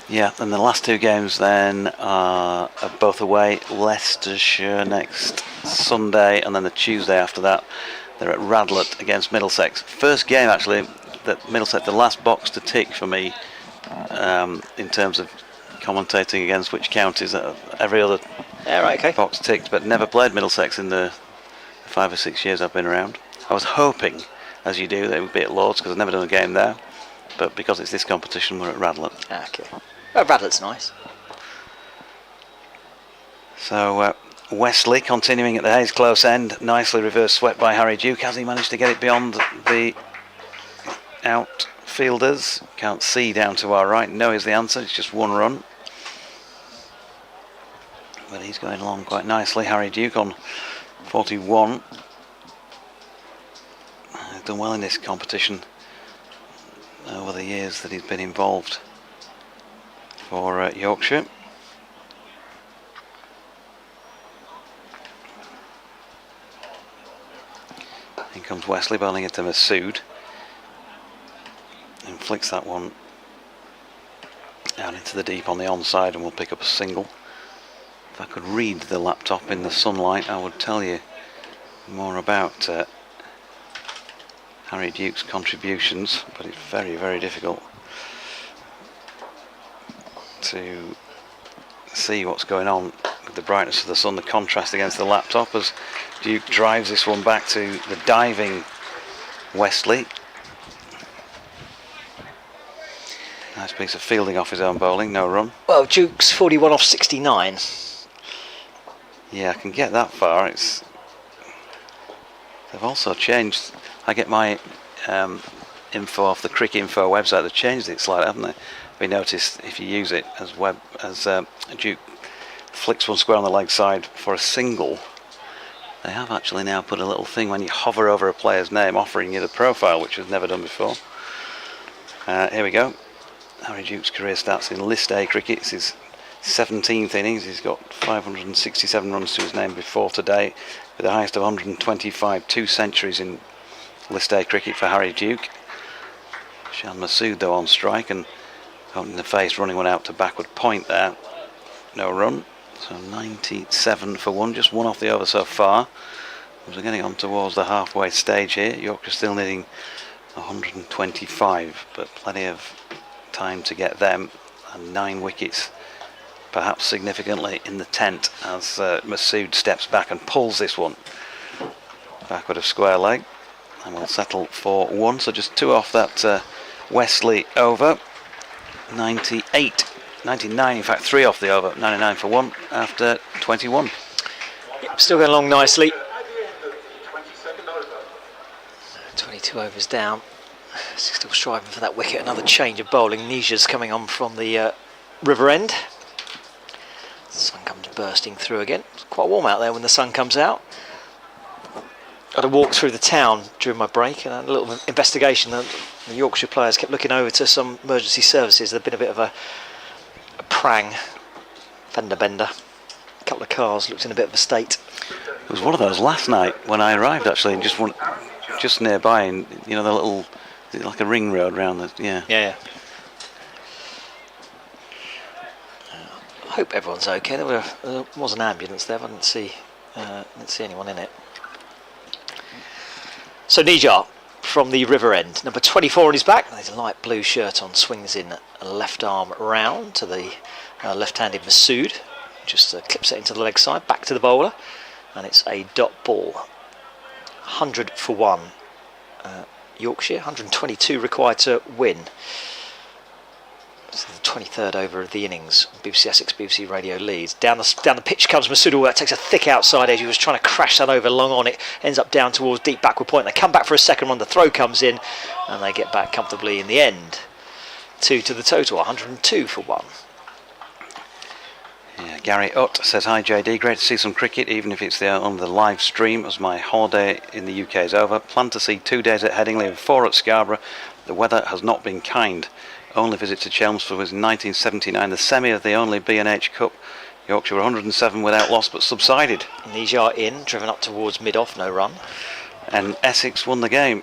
Yeah, and the last two games then are both away. Leicestershire next Sunday, and then the Tuesday after that they're at Radlett against Middlesex. First game actually that Middlesex, the last box to tick for me in terms of commentating against which counties. Every other box ticked, but never played Middlesex in the 5 or 6 years I've been around. I was hoping, as you do, they would be at Lord's because I've never done a game there, but because it's this competition, we're at Radlett. Okay. Well, Radlett's nice. So Wesley continuing at the Hayes close end, nicely reverse swept by Harry Duke. Has he managed to get it beyond the outfielders? Can't see down to our right. No is the answer. It's just one run, but he's going along quite nicely. Harry Duke on 41. He's done well in this competition over the years that he's been involved for Yorkshire. In comes Wesley, bowling it to Masood, and flicks that one out into the deep on the onside, and we'll pick up a single. If I could read the laptop in the sunlight, I would tell you more about Harry Duke's contributions, but it's very, very difficult to see what's going on with the brightness of the sun, the contrast against the laptop, as Duke drives this one back to the diving Wesley. Nice piece of fielding off his own bowling, no run. Well, Duke's 41 off 69. Yeah, I can get that far. They've also changed. I get my info off the Cricket Info website. They've changed it slightly, haven't they? We noticed if you use it as Duke flicks one square on the leg side for a single, they have actually now put a little thing when you hover over a player's name offering you the profile, which was never done before. Here we go. Harry Duke's career stats in List A cricket. It's his 17th innings. He's got 567 runs to his name before today, with the highest of 125, 2 centuries in List A cricket for Harry Duke. Shan Masood though on strike, and out in the face, running one out to backward point there. No run. So 97 for one, just one off the over so far. We're getting on towards the halfway stage here. Yorkshire still needing 125, but plenty of time to get them, and 9 wickets perhaps significantly in the tent as Masood steps back and pulls this one backward of square leg, and we'll settle for 1. So just 2 off that Wesley over. 98, 99, in fact 3 off the over. 99 for 1 after 21. Yep, still going along nicely. 22 overs down. Still striving for that wicket. Another change of bowling. Nisha's coming on from the river end. The sun comes bursting through again. It's quite warm out there when the sun comes out. Had a walk through the town during my break and a little investigation. The Yorkshire players kept looking over to some emergency services. There'd been a bit of a prang, fender bender. A couple of cars looked in a bit of a state. It was one of those last night when I arrived, actually, and just nearby, and you know the little, like a ring road round the Yeah. I hope everyone's okay. There was an ambulance there, but I didn't see anyone in it. So Nijar from the river end, number 24 on his back. There's a light blue shirt on, swings in left arm round to the left-handed Masood. Just clips it into the leg side, back to the bowler, and it's a dot ball. 100 for 1. Yorkshire, 122 required to win. It's the 23rd over of the innings. BBC Essex, BBC Radio leads. Down the pitch comes Masood. That takes a thick outside edge. He was trying to crash that over long on. It ends up down towards deep backward point. They come back for a second run. The throw comes in, and they get back comfortably in the end. 2 to the total. 102 for 1. Yeah, Gary Utt says, hi JD, great to see some cricket, even if it's on the live stream, as my holiday in the UK is over. Plan to see 2 days at Headingley and 4 at Scarborough. The weather has not been kind. only visit to Chelmsford was in 1979, the semi of the only B&H Cup. Yorkshire were 107 without loss but subsided. Nijar in, driven up towards mid-off, no run. And Essex won the game.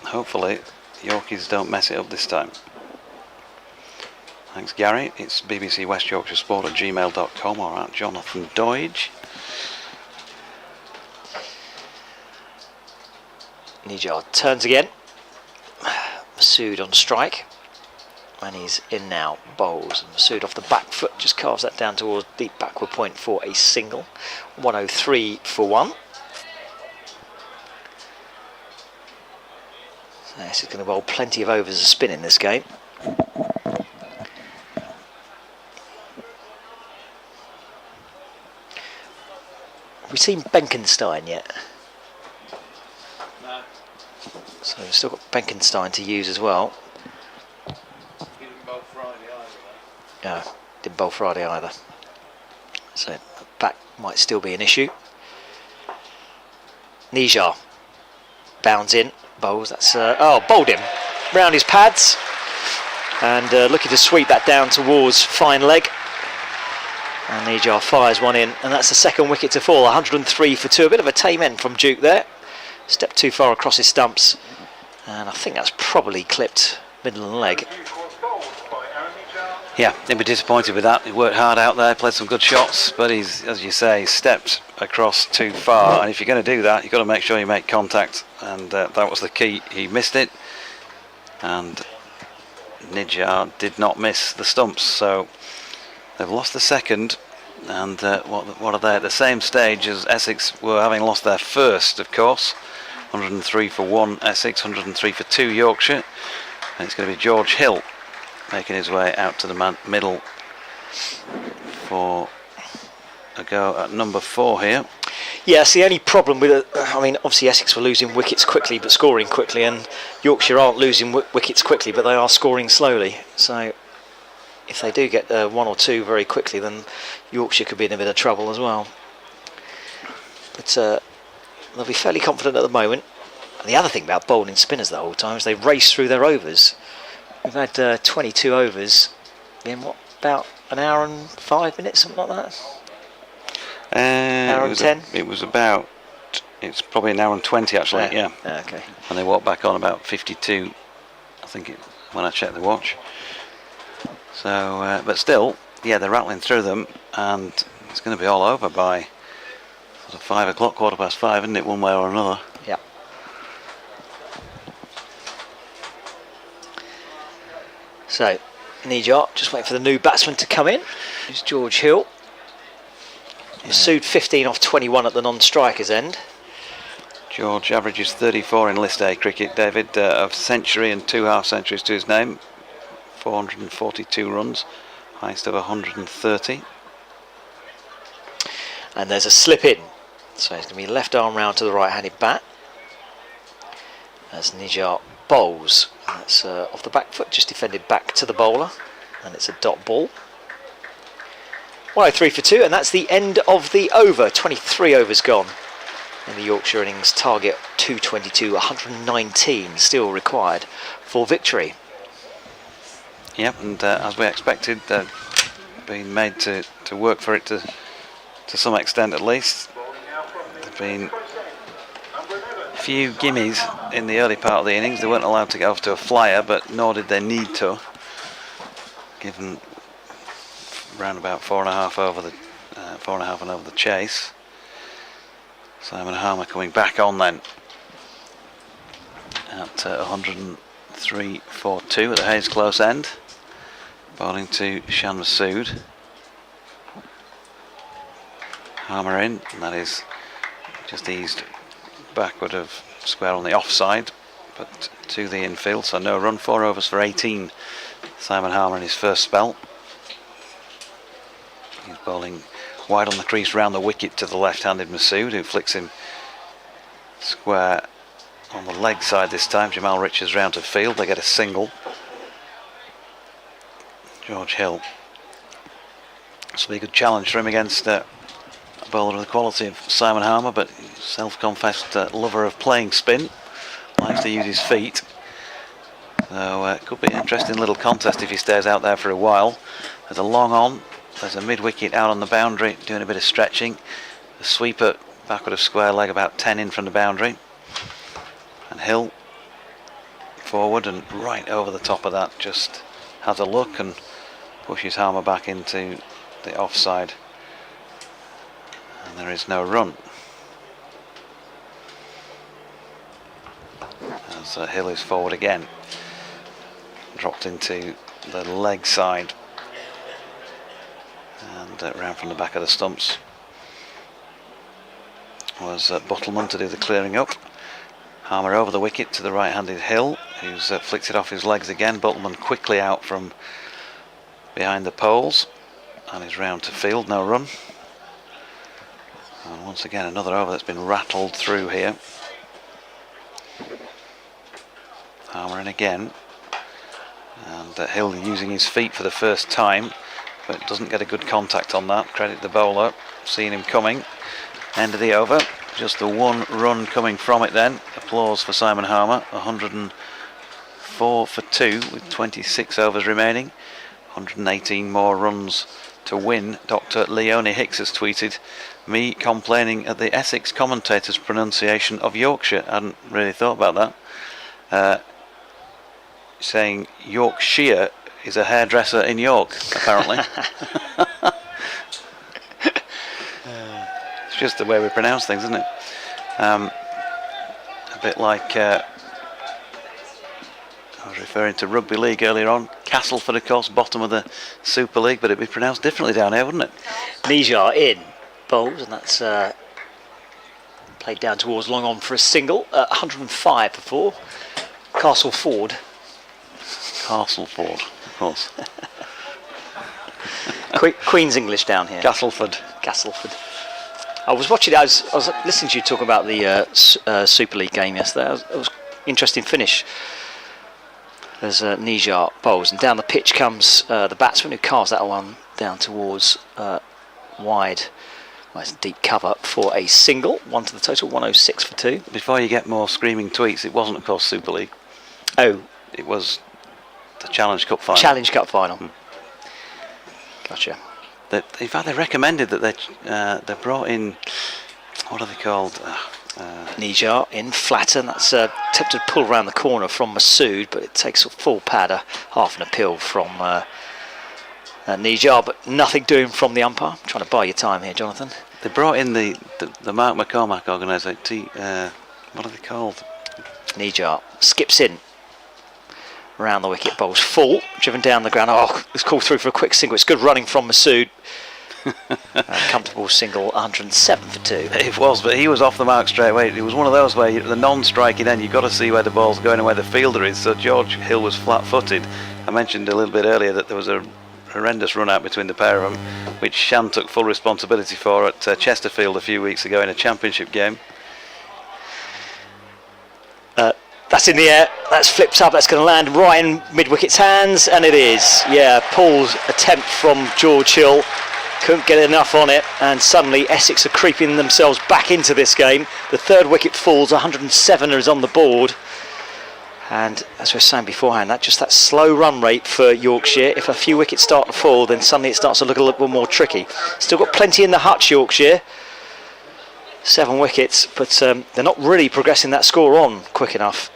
Hopefully Yorkies don't mess it up this time. Thanks Gary. It's BBC West Yorkshire Sport at gmail.com or at Jonathan Doidge. Nijar turns again. Masood on strike. And he's in now, bowls. And Masood off the back foot, just carves that down towards deep backward point for a single. 103 for one. So this is going to bowl plenty of overs of spin in this game. Have we seen Benkenstein yet? No. So we've still got Benkenstein to use as well. No, didn't bowl Friday either. So back might still be an issue. Nijar bounds in, bowls. That's bowled him round his pads, and looking to sweep that down towards fine leg. And Nijar fires one in, and that's the second wicket to fall. 103 for 2. A bit of a tame end from Duke there. Stepped too far across his stumps, and I think that's probably clipped middle and leg. Yeah, he'd be disappointed with that. He worked hard out there, played some good shots, but he's, as you say, stepped across too far. And if you're going to do that, you've got to make sure you make contact. And that was the key. He missed it, and Nijar did not miss the stumps. So they've lost the second, and what are they at the same stage as Essex were, having lost their first, of course. 103 for 1 Essex, 103 for 2 Yorkshire, and it's going to be George Hill making his way out to the middle for a go at number 4 here. Yes, the only problem with it, I mean, obviously Essex were losing wickets quickly but scoring quickly, and Yorkshire aren't losing wickets quickly but they are scoring slowly. So if they do get 1 or 2 very quickly, then Yorkshire could be in a bit of trouble as well. But they'll be fairly confident at the moment. And the other thing about bowling spinners the whole time is they race through their overs. We've had 22 overs in what, about an hour and 5 minutes, something like that? Hour and 10? It's probably an hour and 20 actually, yeah. Okay. And they walked back on about 52, I think, when I checked the watch. So, but still, yeah, they're rattling through them, and it's going to be all over by sort of 5 o'clock, 5:15, isn't it, one way or another? Yeah. So, Nijar just waiting for the new batsman to come in. It's George Hill. Masood 15 off 21 at the non-strikers end. George averages 34 in List A cricket, David, a century and 2 half-centuries to his name. 442 runs, highest of 130. And there's a slip in. So he's going to be left arm round to the right-handed bat. As Nijar bowls. That's off the back foot, just defended back to the bowler, and it's a dot ball. 103 for 2, and that's the end of the over. 23 overs gone in the Yorkshire innings. Target 222, 119 still required for victory. Yep, and as we expected, been made to work for it to some extent at least. There've been few gimmies in the early part of the innings. They weren't allowed to get off to a flyer, but nor did they need to, given round about 4.5 over the 4.5 and over the chase. Simon Harmer coming back on then at 103 for 2 at the Hayes close end, bowling to Shan Masood. Harmer in, and that is just eased backward of square on the offside, but to the infield, so no run. 4 overs for 18. Simon Harmer in his first spell. He's bowling wide on the crease round the wicket to the left-handed Masood, who flicks him square on the leg side this time. Jamal Richards round to field. They get a single. George Hill. This will be a good challenge for him against a bowler of the quality of Simon Harmer, but self-confessed lover of playing spin, likes to use his feet. So it could be an interesting little contest if he stays out there for a while. There's a long on. There's a mid-wicket out on the boundary, doing a bit of stretching. The sweeper backward of square leg, about 10 in from the boundary. And Hill forward and right over the top of that, just has a look and pushes Harmer back into the offside. And there is no run. As Hill is forward again. Dropped into the leg side. And round from the back of the stumps was Buttleman to do the clearing up. Harmer over the wicket to the right-handed Hill, who's flicked it off his legs again. Buttleman quickly out from behind the poles, and he's round to field, no run. And once again another over that's been rattled through here. Harmer in again, and Hill using his feet for the first time, but doesn't get a good contact on that. Credit the bowler, seeing him coming. End of the over, just the one run coming from it then. Applause for Simon Harmer, 104 for 2 with 26 overs remaining. 118 more runs to win. Dr. Leonie Hicks has tweeted, me complaining at the Essex commentator's pronunciation of Yorkshire. I hadn't really thought about that. Saying Yorkshire is a hairdresser in York, apparently. It's just the way we pronounce things, isn't it? A bit like I was referring to rugby league earlier on. Castleford, of course, bottom of the Super League, but it'd be pronounced differently down here, wouldn't it? Nijar in bowls, and that's played down towards long on for a single. 105 for 4. Castleford. Castleford, of course. Queen's English down here. Castleford. Castleford. I was watching. I was listening to you talk about the Super League game yesterday. It was interesting finish. There's Nijar bowls, and down the pitch comes the batsman who cast that one down towards wide. Nice deep cover for a single. One to the total. 106 for 2. Before you get more screaming tweets, it wasn't, of course, Super League. Oh, it was the Challenge Cup final. Challenge Cup final. Gotcha. In fact, they recommended that they brought in, what are they called? Nijar in flatten. That's attempted to pull around the corner from Masood, but it takes a full padder, half an appeal from Nijar, but nothing doing from the umpire. I'm trying to buy you time here, Jonathan. They brought in the Mark McCormack organisation. What are they called? Nijar skips in. Around the wicket, bowls full, driven down the ground. Oh, it's called through for a quick single. It's good running from Masood. Comfortable single, 107 for 2. It was, but he was off the mark straight away. It was one of those where the non-striking end, you've got to see where the ball's going and where the fielder is. So George Hill was flat-footed. I mentioned a little bit earlier that there was a horrendous run-out between the pair of them, which Shan took full responsibility for at Chesterfield a few weeks ago in a championship game. That's in the air, that's flipped up, that's going to land right in mid-wicket's hands, and it is. Yeah, Paul's attempt from George Hill, couldn't get enough on it, and suddenly Essex are creeping themselves back into this game. The third wicket falls, 107 is on the board, and as we were saying beforehand, that slow run rate for Yorkshire. If a few wickets start to fall, then suddenly it starts to look a little bit more tricky. Still got plenty in the hutch, Yorkshire. 7 wickets, but they're not really progressing that score on quick enough.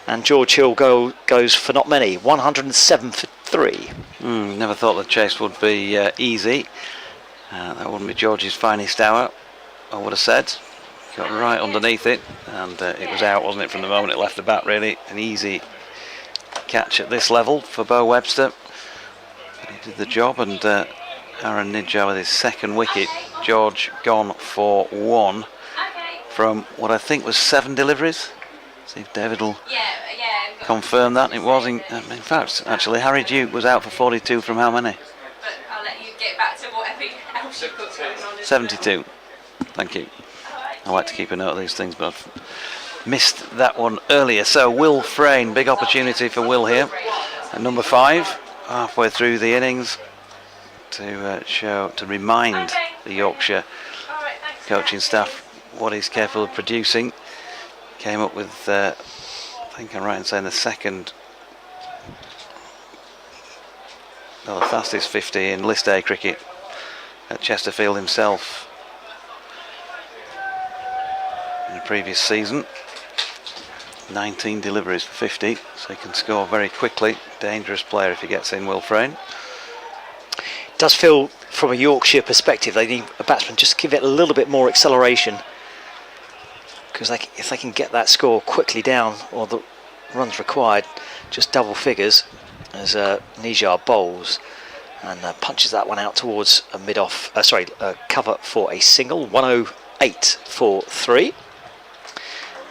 And George Hill goes for not many, 107 for 3. Never thought the chase would be easy. That wouldn't be George's finest hour, I would have said. Got right underneath it, and it was out, wasn't it, from the moment it left the bat, really. An easy catch at this level for Bo Webster. But he did the job, and Aaron Nijar with his second wicket. George gone for 1 from what I think was 7 deliveries. See if David will confirm that. It was, in fact, actually, Harry Duke was out for 42 from how many? But I'll let you get back to whatever else you've got going on. 72. Thank you. I like to keep a note of these things, but I've missed that one earlier. So Will Frayne, big opportunity for Will here. At number 5, halfway through the innings, to remind the Yorkshire coaching staff what he's capable of producing. Came up with, I think I'm right in saying, the second well, the fastest 50 in List A cricket at Chesterfield himself in the previous season. 19 deliveries for 50, so he can score very quickly. Dangerous player if he gets in, Will Frayne. It does feel, from a Yorkshire perspective, they need a batsman just to give it a little bit more acceleration, because if they can get that score quickly down, or the runs required, just double figures, as Nijar bowls and punches that one out towards a mid-off, cover for a single, 108 for 3.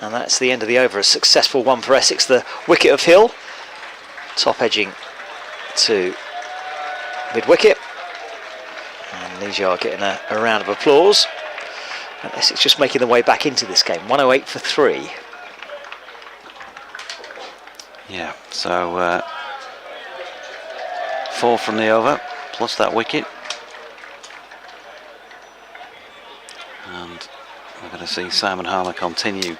And that's the end of the over. A successful one for Essex. The wicket of Hill, top edging to mid-wicket. And Nijar getting a round of applause. And Essex just making their way back into this game. 108 for 3. Yeah, so 4 from the over, plus that wicket. And we're going to see Simon Harmer continue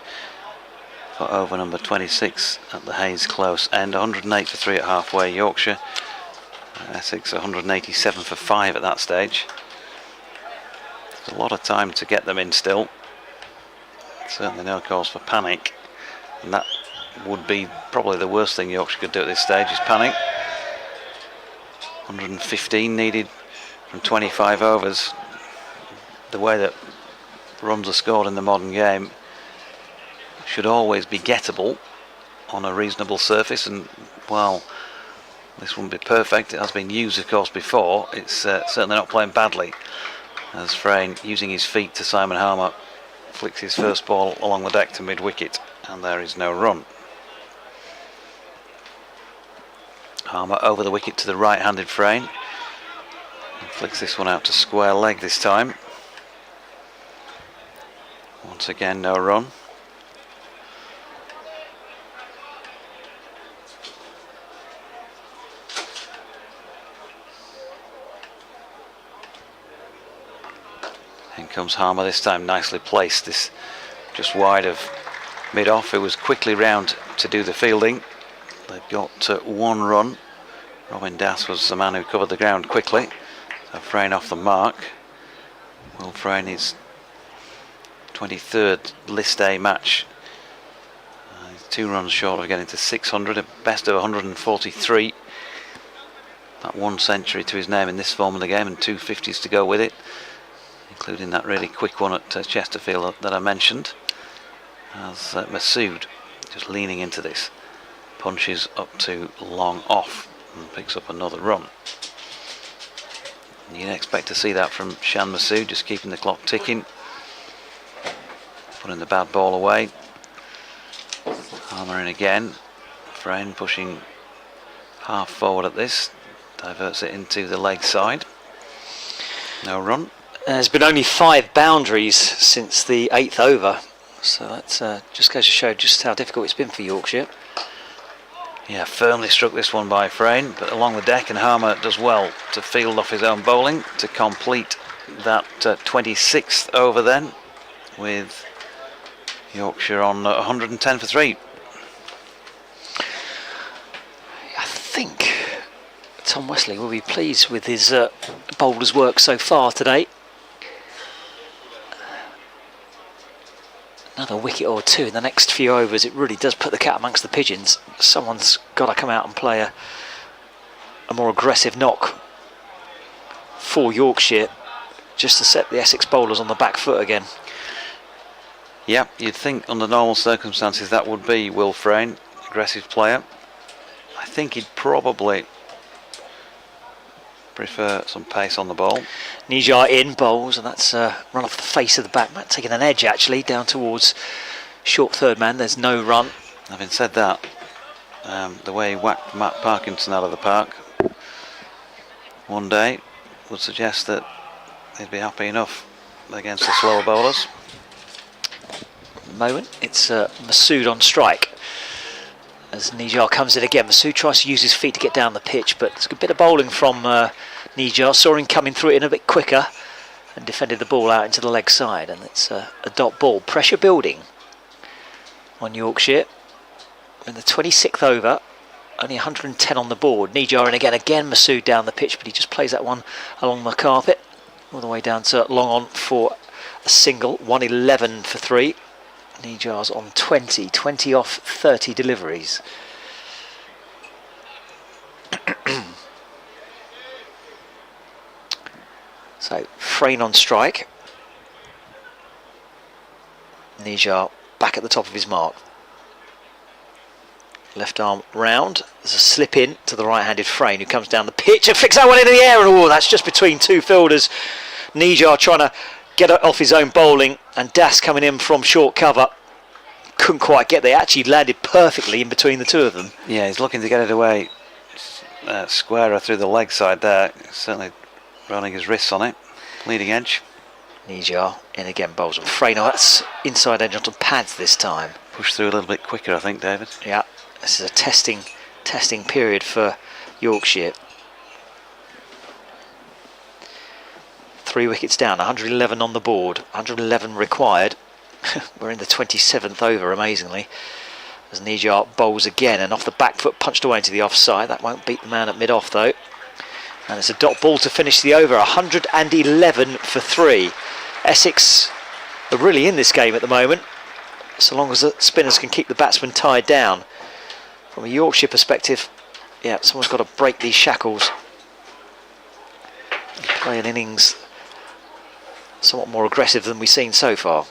for over number 26 at the Hayes Close end. 108 for 3 at halfway, Yorkshire. Essex 187 for 5 at that stage. There's a lot of time to get them in still. Certainly no cause for panic, and that would be probably the worst thing Yorkshire could do at this stage, is panic. 115 needed from 25 overs. The way that runs are scored in the modern game should always be gettable on a reasonable surface, and while this wouldn't be perfect, it has been used of course before, it's certainly not playing badly, as Frayne, using his feet to Simon Harmer, flicks his first ball along the deck to mid-wicket, and there is no run. Harmer over the wicket to the right-handed Frayne, and flicks this one out to square leg this time. Once again, no run. In comes Harmer this time, nicely placed. This just wide of mid-off. It was quickly round to do the fielding. They've got 1 run. Robin Das was the man who covered the ground quickly. So Frayne off the mark. Will Frayne is 23rd List A match. He's 2 runs short of getting to 600, a best of 143. That 1 century to his name in this form of the game, and 2 50s to go with it, including that really quick one at Chesterfield that I mentioned. As Masood just leaning into this, punches up to long off and picks up another run. And you'd expect to see that from Shan Masood, just keeping the clock ticking, putting the bad ball away. Harmer in again. Frayne pushing half forward at this, diverts it into the leg side. No run. There's been only 5 boundaries since the 8th over, so that just goes to show just how difficult it's been for Yorkshire. Yeah, firmly struck this one by Frayne, but along the deck, and Harmer does well to field off his own bowling to complete that 26th over then, with Yorkshire on 110 for 3. I think Tom Wesley will be pleased with his bowler's work so far today. Another wicket or 2 in the next few overs, it really does put the cat amongst the pigeons. Someone's got to come out and play a more aggressive knock for Yorkshire, just to set the Essex bowlers on the back foot again. Yeah, you'd think under normal circumstances that would be Will Frayne, aggressive player. I think he'd probably prefer some pace on the ball. Nijar in bowls, and that's run off the face of the bat. Might taking an edge actually down towards short third man. There's no run. Having said that, the way he whacked Matt Parkinson out of the park one day would suggest that he'd be happy enough against the slower bowlers. Moment, it's Masood on strike as Nijar comes in again. Masood tries to use his feet to get down the pitch, but it's a bit of bowling from Nijar. Saw him coming through it in a bit quicker and defended the ball out into the leg side, and it's a dot ball. Pressure building on Yorkshire in the 26th over, only 110 on the board. Nijar in again, Masood down the pitch, but he just plays that one along the carpet, all the way down to long on for a single. 111 for 3. Nijar's on 20 off 30 deliveries. So Frayne on strike. Nijar back at the top of his mark. Left arm round. There's a slip in to the right-handed Frayne, who comes down the pitch and flicks that one into the air, and oh, that's just between two fielders. Nijar trying to get it off his own bowling, and Das coming in from short cover. Couldn't quite get there. Actually landed perfectly in between the two of them. Yeah, he's looking to get it away squarer through the leg side there. Certainly running his wrists on it. Leading edge. Nijar in again, bowls on Frayne. Oh, that's inside edge onto pads this time. Push through a little bit quicker, I think, David. Yeah, this is a testing period for Yorkshire. 3 wickets down, 111 on the board, 111 required. We're in the 27th over, amazingly, as Nijar bowls again, and off the back foot, punched away into the offside. That won't beat the man at mid-off, though. And it's a dot ball to finish the over. 111 for 3. Essex are really in this game at the moment, so long as the spinners can keep the batsmen tied down. From a Yorkshire perspective, yeah, someone's got to break these shackles and play an innings somewhat more aggressive than we've seen so far.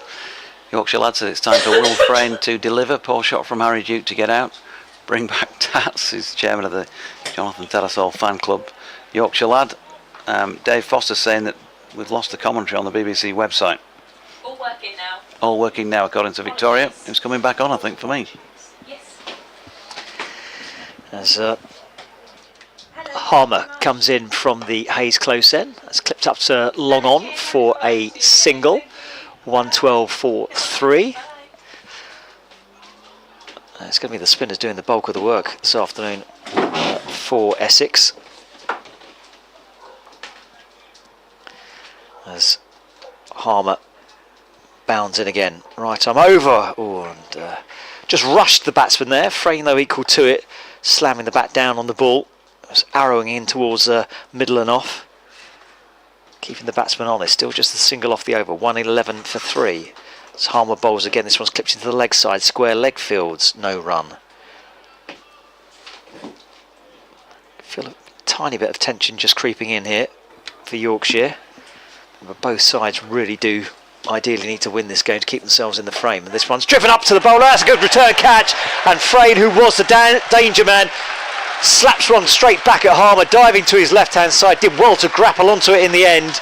Yorkshire lad said it's time for Will Frayne to deliver. Poor shot from Harry Duke to get out. Bring back Tats, who's chairman of the Jonathan Telesol fan club. Yorkshire lad. Dave Foster saying that we've lost the commentary on the BBC website. All working now. All working now, according to Victoria. It's coming back on, I think, for me. Yes. As Harmer comes in from the Hayes close end. That's clipped up to long on for a single. 112 for 3. It's going to be the spinners doing the bulk of the work this afternoon for Essex. As Harmer bounds in again. Right arm over. Oh, and just rushed the batsman there. Frayne, though, equal to it, slamming the bat down on the ball. It was arrowing in towards middle and off. Keeping the batsman honest. Still just the single off the over. 111 for 3. As Harmer bowls again. This one's clipped into the leg side. Square leg fields. No run. Feel a tiny bit of tension just creeping in here for Yorkshire. But both sides really do ideally need to win this game to keep themselves in the frame. And this one's driven up to the bowler. That's a good return catch. And Frayne, who was the danger man, slaps one straight back at Harmer, diving to his left-hand side. Did well to grapple onto it in the end.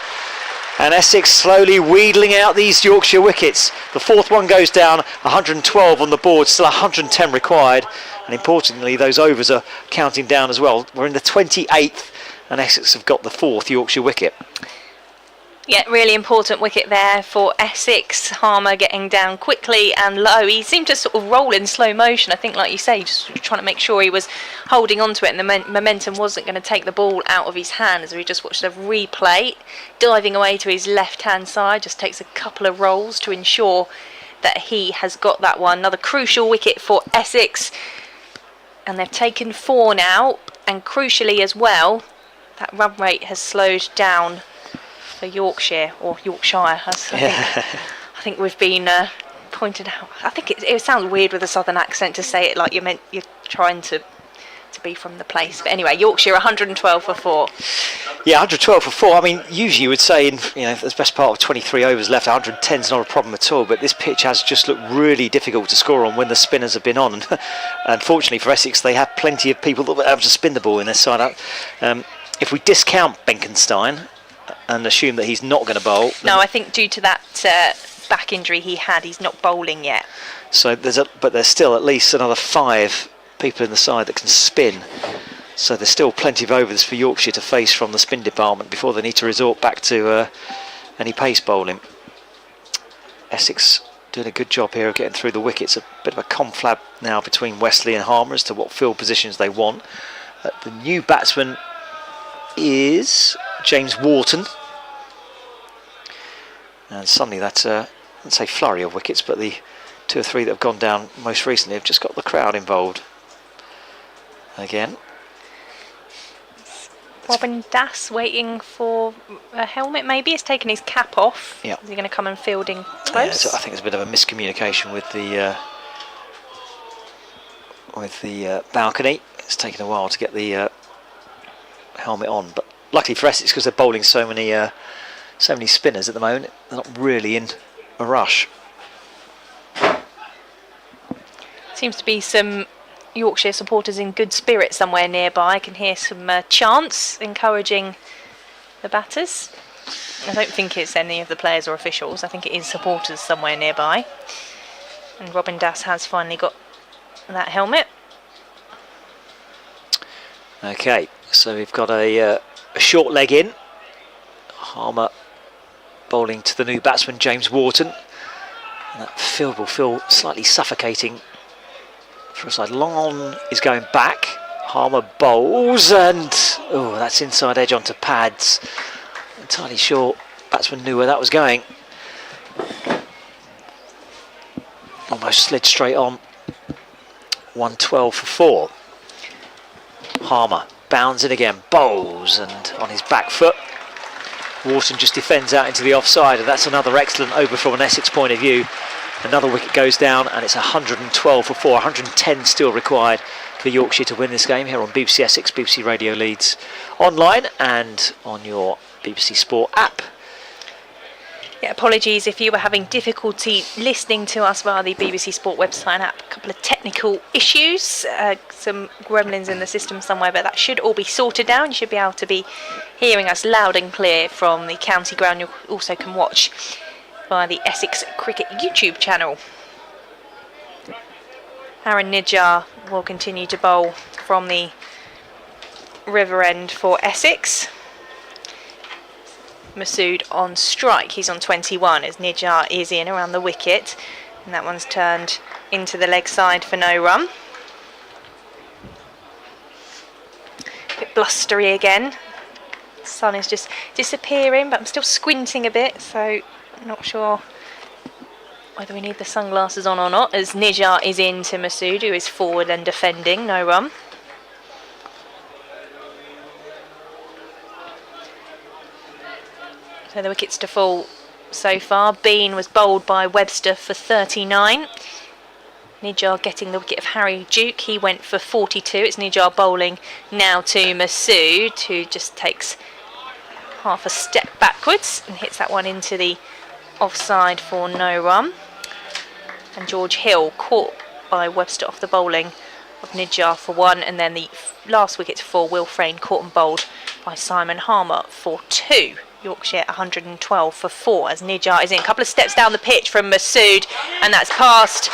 And Essex slowly wheedling out these Yorkshire wickets. The fourth one goes down, 112 on the board, still 110 required. And importantly, those overs are counting down as well. We're in the 28th, and Essex have got the 4th Yorkshire wicket. Yeah, really important wicket there for Essex. Harmer getting down quickly and low. He seemed to sort of roll in slow motion. I think, like you say, just trying to make sure he was holding on to it and the momentum wasn't going to take the ball out of his hand. As we just watched the replay, diving away to his left-hand side, just takes a couple of rolls to ensure that he has got that one. Another crucial wicket for Essex. And they've taken 4 now. And crucially as well, that run rate has slowed down for Yorkshire, or Yorkshire, as I think we've been pointed out. I think it sounds weird with a southern accent to say it like you're trying to be from the place. But anyway, Yorkshire 112 for 4. Yeah, 112 for 4. I mean, usually you would say, in the best part of 23 overs left, 110 is not a problem at all. But this pitch has just looked really difficult to score on when the spinners have been on. And unfortunately for Essex, they have plenty of people that were able to spin the ball in their side. If we discount Benkenstein and assume that he's not going to bowl. No, I think due to that back injury he had, he's not bowling yet. So there's still at least another 5 people in the side that can spin. So there's still plenty of overs for Yorkshire to face from the spin department before they need to resort back to any pace bowling. Essex doing a good job here of getting through the wickets. A bit of a conflab now between Wesley and Harmer as to what field positions they want. The new batsman is James Wharton, and suddenly that's let's say flurry of wickets, but the 2 or 3 that have gone down most recently have just got the crowd involved. again. Robin Das waiting for a helmet, maybe. He's taken his cap off. Yeah. Is he going to come and fielding Yeah, close? so I think there's a bit of a miscommunication with the balcony. It's taken a while to get the helmet on, but luckily for Essex, because they're bowling so many spinners at the moment, they're not really in a rush. Seems to be some Yorkshire supporters in good spirits somewhere nearby. I can hear some chants encouraging the batters. I don't think it's any of the players or officials. I think it is supporters somewhere nearby. And Robin Das has finally got that helmet. Okay, so we've got a short leg in. Harmer bowling to the new batsman James Wharton. And that field will feel slightly suffocating for a side. Long on is going back. Harmer bowls and oh, that's inside edge onto pads. Entirely sure batsman knew where that was going. Almost slid straight on. 112 for 4. Harmer bounds in again, bowls and on his back foot. Wharton just defends out into the offside, and that's another excellent over from an Essex point of view. Another wicket goes down and it's 112 for 4, 110 still required for Yorkshire to win this game here on BBC Essex, BBC Radio Leeds online and on your BBC Sport app. Yeah, apologies if you were having difficulty listening to us via the BBC Sport website and app. A couple of technical issues, some gremlins in the system somewhere, but that should all be sorted now. You should be able to be hearing us loud and clear from the county ground. You also can watch via the Essex Cricket YouTube channel. Aaron Nijjar will continue to bowl from the river end for Essex. Masood on strike, he's on 21 as Nijjar is in around the wicket, and that one's turned into the leg side for no run. A bit blustery again. The sun is just disappearing, but I'm still squinting a bit, so I'm not sure whether we need the sunglasses on or not, as Nijjar is in to Masood, who is forward and defending, no run. So the wickets to fall so far. Bean was bowled by Webster for 39. Nijjar getting the wicket of Harry Duke. He went for 42. It's Nijjar bowling now to Masood, who just takes half a step backwards and hits that one into the offside for no run. And George Hill caught by Webster off the bowling of Nijjar for 1. And then the last wicket to fall, Will Frayne caught and bowled by Simon Harmer for 2. Yorkshire 112 for 4 as Nijjar is in. A couple of steps down the pitch from Masood, and that's past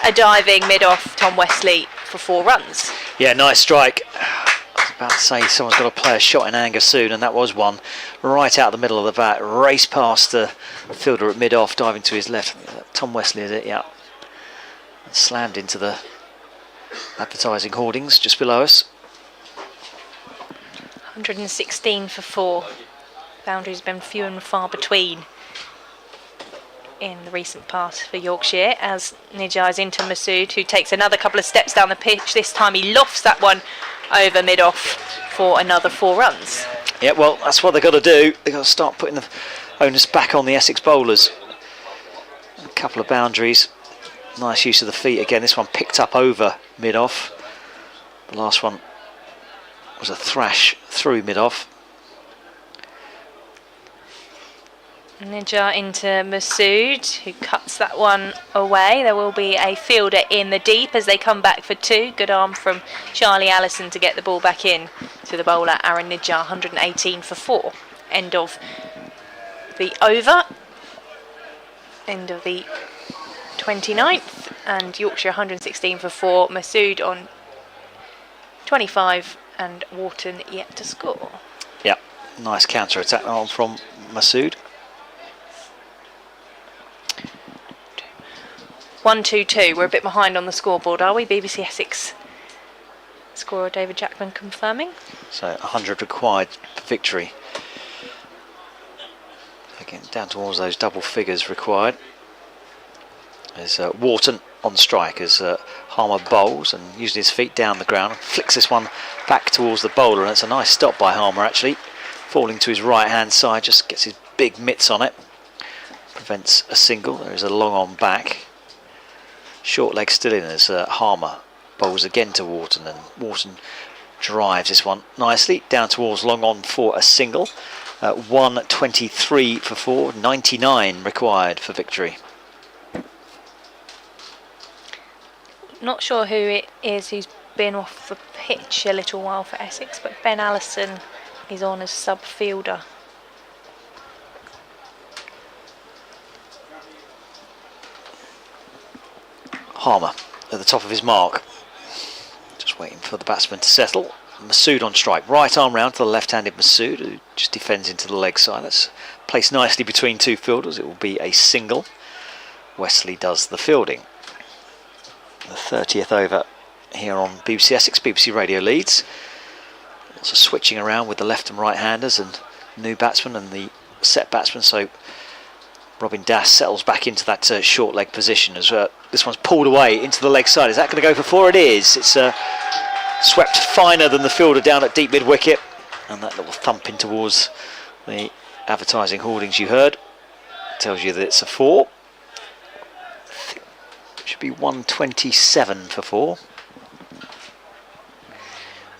a diving mid-off Tom Wesley for 4 runs. Yeah, nice strike. I was about to say someone's got to play a shot in anger soon, and that was one right out the middle of the bat, raced past the fielder at mid-off, diving to his left. Tom Wesley is it, yeah. Slammed into the advertising hoardings just below us. 116 for 4. Boundaries have been few and far between in the recent past for Yorkshire as Nijjar is into Masood, who takes another couple of steps down the pitch. This time he lofts that one over mid-off for another 4 runs. Yeah, well, that's what they've got to do. They've got to start putting the onus back on the Essex bowlers. A couple of boundaries. Nice use of the feet again. This one picked up over mid-off. The last one was a thrash through mid-off. Nijjar into Masood, who cuts that one away. There will be a fielder in the deep as they come back for 2. Good arm from Charlie Allison to get the ball back in to the bowler Aaron Nijjar. 118 for 4. End of the over. End of the 29th. And Yorkshire 116 for 4. Masood on 25 and Wharton yet to score. Yeah, nice counter-attack on from Masood. 1-2-2. We're a bit behind on the scoreboard, are we? BBC Essex scorer David Jackman confirming. So 100 required for victory. Again, down towards those double figures required. There's Wharton on strike as Harmer bowls and using his feet down the ground, flicks this one back towards the bowler, and it's a nice stop by Harmer actually, falling to his right hand side, just gets his big mitts on it, prevents a single. There is a long on back, short leg still in as Harmer bowls again to Wharton, and Wharton drives this one nicely down towards long on for a single. 123 for 4, 99 required for victory. Not sure who it is who's been off the pitch a little while for Essex, but Ben Allison is on as sub fielder. Harmer at the top of his mark, just waiting for the batsman to settle. Masood on strike, right arm round to the left-handed Masood, who just defends into the leg side. That's placed nicely between two fielders. It will be a single. Wesley does the fielding. The 30th over here on BBC Essex, BBC Radio Leeds. Lots of switching around with the left and right handers and new batsman and the set batsman. So Robin Das settles back into that short leg position as this one's pulled away into the leg side. Is that going to go for 4? It is. It's swept finer than the fielder down at deep mid wicket, and that little thumping towards the advertising hoardings you heard tells you that it's a 4. Should be 127 for 4.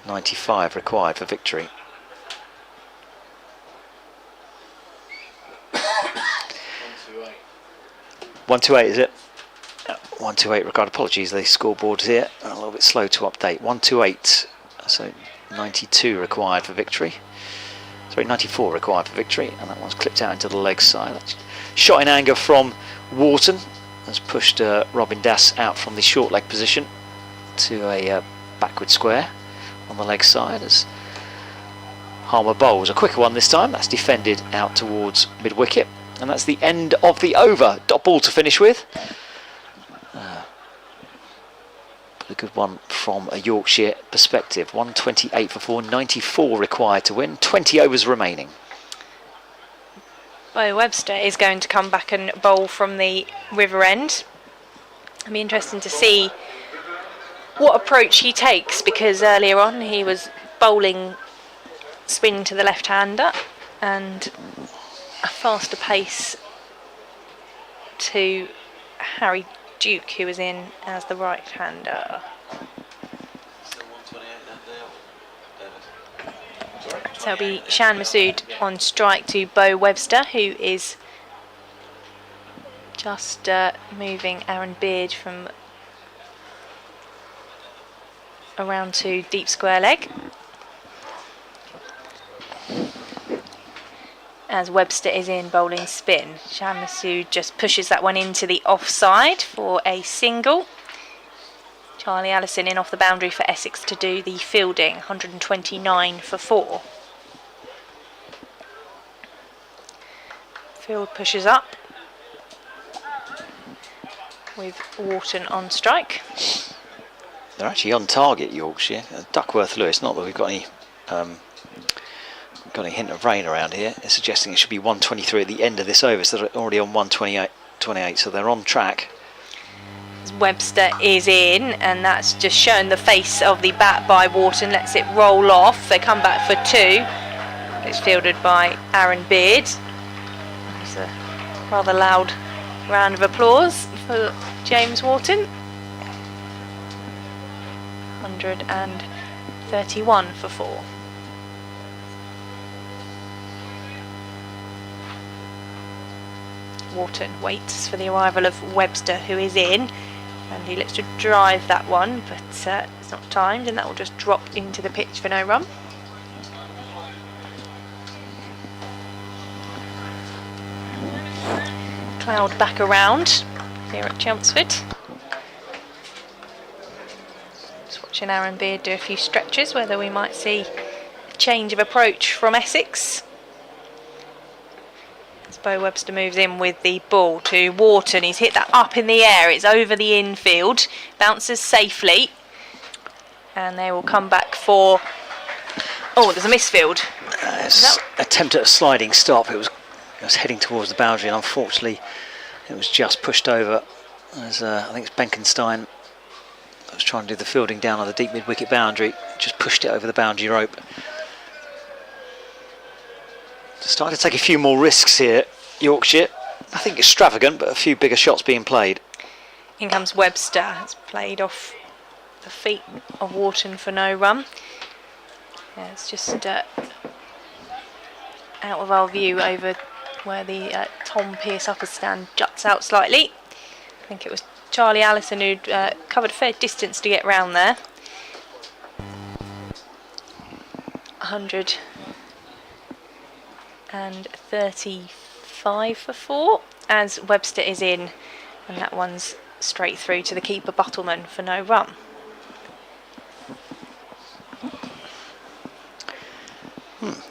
95 required for victory. 128 is it? 128 required. Apologies, the scoreboard here a little bit slow to update. 128, so 92 required for victory. Sorry, 94 required for victory, and that one's clipped out into the leg side. That's shot in anger from Wharton. Has pushed Robin Das out from the short leg position to a backward square on the leg side as Harmer bowls a quicker one this time. That's defended out towards mid wicket, and that's the end of the over. Dot ball to finish with. But a good one from a Yorkshire perspective. 128 for 4, 94 required to win. 20 overs remaining. Bo Webster is going to come back and bowl from the river end. It'll be interesting to see what approach he takes, because earlier on he was bowling spin to the left-hander and a faster pace to Harry Duke, who was in as the right-hander. So it'll be Shan Masood on strike to Bo Webster, who is just moving Aaron Beard from around to deep square leg. As Webster is in bowling spin. Shan Masood just pushes that one into the offside for a single. Charlie Allison in off the boundary for Essex to do the fielding. 129 for 4. Field pushes up with Wharton on strike. They're actually on target, Yorkshire. Duckworth Lewis, not that we've got any hint of rain around here. It's suggesting it should be 123 at the end of this over, so they're already on 128, so they're on track. Webster is in, and that's just shown the face of the bat by Wharton, lets it roll off. They come back for 2. It's fielded by Aaron Beard. It's a rather loud round of applause for James Wharton. 131 for 4. Wharton waits for the arrival of Webster, who is in, and he looks to drive that one, but it's not timed, and that will just drop into the pitch for no run. Cloud back around here at Chelmsford. Just watching Aaron Beard do a few stretches, whether we might see a change of approach from Essex. As Bo Webster moves in with the ball to Wharton. He's hit that up in the air. It's over the infield. Bounces safely. And they will come back for... Oh, there's a misfield. Attempt at a sliding stop. It was heading towards the boundary, and unfortunately it was just pushed over As I think it's Benkenstein that was trying to do the fielding down on the deep mid-wicket boundary, just pushed it over the boundary rope. Starting to take a few more risks here, Yorkshire. Nothing extravagant, but a few bigger shots being played. In comes Webster. It's played off the feet of Wharton for no run. Yeah, it's just out of our view over where the Tom Pearce upper stand juts out slightly. I think it was Charlie Allison who'd covered a fair distance to get round there. 135 for 4 as Webster is in, and that one's straight through to the keeper Buttleman for no run.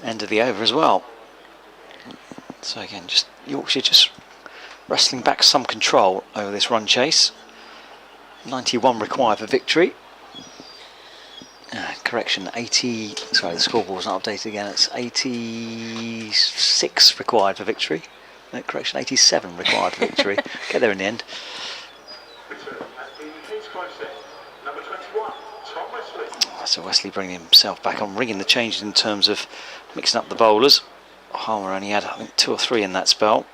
End of the over as well. So again, just Yorkshire just wrestling back some control over this run chase. 91 required for victory. Correction, 80. Sorry, the scoreboard's not updated again. It's 86 required for victory. No, correction, 87 required for victory. Get there in the end. So Wesley bringing himself back on, ringing the changes in terms of mixing up the bowlers. Harmer only had, I think, 2 or 3 in that spell.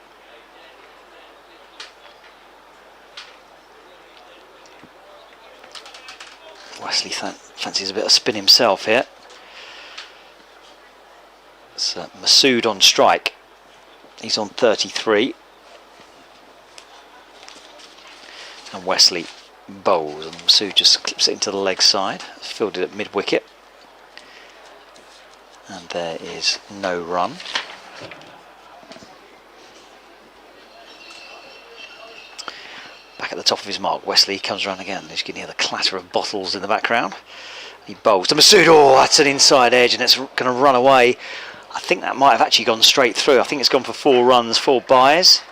Wesley fancies a bit of spin himself here. It's Masood on strike. He's on 33. And Wesley bowls, and Masood just clips it into the leg side. Fielded at mid-wicket. And there is no run. Back at the top of his mark, Wesley comes around again. You can hear the clatter of bottles in the background. He bowls to Masood. Oh, that's an inside edge, and it's going to run away. I think that might have actually gone straight through. I think it's gone for 4 runs, 4 byes.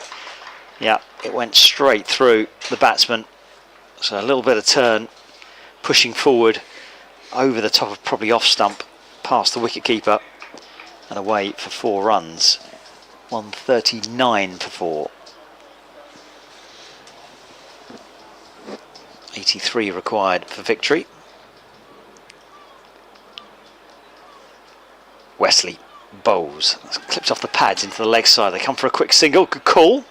Yeah, it went straight through the batsman. So a little bit of turn, pushing forward over the top of probably off stump, past the wicket-keeper, and away for 4 runs. 139 for 4. 83 required for victory. Wesley bowls. That's clipped off the pads into the leg side. They come for a quick single. Good call.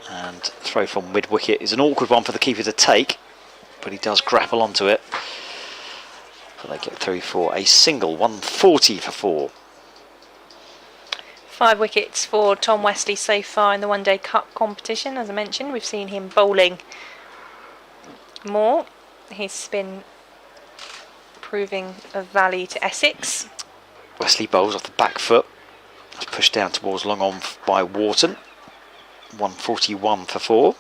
And throw from mid-wicket is an awkward one for the keeper to take, but he does grapple onto it. But they get through for a single. 140 for 4. 5 wickets for Tom Wesley so far in the One Day Cup competition. As I mentioned, we've seen him bowling more. His spin proving of value to Essex. Wesley bowls off the back foot. That's pushed down towards long on by Wharton. 141 for 4.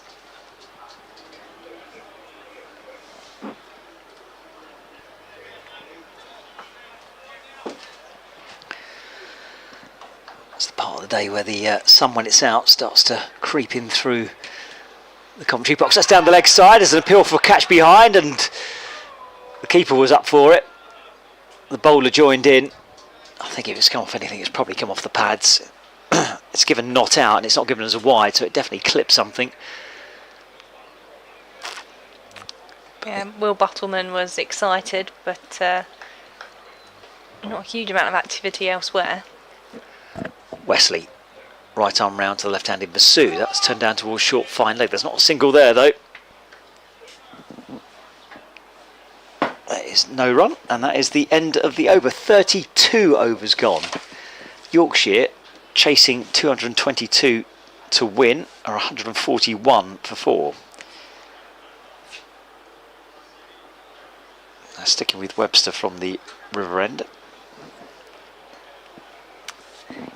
It's the part of the day where the sun, when it's out, starts to creep in through the commentary box. That's down the leg side. There's an appeal for a catch behind, and the keeper was up for it. The bowler joined in. I think if it's come off anything, it's probably come off the pads. It's given not out, and it's not given as a wide, so it definitely clipped something. Yeah, Will Buttleman was excited, but not a huge amount of activity elsewhere. Wesley, right arm round to the left-handed Masood. That's turned down towards short, fine leg. There's not a single there, though. There is no run, and that is the end of the over. 32 overs gone. Yorkshire chasing 222 to win, or 141 for 4. Now sticking with Webster from the River End.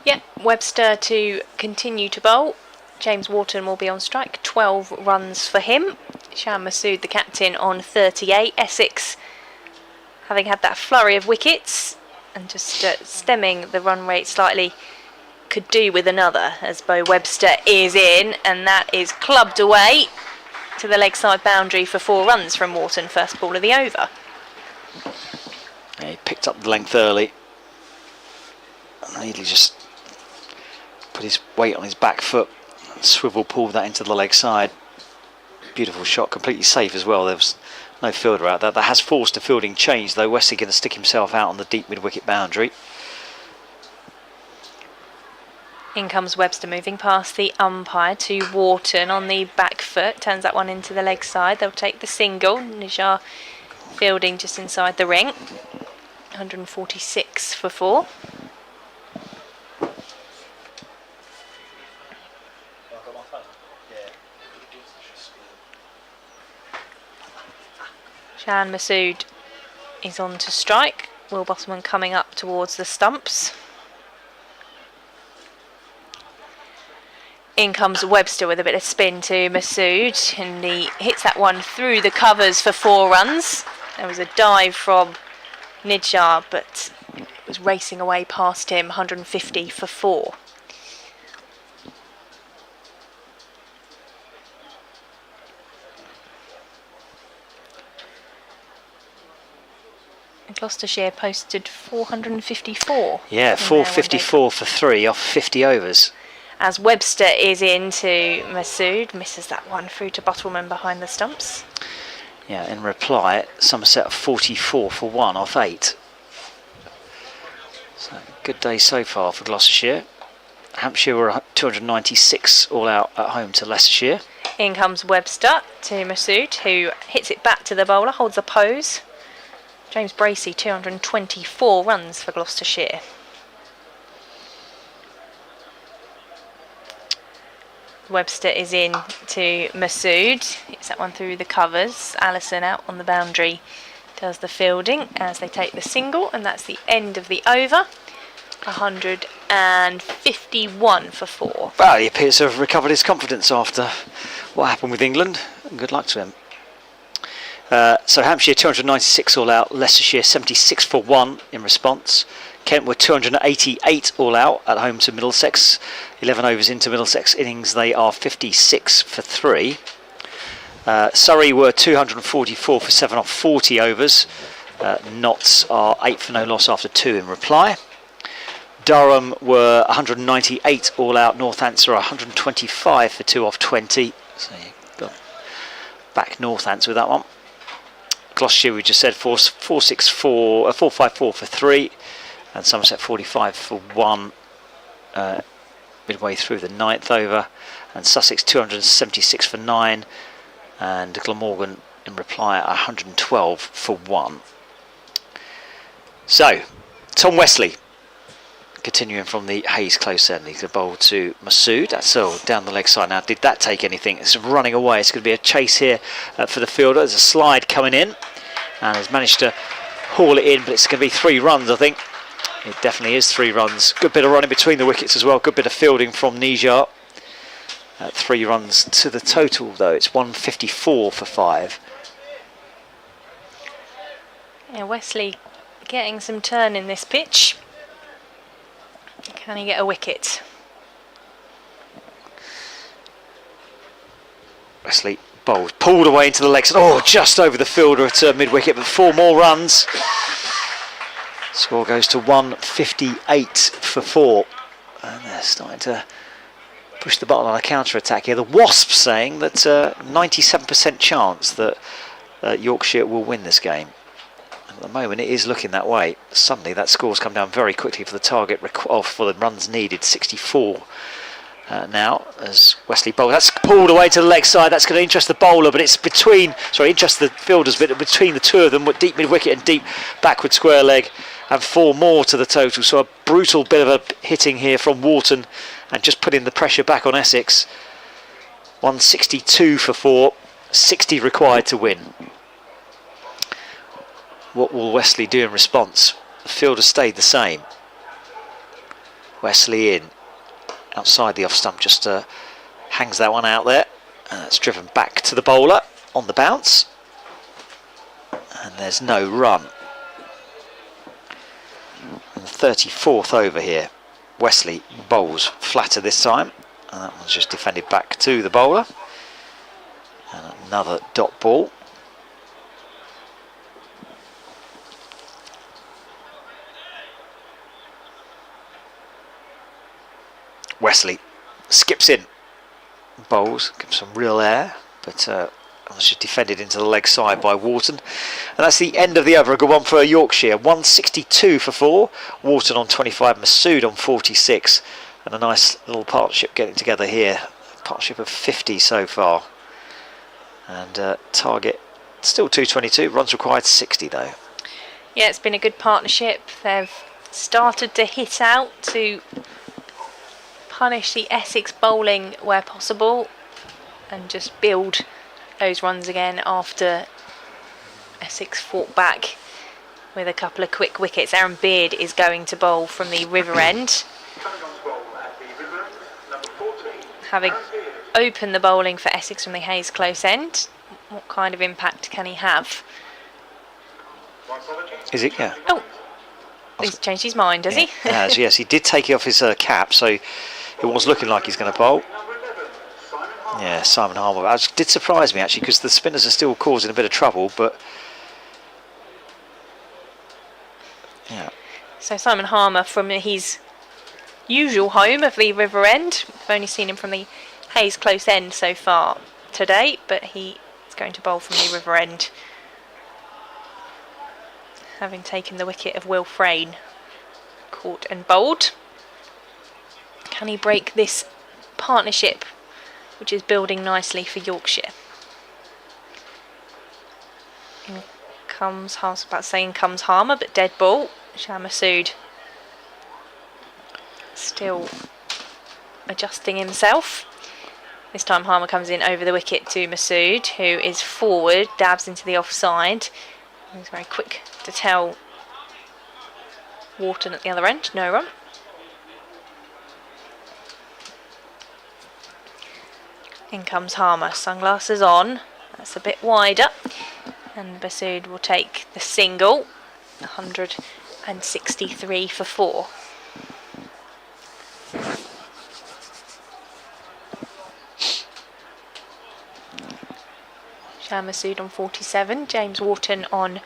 Yeah, Webster to continue to bowl. James Wharton will be on strike. 12 runs for him. Shan Masood, the captain, on 38. Essex, having had that flurry of wickets and just stemming the run rate slightly, could do with another, as Bo Webster is in, and that is clubbed away to the leg side boundary for 4 runs from Wharton, first ball of the over. Yeah, he picked up the length early. And he just put his weight on his back foot, swivel pulled that into the leg side. Beautiful shot, completely safe as well. There was no fielder out there. That has forced a fielding change though. Wesley going to stick himself out on the deep mid-wicket boundary. In comes Webster, moving past the umpire to Wharton on the back foot. Turns that one into the leg side. They'll take the single. Nijar fielding just inside the ring. 146 for 4. Shan Masood is on to strike. Will Bottomman coming up towards the stumps. In comes Webster with a bit of spin to Masood, and he hits that one through the covers for 4 runs. There was a dive from Nijar, but it was racing away past him. 150 for 4. Gloucestershire posted 454. Yeah, 454 for 3 off 50 overs. As Webster is into Masood, misses that one through to Bottleman behind the stumps. Yeah, in reply, Somerset 44 for 1 off 8. So, good day so far for Gloucestershire. Hampshire were 296 all out at home to Leicestershire. In comes Webster to Masood, who hits it back to the bowler, holds a pose. James Bracey, 224 runs for Gloucestershire. Webster is in to Masood. Hits that one through the covers. Allison out on the boundary does the fielding as they take the single, and that's the end of the over. 151 for 4. Well, he appears to have recovered his confidence after what happened with England. Good luck to him. So Hampshire 296 all out, Leicestershire 76 for 1 in response. Kent were 288 all out at home to Middlesex. 11 overs into Middlesex innings, they are 56 for 3. Surrey were 244 for 7 off 40 overs. Notts are 8 for no loss after 2 in reply. Durham were 198 all out, Northants are 125 for 2 off 20. So you've got back Northants with that one. Gloucestershire, we just said 454 for 3, and Somerset 45 for 1 midway through the 9th over, and Sussex 276 for 9, and Glamorgan in reply at 112 for 1. So, Tom Wesley continuing from the Hayes close end. He's going to bowl to Masood. That's all down the leg side now. Did that take anything? It's running away. It's going to be a chase here for the fielder. There's a slide coming in, and has managed to haul it in, but it's going to be 3 runs, I think. It definitely is 3 runs. Good bit of running between the wickets as well. Good bit of fielding from Nijar. 3 runs to the total, though. It's 154 for 5. Yeah, Wesley getting some turn in this pitch. Can he get a wicket? Wesley bowled, pulled away into the legs. Oh, just over the fielder at mid-wicket, but 4 more runs. Score goes to 158 for 4. And they're starting to push the button on a counter-attack here. The Wasps saying that 97% chance that Yorkshire will win this game. At the moment, it is looking that way. Suddenly, that score's come down very quickly for the target, for the runs needed. 64 now as Wesley bowls. That's pulled away to the leg side. That's going to interest the bowler, but it's interest the fielders, but between the two of them, with deep mid-wicket and deep backward square leg, and 4 more to the total. So a brutal bit of a hitting here from Wharton, and just putting the pressure back on Essex. 162 for 4, 60 required to win. What will Wesley do in response? The fielder stayed the same. Wesley in, outside the off stump, just hangs that one out there, and that's driven back to the bowler on the bounce, and there's no run. And the 34th over here, Wesley bowls flatter this time, and that one's just defended back to the bowler, and another dot ball. Wesley skips in, bowls, gives some real air, but was just defended into the leg side by Wharton. And that's the end of the over. A good one for Yorkshire. 162 for 4. Wharton on 25, Masood on 46. And a nice little partnership getting together here. Partnership of 50 so far. And target still 222. Runs required 60 though. Yeah, it's been a good partnership. They've started to hit out to punish the Essex bowling where possible and just build those runs again after Essex fought back with a couple of quick wickets. Aaron Beard is going to bowl from the river end, having opened the bowling for Essex from the Hayes close end. What kind of impact can he have? Is it? Yeah. Oh, he's changed his mind, does he? He has, yes. He did take off his cap, so it was looking like he's going to bowl. Yeah, Simon Harmer. That did surprise me actually, because the spinners are still causing a bit of trouble, but yeah. So Simon Harmer from his usual home of the River End. We've only seen him from the Hayes close end so far today, but he is going to bowl from the River End, having taken the wicket of Will Frayne, caught and bowled. Can he break this partnership, which is building nicely for Yorkshire? In comes, I was about to say in comes Harmer, but dead ball. Shah Masood still adjusting himself. This time Harmer comes in over the wicket to Masood, who is forward, dabs into the offside. He's very quick to tell Wharton at the other end, no run. In comes Harmer, sunglasses on, that's a bit wider, and Masood will take the single, 163 for 4. Shah Masood on 47, James Wharton on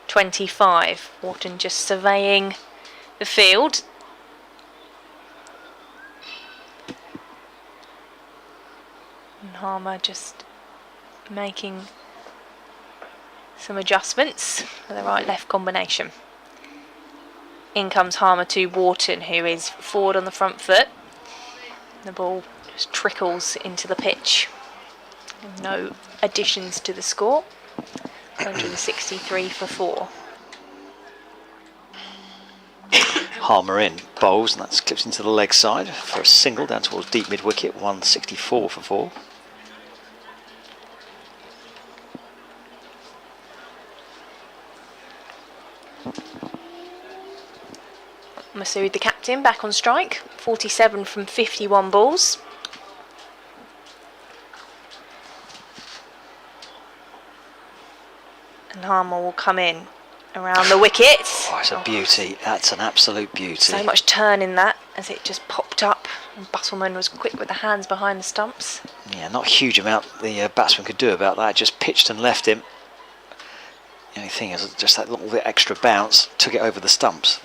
25. Wharton just surveying the field. And Harmer just making some adjustments for the right-left combination. In comes Harmer to Wharton, who is forward on the front foot. The ball just trickles into the pitch. No additions to the score. 163 for 4. Harmer in, bowls, and that's clipped into the leg side for a single down towards deep mid wicket. 164 for 4. Masood, the captain, back on strike. 47 from 51 balls. And Harmer will come in around the wicket. Oh, it's a beauty. That's an absolute beauty. So much turn in that as it just popped up. And Buttleman was quick with the hands behind the stumps. Yeah, not a huge amount the batsman could do about that. Just pitched and left him. The only thing is just that little bit extra bounce took it over the stumps.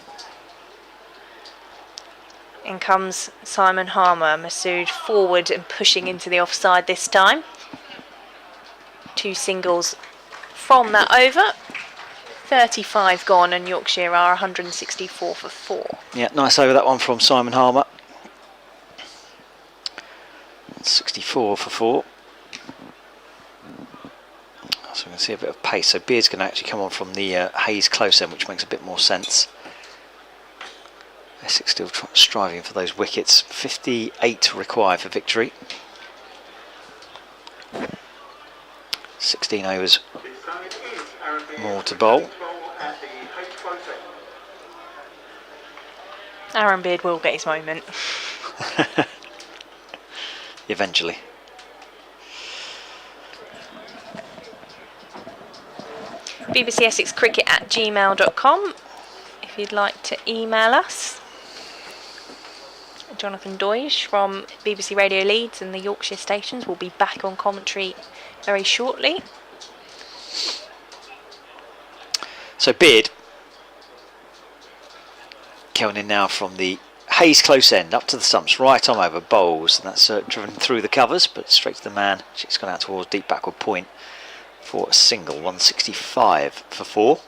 In comes Simon Harmer. Masood forward and pushing into the offside this time. 2 singles from that over. 35 gone, and Yorkshire are 164 for 4. Yeah, nice over that one from Simon Harmer. 64 for 4. So we can see a bit of pace. So Beard's going to actually come on from the Hayes close end, which makes a bit more sense. Essex still striving for those wickets. 58 required for victory. 16 overs more to bowl. Aaron Beard will get his moment. Eventually. BBC Essex Cricket at gmail.com if you'd like to email us. Jonathan Doige from BBC Radio Leeds and the Yorkshire stations will be back on commentary very shortly. So Beard coming in now from the Hayes close end, up to the stumps, right arm over, bowls, and that's driven through the covers, but straight to the man. She's gone out towards deep backward point for a single, 165 for 4.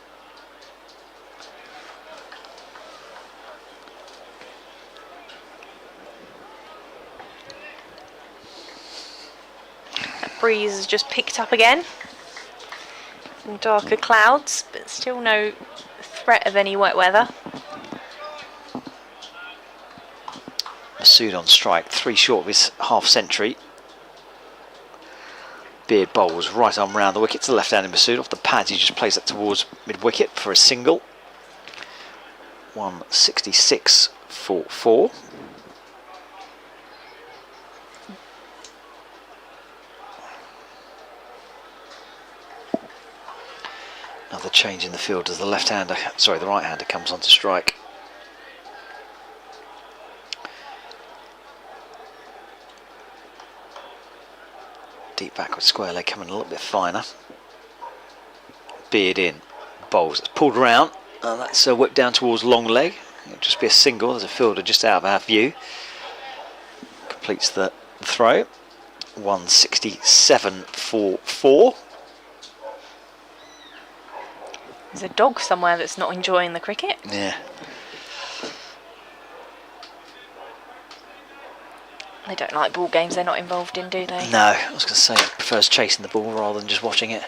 That breeze has just picked up again. Some darker clouds, but still no threat of any wet weather. Masood on strike, 3 short of his half century. Beard bowls, right arm round the wicket to the left-handed Masood. Off the pads, he just plays that towards mid-wicket for a single. 166 for 4. Another change in the field as the left-hander, sorry, the right-hander comes on to strike. Deep backward square leg coming a little bit finer. Beard in, bowls. It's pulled around, and that's whipped down towards long leg. It'll just be a single. There's a fielder just out of our view. Completes the throw. 167 for 4. There's a dog somewhere that's not enjoying the cricket. Yeah. They don't like ball games they're not involved in, do they? No, I was going to say, prefers chasing the ball rather than just watching it.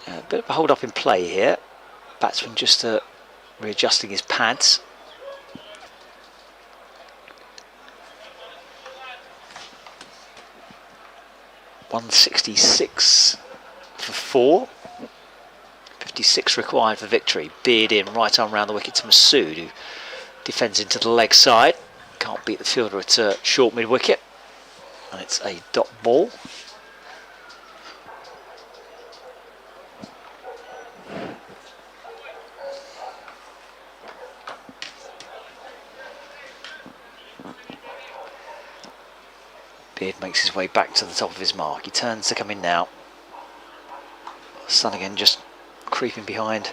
A bit of a hold up in play here. Batsman just readjusting his pads. .166 for 4. 56 required for victory. Beard in, right arm round the wicket to Masood, who defends into the leg side. Can't beat the fielder at short mid-wicket. And it's a dot ball. Beard makes his way back to the top of his mark. He turns to come in now. Sun again just creeping behind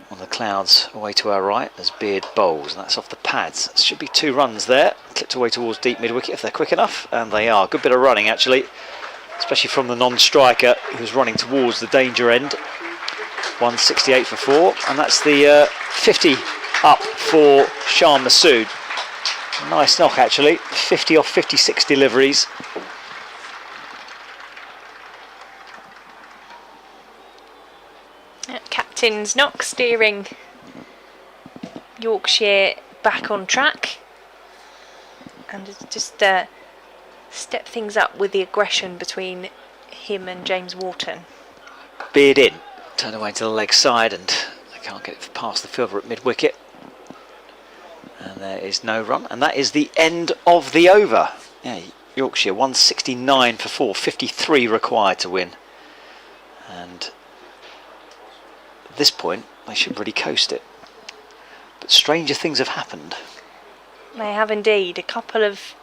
on the clouds away to our right as Beard bowls, and that's off the pads. It should be 2 runs there, clipped away towards deep mid-wicket if they're quick enough, and they are. Good bit of running actually, especially from the non-striker who's running towards the danger end. 168 for 4, and that's the 50 up for Shah Masood. Nice knock actually, 50 off 56 deliveries. Captain's knock, steering Yorkshire back on track, and just step things up with the aggression between him and James Wharton. Beard in, turn away to the leg side, and they can't get it past the fielder at mid-wicket. And there is no run, and that is the end of the over. Yeah, Yorkshire 169 for 4, 53 required to win. And at this point, they should really coast it. But stranger things have happened. They have indeed. A couple of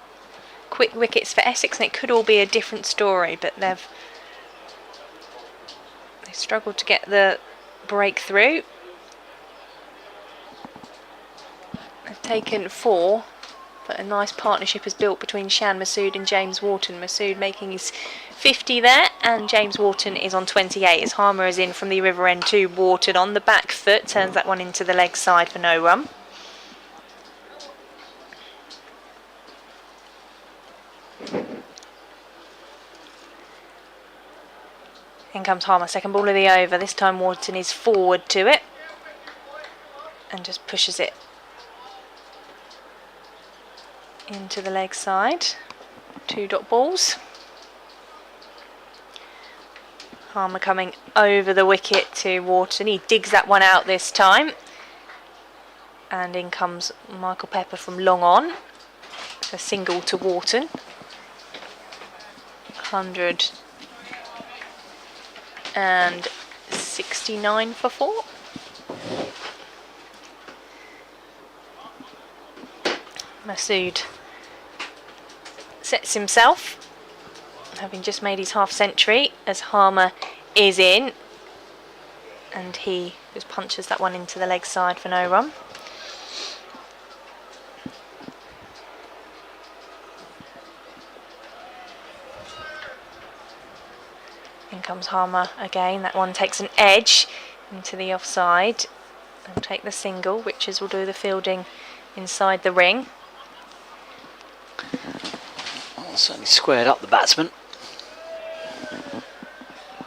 quick wickets for Essex, and it could all be a different story, but they struggled to get the breakthrough. They've taken 4, but a nice partnership is built between Shan Masood and James Wharton. Masood making his 50 there, and James Wharton is on 28 as Harmer is in from the river end to Wharton on the back foot, turns that one into the leg side for no run. In comes Harmer, second ball of the over. This time Wharton is forward to it and just pushes it into the leg side. 2 dot balls. Harmer coming over the wicket to Wharton. He digs that one out this time. And in comes Michael Pepper from long on. A single to Wharton. 169 for 4. Masood sets himself, having just made his half century, as Harmer is in, and he just punches that one into the leg side for no run. comes Harmer again. That one takes an edge into the offside. They'll take the single. Richards will do the fielding inside the ring. Well, certainly squared up the batsman.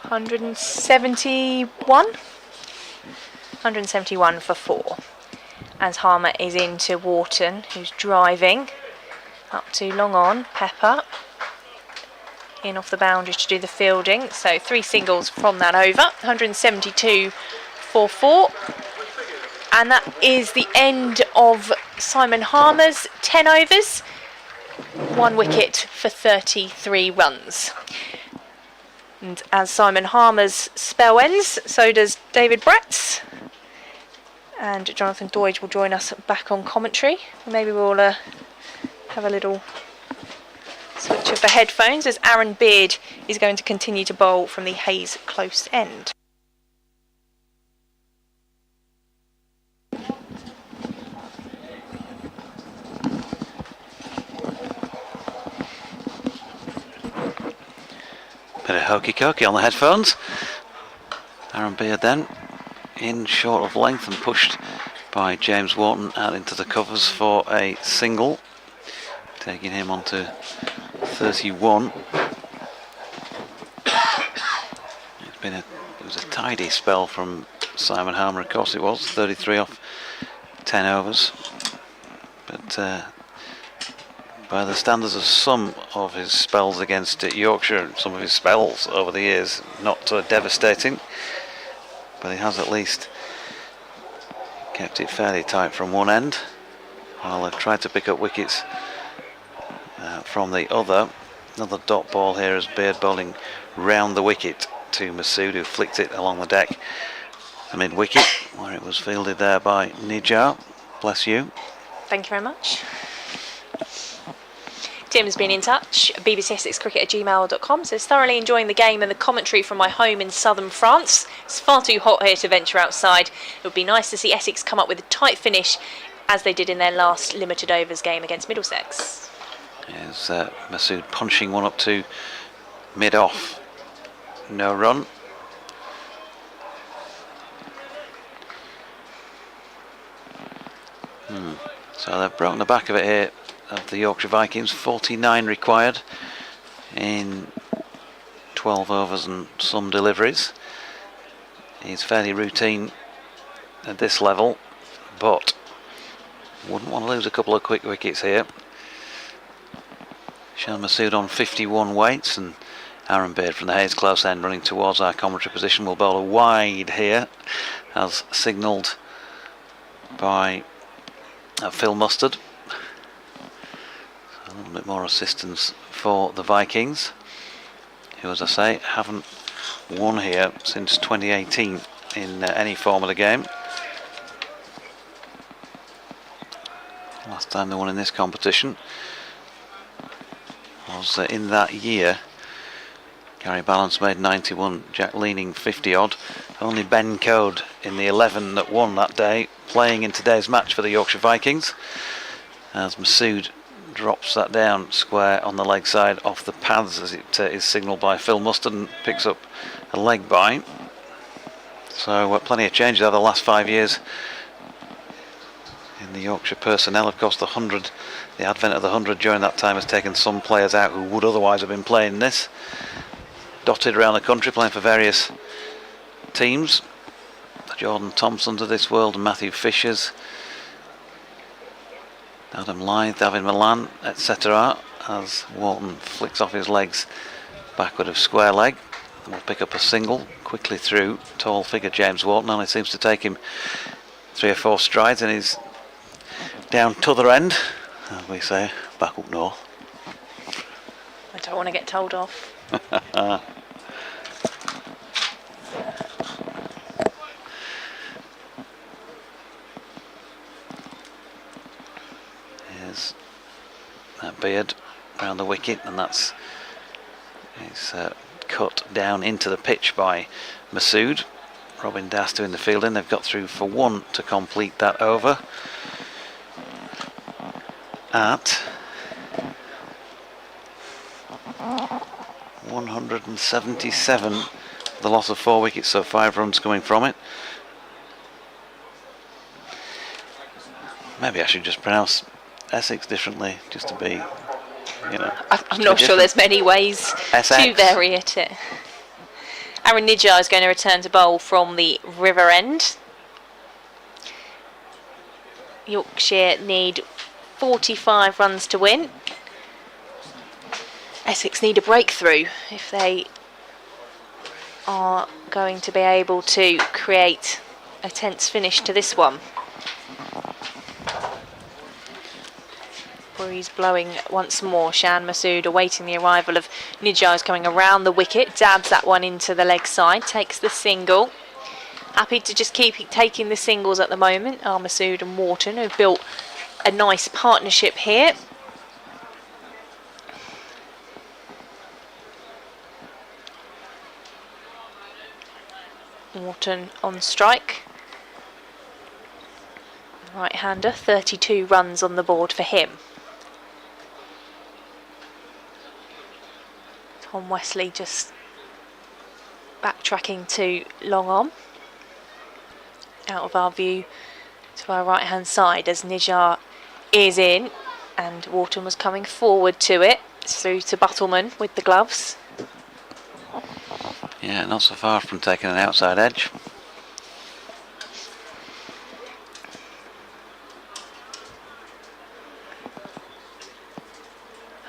171. 171 for 4. As Harmer is into Wharton, who's driving up to long on. Pepper in off the boundary to do the fielding. So 3 singles from that over. 172 for 4. And that is the end of Simon Harmer's 10 overs. 1 wicket for 33 runs. And as Simon Harmer's spell ends, so does David Brett's. And Jonathan Doidge will join us back on commentary. Maybe we'll have a little switch of the headphones as Aaron Beard is going to continue to bowl from the Hayes close end. Bit of hokey-cokey on the headphones. Aaron Beard then in short of length and pushed by James Wharton out into the covers for a single, taking him on to 31. It was a tidy spell from Simon Harmer, of course it was, 33 off 10 overs, but by the standards of some of his spells against Yorkshire, some of his spells over the years, not devastating, but he has at least kept it fairly tight from one end, while they've tried to pick up wickets from the other. Another dot ball here as Beard bowling round the wicket to Masood, who flicked it along the deck to mid-wicket, where it was fielded there by Nijar. Bless you. Thank you very much. Tim's been in touch, bbcessexcricket@gmail.com, says thoroughly enjoying the game and the commentary from my home in southern France. It's far too hot here to venture outside. It would be nice to see Essex come up with a tight finish as they did in their last limited overs game against Middlesex. Here's Masood punching one up to mid-off. No run. So they've broken the back of it here, of the Yorkshire Vikings. 49 required in 12 overs and some deliveries. He's fairly routine at this level, but wouldn't want to lose a couple of quick wickets here. Shan Masood on 51 weights, and Aaron Beard from the Hayes close end running towards our commentary position will bowl a wide here, as signalled by Phil Mustard. A little bit more assistance for the Vikings, who, as I say, haven't won here since 2018 in any form of the game. Last time they won in this competition was in that year. Gary Balance made 91, Jack Leaning 50 odd. Only Ben Code in the 11 that won that day, playing in today's match for the Yorkshire Vikings, as Masood drops that down square on the leg side off the pads as it is signalled by Phil Mustard and picks up a leg bye. So plenty of changes over the last 5 years in the Yorkshire personnel. Of course, the advent of the 100 during that time has taken some players out who would otherwise have been playing this. Dotted around the country playing for various teams. The Jordan Thompsons of this world, and Matthew Fishers, Adam Lyth, David Milan, etc. As Wharton flicks off his legs backward of square leg. And will pick up a single quickly through. Tall figure James Wharton, only seems to take him 3 or 4 strides and he's down t'other end, as we say, back up north. I don't want to get told off. Here's that Beard round the wicket, and that's cut down into the pitch by Masood. Robin Das doing the fielding. They've got through for 1 to complete that over at 177 the loss of 4 wickets, so 5 runs coming from it. Maybe I should just pronounce Essex differently, just to be, you know. I'm not sure there's many ways to vary it. Aaron Nijjar is going to return to bowl from the River End. Yorkshire need 45 runs to win. Essex need a breakthrough if they are going to be able to create a tense finish to this one. Breeze blowing once more. Shan Masood awaiting the arrival of Nijjar, is coming around the wicket, dabs that one into the leg side, takes the single. Happy to just keep taking the singles at the moment. Masood and Wharton have built a nice partnership here. Wharton on strike. Right-hander, 32 runs on the board for him. Tom Wesley just backtracking to long on. Out of our view to our right-hand side as Nijjar is in, and Wharton was coming forward to it. It's through to Buttleman with the gloves. Yeah, not so far from taking an outside edge.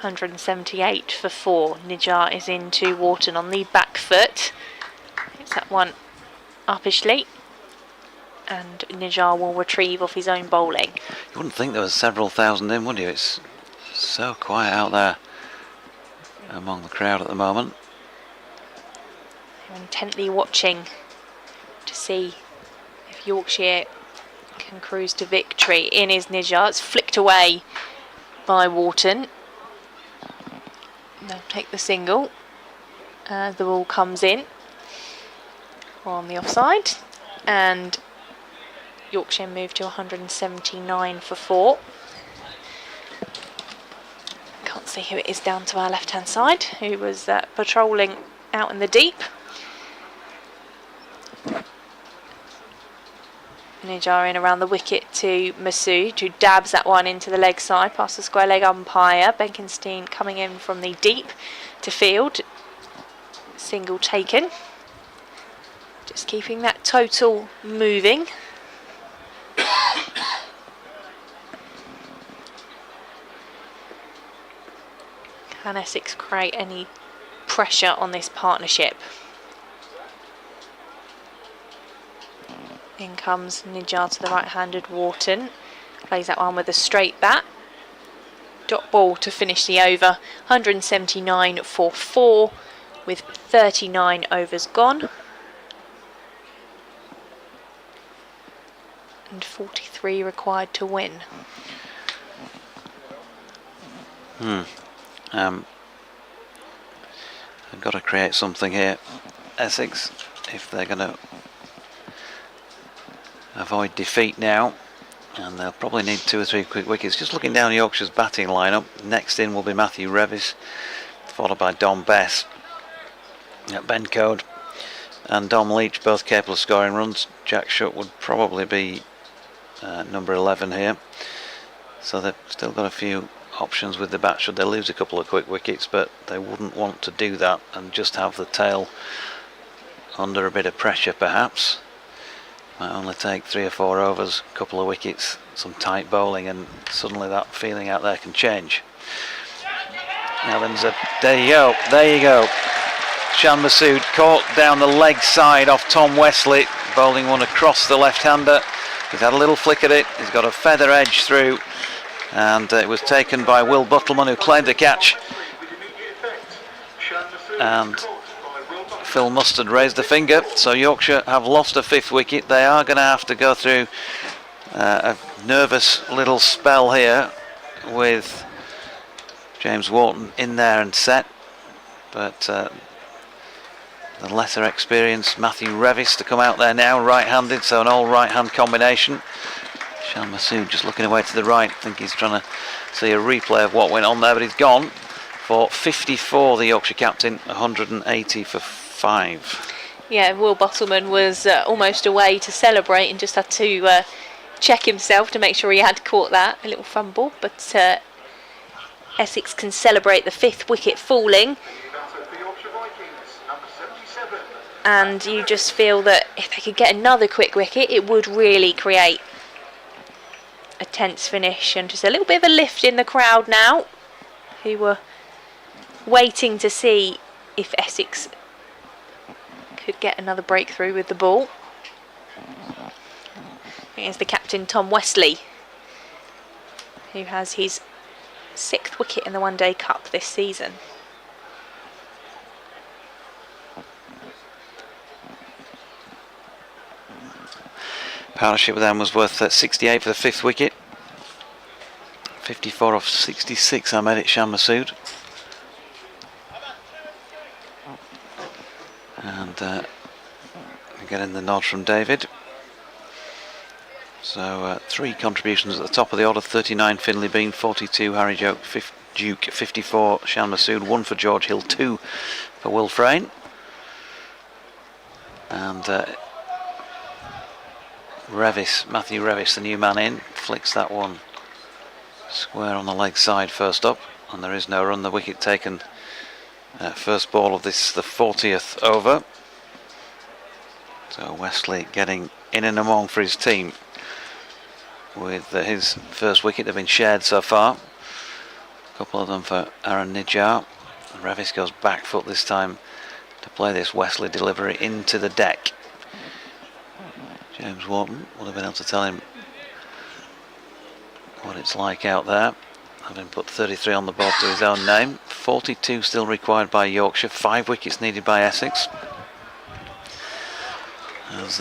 .178 for 4. Nijjar is into Wharton on the back foot. It's that one uppishly, and Nijjar will retrieve off his own bowling. You wouldn't think there was several thousand in, would you? It's so quiet out there among the crowd at the moment. They're intently watching to see if Yorkshire can cruise to victory. In is Nijjar. It's flicked away by Wharton. They'll take the single as the ball comes in on the offside, and Yorkshire move to 179 for 4. Can't see who it is down to our left-hand side, who was patrolling out in the deep. Nijjar in around the wicket to Masood, who dabs that one into the leg side past the square leg umpire. Benkenstein coming in from the deep to field. Single taken. Just keeping that total moving. Can Essex create any pressure on this partnership? In comes Nijjar to the right-handed Wharton. Plays that one with a straight bat. Dot ball to finish the over. 179 for 4 with 39 overs gone. And 43 required to win. I've got to create something here, Essex, if they're going to avoid defeat now, and they'll probably need 2 or 3 quick wickets. Just looking down Yorkshire's batting lineup, next in will be Matthew Revis, followed by Dom Bess. Ben Code and Dom Leach, both capable of scoring runs. Jack Shutt would probably be number 11 here, so they've still got a few options with the bat should they lose a couple of quick wickets, but they wouldn't want to do that and just have the tail under a bit of pressure perhaps. Might only take 3 or 4 overs, a couple of wickets, some tight bowling, and suddenly that feeling out there can change. Now then, there you go. Shan Masood caught down the leg side off Tom Wesley, bowling one across the left-hander. He's had a little flick at it, he's got a feather edge through, and it was taken by Will Buttleman, who claimed the catch. And Phil Mustard raised a finger, so Yorkshire have lost a 5th wicket. They are going to have to go through a nervous little spell here with James Wharton in there and set, but the lesser experienced Matthew Revis to come out there now, right-handed, so an all right-hand combination. Shan Masood just looking away to the right. I think he's trying to see a replay of what went on there, but he's gone for 54, the Yorkshire captain, 180 for 5. Yeah, Will Bottleman was almost away to celebrate and just had to check himself to make sure he had caught that. A little fumble, but Essex can celebrate the 5th wicket falling. And you just feel that if they could get another quick wicket, it would really create a tense finish. And just a little bit of a lift in the crowd now, who were waiting to see if Essex could get another breakthrough with the ball. Here's the captain, Tom Wesley, who has his 6th wicket in the One Day Cup this season. Partnership with them was worth 68 for the 5th wicket. 54 off 66, Ahmed Shan Masood. And getting the nod from David. So 3 contributions at the top of the order: 39 Finlay Bean, 42 Harry Duke, 54 Shan Masood, 1 for George Hill, 2 for Will Frayne. And Matthew Revis, the new man in, flicks that one square on the leg side first up, and there is no run. The wicket taken first ball of this, the 40th over. So Wesley getting in and among for his team with his first wicket. They've been shared so far. A couple of them for Aaron Nijjar. Revis goes back foot this time to play this Wesley delivery into the deck. James Wharton would have been able to tell him what it's like out there, having put 33 on the board to his own name. 42 still required by Yorkshire, 5 wickets needed by Essex. As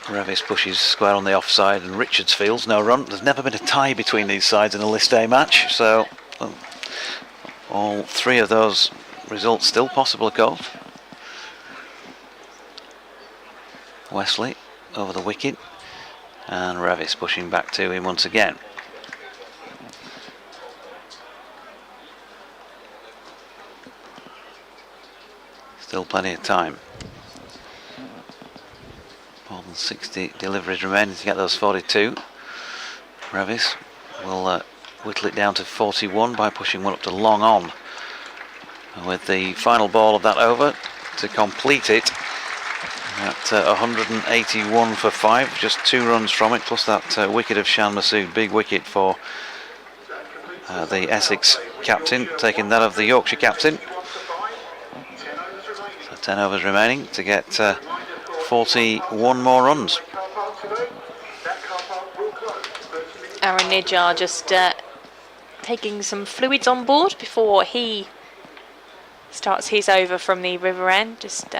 Revis pushes square on the offside and Richards fields no run. There's never been a tie between these sides in a List A match, so all 3 of those results still possible, of course. Wesley over the wicket, and Revis pushing back to him once again. Still plenty of time. More than 60 deliveries remaining to get those 42. Revis will whittle it down to 41 by pushing one up to long on, with the final ball of that over to complete it at 181 for 5, just 2 runs from it, plus that wicket of Shan Masood, big wicket for the Essex captain, taking that of the Yorkshire captain. So 10 overs remaining to get 41 more runs. Aaron Nijjar just taking some fluids on board before he starts his over from the river end. Just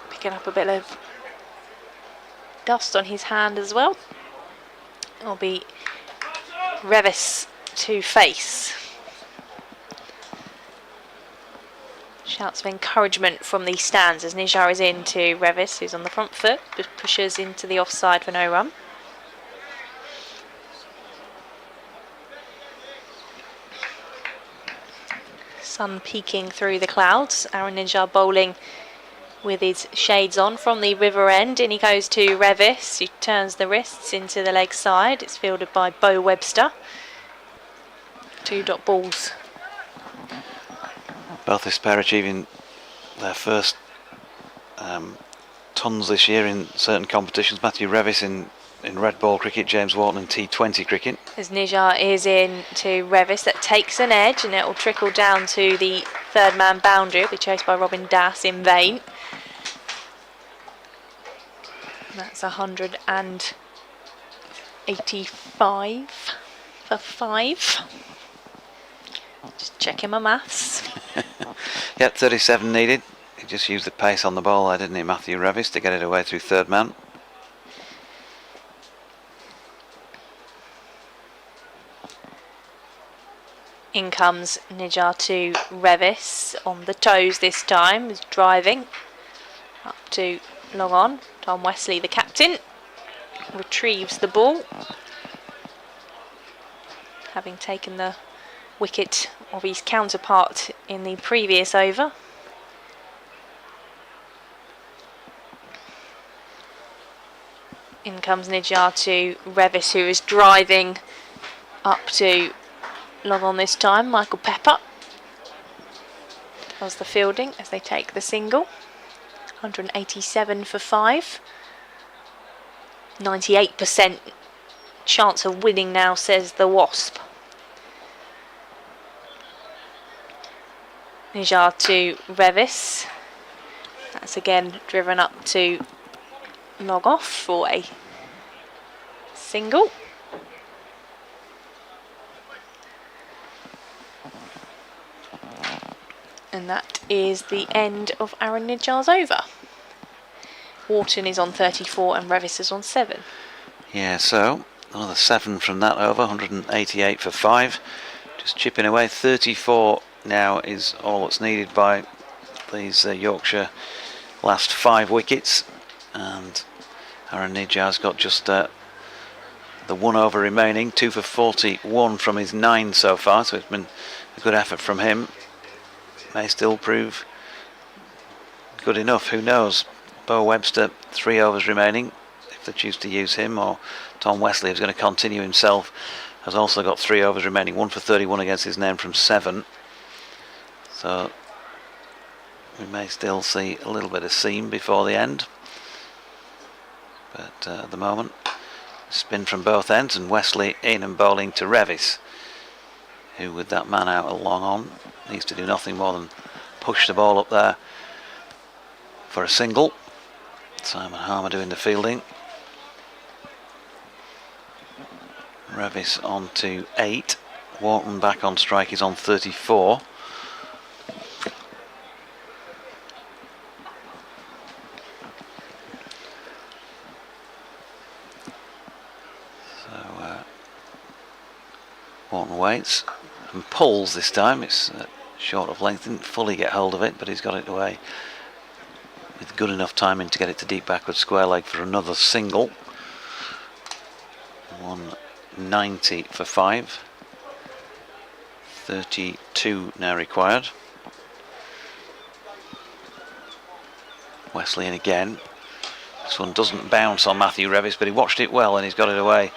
picking up a bit of dust on his hand as well. It'll be Revis to face. Shouts of encouragement from the stands as Nijjar is in to Revis, who's on the front foot, but pushes into the offside for no run. Sun peeking through the clouds. Aaron Nijjar bowling with his shades on from the river end. In he goes to Revis, who turns the wrists into the leg side. It's fielded by Bo Webster. 2 dot balls. Both this pair achieving their first tons this year in certain competitions. Matthew Revis in red ball cricket, James Wharton in T20 cricket. As Nijjar is in to Revis, that takes an edge and it will trickle down to the 3rd man boundary. It'll be chased by Robin Das in vain. That's 185 for 5. Just checking my maths. Yep, 37 needed. He just used the pace on the ball there, didn't he, Matthew Revis, to get it away through 3rd man. In comes Nijjar to Revis on the toes this time, is driving up to long on. Tom Wesley, the captain, retrieves the ball, having taken the wicket of his counterpart in the previous over. In comes Nijjar to Revis, who is driving up to long on this time. Michael Pepper does the fielding as they take the single. 187 for 5. 98% chance of winning now, says the Wasp. Nijjar to Revis. That's again driven up to log off for a single. And that is the end of Aaron Nijjar's over. Wharton is on 34 and Revis is on 7. Yeah, so another 7 from that over, 188 for 5. Just chipping away. 34 now is all that's needed by these Yorkshire last 5 wickets. And Aaron Nijjar's got just the 1 over remaining, 2 for 41 from his 9 so far, so it's been a good effort from him. May still prove good enough, who knows. Bo Webster, 3 overs remaining, if they choose to use him, or Tom Wesley, who's going to continue himself, has also got 3 overs remaining, 1 for 31 against his name from 7. So we may still see a little bit of seam before the end. But at the moment, spin from both ends, and Wesley in and bowling to Revis, who with that man out a long on, needs to do nothing more than push the ball up there for a single. Simon Harmer doing the fielding. Revis on to 8. Wharton back on strike, he's on 34. Wharton waits and pulls this time. It's short of length, didn't fully get hold of it, but he's got it away with good enough timing to get it to deep backward square leg for another single. 190 for 5. 32 now required. Wesley in again. This one doesn't bounce on Matthew Revis, but he watched it well and he's got it away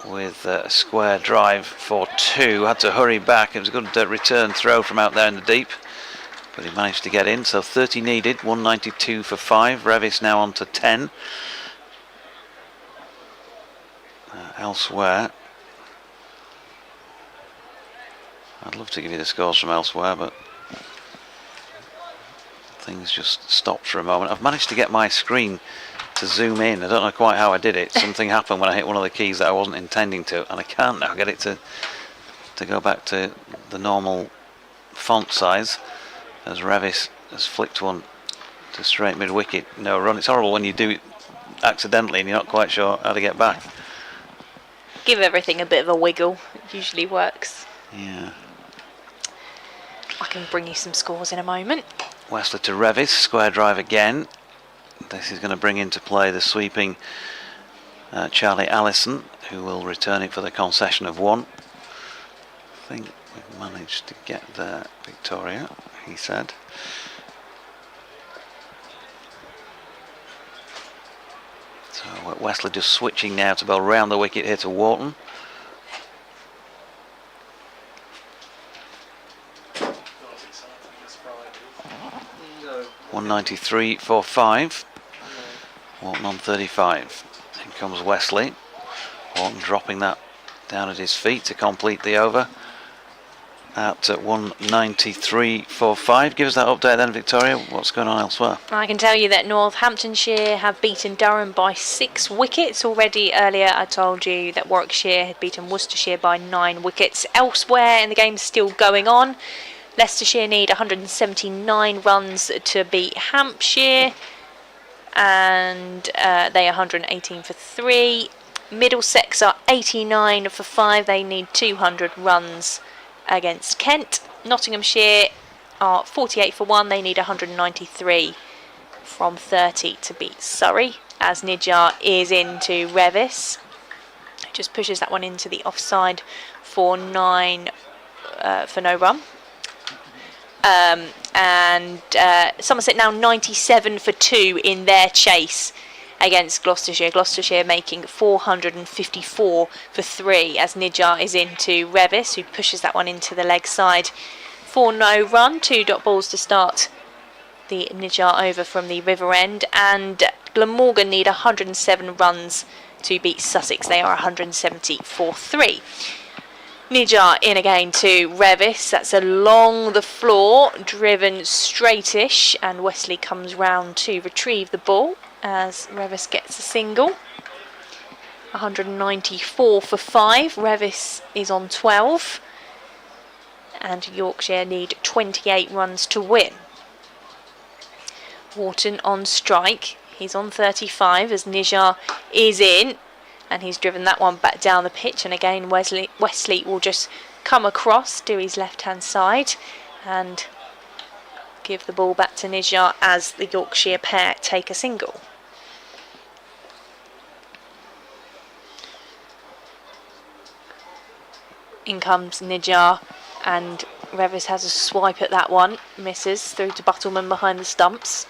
with a square drive for 2. Had to hurry back. It was a good return throw from out there in the deep, but he managed to get in. So 30 needed, 192 for 5. Revis now on to 10. Elsewhere, I'd love to give you the scores from elsewhere, but things just stopped for a moment. I've managed to get my screen to zoom in. I don't know quite how I did it. Something happened when I hit one of the keys that I wasn't intending to, and I can't now get it to go back to the normal font size, as Revis has flicked one to straight mid wicket, no run. It's horrible when you do it accidentally and you're not quite sure how to get back. Give everything a bit of a wiggle, it usually works. Yeah. I can bring you some scores in a moment. Wesley to Revis, square drive again. This is going to bring into play the sweeping Charlie Allison, who will return it for the concession of 1. I think we've managed to get there, Victoria, he said. So Wesley just switching now to bowl round the wicket here to Wharton. .193 for 5. Wharton on 35. In comes Wesley. Wharton dropping that down at his feet to complete the over at 193 for 5. Give us that update then, Victoria. What's going on elsewhere? I can tell you that Northamptonshire have beaten Durham by 6 wickets already. Earlier I told you that Warwickshire had beaten Worcestershire by 9 wickets. Elsewhere in the game still going on. Leicestershire need 179 runs to beat Hampshire, and they are 118 for 3. Middlesex are 89 for 5. They need 200 runs against Kent. Nottinghamshire are 48 for 1. They need 193 from 30 to beat Surrey, as Nijjar is into Revis. Just pushes that one into the offside for 9 for no run. And Somerset now 97 for 2 in their chase against Gloucestershire. Gloucestershire making 454 for 3 as Nidjar is into Revis, who pushes that one into the leg side for no run. 2 dot balls to start the Nidjar over from the River End, and Glamorgan need 107 runs to beat Sussex. They are 170 for 3. Nidjar in again to Revis. That's along the floor, driven straightish, and Wesley comes round to retrieve the ball as Revis gets a single. 194 for 5. Revis is on 12, and Yorkshire need 28 runs to win. Wharton on strike. He's on 35 as Nidjar is in, and he's driven that one back down the pitch. And again, Wesley will just come across, do his left-hand side, and give the ball back to Nidjar as the Yorkshire pair take a single. In comes Nidjar, and Revis has a swipe at that one, misses through to Buttleman behind the stumps.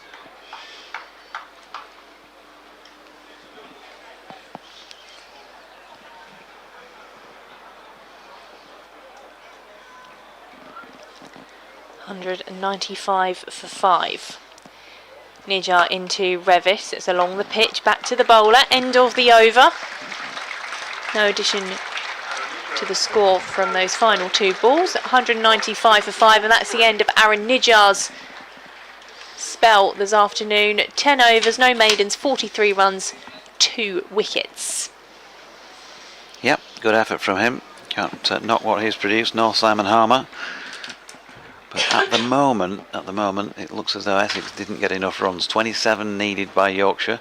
.195 for 5. Nidjar into Revis. It's along the pitch, back to the bowler. End of the over. No addition to the score from those final 2 balls. 195 for 5, and that's the end of Aaron Nidjar's spell this afternoon. 10 overs, no maidens, 43 runs, 2 wickets. Yep, good effort from him. Can't knock what he's produced, nor Simon Harmer. But at the moment, it looks as though Essex didn't get enough runs. 27 needed by Yorkshire.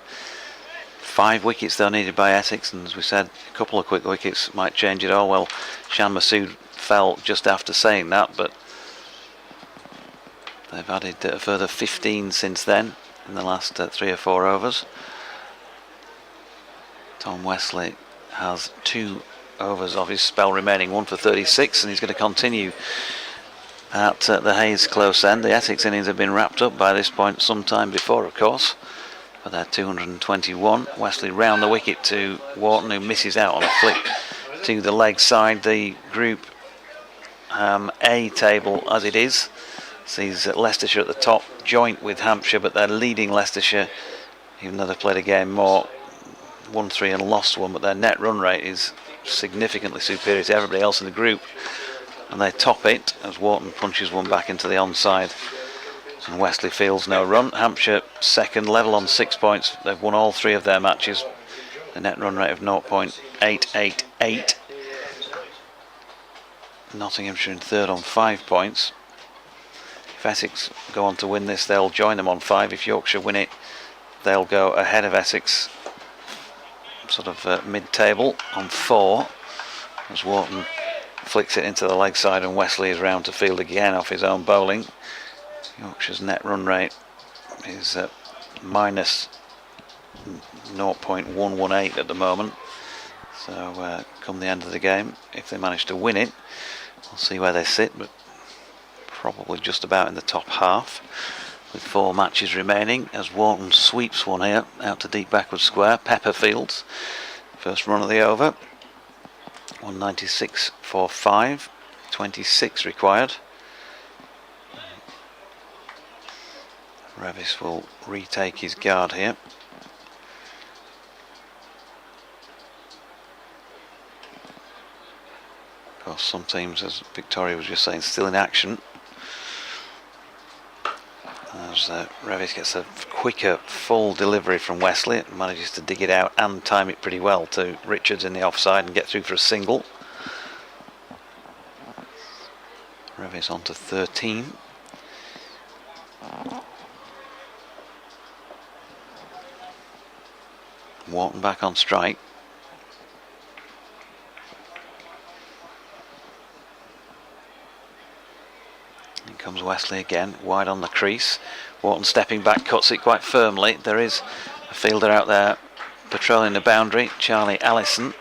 5 wickets though needed by Essex, and as we said, a couple of quick wickets might change it all. Well, Shan Masood fell just after saying that, but they've added a further 15 since then in the last 3 or 4 overs. Tom Wesley has 2 overs of his spell remaining, 1 for 36, and he's going to continue at the Hayes close end. The Essex innings have been wrapped up by this point some time before, of course, but they're 221. Wesley round the wicket to Wharton, who misses out on a flick to the leg side. The Group A table as it is sees Leicestershire at the top, joint with Hampshire, but they're leading Leicestershire, even though they've played a game more, 1-3 and lost 1, but their net run rate is significantly superior to everybody else in the group. And they top it as Wharton punches one back into the onside, and Wesley feels no run. Hampshire second, level on 6 points. They've won all 3 of their matches. The net run rate of 0.888. Nottinghamshire in third on 5 points. If Essex go on to win this, they'll join them on 5. If Yorkshire win it, they'll go ahead of Essex, sort of mid-table on 4, as Wharton flicks it into the leg side and Wesley is round to field again off his own bowling. Yorkshire's net run rate is minus 0.118 at the moment. So come the end of the game, if they manage to win it, we'll see where they sit, but probably just about in the top half with 4 matches remaining as Wharton sweeps one here out to deep backward square. Pepperfields, first run of the over. 196 for 5, 26 required. Revis will retake his guard here. Of course, some teams, as Victoria was just saying, still in action. As Revis gets a quicker full delivery from Wesley, it manages to dig it out and time it pretty well to Richards in the offside and get through for a single. Revis on to 13. Wharton back on strike. In comes Wesley again, wide on the crease. Wharton stepping back, cuts it quite firmly. There is a fielder out there patrolling the boundary, Charlie Allison,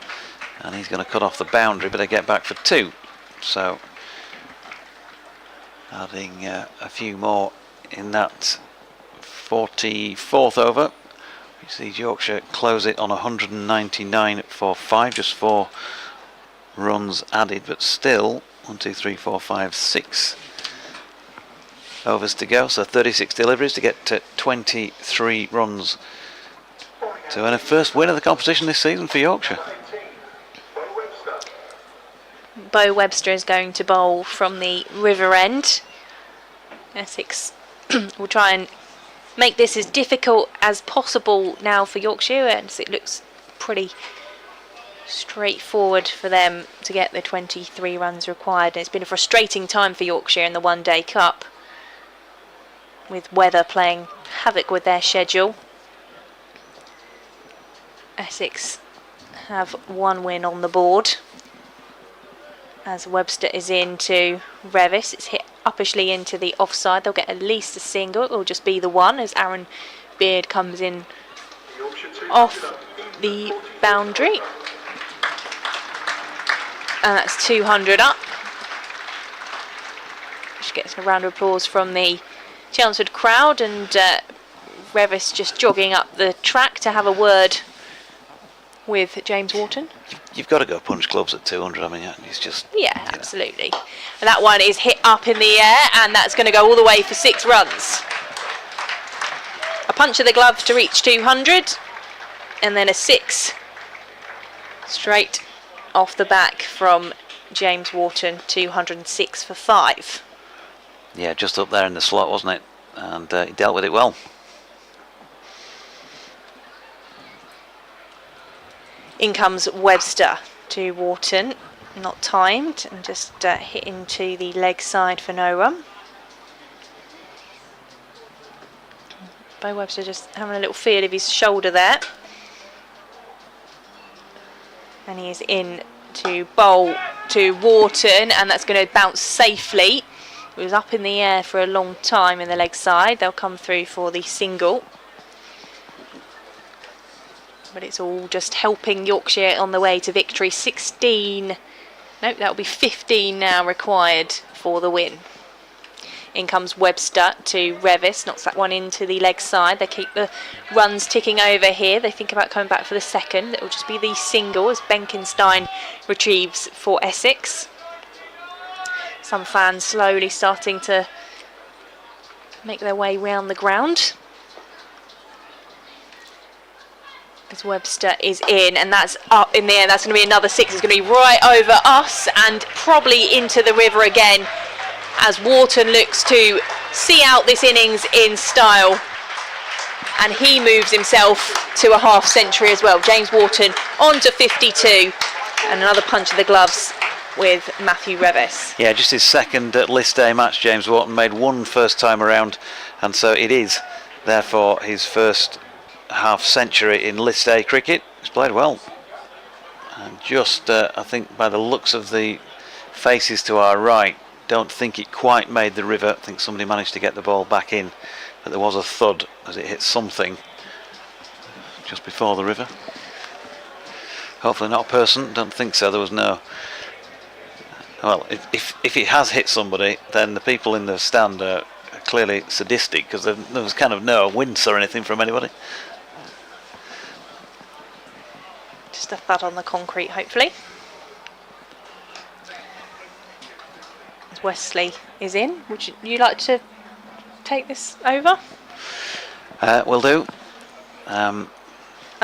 and he's going to cut off the boundary, but they get back for 2. So adding a few more in that 44th over. We see Yorkshire close it on 199 for 5, just 4 runs added, but still 1, 2, 3, 4, 5, 6 overs to go, so 36 deliveries to get to 23 runs to earn a first win of the competition this season for Yorkshire. Bo Webster is going to bowl from the river end. Essex will try and make this as difficult as possible now for Yorkshire, and it looks pretty straightforward for them to get the 23 runs required. And it's been a frustrating time for Yorkshire in the One Day Cup, with weather playing havoc with their schedule. Essex have 1 win on the board as Webster is into Revis. It's hit uppishly into the offside. They'll get at least a single. It will just be the one as Aaron Beard comes in off the boundary. And that's 200 up. Which gets a round of applause from the Chelmsford crowd, and Revis just jogging up the track to have a word with James Wharton. You've got to go punch gloves at 200. I mean, it's just... Yeah, absolutely. And that one is hit up in the air, and that's going to go all the way for 6 runs. A punch of the glove to reach 200, and then a 6 straight off the back from James Wharton, 206 for 5. Yeah, just up there in the slot, wasn't it? And he dealt with it well. In comes Webster to Wharton, not timed, and just hit into the leg side for no run. Bo Webster just having a little feel of his shoulder there. And he is in to bowl to Wharton, and that's going to bounce safely. It was up in the air for a long time in the leg side. They'll come through for the single. But it's all just helping Yorkshire on the way to victory. 16, nope, that'll be 15 now required for the win. In comes Webster to Revis, knocks that one into the leg side. They keep the runs ticking over here. They think about coming back for the second. It will just be the single as Benkenstein retrieves for Essex. Some fans slowly starting to make their way round the ground. As Webster is in, and that's up in the air. That's going to be another 6. It's going to be right over us and probably into the river again, as Wharton looks to see out this innings in style, and he moves himself to a half century as well. James Wharton on to 52, and another punch of the gloves with Matthew Revis. Yeah, just his second list day match. James Wharton made 1 first time around, and so it is therefore his first half century in list A cricket. He's played well, and just I think by the looks of the faces to our right, don't think it quite made the river. I think somebody managed to get the ball back in, but there was a thud as it hit something just before the river. Hopefully not a person. Don't think so. There was no... Well, if it has hit somebody, then the people in the stand are clearly sadistic, because there was kind of no wince or anything from anybody. Just a thud on the concrete, hopefully. As Wesley is in, would you like to take this over? Will do. I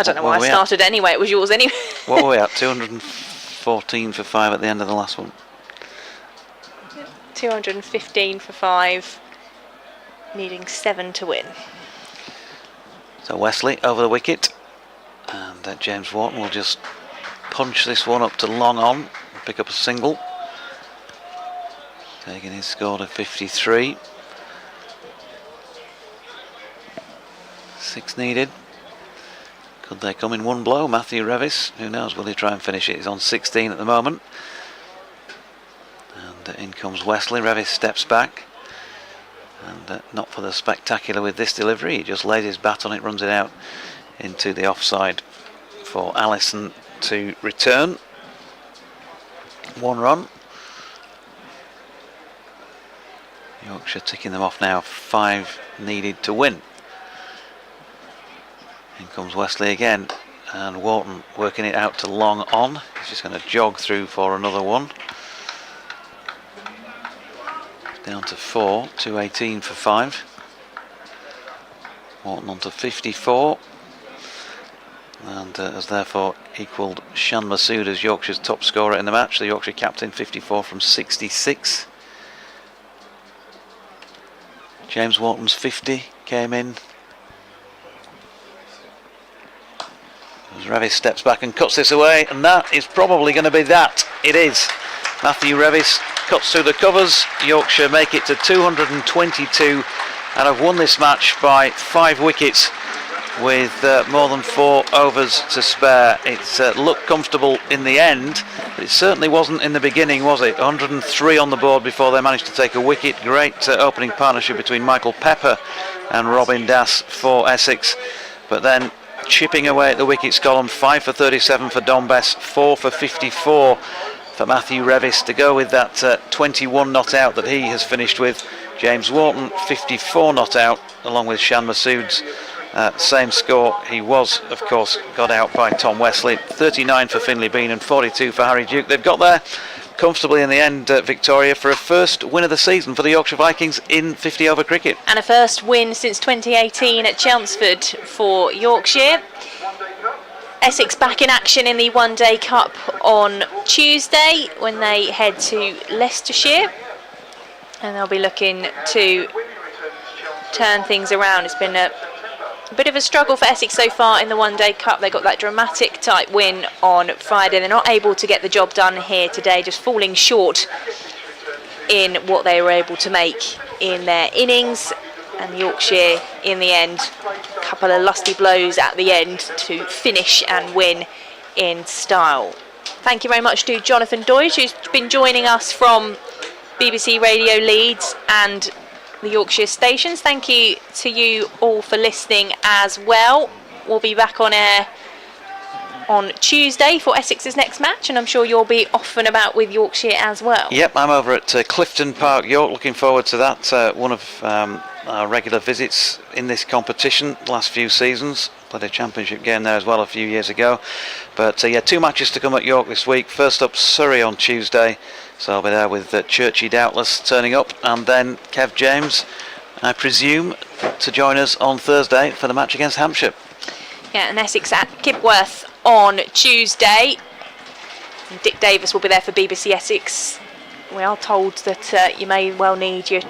don't know why I started anyway. It was yours anyway. What were we at? 214 for 5 at the end of the last one. 215 for 5, needing 7 to win. So Wesley over the wicket, and James Wharton will just punch this one up to long on and pick up a single, taking his score to 53. 6 needed. Could they come in one blow? Matthew Revis, who knows, will he try and finish it? He's on 16 at the moment. And in comes Wesley. Revis steps back, and not for the spectacular with this delivery. He just lays his bat on it, runs it out into the offside for Allison to return. 1 run. Yorkshire ticking them off now, 5 needed to win. In comes Wesley again, and Wharton working it out to long on. He's just going to jog through for another one. Down to 4, 218 for 5. Wharton on to 54. And has therefore equalled Shan Masood as Yorkshire's top scorer in the match. The Yorkshire captain, 54 from 66. James Wharton's 50 came in. As Revis steps back and cuts this away, and that is probably going to be that. It is. Matthew Revis cuts through the covers. Yorkshire make it to 222 and have won this match by 5 wickets with more than 4 overs to spare. It's looked comfortable in the end, but it certainly wasn't in the beginning, was it? 103 on the board before they managed to take a wicket. Great opening partnership between Michael Pepper and Robin Das for Essex, but then chipping away at the wickets column. 5 for 37 for Dom Bess, 4 for 54 for Matthew Revis to go with that 21 not out that he has finished with. James Wharton 54 not out, along with Shan Masood's same score. He was, of course, got out by Tom Wesley. 39 for Finlay Bean and 42 for Harry Duke. They've got there comfortably in the end, Victoria, for a first win of the season for the Yorkshire Vikings in 50 over cricket. And a first win since 2018 at Chelmsford for Yorkshire. Essex back in action in the One Day Cup on Tuesday when they head to Leicestershire, and they'll be looking to turn things around. It's been a bit of a struggle for Essex so far in the One Day Cup. They got that dramatic type win on Friday. They're not able to get the job done here today, just falling short in what they were able to make in their innings. And Yorkshire, in the end, a couple of lusty blows at the end to finish and win in style. Thank you very much to Jonathan Deutsch, who's been joining us from BBC Radio Leeds and the Yorkshire stations. Thank you to you all for listening as well. We'll be back on air on Tuesday for Essex's next match, and I'm sure you'll be off and about with Yorkshire as well. Yep, I'm over at Clifton Park, York. Looking forward to that. One of our regular visits in this competition last few seasons. Played a championship game there as well a few years ago. But yeah, 2 matches to come at York this week. First up, Surrey on Tuesday. So I'll be there with Churchy doubtless turning up, and then Kev James, I presume, to join us on Thursday for the match against Hampshire. Yeah, and Essex at Kibworth on Tuesday. And Dick Davis will be there for BBC Essex. We are told that you may well need your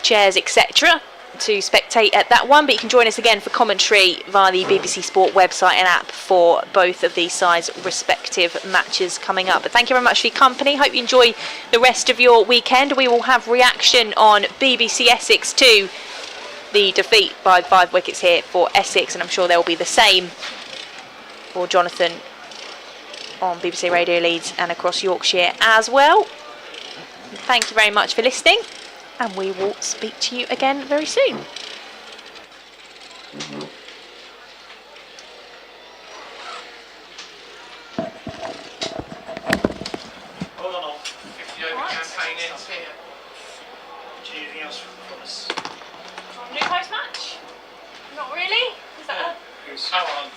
chairs, etc., to spectate at that one, but you can join us again for commentary via the BBC Sport website and app for both of these sides' respective matches coming up. But thank you very much for your company. Hope you enjoy the rest of your weekend. We will have reaction on BBC Essex to the defeat by 5 wickets here for Essex, and I'm sure there will be the same for Jonathan on BBC Radio Leeds and across Yorkshire as well. Thank you very much for listening, and we will speak to you again very soon. Hold on, 50 over campaign ends here.